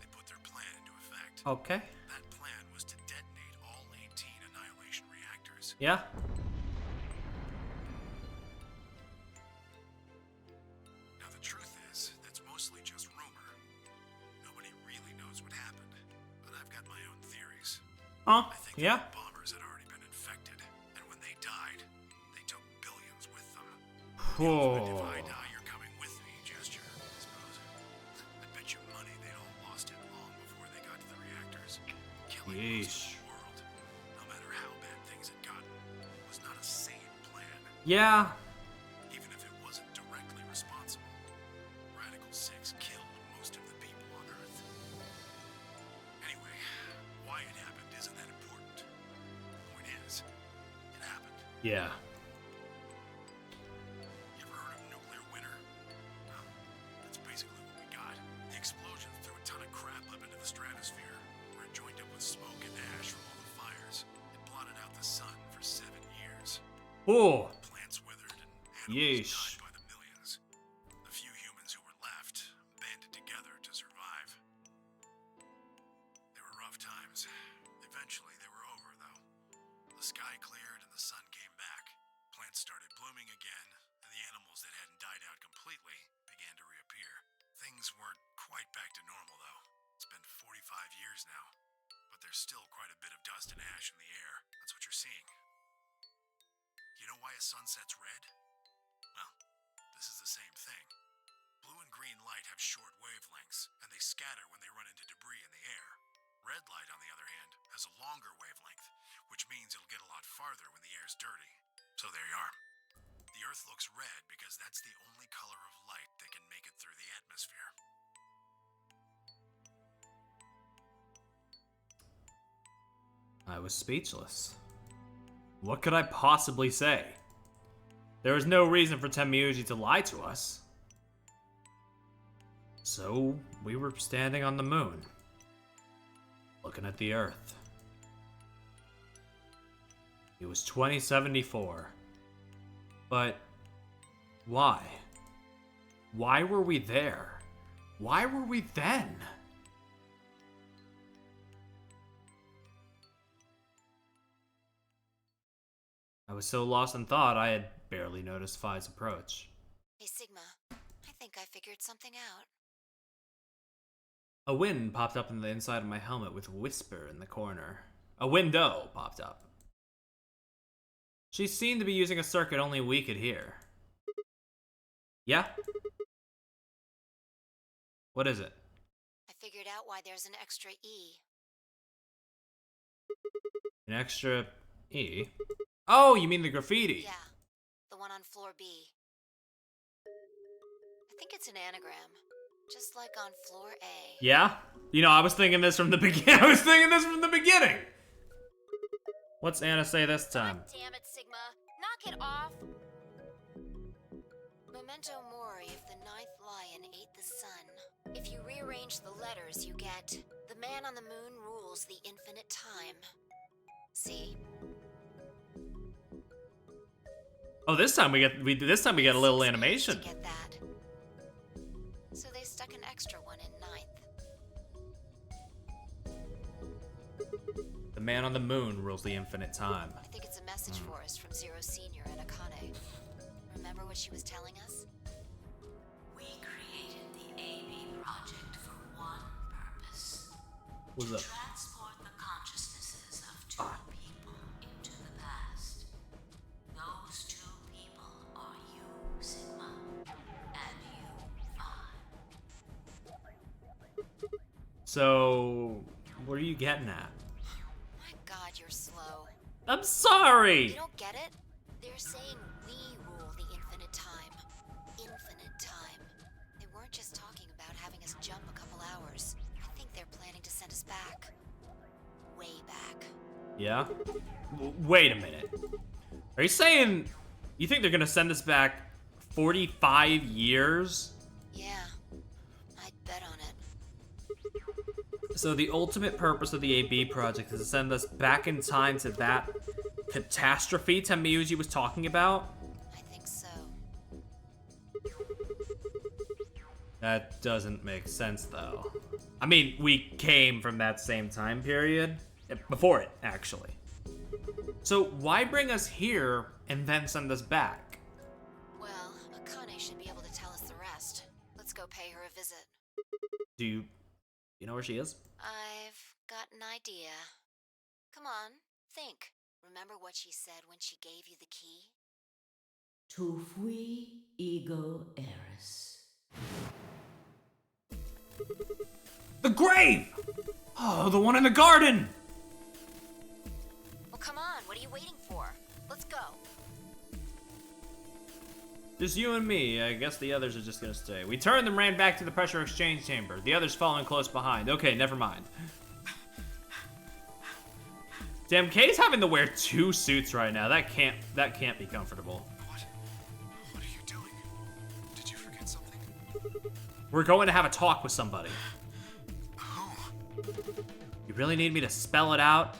they put their plan into effect. Okay. That plan was to detonate all 18 annihilation reactors. Yeah. Now the truth is, that's mostly just rumor. Nobody really knows what happened, but I've got my own theories. Huh? I think Yeah. the bombers had already been infected, and when they died, they took billions with them. If Whoa. I die, you're coming with me gesture, I suppose. I bet you money they'd all lost it long before they got to the reactors. Killing most of the world, no matter how bad things had gotten, was not a sane plan. Yeah. Even if it wasn't directly responsible, Radical 6 killed most of the people on Earth. Anyway, why it happened isn't that important. The point is, it happened. Yeah. You ever heard of nuclear winter? Well, that's basically what we got. The explosion threw a ton of crap up into the stratosphere, where it joined up with smoke and ash from all the fires. It blotted out the sun for 7 years. Oh. Plants withered and animals Yeesh. died by the millions. The few humans who were left banded together to survive. They were rough times. Eventually they were over, though. The sky cleared and the sun came back. Plants started blooming again, and the animals that hadn't died out completely began to reappear. Things weren't quite back to normal, though. It's been 45 years now, but there's still quite a bit of dust and ash in the air. That's what you're seeing. You know why a sunset's red? Well, this is the same thing. Blue and green light have short wavelengths, and they scatter when they run into debris in the air. Red light, on the other hand, has a longer wavelength, which means it'll get a lot farther when the air's dirty. So there you are. The Earth looks red because that's the only color of light that can make it through the atmosphere. I was speechless. What could I possibly say? There was no reason for Temiuji to lie to us. So, we were standing on the moon, looking at the Earth. It was 2074. But why? Why were we there? Why were we then? I was so lost in thought, I had barely noticed Phi's approach. Hey, Sigma. I think I figured something out. A wind popped up in the inside of my helmet with Whisper in the corner. A window popped up. She seemed to be using a circuit only we could hear. Yeah? What is it? I figured out why there's an extra E. An extra E? Oh, you mean the graffiti? Yeah, the one on floor B. I think it's an anagram, just like on floor A. Yeah? You know, I was thinking this from the beginning. What's Anna say this time? God damn it, Sigma. Knock it off. Memento mori if the ninth lion ate the sun. If you rearrange the letters, you get the man on the moon rules the infinite time. See? Oh, this time we get a little animation. To get that. So they stuck an extra one in ninth. The man on the moon rules the infinite time. I think it's a message for us from Zero Senior and Akane. Remember what she was telling us? We created the AB project for one purpose. What's to up? transport the consciousnesses of two people into the past. Those two people are you, Sigma, and you, Phi. So, what are you getting at? My God, you're slow. I'm sorry! You don't get it? They're saying we rule the infinite time. Infinite time. They weren't just talking about having us jump a couple hours. I think they're planning to send us back. Way back. Yeah? Wait a minute. Are you saying You think they're gonna send us back 45 years? Yeah, I'd bet on it. So the ultimate purpose of the AB project is to send us back in time to that catastrophe Tenmyuji was talking about? I think so. That doesn't make sense, though. I mean, we came from that same time period. Before it, actually. So why bring us here and then send us back? Well, Akane should be able to tell us the rest. Let's go pay her a visit. Do you know where she is? I've got an idea. Come on, think. Remember what she said when she gave you the key? Tu fui ego eris. The grave! Oh, the one in the garden! Well, come on, what are you waiting for? Let's go. Just you and me. I guess the others are just gonna stay. We turned and ran back to the pressure exchange chamber. The others following close behind. Okay, never mind. Damn, Kay's having to wear 2 suits right now. That can't be comfortable. What are you doing? Did you forget something? We're going to have a talk with somebody. Who? You really need me to spell it out?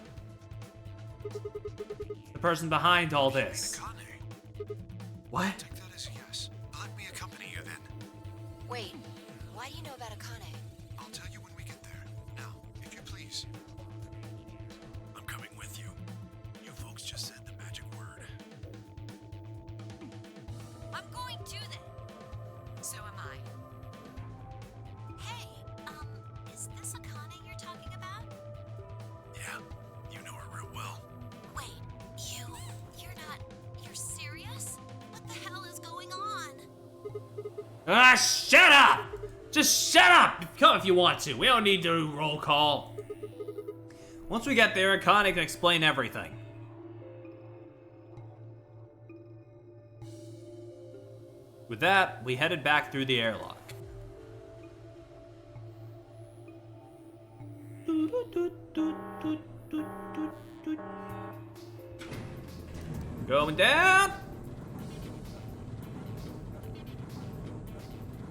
The person behind all this. What? Take that as a yes. Let me accompany you then. Wait, why do you know about Akane? I'll tell you when we get there. Now, if you please. I'm coming with you. You folks just said the magic word. I'm going to then. So am I. Hey, is this Akane you're talking about? Yeah, you know her real well. Wait, you're serious? What the hell is going on? Ah, shut up! Just shut up! Come if you want to. We don't need to do roll call. Once we get there, Akane can explain everything. With that, we headed back through the airlock. Going down!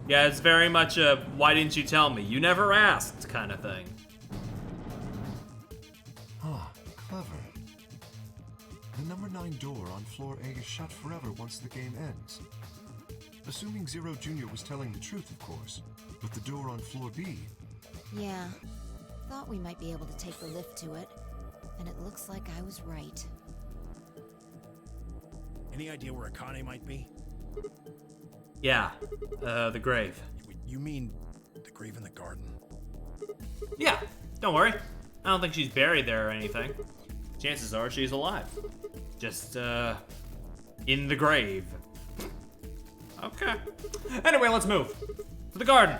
Yeah, it's very much a why didn't you tell me? You never asked kind of thing. Ah, clever. The number 9 door on floor A is shut forever once the game ends. Assuming Zero Jr. was telling the truth, of course. But the door on floor B... Yeah, thought we might be able to take the lift to it. And it looks like I was right. Any idea where Akane might be? Yeah, the grave. You mean the grave in the garden? Yeah, don't worry. I don't think she's buried there or anything. Chances are she's alive. Just, in the grave. Okay. Anyway, let's move. To the garden.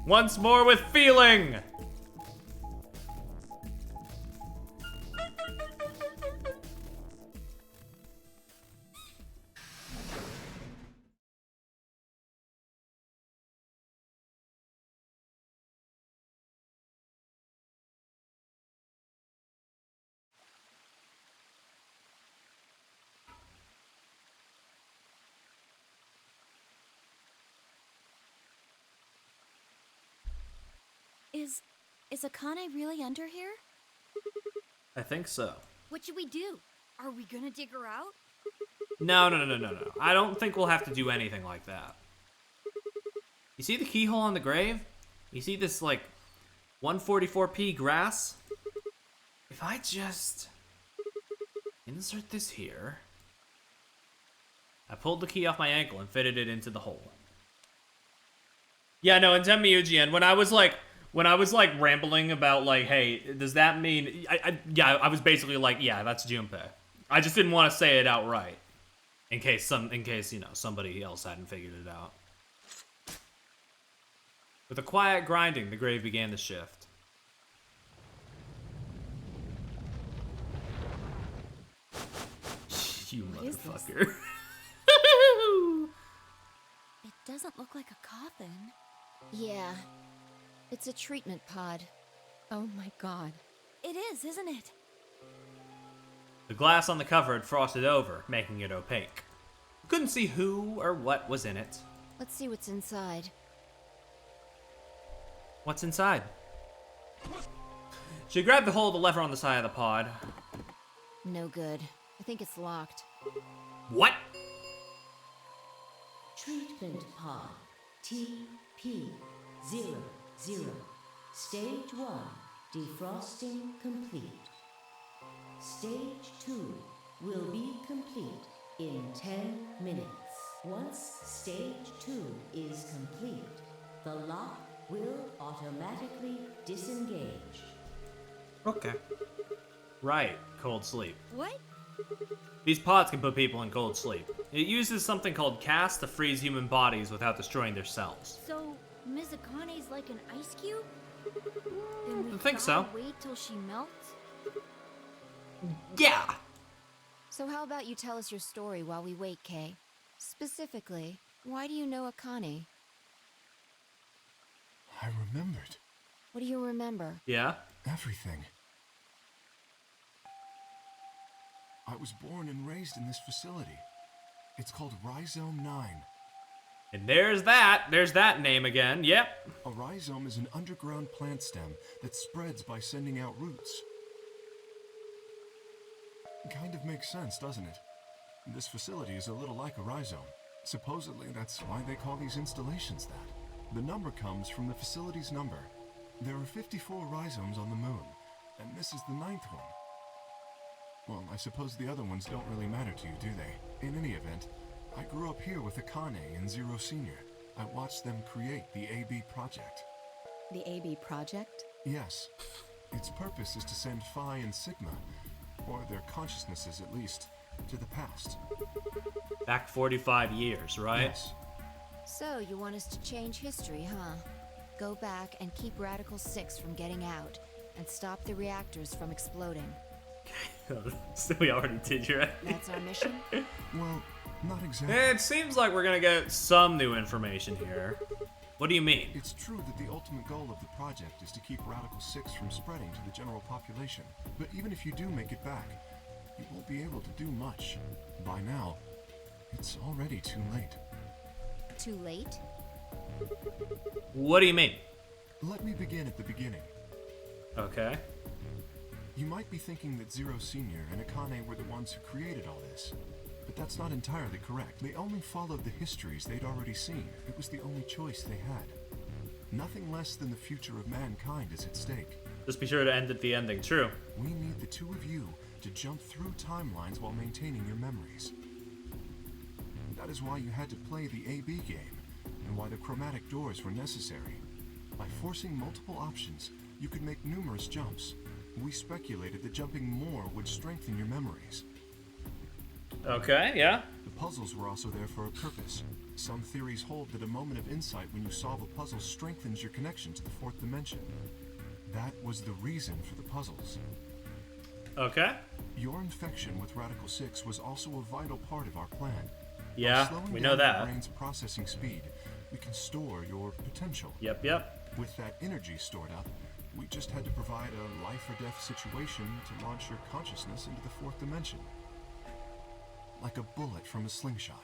Once more with feeling! Is Akane really under here? I think so. What should we do? Are we gonna dig her out? No. I don't think we'll have to do anything like that. You see the keyhole on the grave? You see this, like, 144p grass? If I just insert this here... I pulled the key off my ankle and fitted it into the hole. Yeah, no, in Tenmyuji, and when I was rambling about, like, hey, does that mean... I was basically like, yeah, that's Junpei. I just didn't want to say it outright. In case, you know, somebody else hadn't figured it out. With a quiet grinding, the grave began to shift. You motherfucker. It doesn't look like a coffin. Yeah, it's a treatment pod. Oh my god. It is, isn't it? The glass on the cover had frosted over, making it opaque. Couldn't see who or what was in it. Let's see what's inside. What's inside? She grabbed the hold of the lever on the side of the pod. No good. I think it's locked. What? Treatment pod TP00. Stage 1 defrosting complete. Stage 2 will be complete in 10 minutes. Once stage 2 is complete, the lock will automatically disengage. Okay. Right, cold sleep. What? These pods can put people in cold sleep. It uses something called CAS to freeze human bodies without destroying their cells. So, Mizukane's like an ice cube? Then we I think so. gotta wait till she melts? Yeah! So how about you tell us your story while we wait, Kay? Specifically, why do you know Akane? I remembered. What do you remember? Yeah? Everything. I was born and raised in this facility. It's called Rhizome 9. And there's that name again, yep. A rhizome is an underground plant stem that spreads by sending out roots. Kind of makes sense, doesn't it? This facility is a little like a rhizome. Supposedly, that's why they call these installations that. The number comes from the facility's number. There are 54 rhizomes on the moon, and this is the 9th one. Well, I suppose the other ones don't really matter to you, do they? In any event, I grew up here with Akane and Zero Senior. I watched them create the AB project. The AB project? Yes. Its purpose is to send Phi and Sigma, or their consciousnesses at least, to the past. Back 45 years, right? Yes. So, you want us to change history, huh? Go back and keep Radical 6 from getting out, and stop the reactors from exploding. So we already did your That's our mission? Well, not exactly. It seems like we're gonna get some new information here. What do you mean? It's true that the ultimate goal of the project is to keep Radical 6 from spreading to the general population. But even if you do make it back, you won't be able to do much. By now, it's already too late. Too late? What do you mean? Let me begin at the beginning. Okay. You might be thinking that Zero Senior and Akane were the ones who created all this. But that's not entirely correct. They only followed the histories they'd already seen. It was the only choice they had. Nothing less than the future of mankind is at stake. Just be sure to end at the ending, true. We need the two of you to jump through timelines while maintaining your memories. That is why you had to play the AB game, and why the chromatic doors were necessary. By forcing multiple options, you could make numerous jumps. We speculated that jumping more would strengthen your memories. Okay, yeah. The puzzles were also there for a purpose. Some theories hold that a moment of insight when you solve a puzzle strengthens your connection to the fourth dimension. That was the reason for the puzzles. Okay. Your infection with Radical 6 was also a vital part of our plan. Yeah, By slowing we down know that. Your brain's processing speed, we can store your potential. Yep, yep. With that energy stored up, we just had to provide a life or death situation to launch your consciousness into the fourth dimension. Like a bullet from a slingshot.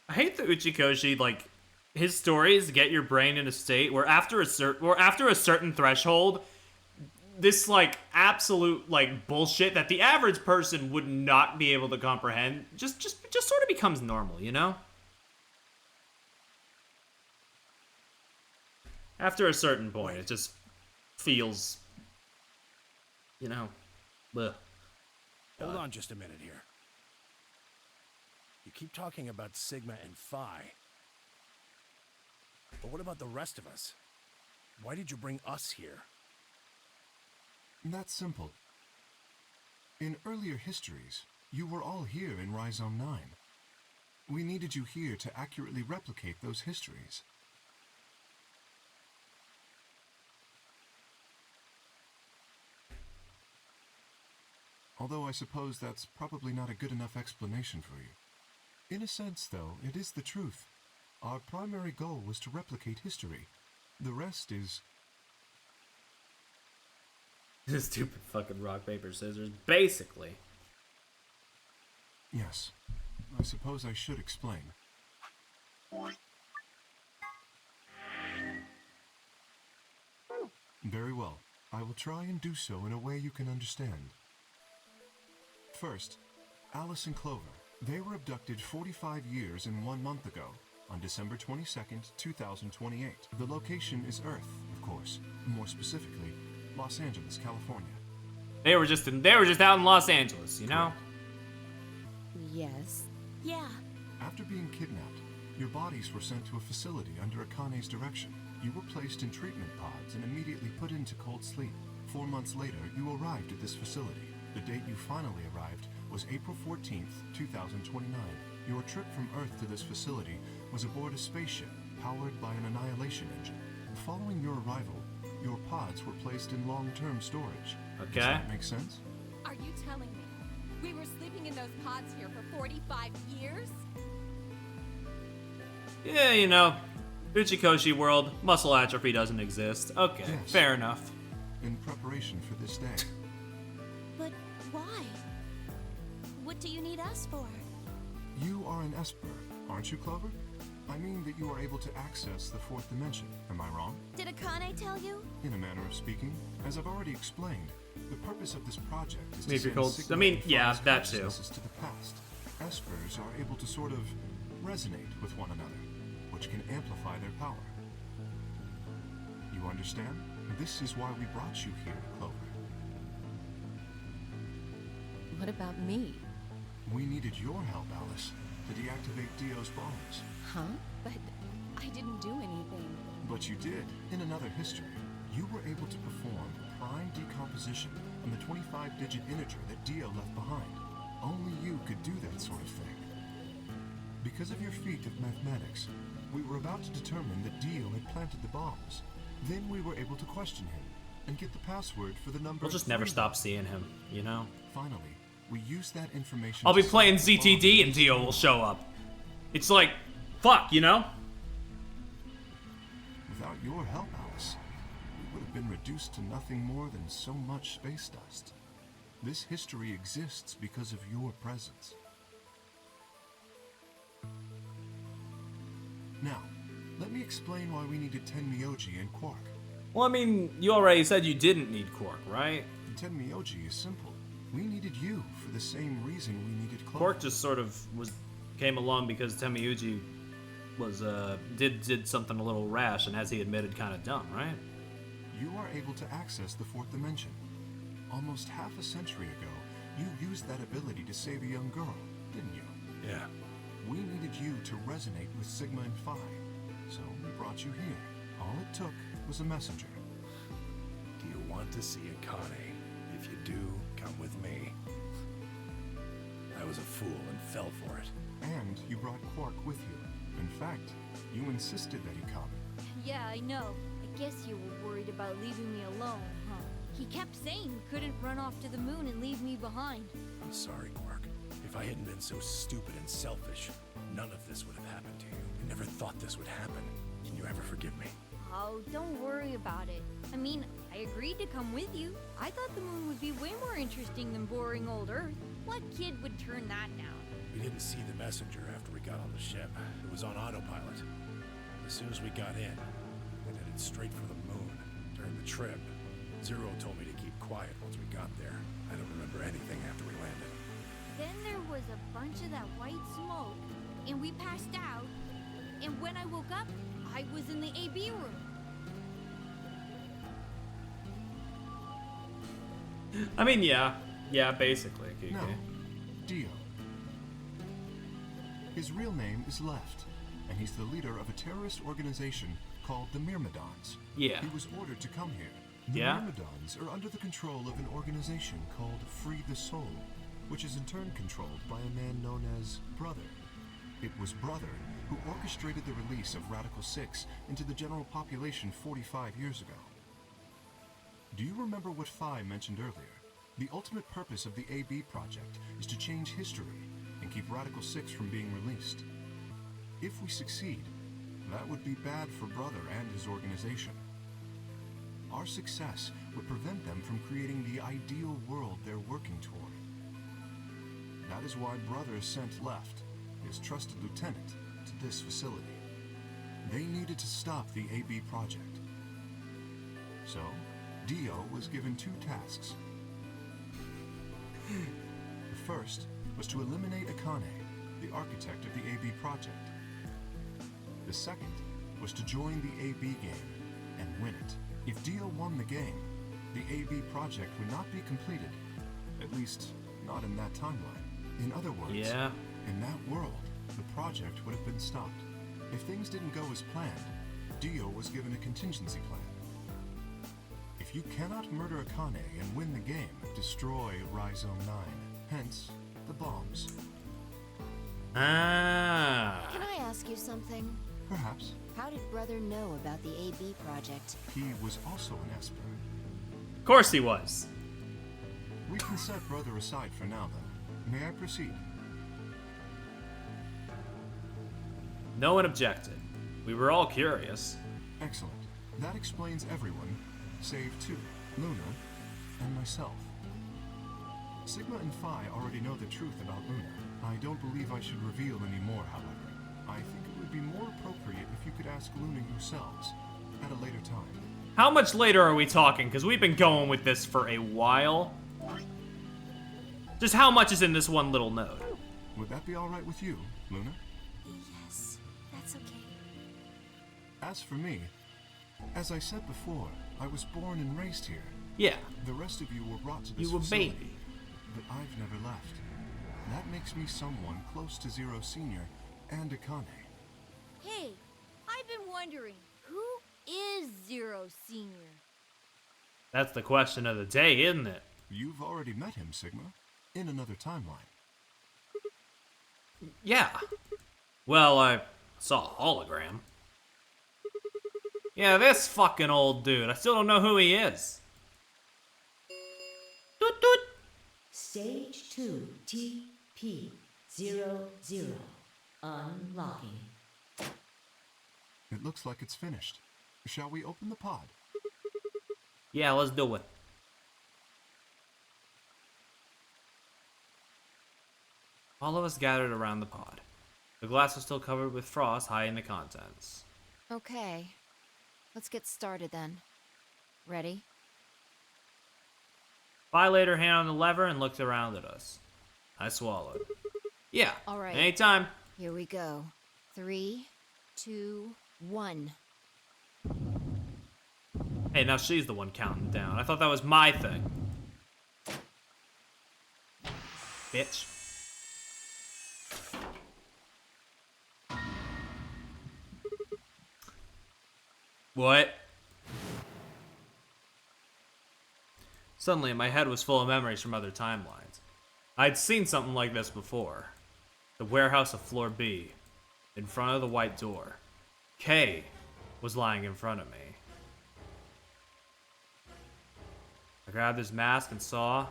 I hate that Uchikoshi, like, his stories get your brain in a state where after a certain threshold, this, like, absolute, like, bullshit that the average person would not be able to comprehend just sort of becomes normal, you know? After a certain point, it just feels, you know, bleh. Hold on just a minute here. You keep talking about Sigma and Phi. But what about the rest of us? Why did you bring us here? That's simple. In earlier histories, you were all here in Rhizome 9. We needed you here to accurately replicate those histories. Although I suppose that's probably not a good enough explanation for you. In a sense, though, it is the truth. Our primary goal was to replicate history. The rest is... Stupid fucking rock, paper, scissors. Basically. Yes. I suppose I should explain. Very well. I will try and do so in a way you can understand. First, Alice and Clover. They were abducted 45 years and 1 month ago, on December 22nd, 2028. The location is Earth, of course. More specifically, Los Angeles, California. They were just out in Los Angeles, you know? Yes. Yeah. After being kidnapped, your bodies were sent to a facility under Akane's direction. You were placed in treatment pods and immediately put into cold sleep. 4 months later, you arrived at this facility. The date you finally arrived was April 14th, 2029. Your trip from Earth to this facility was aboard a spaceship powered by an annihilation engine. Following your arrival, your pods were placed in long-term storage. Okay. Does that make sense? Are you telling me we were sleeping in those pods here for 45 years? Yeah, you know, Uchikoshi world, muscle atrophy doesn't exist. Okay, Yes. fair enough. In preparation for this day. But why? What do you need us for? You are an Esper, aren't you, Clover? I mean that you are able to access the fourth dimension. Am I wrong? Did Akane tell you? In a manner of speaking, as I've already explained, the purpose of this project is to Maybe send called- Sigma I mean, and yeah, Phi's that too. consciousnesses to the past. Espers are able to sort of resonate with one another, which can amplify their power. You understand? This is why we brought you here, Clover. What about me? We needed your help, Alice, to deactivate Dio's bombs. Huh? But I didn't do anything. But you did. In another history, you were able to perform prime decomposition on the 25-digit integer that Dio left behind. Only you could do that sort of thing. Because of your feat of mathematics, we were about to determine that Dio had planted the bombs. Then we were able to question him and get the password for the number. We'll just never stop seeing him, you know? Finally, we used that information. I'll be to playing solve the ZTD bombs. and Dio will show up. It's like, fuck, you know? Without your help, Alice, we would have been reduced to nothing more than so much space dust. This history exists because of your presence. Now, let me explain why we needed Tenmyoji and Quark. Well, I mean, you already said you didn't need Quark, right? Tenmyoji is simple. We needed you for the same reason we needed Clover. Quark just sort of came along because Temiuji was did something a little rash and, as he admitted, kind of dumb, right? You are able to access the fourth dimension. Almost half a century ago, you used that ability to save a young girl, didn't you? Yeah. We needed you to resonate with Sigma and Phi, so we brought you here. All it took was a messenger. Do you want to see Akane? If you do, come with me. I was a fool and fell for it. And you brought Quark with you. In fact, you insisted that he come. Yeah, I know. I guess you were worried about leaving me alone, huh? He kept saying he couldn't run off to the moon and leave me behind. I'm sorry, Quark. If I hadn't been so stupid and selfish, none of this would have happened to you. I never thought this would happen. Can you ever forgive me? Oh, don't worry about it. I mean, I agreed to come with you. I thought the moon would be way more interesting than boring old Earth. What kid would turn that down? We didn't see the messenger after we got on the ship. It was on autopilot. As soon as we got in, we headed straight for the moon. During the trip, Zero told me to keep quiet once we got there. I don't remember anything after we landed. Then there was a bunch of that white smoke, and we passed out. And when I woke up, I was in the AB room. I mean, yeah, basically, Kiki. Now, Dio. His real name is Left, and he's the leader of a terrorist organization called the Myrmidons. Yeah. He was ordered to come here. The Yeah? Myrmidons are under the control of an organization called Free the Soul, which is in turn controlled by a man known as Brother. It was Brother who orchestrated the release of Radical 6 into the general population 45 years ago. Do you remember what Phi mentioned earlier? The ultimate purpose of the AB project is to change history and keep Radical 6 from being released. If we succeed, that would be bad for Brother and his organization. our success would prevent them from creating the ideal world they're working toward. That is why Brother sent Left, his trusted lieutenant, to this facility. They needed to stop the AB project. So, Dio was given 2 tasks. The first was to eliminate Akane, the architect of the AB project. The second was to join the AB game and win it. If Dio won the game, the AB project would not be completed. At least, not in that timeline. In other words, in that world, the project would have been stopped. If things didn't go as planned, Dio was given a contingency plan. If you cannot murder Akane and win the game, destroy Rhizome 9. Hence, the bombs. Ah. Can I ask you something? Perhaps. How did Brother know about the AB project? He was also an Esper. Of course he was. We can set Brother aside for now, though. May I proceed? No one objected. We were all curious. Excellent. That explains everyone, save 2, Luna and myself. Sigma and Phi already know the truth about Luna. I don't believe I should reveal any more, however. I think it would be more appropriate if you could ask Luna yourselves at a later time. How much later are we talking? Because we've been going with this for a while. Just how much is in this one little node? Would that be alright with you, Luna? Yes, that's okay. As for me, as I said before, I was born and raised here. Yeah. The rest of you were brought to this You were facility, baby. but I've never left. That makes me someone close to Zero Senior and Akane. Hey, I've been wondering, who is Zero Senior? That's the question of the day, isn't it? You've already met him, Sigma, in another timeline. Yeah. Well, I saw a hologram. Yeah, this fucking old dude. I still don't know who he is. Toot toot. Stage 2 TP00. Unlocking. It looks like it's finished. Shall we open the pod? Yeah, let's do it. All of us gathered around the pod. The glass was still covered with frost, hiding the contents. Okay. Let's get started then. Ready? Vi laid her hand on the lever and looked around at us. I swallowed. Yeah. All right. Anytime. Here we go. 3, 2, 1. Hey, now she's the one counting down. I thought that was my thing. Bitch. What? Suddenly, my head was full of memories from other timelines. I'd seen something like this before. The warehouse of Floor B, in front of the white door. K was lying in front of me. I grabbed his mask and saw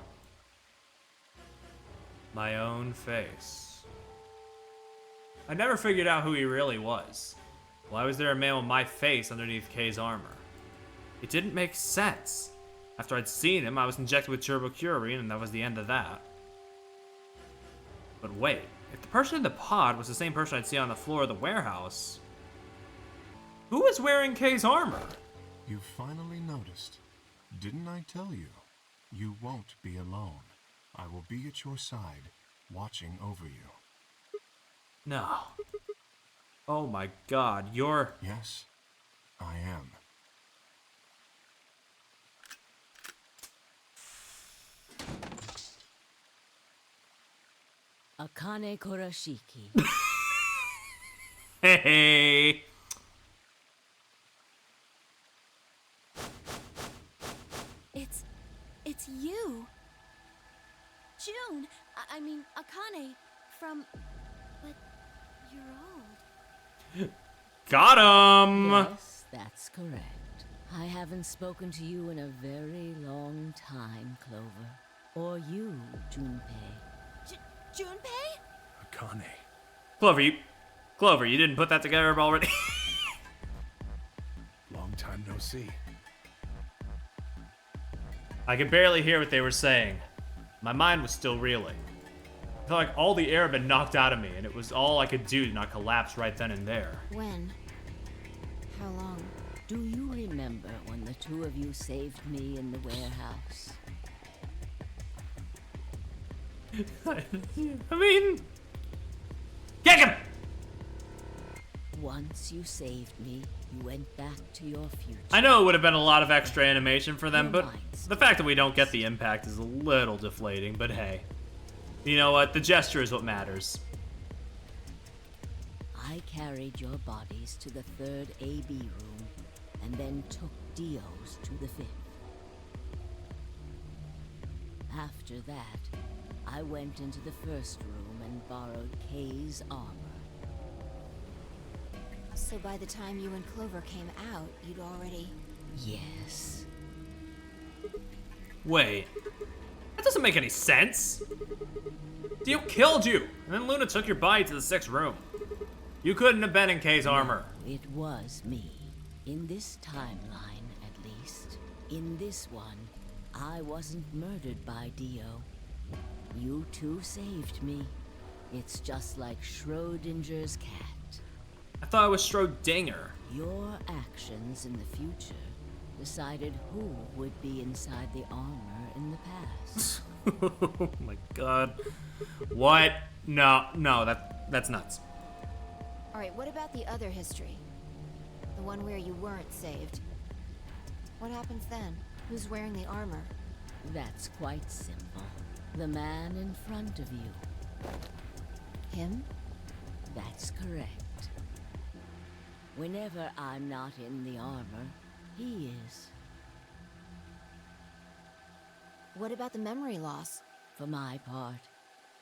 my own face. I never figured out who he really was. Why was there a man with my face underneath K's armor? It didn't make sense. After I'd seen him, I was injected with turbocurine, and that was the end of that. But wait, if the person in the pod was the same person I'd seen on the floor of the warehouse, who was wearing K's armor? You finally noticed. Didn't I tell you? You won't be alone. I will be at your side, watching over you. No. Oh my god, you're... Yes, I am. Akane Kurashiki. Hey! It's you. June, I mean, Akane, from... But you're old. Got him! Yes, that's correct. I haven't spoken to you in a very long time, Clover. Or you, Junpei. Junpei? Akane, Clover, you didn't put that together already? long time no see. I could barely hear what they were saying. My mind was still reeling. I felt like all the air had been knocked out of me, and it was all I could do to not collapse right then and there. When? How long? Do you remember when the two of you saved me in the warehouse? I mean... Kick him! Once you saved me, you went back to your future. I know it would have been a lot of extra animation for them, but the fact that we don't get the impact is a little deflating, but hey. You know what? The gesture is what matters. I carried your bodies to the third AB room, and then took Dio's to the fifth. After that, I went into the first room and borrowed Kay's armor. So by the time you and Clover came out, you'd already... Yes. Wait. That doesn't make any sense. Dio killed you, and then Luna took your body to the sixth room. You couldn't have been in Kay's armor. It was me. In this timeline, at least. In this one, I wasn't murdered by Dio. You two saved me. It's just like Schrodinger's cat. I thought it was Schrodinger. Your actions in the future decided who would be inside the armor in the past. Oh my god. What? No, that's nuts. Alright, what about the other history? The one where you weren't saved. What happens then? Who's wearing the armor? That's quite simple. The man in front of you. Him? That's correct. Whenever I'm not in the armor, he is. What about the memory loss? For my part,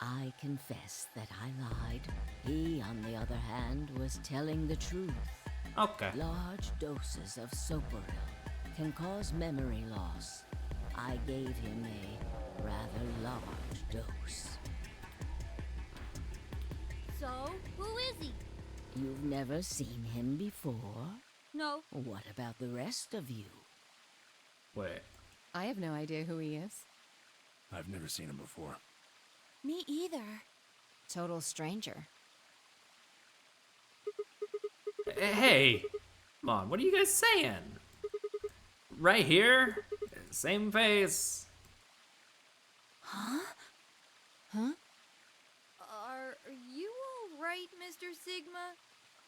I confess that I lied. He, on the other hand, was telling the truth. Okay. Large doses of Soporil can cause memory loss. I gave him a rather large dose. So, who is he? You've never seen him before? No. What about the rest of you? Wait. I have no idea who he is. I've never seen him before. Me either. Total stranger. Hey, come on, what are you guys saying? Right here? Same face. Huh? Huh? Are you all right, Mr. Sigma?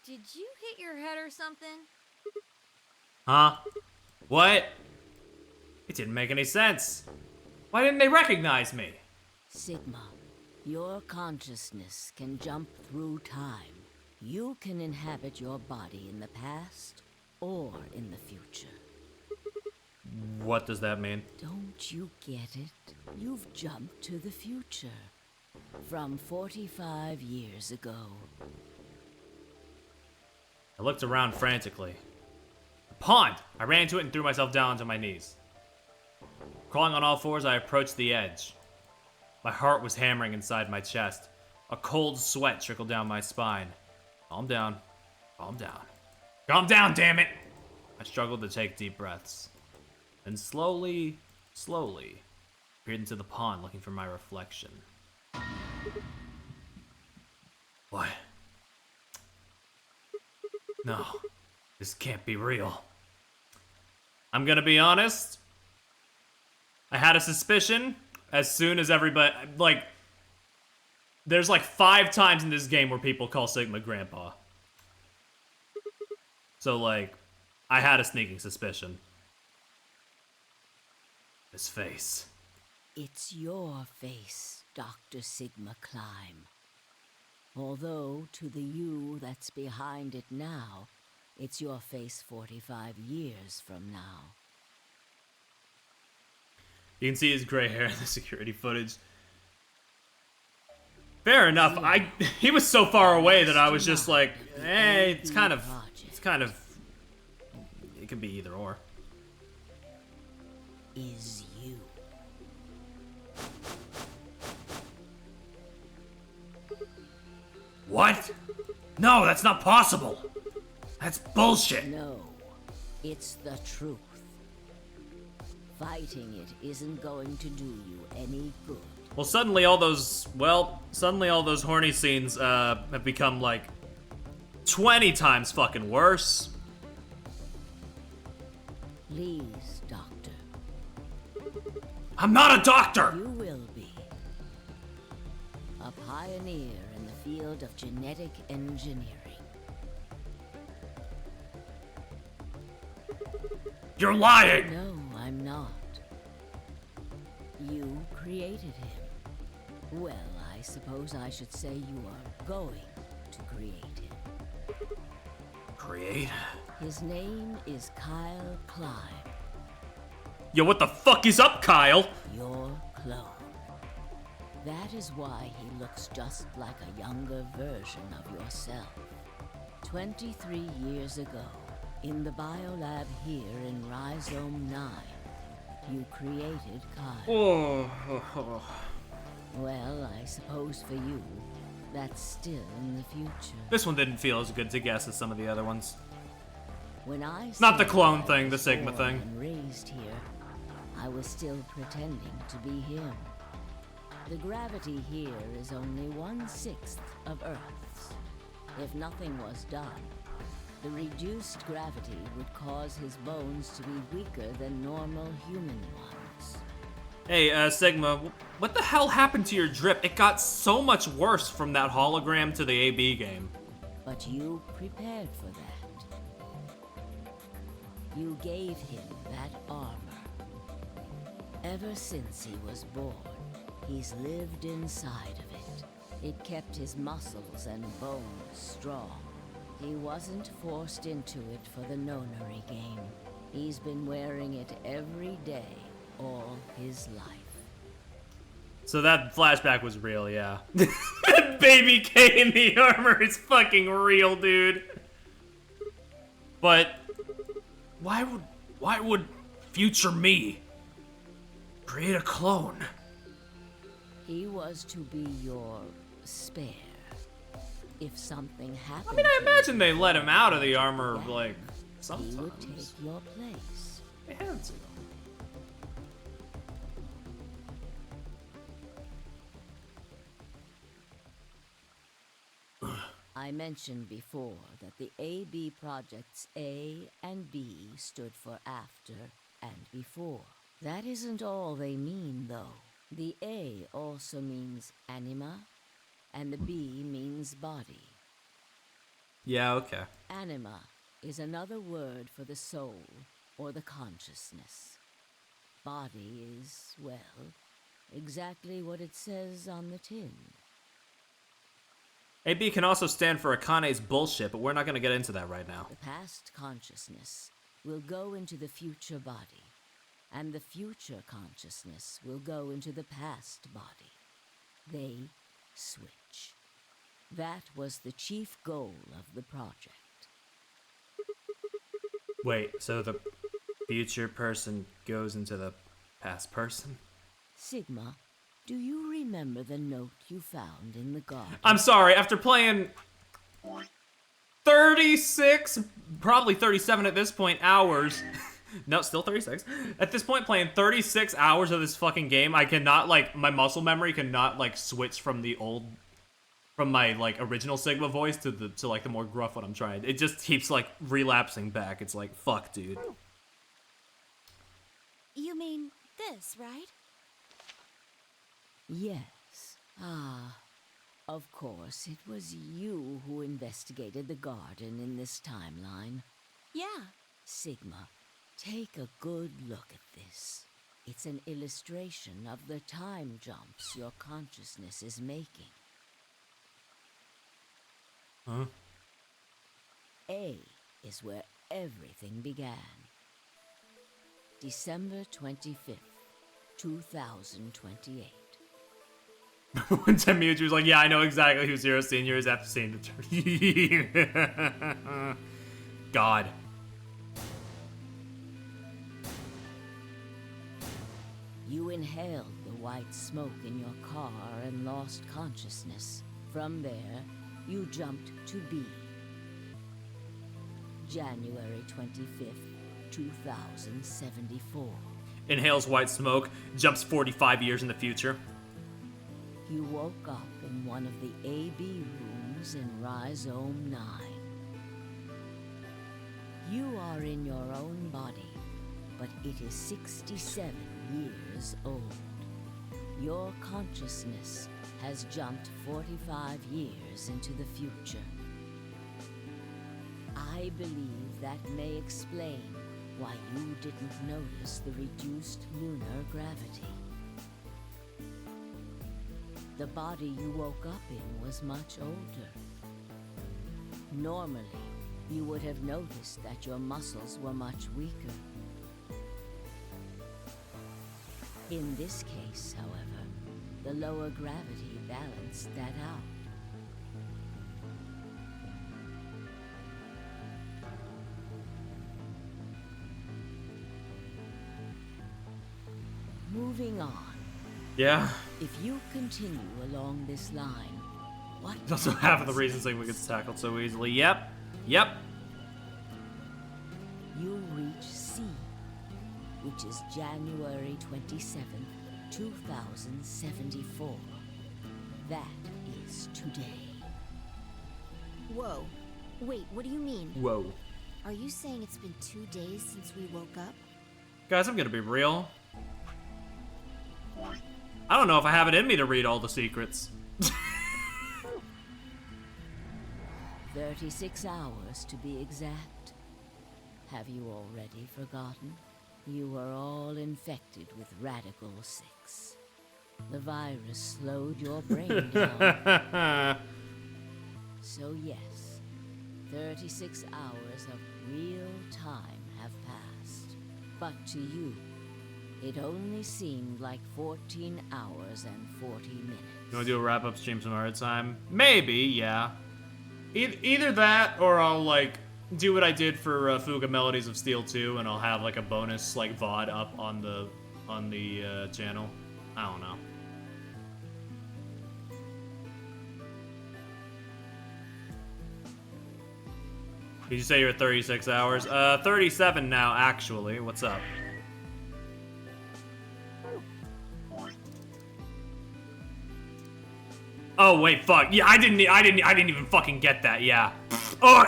Did you hit your head or something? Huh? What? It didn't make any sense. Why didn't they recognize me? Sigma, your consciousness can jump through time. You can inhabit your body in the past or in the future. What does that mean? Don't you get it? You've jumped to the future. From 45 years ago. I looked around frantically. A pond! I ran into it and threw myself down onto my knees. Crawling on all fours, I approached the edge. My heart was hammering inside my chest. A cold sweat trickled down my spine. Calm down. Calm down. Calm down, damn it! I struggled to take deep breaths. And slowly, peered into the pond looking for my reflection. What? No, this can't be real. I'm gonna be honest. I had a suspicion as soon as everybody, like, there's like 5 times in this game where people call Sigma Grandpa. So, like, I had a sneaking suspicion. His face. It's your face, Dr. Sigma Climb. Although, to the you that's behind it now, it's your face 45 years from now. You can see his gray hair in the security footage. Fair enough. He was so far away that I was just like, hey, it's kind of, it could be either or. Is you. What? No, that's not possible. That's bullshit. No, it's the truth. Fighting it isn't going to do you any good. Well, suddenly all those horny scenes have become like 20 times fucking worse. Please, Doctor. I'm not a doctor! You will be. A pioneer in the field of genetic engineering. You're lying! No, I'm not. You created him. Well, I suppose I should say you are going to create him. Create? His name is Kyle Klein. Yo, what the fuck is up, Kyle? Your clone. That is why he looks just like a younger version of yourself. 23 years ago, in the biolab here in Rhizome 9, you created Kyle. Well, I suppose for you, that's still in the future. This one didn't feel as good to guess as some of the other ones. When I Not the said clone I thing, the was Sigma born thing. and raised here, I was still pretending to be him. The gravity here is only 1/6 of Earth's. If nothing was done, the reduced gravity would cause his bones to be weaker than normal human ones. Hey, Sigma, what the hell happened to your drip? It got so much worse from that hologram to the AB game. But you prepared for that. You gave him that armor. Ever since he was born, he's lived inside of it. It kept his muscles and bones strong. He wasn't forced into it for the nonary game. He's been wearing it every day, all his life. So that flashback was real, yeah. Baby K in the armor is fucking real, dude. But why would future me create a clone? He was to be your spare. If something happened, I mean, I imagine they let him out of the armor, like, he would take sometimes. your place. They had to. I mentioned before that the AB projects A and B stood for after and before. That isn't all they mean, though. The A also means anima, and the B means body. Yeah, okay. Anima is another word for the soul or the consciousness. Body is, well, exactly what it says on the tin. AB can also stand for Akane's bullshit, but we're not gonna get into that right now. The past consciousness will go into the future body, and the future consciousness will go into the past body. They switch. That was the chief goal of the project. Wait, so the future person goes into the past person? Sigma, do you remember the note you found in the garden? I'm sorry, after playing 36, probably 37 at this point, hours. No, still 36. At this point, playing 36 hours of this fucking game, I cannot, like, my muscle memory cannot, like, switch from the old, from my, like, original Sigma voice to like, the more gruff one I'm trying. It just keeps, like, relapsing back. It's like, fuck, dude. You mean this, right? Yes. Ah, of course, it was you who investigated the garden in this timeline. Yeah. Sigma, take a good look at this. It's an illustration of the time jumps your consciousness is making. Huh? A is where everything began. December 25th, 2028. When Temiuchi was like, yeah, I know exactly who Zero Senior is after seeing the turn. God. You inhaled the white smoke in your car and lost consciousness. From there, you jumped to B. January 25th, 2074. inhales white smoke, jumps 45 years in the future. You woke up in one of the AB rooms in Rhizome 9. You are in your own body, but it is 67 years old. Your consciousness has jumped 45 years into the future. I believe that may explain why you didn't notice the reduced lunar gravity. The body you woke up in was much older. Normally, you would have noticed that your muscles were much weaker. In this case, however, the lower gravity balanced that out. Moving on. Yeah. If you continue along this line, what? It's also half of the reasons like we get tackled so easily. Yep. Yep. You reach C, which is January 27th, 2074. That is today. Whoa. Wait, what do you mean? Whoa. Are you saying it's been 2 days since we woke up? Guys, I'm gonna be real. I don't know if I have it in me to read all the secrets. 36 hours to be exact. Have you already forgotten? You were all infected with Radical 6. The virus slowed your brain down. So yes, 36 hours of real time have passed. But to you, it only seemed like 14 hours and 40 minutes. You wanna do a wrap-up stream some other time? Maybe, yeah. Either that, or I'll, like, do what I did for Fuga Melodies of Steel 2, and I'll have, like, a bonus, like, VOD up on the channel. I don't know. Did you say you're at 36 hours? 37 now, actually. What's up? Oh wait, fuck. Yeah, I didn't even fucking get that. Yeah. Oh.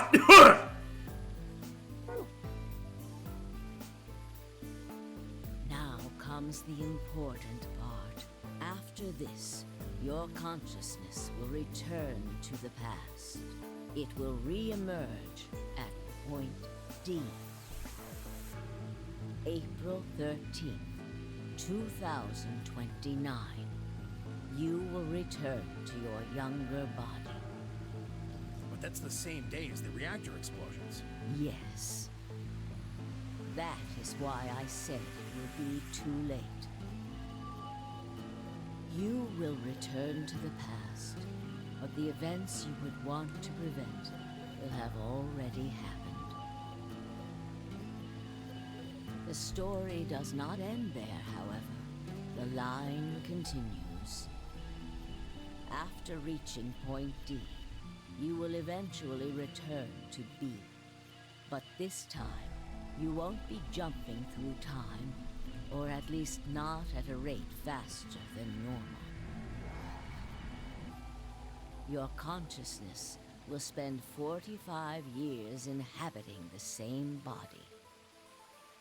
Now comes the important part. After this, your consciousness will return to the past. It will re-emerge at point D. April 13th, 2029. You will return to your younger body. But that's the same day as the reactor explosions. Yes. That is why I said it will be too late. You will return to the past, but the events you would want to prevent will have already happened. The story does not end there, however. The line continues. After reaching point D, you will eventually return to B. But this time, you won't be jumping through time, or at least not at a rate faster than normal. Your consciousness will spend 45 years inhabiting the same body,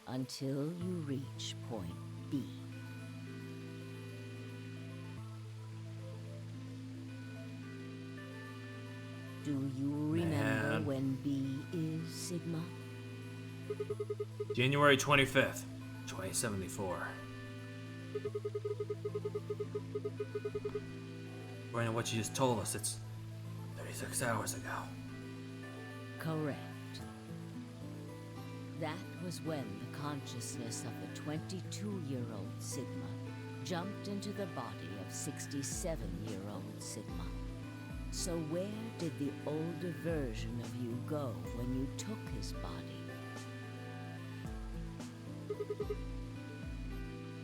until you reach point B. Do you remember when B is Sigma? January 25th, 2074. According to what you just told us, it's 36 hours ago. Correct. That was when the consciousness of the 22-year-old Sigma jumped into the body of 67-year-old Sigma. So where did the older version of you go when you took his body?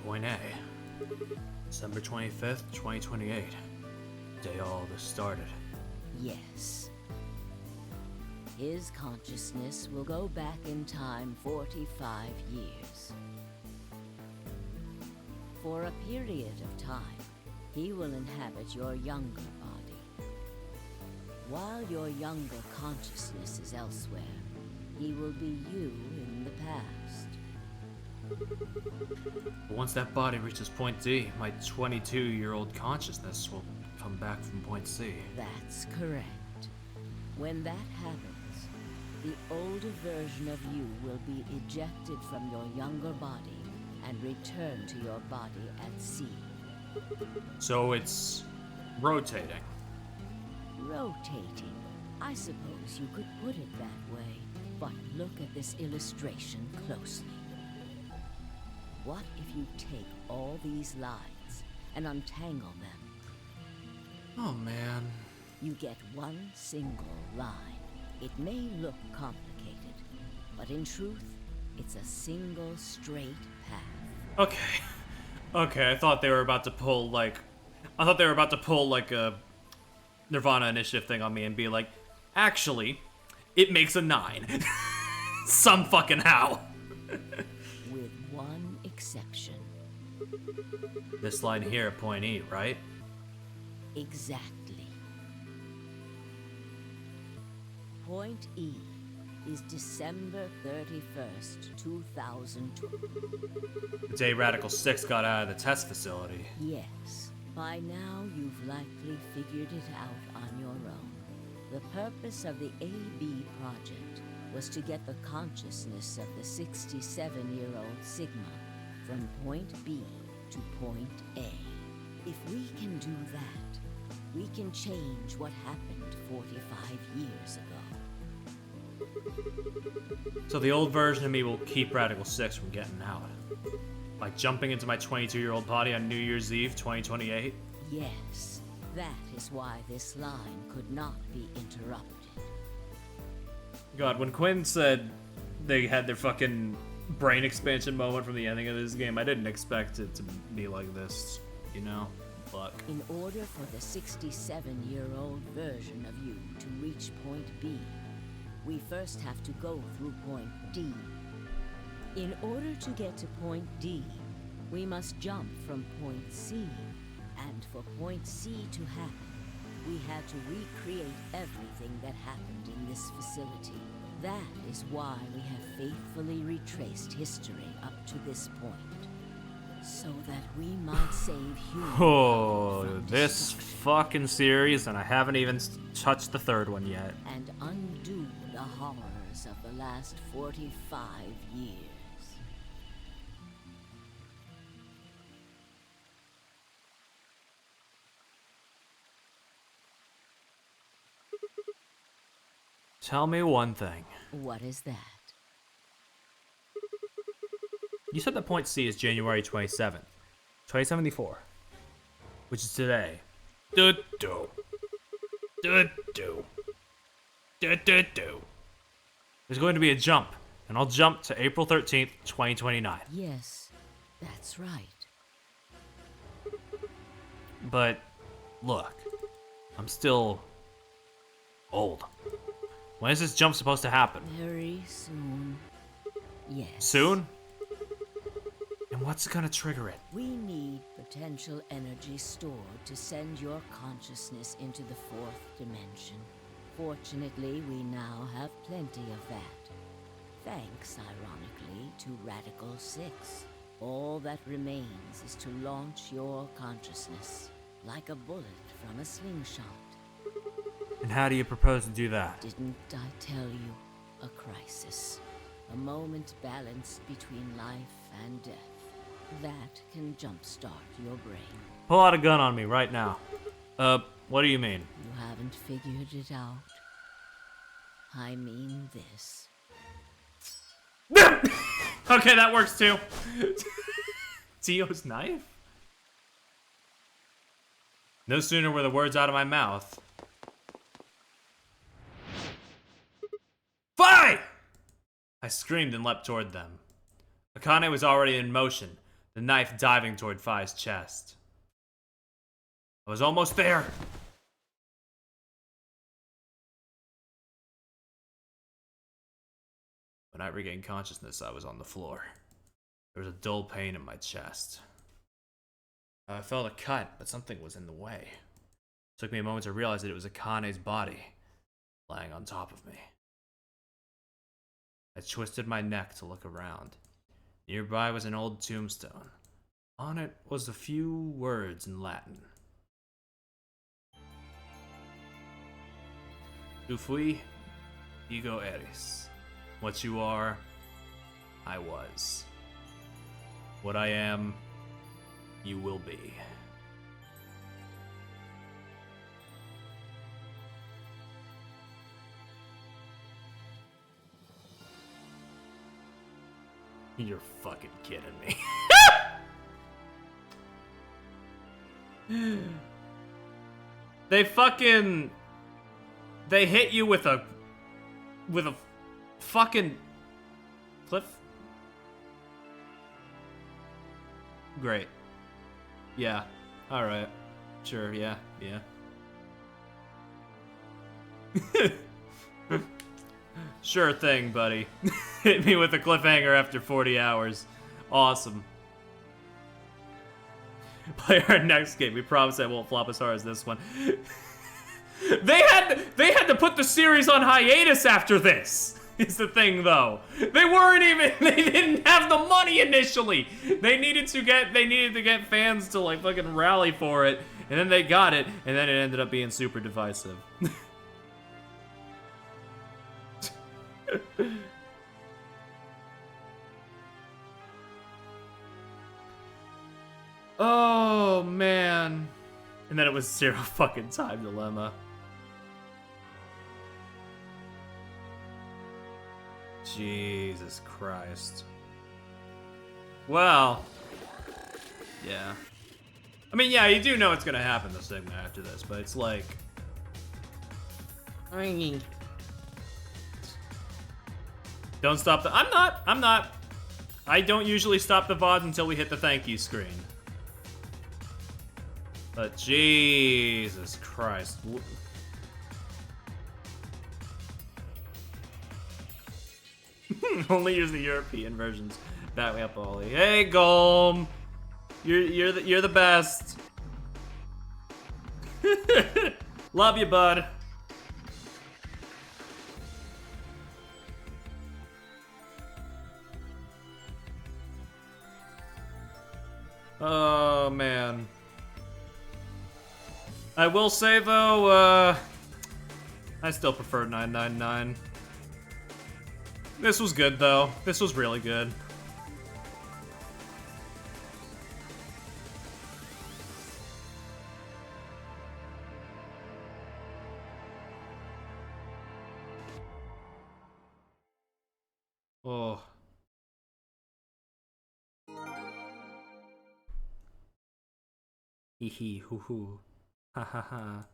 Point A. December 25th, 2028. Day all this started. Yes. His consciousness will go back in time 45 years. For a period of time, he will inhabit your younger body. While your younger consciousness is elsewhere, he will be you in the past. But once that body reaches point D, my 22-year-old consciousness will come back from point C. That's correct. When that happens, the older version of you will be ejected from your younger body and return to your body at C. So it's rotating. Rotating. I suppose you could put it that way, but look at this illustration closely. What if you take all these lines and untangle them? Oh man. You get one single line. It may look complicated, but in truth, it's a single straight path. Okay. Okay, I thought they were about to pull like a Nirvana initiative thing on me and be like, actually, it makes a 9. Some fucking how. With one exception. This line here at point E, right? Exactly. Point E is December 31st, 2002. The day Radical 6 got out of the test facility. Yes. By now, you've likely figured it out on your own. The purpose of the AB project was to get the consciousness of the 67-year-old Sigma from point B to point A. If we can do that, we can change what happened 45 years ago. So the old version of me will keep Radical 6 from getting out. By jumping into my 22-year-old body on New Year's Eve, 2028? Yes, that is why this line could not be interrupted. God, when Quinn said they had their fucking brain expansion moment from the ending of this game, I didn't expect it to be like this, you know? But in order for the 67-year-old version of you to reach point B, we first have to go through point D. In order to get to point D, we must jump from point C. And for point C to happen, we had to recreate everything that happened in this facility. That is why we have faithfully retraced history up to this point, so that we might save humans. oh, this fucking series, and I haven't even touched the third one yet. And undo the horrors of the last 45 years. Tell me one thing. What is that? You said that point C is January 27th, 2074, which is today. Do-do. Do-do. Do-do-do. There's going to be a jump, and I'll jump to April 13th, 2029. Yes, that's right. But, look, I'm still old. When is this jump supposed to happen? Very soon. Yes. Soon? And what's gonna trigger it? We need potential energy stored to send your consciousness into the fourth dimension. Fortunately, we now have plenty of that. Thanks, ironically, to Radical 6. All that remains is to launch your consciousness, like a bullet from a slingshot. And how do you propose to do that? Didn't I tell you? A crisis. A moment balanced between life and death. That can jumpstart your brain. Pull out a gun on me right now. What do you mean? You haven't figured it out. I mean this. Okay, that works too. Tio's knife? No sooner were the words out of my mouth. Fight! I screamed and leapt toward them. Akane was already in motion, the knife diving toward Phi's chest. I was almost there. When I regained consciousness, I was on the floor. There was a dull pain in my chest. I felt a cut, but something was in the way. It took me a moment to realize that it was Akane's body lying on top of me. I twisted my neck to look around. Nearby was an old tombstone. On it was a few words in Latin. Tu fui, ego eres. What you are, I was. What I am, you will be. You're fucking kidding me. They hit you with a fucking cliff. Great. Yeah. All right. Sure. Yeah. Yeah. Sure thing, buddy. Hit me with a cliffhanger after 40 hours. Awesome. Play our next game. We promise I won't flop as hard as this one. They had to put the series on hiatus after this. Is the thing though. They didn't have the money initially. They needed to get fans to like fucking rally for it, and then they got it, and then it ended up being super divisive. Oh man. And then it was Zero fucking Time Dilemma. Jesus Christ. Well, yeah. I mean, yeah, you do know it's gonna happen the segment after this, but it's like, don't stop the. I'm not. I don't usually stop the VOD until we hit the thank you screen. But Jesus Christ. Only use the European versions. Back me up, Ollie. Hey, Golem. You're the best. Love you, bud. Oh man. I will say though, I still prefer 999. This was good though. This was really good. Oh. Hee hee hoo hoo. Ha ha ha.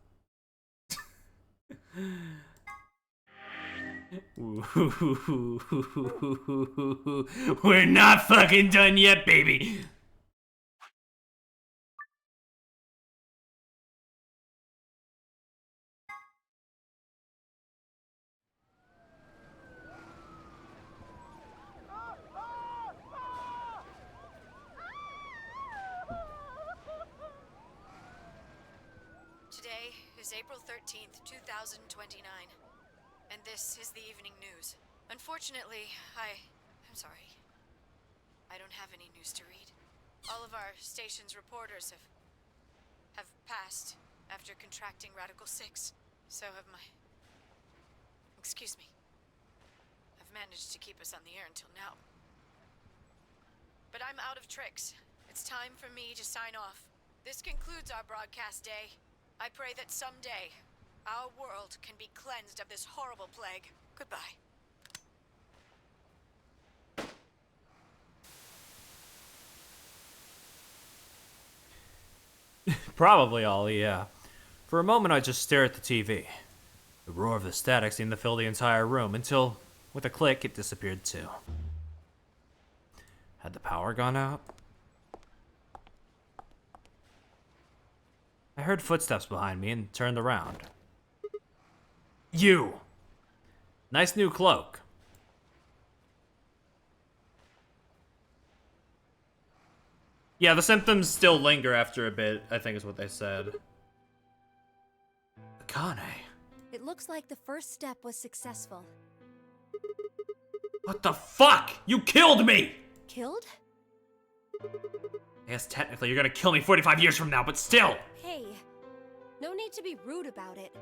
We're not fucking done yet, baby. Today is April 13th, 2029. And this is the evening news. Unfortunately, I'm sorry. I don't have any news to read. All of our station's reporters have passed after contracting Radical 6. So have my... Excuse me. I've managed to keep us on the air until now. But I'm out of tricks. It's time for me to sign off. This concludes our broadcast day. I pray that someday our world can be cleansed of this horrible plague. Goodbye. Probably, Ollie, yeah. For a moment, I just stare at the TV. The roar of the static seemed to fill the entire room until, with a click, it disappeared too. Had the power gone out? I heard footsteps behind me and turned around. You! Nice new cloak. Yeah, the symptoms still linger after a bit, I think is what they said. Akane. It looks like the first step was successful. What the fuck? You killed me! Killed? Yes, technically, you're gonna kill me 45 years from now, but still! Hey, no need to be rude about it.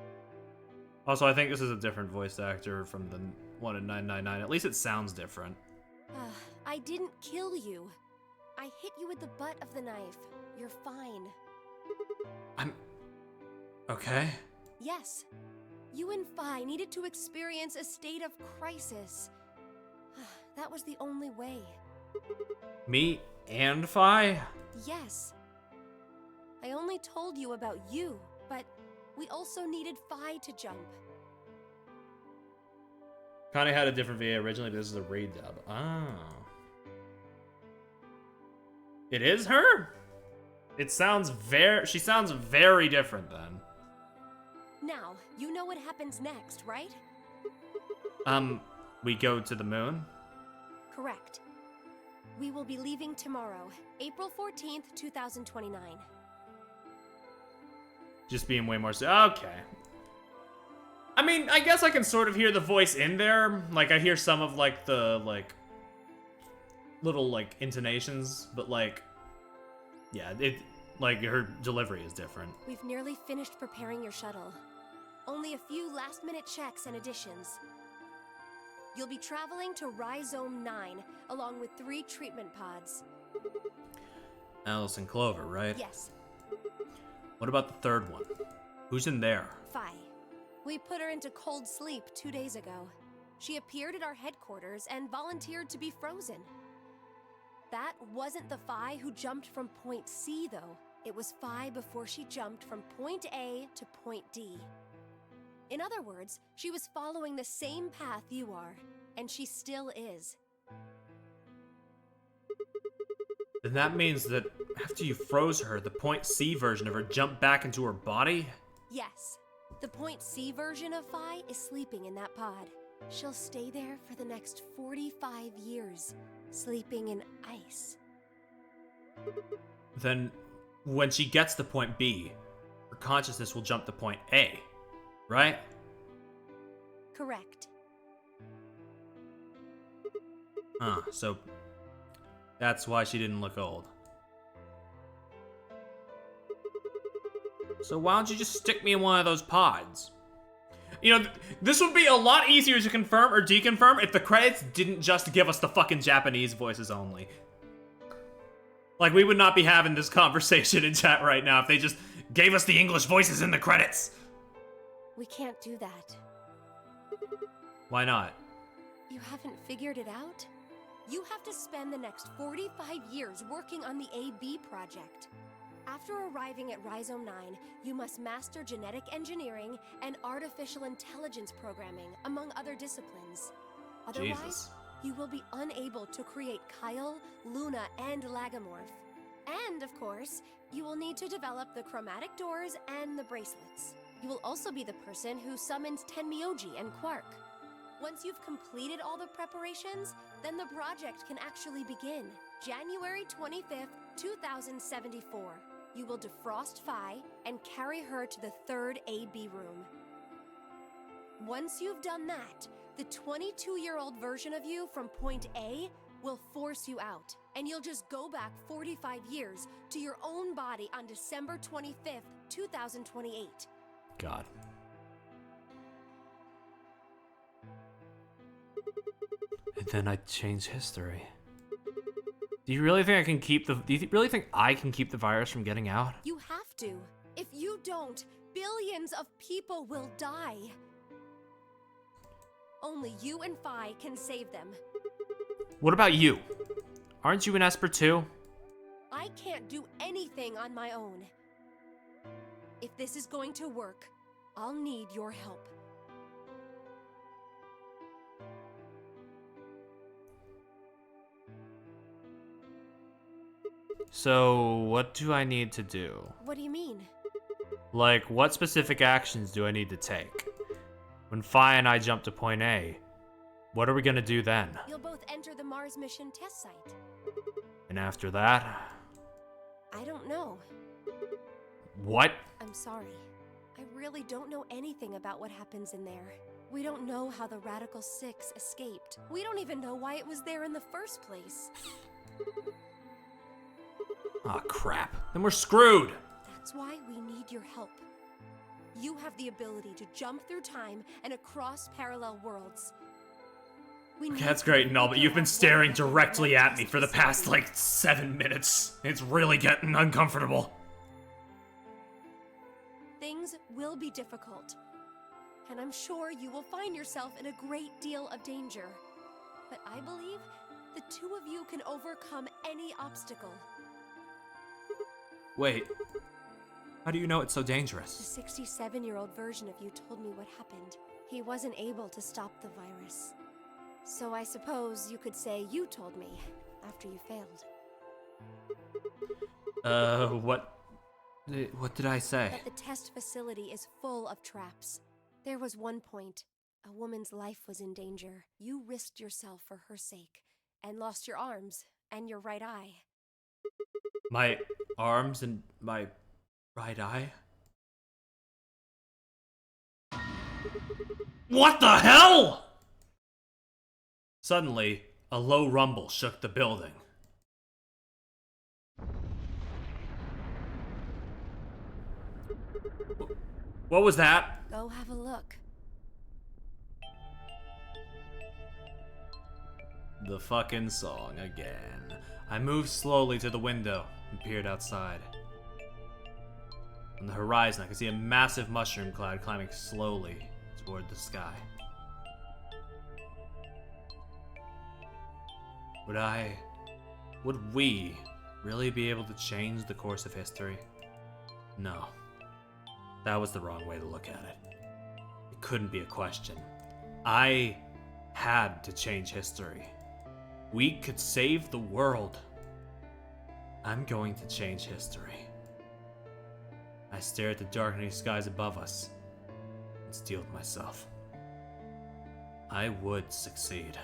Also, I think this is a different voice actor from the one in 999. At least it sounds different. I didn't kill you. I hit you with the butt of the knife. You're fine. I'm... okay. Yes. You and Phi needed to experience a state of crisis. That was the only way. Me and Phi? Yes. I only told you about you, but we also needed Phi to jump. Connie had a different VA originally, but this is a redub. Oh. It is her? It sounds she sounds very different then. Now, you know what happens next, right? We go to the moon? Correct. We will be leaving tomorrow, April 14th, 2029. Just being way more okay. I mean, I guess I can sort of hear the voice in there. Like, I hear some of, like, the, like, little, like, intonations, but, like, yeah, like, her delivery is different. We've nearly finished preparing your shuttle. Only a few last-minute checks and additions. You'll be traveling to Rhizome 9, along with 3 treatment pods. Alice and Clover, right? Yes. What about the third one? Who's in there? Phi. We put her into cold sleep 2 days ago. She appeared at our headquarters and volunteered to be frozen. That wasn't the Phi who jumped from point C, though. It was Phi before she jumped from point A to point D. In other words, she was following the same path you are, and she still is. Then that means that after you froze her, the point C version of her jumped back into her body? Yes. The point C version of Phi is sleeping in that pod. She'll stay there for the next 45 years, sleeping in ice. Then, when she gets to point B, her consciousness will jump to point A, right? Correct. So that's why she didn't look old. So why don't you just stick me in one of those pods? You know, this would be a lot easier to confirm or deconfirm if the credits didn't just give us the fucking Japanese voices only. Like, we would not be having this conversation in chat right now if they just gave us the English voices in the credits. We can't do that. Why not? You haven't figured it out? You have to spend the next 45 years working on the AB project. After arriving at Rhizome 9, you must master genetic engineering and artificial intelligence programming, among other disciplines. Otherwise, Jesus. You will be unable to create Kyle, Luna, and Lagomorph. And, of course, you will need to develop the chromatic doors and the bracelets. You will also be the person who summons Tenmyoji and Quark. Once you've completed all the preparations, then the project can actually begin. January 25th, 2074. You will defrost Phi and carry her to the 3rd AB room. Once you've done that, the 22-year-old version of you from point A will force you out, and you'll just go back 45 years to your own body on December 25th, 2028. God. And then I change history. Do you really think I can keep the? Do you really think I can keep the virus from getting out? You have to. If you don't, billions of people will die. Only you and Phi can save them. What about you? Aren't you an Esper too? I can't do anything on my own. If this is going to work, I'll need your help. So, what do I need to do? What do you mean? Like, what specific actions do I need to take? When Phi and I jump to point A, what are we gonna do then? You'll both enter the Mars mission test site. And after that? I don't know. What? I'm sorry. I really don't know anything about what happens in there. We don't know how the Radical Six escaped. We don't even know why it was there in the first place. Aw, crap. Then we're screwed. That's why we need your help. You have the ability to jump through time and across parallel worlds. Okay, that's great and all, but you've been staring directly at me for the past, like, 7 minutes. It's really getting uncomfortable. Things will be difficult. And I'm sure you will find yourself in a great deal of danger. But I believe the two of you can overcome any obstacle. Wait. How do you know it's so dangerous? The 67-year-old version of you told me what happened. He wasn't able to stop the virus. So I suppose you could say you told me after you failed. What did I say? That the test facility is full of traps. There was one point. A woman's life was in danger. You risked yourself for her sake and lost your arms and your right eye. My arms and my right eye? What the hell? Suddenly, a low rumble shook the building. What was that? Go have a look. The fucking song again. I moved slowly to the window and peered outside. On the horizon, I could see a massive mushroom cloud climbing slowly toward the sky. Would we really be able to change the course of history? No. That was the wrong way to look at it. It couldn't be a question. I had to change history. We could save the world. I'm going to change history. I stare at the darkening skies above us and steeled myself. I would succeed.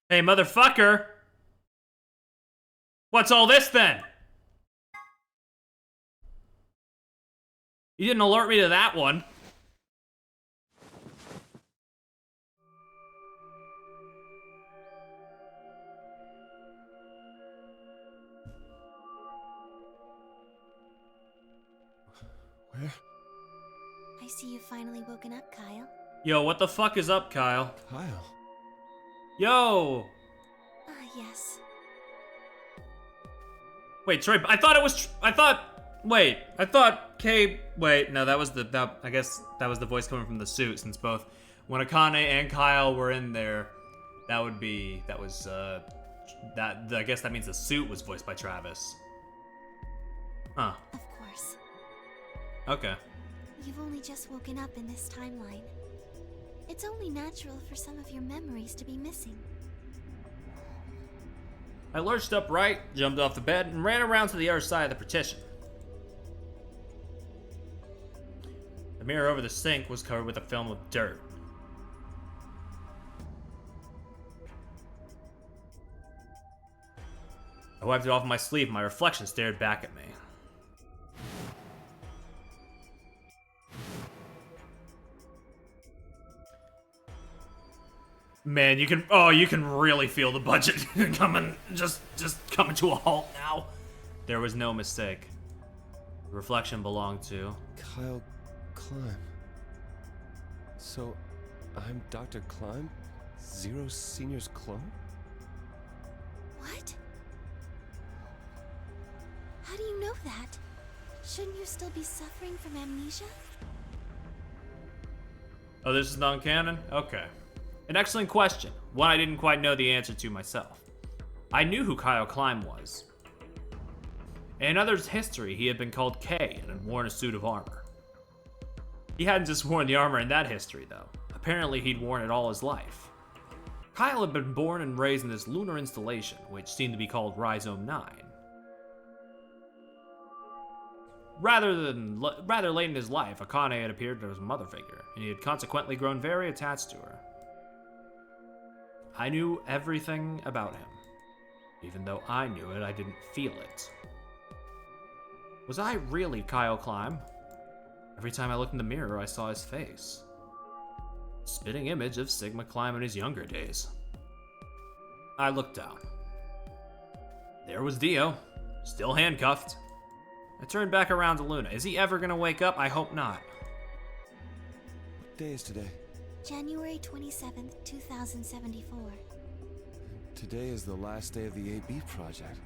Hey, motherfucker! What's all this then? You didn't alert me to that one. Where? I see you've finally woken up, Kyle. Yo, what the fuck is up, Kyle? Kyle. Yo! Ah, yes. Wait, Troy, I thought Kay, wait, no, I guess that was the voice coming from the suit, since both, when Akane and Kyle were in there, I guess that means the suit was voiced by Travis. Huh. Of course. Okay. You've only just woken up in this timeline. It's only natural for some of your memories to be missing. I lurched upright, jumped off the bed, and ran around to the other side of the partition. The mirror over the sink was covered with a film of dirt. I wiped it off my sleeve and my reflection stared back at me. Man, you can really feel the budget coming to a halt now. There was no mistake. The reflection belonged to Kyle Climb. So, I'm Dr. Climb? Zero Senior's clone? What? How do you know that? Shouldn't you still be suffering from amnesia? Oh, this is non-canon? Okay. An excellent question. One I didn't quite know the answer to myself. I knew who Kyle Climb was. In others' history, he had been called K and had worn a suit of armor. He hadn't just worn the armor in that history, though. Apparently, he'd worn it all his life. Kyle had been born and raised in this lunar installation, which seemed to be called Rhizome 9. Rather late in his life, Akane had appeared as a mother figure, and he had consequently grown very attached to her. I knew everything about him. Even though I knew it, I didn't feel it. Was I really Kyle Climb? Every time I looked in the mirror, I saw his face. Spitting image of Sigma Climb in his younger days. I looked down. There was Dio, still handcuffed. I turned back around to Luna. Is he ever gonna wake up? I hope not. What day is today? January 27th, 2074. Today is the last day of the AB project.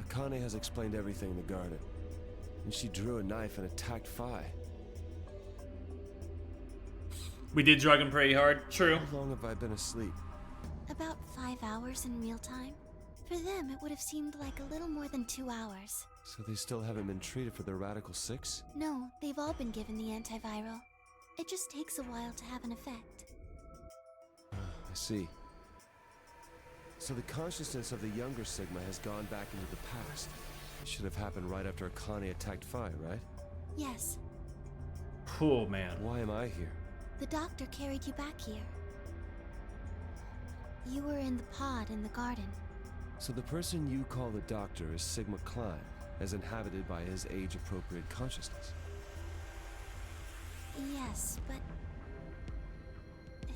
Akane has explained everything in the garden. And she drew a knife and attacked Phi. We did drug him pretty hard, true. How long have I been asleep? About 5 hours in real time. For them, it would have seemed like a little more than 2 hours. So they still haven't been treated for their Radical 6? No, they've all been given the antiviral. It just takes a while to have an effect. I see. So the consciousness of the younger Sigma has gone back into the past. It should have happened right after Akane attacked Phi, right? Yes. Oh, man. Why am I here? The doctor carried you back here. You were in the pod in the garden. So the person you call the doctor is Sigma Climb, as inhabited by his age-appropriate consciousness. Yes, but...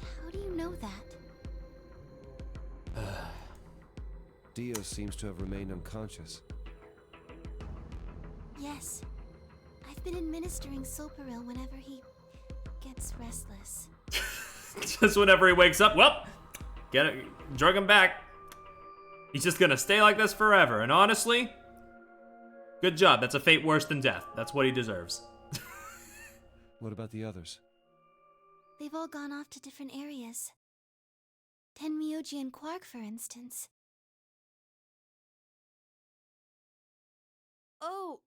how do you know that? Dio seems to have remained unconscious. Yes. I've been administering Soparil whenever he gets restless. Just whenever he wakes up, well, drug him back. He's just gonna stay like this forever, and honestly, good job. That's a fate worse than death. That's what he deserves. What about the others? They've all gone off to different areas. Tenmyoji and Quark, for instance. Oh,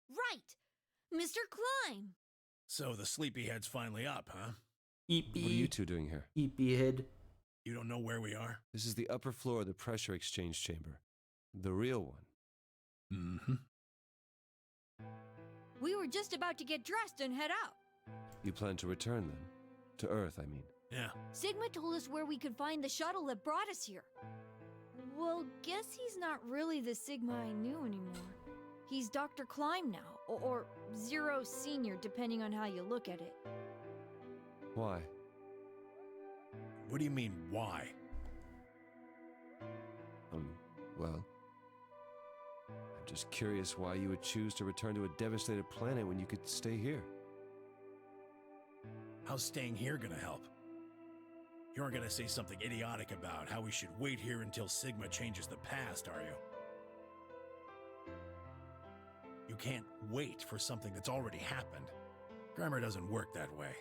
right. Mr. Klein. So the sleepyhead's finally up, huh? Eepy. What are you two doing here? Eepy head. You don't know where we are? This is the upper floor of the pressure exchange chamber. The real one. Mm-hmm. We were just about to get dressed and head out. You plan to return them? To Earth, I mean. Yeah. Sigma told us where we could find the shuttle that brought us here. Well, guess he's not really the Sigma I knew anymore. He's Dr. Climb now, or Zero Senior, depending on how you look at it. Why? What do you mean, why? Well... I'm just curious why you would choose to return to a devastated planet when you could stay here. How's staying here gonna help? You aren't gonna say something idiotic about how we should wait here until Sigma changes the past, are you? You can't wait for something that's already happened. Grammar doesn't work that way.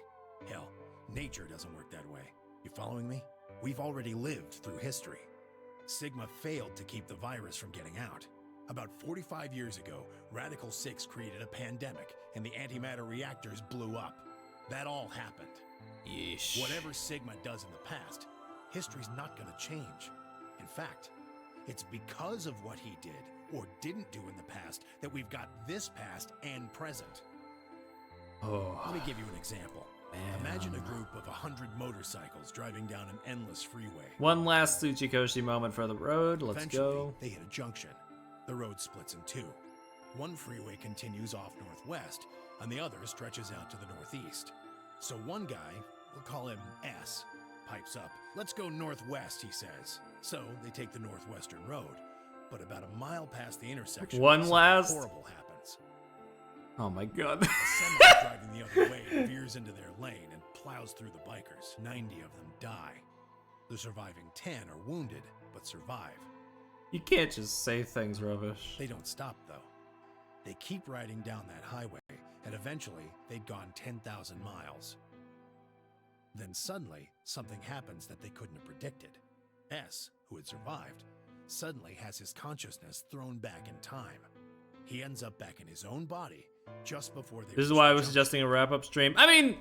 Hell, nature doesn't work that way. You following me? We've already lived through history. Sigma failed to keep the virus from getting out. About 45 years ago, Radical 6 created a pandemic, and the antimatter reactors blew up. That all happened. Yeesh. Whatever Sigma does in the past, history's not gonna change. In fact, it's because of what he did, or didn't do in the past, that we've got this past and present. Oh. Let me give you an example. Man. Imagine a group of 100 motorcycles driving down an endless freeway. One last Tsuchikoshi moment for the road. Let's Eventually, go. they hit a junction. The road splits in two. One freeway continues off northwest, and the other stretches out to the northeast. So one guy, we'll call him S, pipes up. Let's go northwest, he says. So they take the northwestern road. But about a mile past the intersection, One last. horrible happens. Oh my god. A semi driving the other way veers into their lane and plows through the bikers. 90 of them die. The surviving 10 are wounded, but survive. You can't just say things rubbish. They don't stop, though. They keep riding down that highway, and eventually they'd gone 10,000 miles. Then suddenly, something happens that they couldn't have predicted. S, who had survived, suddenly has his consciousness thrown back in time. He ends up back in his own body just before they This is reach why I the was jump suggesting a wrap-up stream. I mean,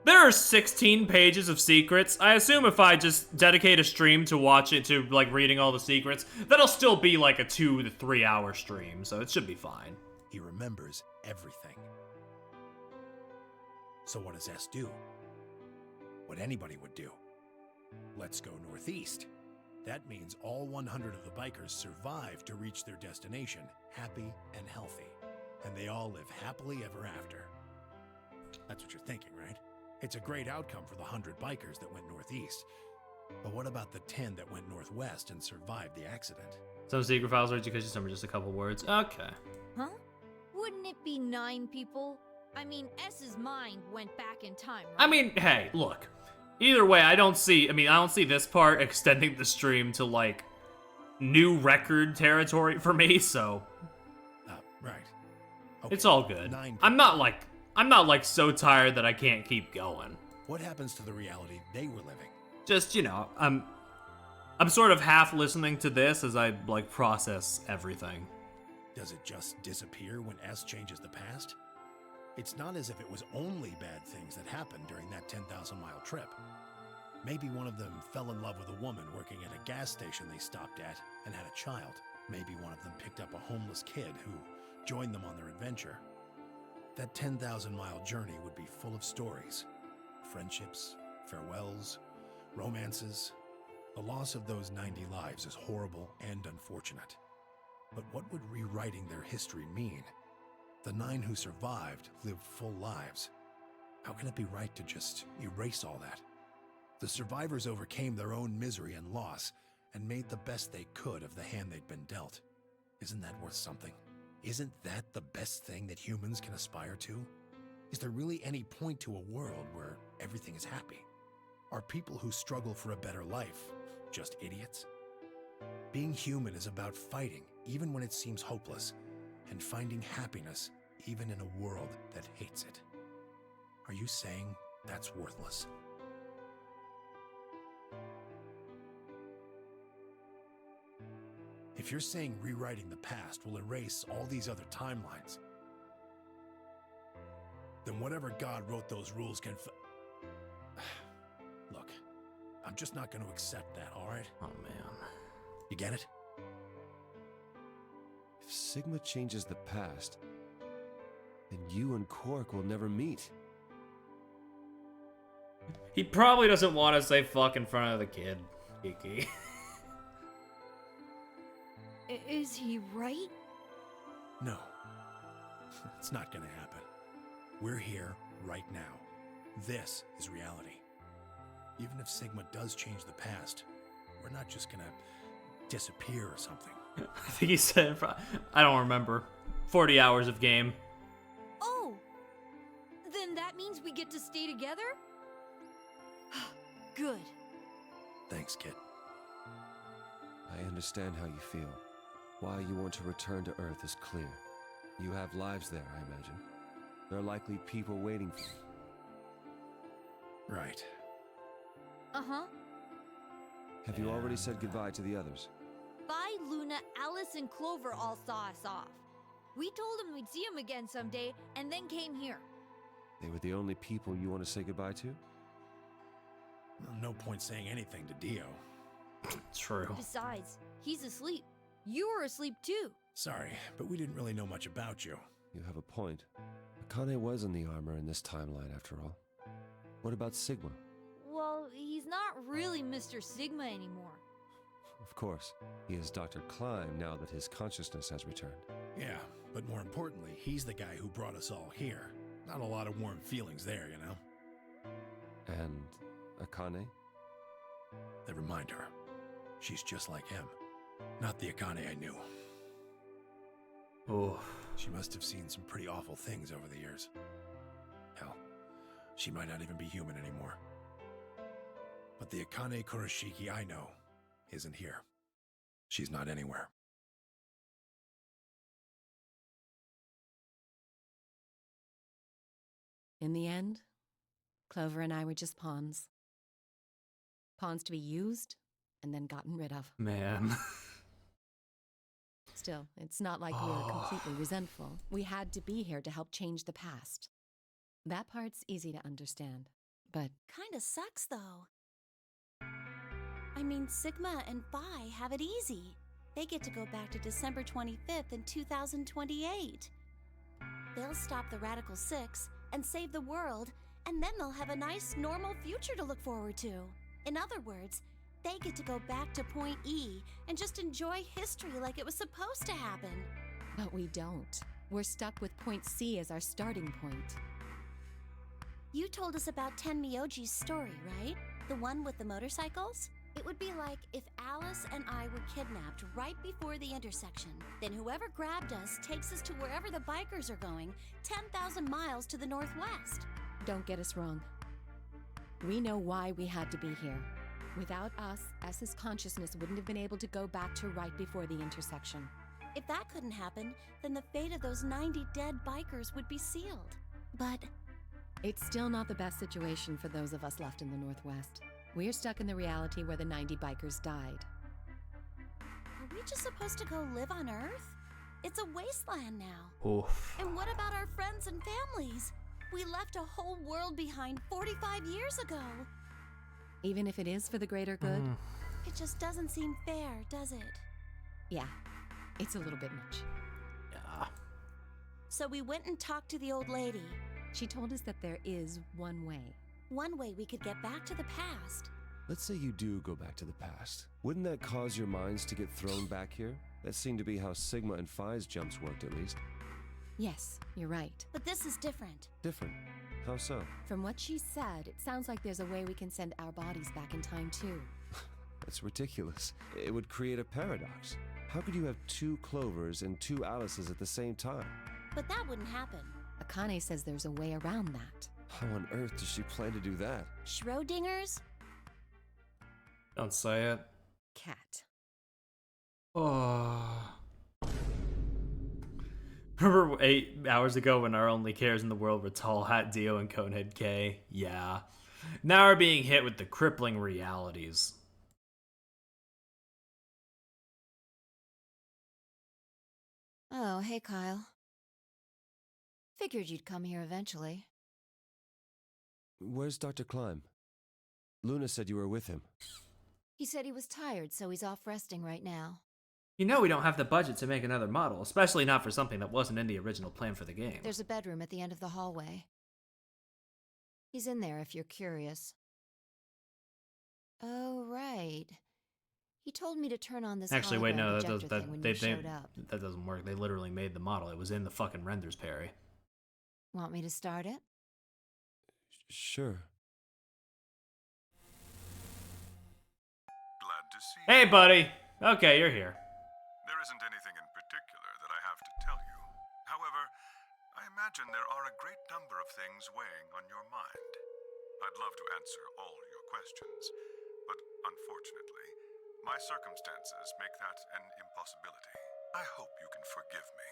there are 16 pages of secrets. I assume if I just dedicate a stream to watch it, to like reading all the secrets, that'll still be like a 2 to 3 hour stream, so it should be fine. He remembers everything. So what does S do? What anybody would do. Let's go northeast. That means all 100 of the bikers survive to reach their destination, happy and healthy. And they all live happily ever after. That's what you're thinking, right? It's a great outcome for the 100 bikers that went northeast. But what about the 10 that went northwest and survived the accident? Some secret files are education, just a couple words. Okay. Huh? Wouldn't it be 9 people? I mean, S's mind went back in time, right? I mean, hey, look. Either way, I don't see this part extending the stream to, like, new record territory for me, so... Right. Okay. It's all good. I'm not like so tired that I can't keep going. What happens to the reality they were living? Just, you know, I'm sort of half listening to this as I, like, process everything. Does it just disappear when S changes the past? It's not as if it was only bad things that happened during that 10,000-mile trip. Maybe one of them fell in love with a woman working at a gas station they stopped at and had a child. Maybe one of them picked up a homeless kid who joined them on their adventure. That 10,000-mile journey would be full of stories. Friendships, farewells, romances. The loss of those 90 lives is horrible and unfortunate. But what would rewriting their history mean? The 9 who survived lived full lives. How can it be right to just erase all that? The survivors overcame their own misery and loss and made the best they could of the hand they'd been dealt. Isn't that worth something? Isn't that the best thing that humans can aspire to? Is there really any point to a world where everything is happy? Are people who struggle for a better life just idiots? Being human is about fighting even when it seems hopeless, and finding happiness even in a world that hates it. Are you saying that's worthless? If you're saying rewriting the past will erase all these other timelines, then whatever God wrote those rules can Look, I'm just not going to accept that, all right? Oh, man. You get it? If Sigma changes the past, then you and Quark will never meet. He probably doesn't want to say fuck in front of the kid, Kiki. Is he right? No. It's not gonna happen. We're here right now. This is reality. Even if Sigma does change the past, we're not just gonna disappear or something. I think he said, I don't remember, 40 hours of game. Oh! Then that means we get to stay together? Good. Thanks, kid. I understand how you feel. Why you want to return to Earth is clear. You have lives there, I imagine. There are likely people waiting for you. Right. Uh-huh. Have you already said goodbye to the others? Bye, Luna, Alice, and Clover all saw us off. We told them we'd see them again someday, and then came here. They were the only people you want to say goodbye to? No point saying anything to Dio. True. Besides, he's asleep. You were asleep too. Sorry, but we didn't really know much about you. You have a point. Akane was in the armor in this timeline, after all. What about Sigma? Well, he's not really Mr. Sigma anymore. Of course, he is Dr. Klein now that his consciousness has returned. Yeah, but more importantly, he's the guy who brought us all here. Not a lot of warm feelings there, you know? And Akane? Never mind her. She's just like him. Not the Akane I knew. Oh. She must have seen some pretty awful things over the years. Hell, she might not even be human anymore. But the Akane Kurashiki I know isn't here. She's not anywhere. In the end, Clover and I were just pawns. Pawns to be used and then gotten rid of. Man. Still, it's not like we were completely resentful. We had to be here to help change the past. That part's easy to understand, but Kinda sucks, though. I mean, Sigma and Phi have it easy. They get to go back to December 25th in 2028. They'll stop the Radical Six and save the world, and then they'll have a nice, normal future to look forward to. In other words, they get to go back to Point E and just enjoy history like it was supposed to happen. But we don't. We're stuck with Point C as our starting point. You told us about Tenmyoji's story, right? The one with the motorcycles? It would be like if Alice and I were kidnapped right before the intersection. Then whoever grabbed us takes us to wherever the bikers are going, 10,000 miles to the northwest. Don't get us wrong. We know why we had to be here. Without us, S's consciousness wouldn't have been able to go back to right before the intersection. If that couldn't happen, then the fate of those 90 dead bikers would be sealed. But it's still not the best situation for those of us left in the Northwest. We're stuck in the reality where the 90 bikers died. Are we just supposed to go live on Earth? It's a wasteland now. Oof. And what about our friends and families? We left a whole world behind 45 years ago. Even if it is for the greater good? It just doesn't seem fair, does it? Yeah, it's a little bit much. Yeah. So we went and talked to the old lady. She told us that there is one way. One way we could get back to the past. Let's say you do go back to the past. Wouldn't that cause your minds to get thrown back here? That seemed to be how Sigma and Phi's jumps worked, at least. Yes, you're right. But this is different. Different? How so? From what she said, it sounds like there's a way we can send our bodies back in time, too. That's ridiculous. It would create a paradox. How could you have two Clovers and two Alices at the same time? But that wouldn't happen. Akane says there's a way around that. How on earth does she plan to do that? Schrodinger's? Don't say it. Cat. Oh. Remember 8 hours ago when our only cares in the world were Tall Hat Dio and Conehead K? Yeah. Now we're being hit with the crippling realities. Oh, hey, Kyle. Figured you'd come here eventually. Where's Dr. Klein? Luna said you were with him. He said he was tired, so he's off resting right now. You know we don't have the budget to make another model, especially not for something that wasn't in the original plan for the game. There's a bedroom at the end of the hallway. He's in there if you're curious. Oh, right. He told me to turn on this Actually, wait, no, hologram projector thing when you showed up. That doesn't work. They literally made the model. It was in the fucking renders, Perry. Want me to start it? Sure. Glad to see you. Hey, buddy. Okay, you're here. There isn't anything in particular that I have to tell you. However, I imagine there are a great number of things weighing on your mind. I'd love to answer all your questions, but unfortunately, my circumstances make that an impossibility. I hope you can forgive me.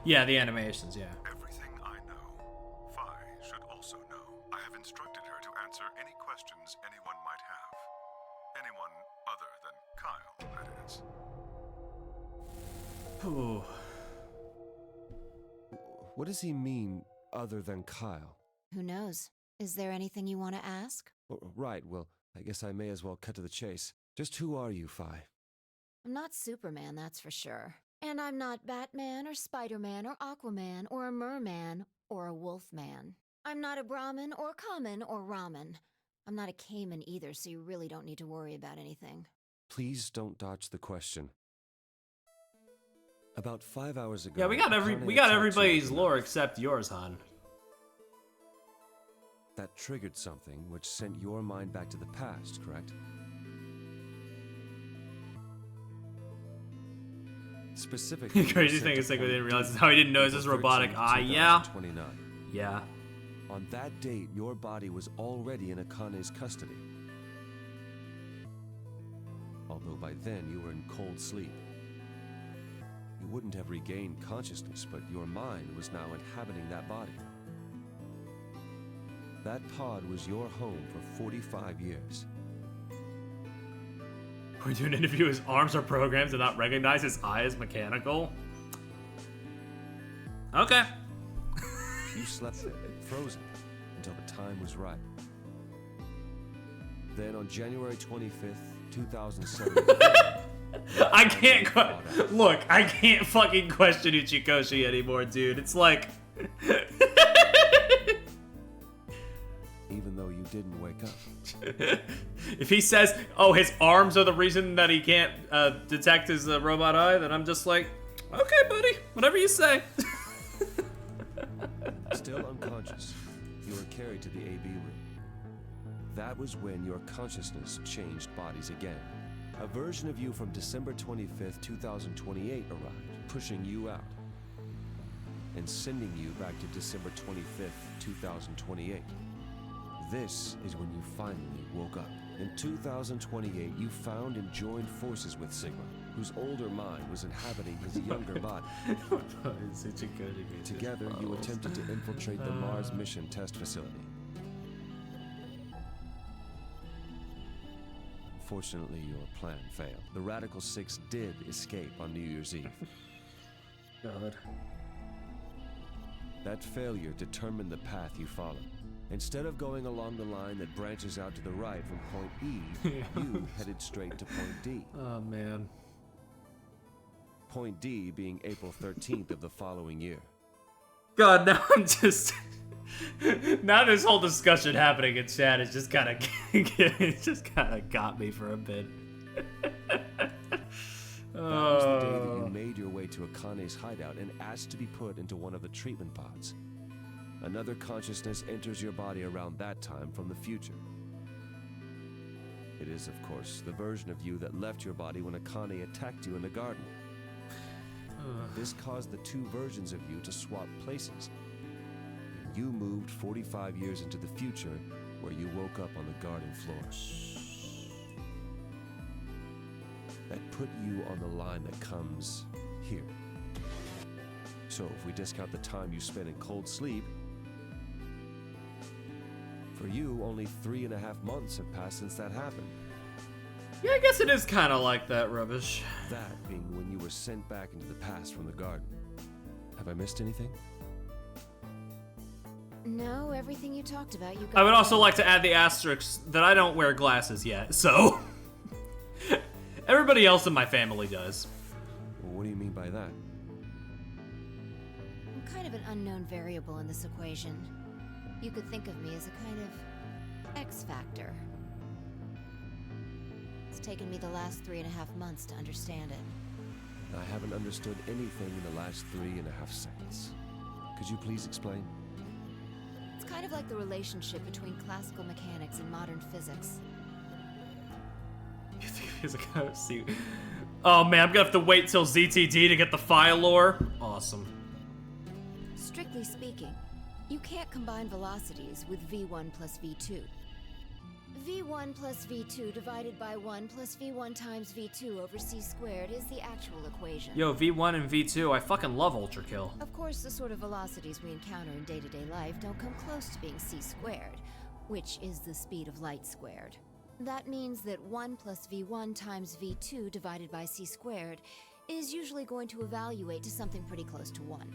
Yeah, the animations, yeah. Everything I know, Phi should also know. I have instructed her to answer any questions anyone might have. Anyone other than Kyle, that is. Ooh. What does he mean, other than Kyle? Who knows? Is there anything you want to ask? Right, well, I guess I may as well cut to the chase. Just who are you, Phi? I'm not Superman, that's for sure. And I'm not Batman or Spider-Man or Aquaman or a Merman or a Wolfman. I'm not a Brahmin or Common or Ramen. I'm not a Cayman either, so you really don't need to worry about anything. Please don't dodge the question. About 5 hours ago... Yeah, we got everybody's lore except yours, hon. That triggered something which sent your mind back to the past, correct? Specifically, The crazy thing is, like, we didn't realize is how he didn't notice his robotic eye. Yeah. 29. Yeah. On that date, your body was already in Akane's custody. Although by then you were in cold sleep. You wouldn't have regained consciousness, but your mind was now inhabiting that body. That pod was your home for 45 years. We're doing an interview. His arms are programmed to not recognize his eye as mechanical. Okay. You slept there, frozen, until the time was right. Then on January 25th, 2007... I can't look, I can't fucking question Uchikoshi anymore, dude. It's like... Even though you didn't wake up. If he says, oh, his arms are the reason that he can't detect his robot eye, then I'm just like, okay, buddy, whatever you say. Still unconscious, you were carried to the AB room. That was when your consciousness changed bodies again. A version of you from December 25th, 2028 arrived, pushing you out and sending you back to December 25th, 2028. This is when you finally woke up. In 2028, you found and joined forces with Sigma, whose older mind was inhabiting his younger body. Together, you attempted to infiltrate the Mars mission test facility. Fortunately, your plan failed. The Radical Six did escape on New Year's Eve. God. That failure determined the path you followed. Instead of going along the line that branches out to the right from point E, you headed straight to point D. Oh, man. Point D being April 13th of the following year. God, now I'm just... now this whole discussion happening in chat is just kind of... it just kind of got me for a bit. That was the day that you made your way to Akane's hideout and asked to be put into one of the treatment pods. Another consciousness enters your body around that time from the future. It is, of course, the version of you that left your body when Akane attacked you in the garden. This caused the two versions of you to swap places. You moved 45 years into the future, where you woke up on the garden floor. That put you on the line that comes here. So if we discount the time you spent in cold sleep, for you, only 3.5 months have passed since that happened. Yeah, I guess it is kind of like that rubbish. That being when you were sent back into the past from the garden. Have I missed anything? No, everything you talked about, you got. I would also like to add the asterisk that I don't wear glasses yet, so... Everybody else in my family does. Well, what do you mean by that? I'm kind of an unknown variable in this equation. You could think of me as a kind of X factor. It's taken me the last 3.5 months to understand it. I haven't understood anything in the last 3.5 seconds. Could you please explain? It's kind of like the relationship between classical mechanics and modern physics. You think he's gonna see? Oh man, I'm gonna have to wait till ZTD to get the file lore. Awesome. Strictly speaking, you can't combine velocities with v1 plus v2. v1 plus v2 divided by 1 plus v1 times v2 over c squared is the actual equation. Yo, V1 and V2, I fucking love Ultra Kill. Of course, the sort of velocities we encounter in day-to-day life don't come close to being c squared, which is the speed of light squared. That means that 1 plus v1 times v2 divided by c squared is usually going to evaluate to something pretty close to 1.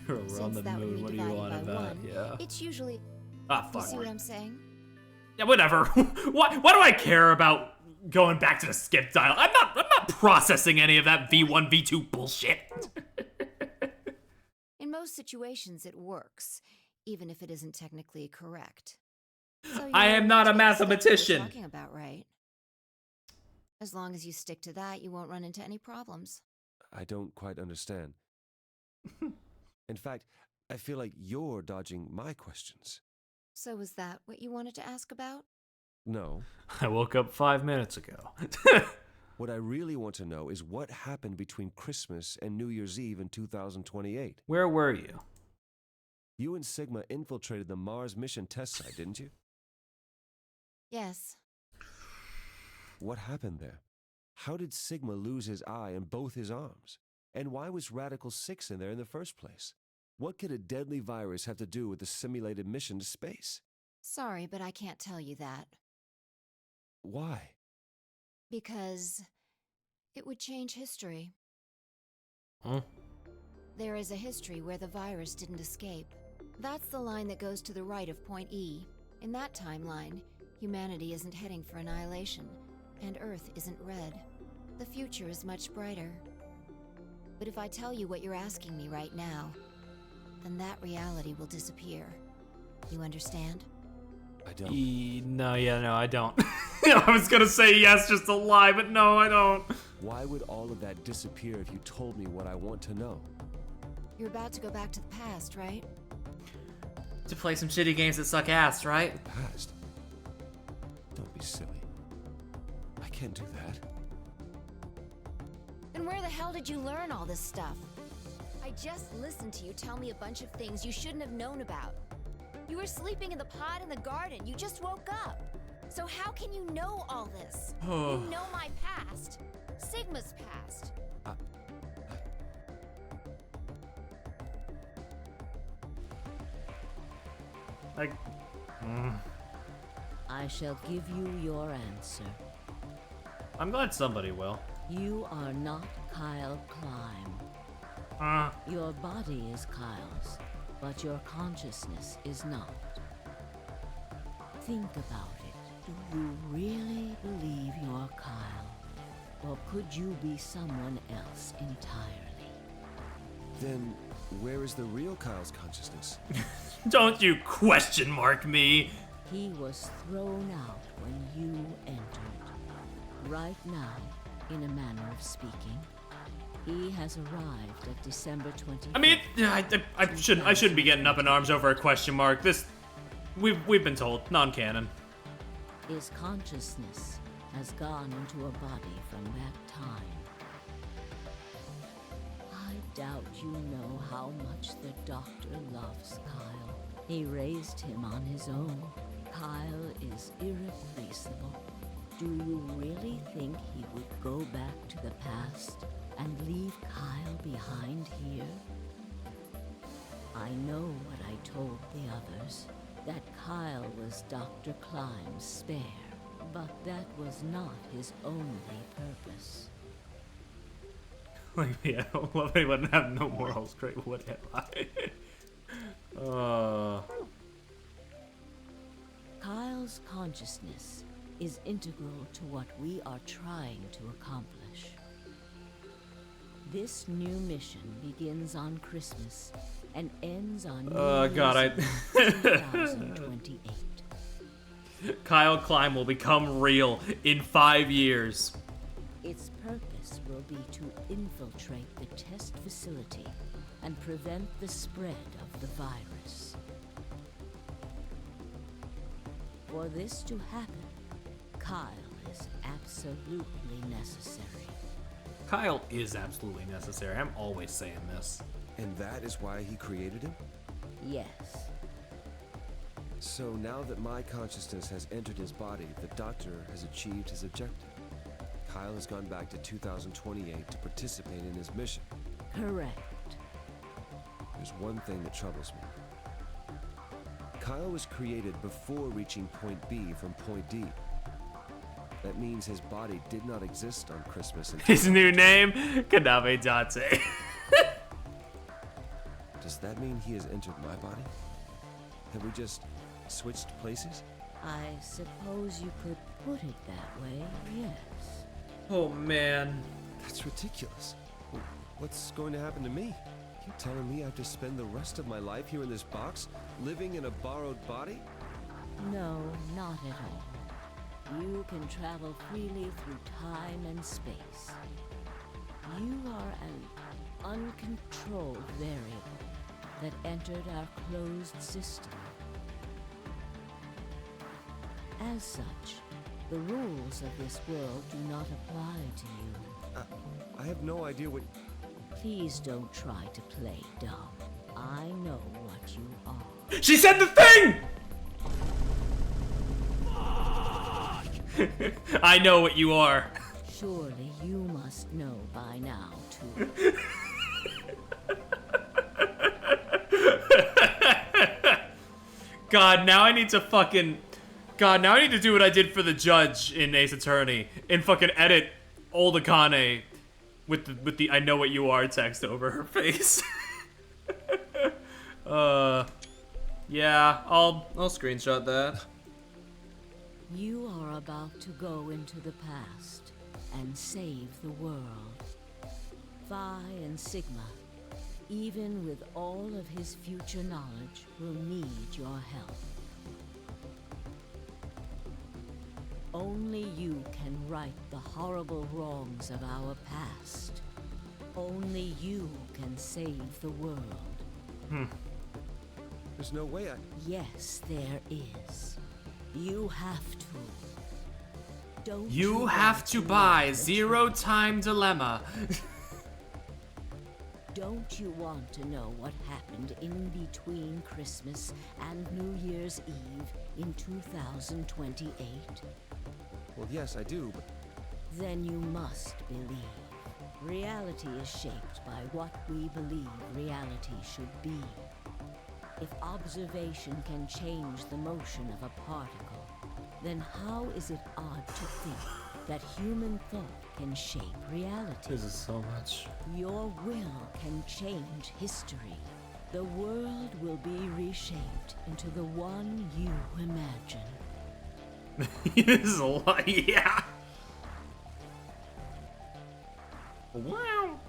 We're on Since the that would moon, be what do you divided want by about? 1, Yeah. it's usually... Ah, You fuck. see what I'm saying? Yeah, whatever. why do I care about going back to the skip dial? I'm not processing any of that V1, V2 bullshit. In most situations, it works, even if it isn't technically correct. So you I know am not a what we're mathematician. talking about, right? As long as you stick to that, you won't run into any problems. I don't quite understand. In fact, I feel like you're dodging my questions. So was that what you wanted to ask about? No. I woke up 5 minutes ago. What I really want to know is what happened between Christmas and New Year's Eve in 2028. Where were you? You and Sigma infiltrated the Mars mission test site, didn't you? Yes. What happened there? How did Sigma lose his eye and both his arms? And why was Radical 6 in there in the first place? What could a deadly virus have to do with the simulated mission to space? Sorry, but I can't tell you that. Why? Because it would change history. Huh? There is a history where the virus didn't escape. That's the line that goes to the right of Point E. In that timeline, humanity isn't heading for annihilation, and Earth isn't red. The future is much brighter. But if I tell you what you're asking me right now, then that reality will disappear. You understand? I don't. No, I don't. I was gonna say yes just to lie, but no, I don't. Why would all of that disappear if you told me what I want to know? You're about to go back to the past, right? To play some shitty games that suck ass, right? The past? Don't be silly. I can't do that. Then where the hell did you learn all this stuff? I just listened to you tell me a bunch of things you shouldn't have known about. You were sleeping in the pod in the garden. You just woke up. So how can you know all this? You know my past. Sigma's past. I shall give you your answer. I'm glad somebody will. You are not Kyle Climb. Your body is Kyle's, but your consciousness is not. Think about it. Do you really believe you're Kyle? Or could you be someone else entirely? Then, where is the real Kyle's consciousness? Don't you question mark me! He was thrown out when you entered. Right now, in a manner of speaking, he has arrived at December 25th. I mean, I shouldn't be getting up in arms over a question mark. We've been told, non-canon. His consciousness has gone into a body from that time. I doubt you know how much the Doctor loves Kyle. He raised him on his own. Kyle is irreplaceable. Do you really think he would go back to the past and leave Kyle behind here? I know what I told the others, that Kyle was Dr. Climb's spare, but that was not his only purpose. Like, yeah, well, they wouldn't have no morals, great, would have I? Kyle's consciousness is integral to what we are trying to accomplish. This new mission begins on Christmas and ends on New God, Year's Eve 2028. Kyle Climb will become real in 5 years. Its purpose will be to infiltrate the test facility and prevent the spread of the virus. For this to happen, Kyle is absolutely necessary. Kyle is absolutely necessary. I'm always saying this. And that is why he created him? Yes. So now that my consciousness has entered his body, the Doctor has achieved his objective. Kyle has gone back to 2028 to participate in his mission. Correct. There's one thing that troubles me. Kyle was created before reaching Point B from Point D. That means his body did not exist on Christmas. His new name? Kanabe Date. Does that mean he has entered my body? Have we just switched places? I suppose you could put it that way, yes. Oh, man. That's ridiculous. What's going to happen to me? You're telling me I have to spend the rest of my life here in this box, living in a borrowed body? No, not at all. You can travel freely through time and space. You are an uncontrolled variable that entered our closed system. As such, the rules of this world do not apply to you. I have no idea what... Please don't try to play dumb. I know what you are. She said the thing! I know what you are. Surely you must know by now, too. God, now I need to fucking God, now I need to do what I did for the judge in Ace Attorney and fucking edit old Akane with the I know what you are text over her face. Yeah, I'll screenshot that. You are about to go into the past and save the world. Phi and Sigma, even with all of his future knowledge, will need your help. Only you can right the horrible wrongs of our past. Only you can save the world. There's no way I... Yes, there is. You have to. Don't You have to buy Zero Time Dilemma. Don't you want to know what happened in between Christmas and New Year's Eve in 2028? Well, yes, I do, but... Then you must believe. Reality is shaped by what we believe reality should be. If observation can change the motion of a particle, then how is it odd to think that human thought can shape reality? This is so much. Your will can change history. The world will be reshaped into the one you imagine. This is a lot, yeah. Wow.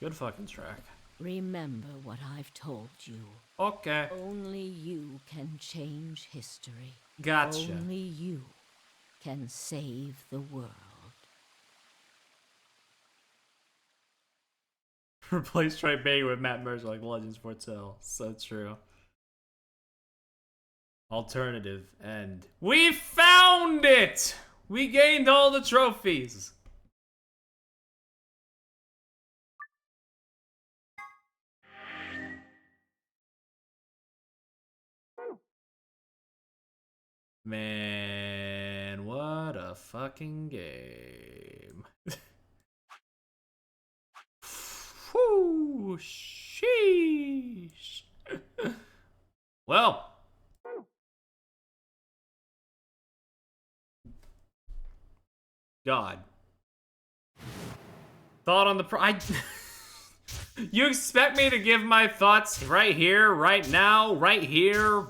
Good fucking track. Remember what I've told you. Okay. Only you can change history. Gotcha. Only you can save the world. Replace Trey Baker with Matt Mercer like Legends foretell. So true. Alternative end. We found it! We gained all the trophies. Man, what a fucking game. Whew, sheesh. Well. God. Thought on the You expect me to give my thoughts right here, right now, right here?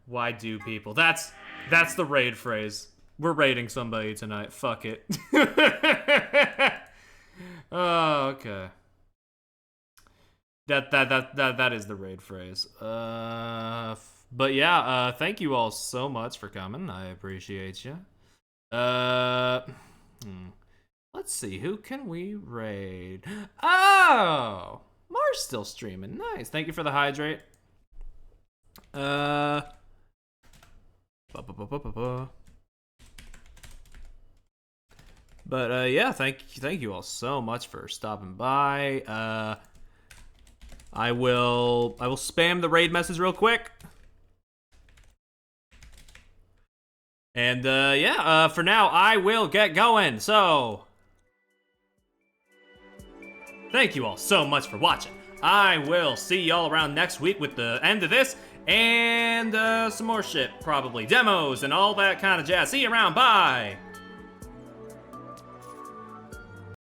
Why do people? That's the raid phrase. We're raiding somebody tonight. Fuck it. Oh, okay. That is the raid phrase. But yeah, thank you all so much for coming. I appreciate you. Let's see, who can we raid? Oh, Mars still streaming. Nice. Thank you for the hydrate. But yeah, thank you all so much for stopping by. I will spam the raid message real quick. And yeah, for now I will get going. So thank you all so much for watching. I will see y'all around next week with the end of this and some more shit, probably demos and all that kind of jazz. See you around. Bye.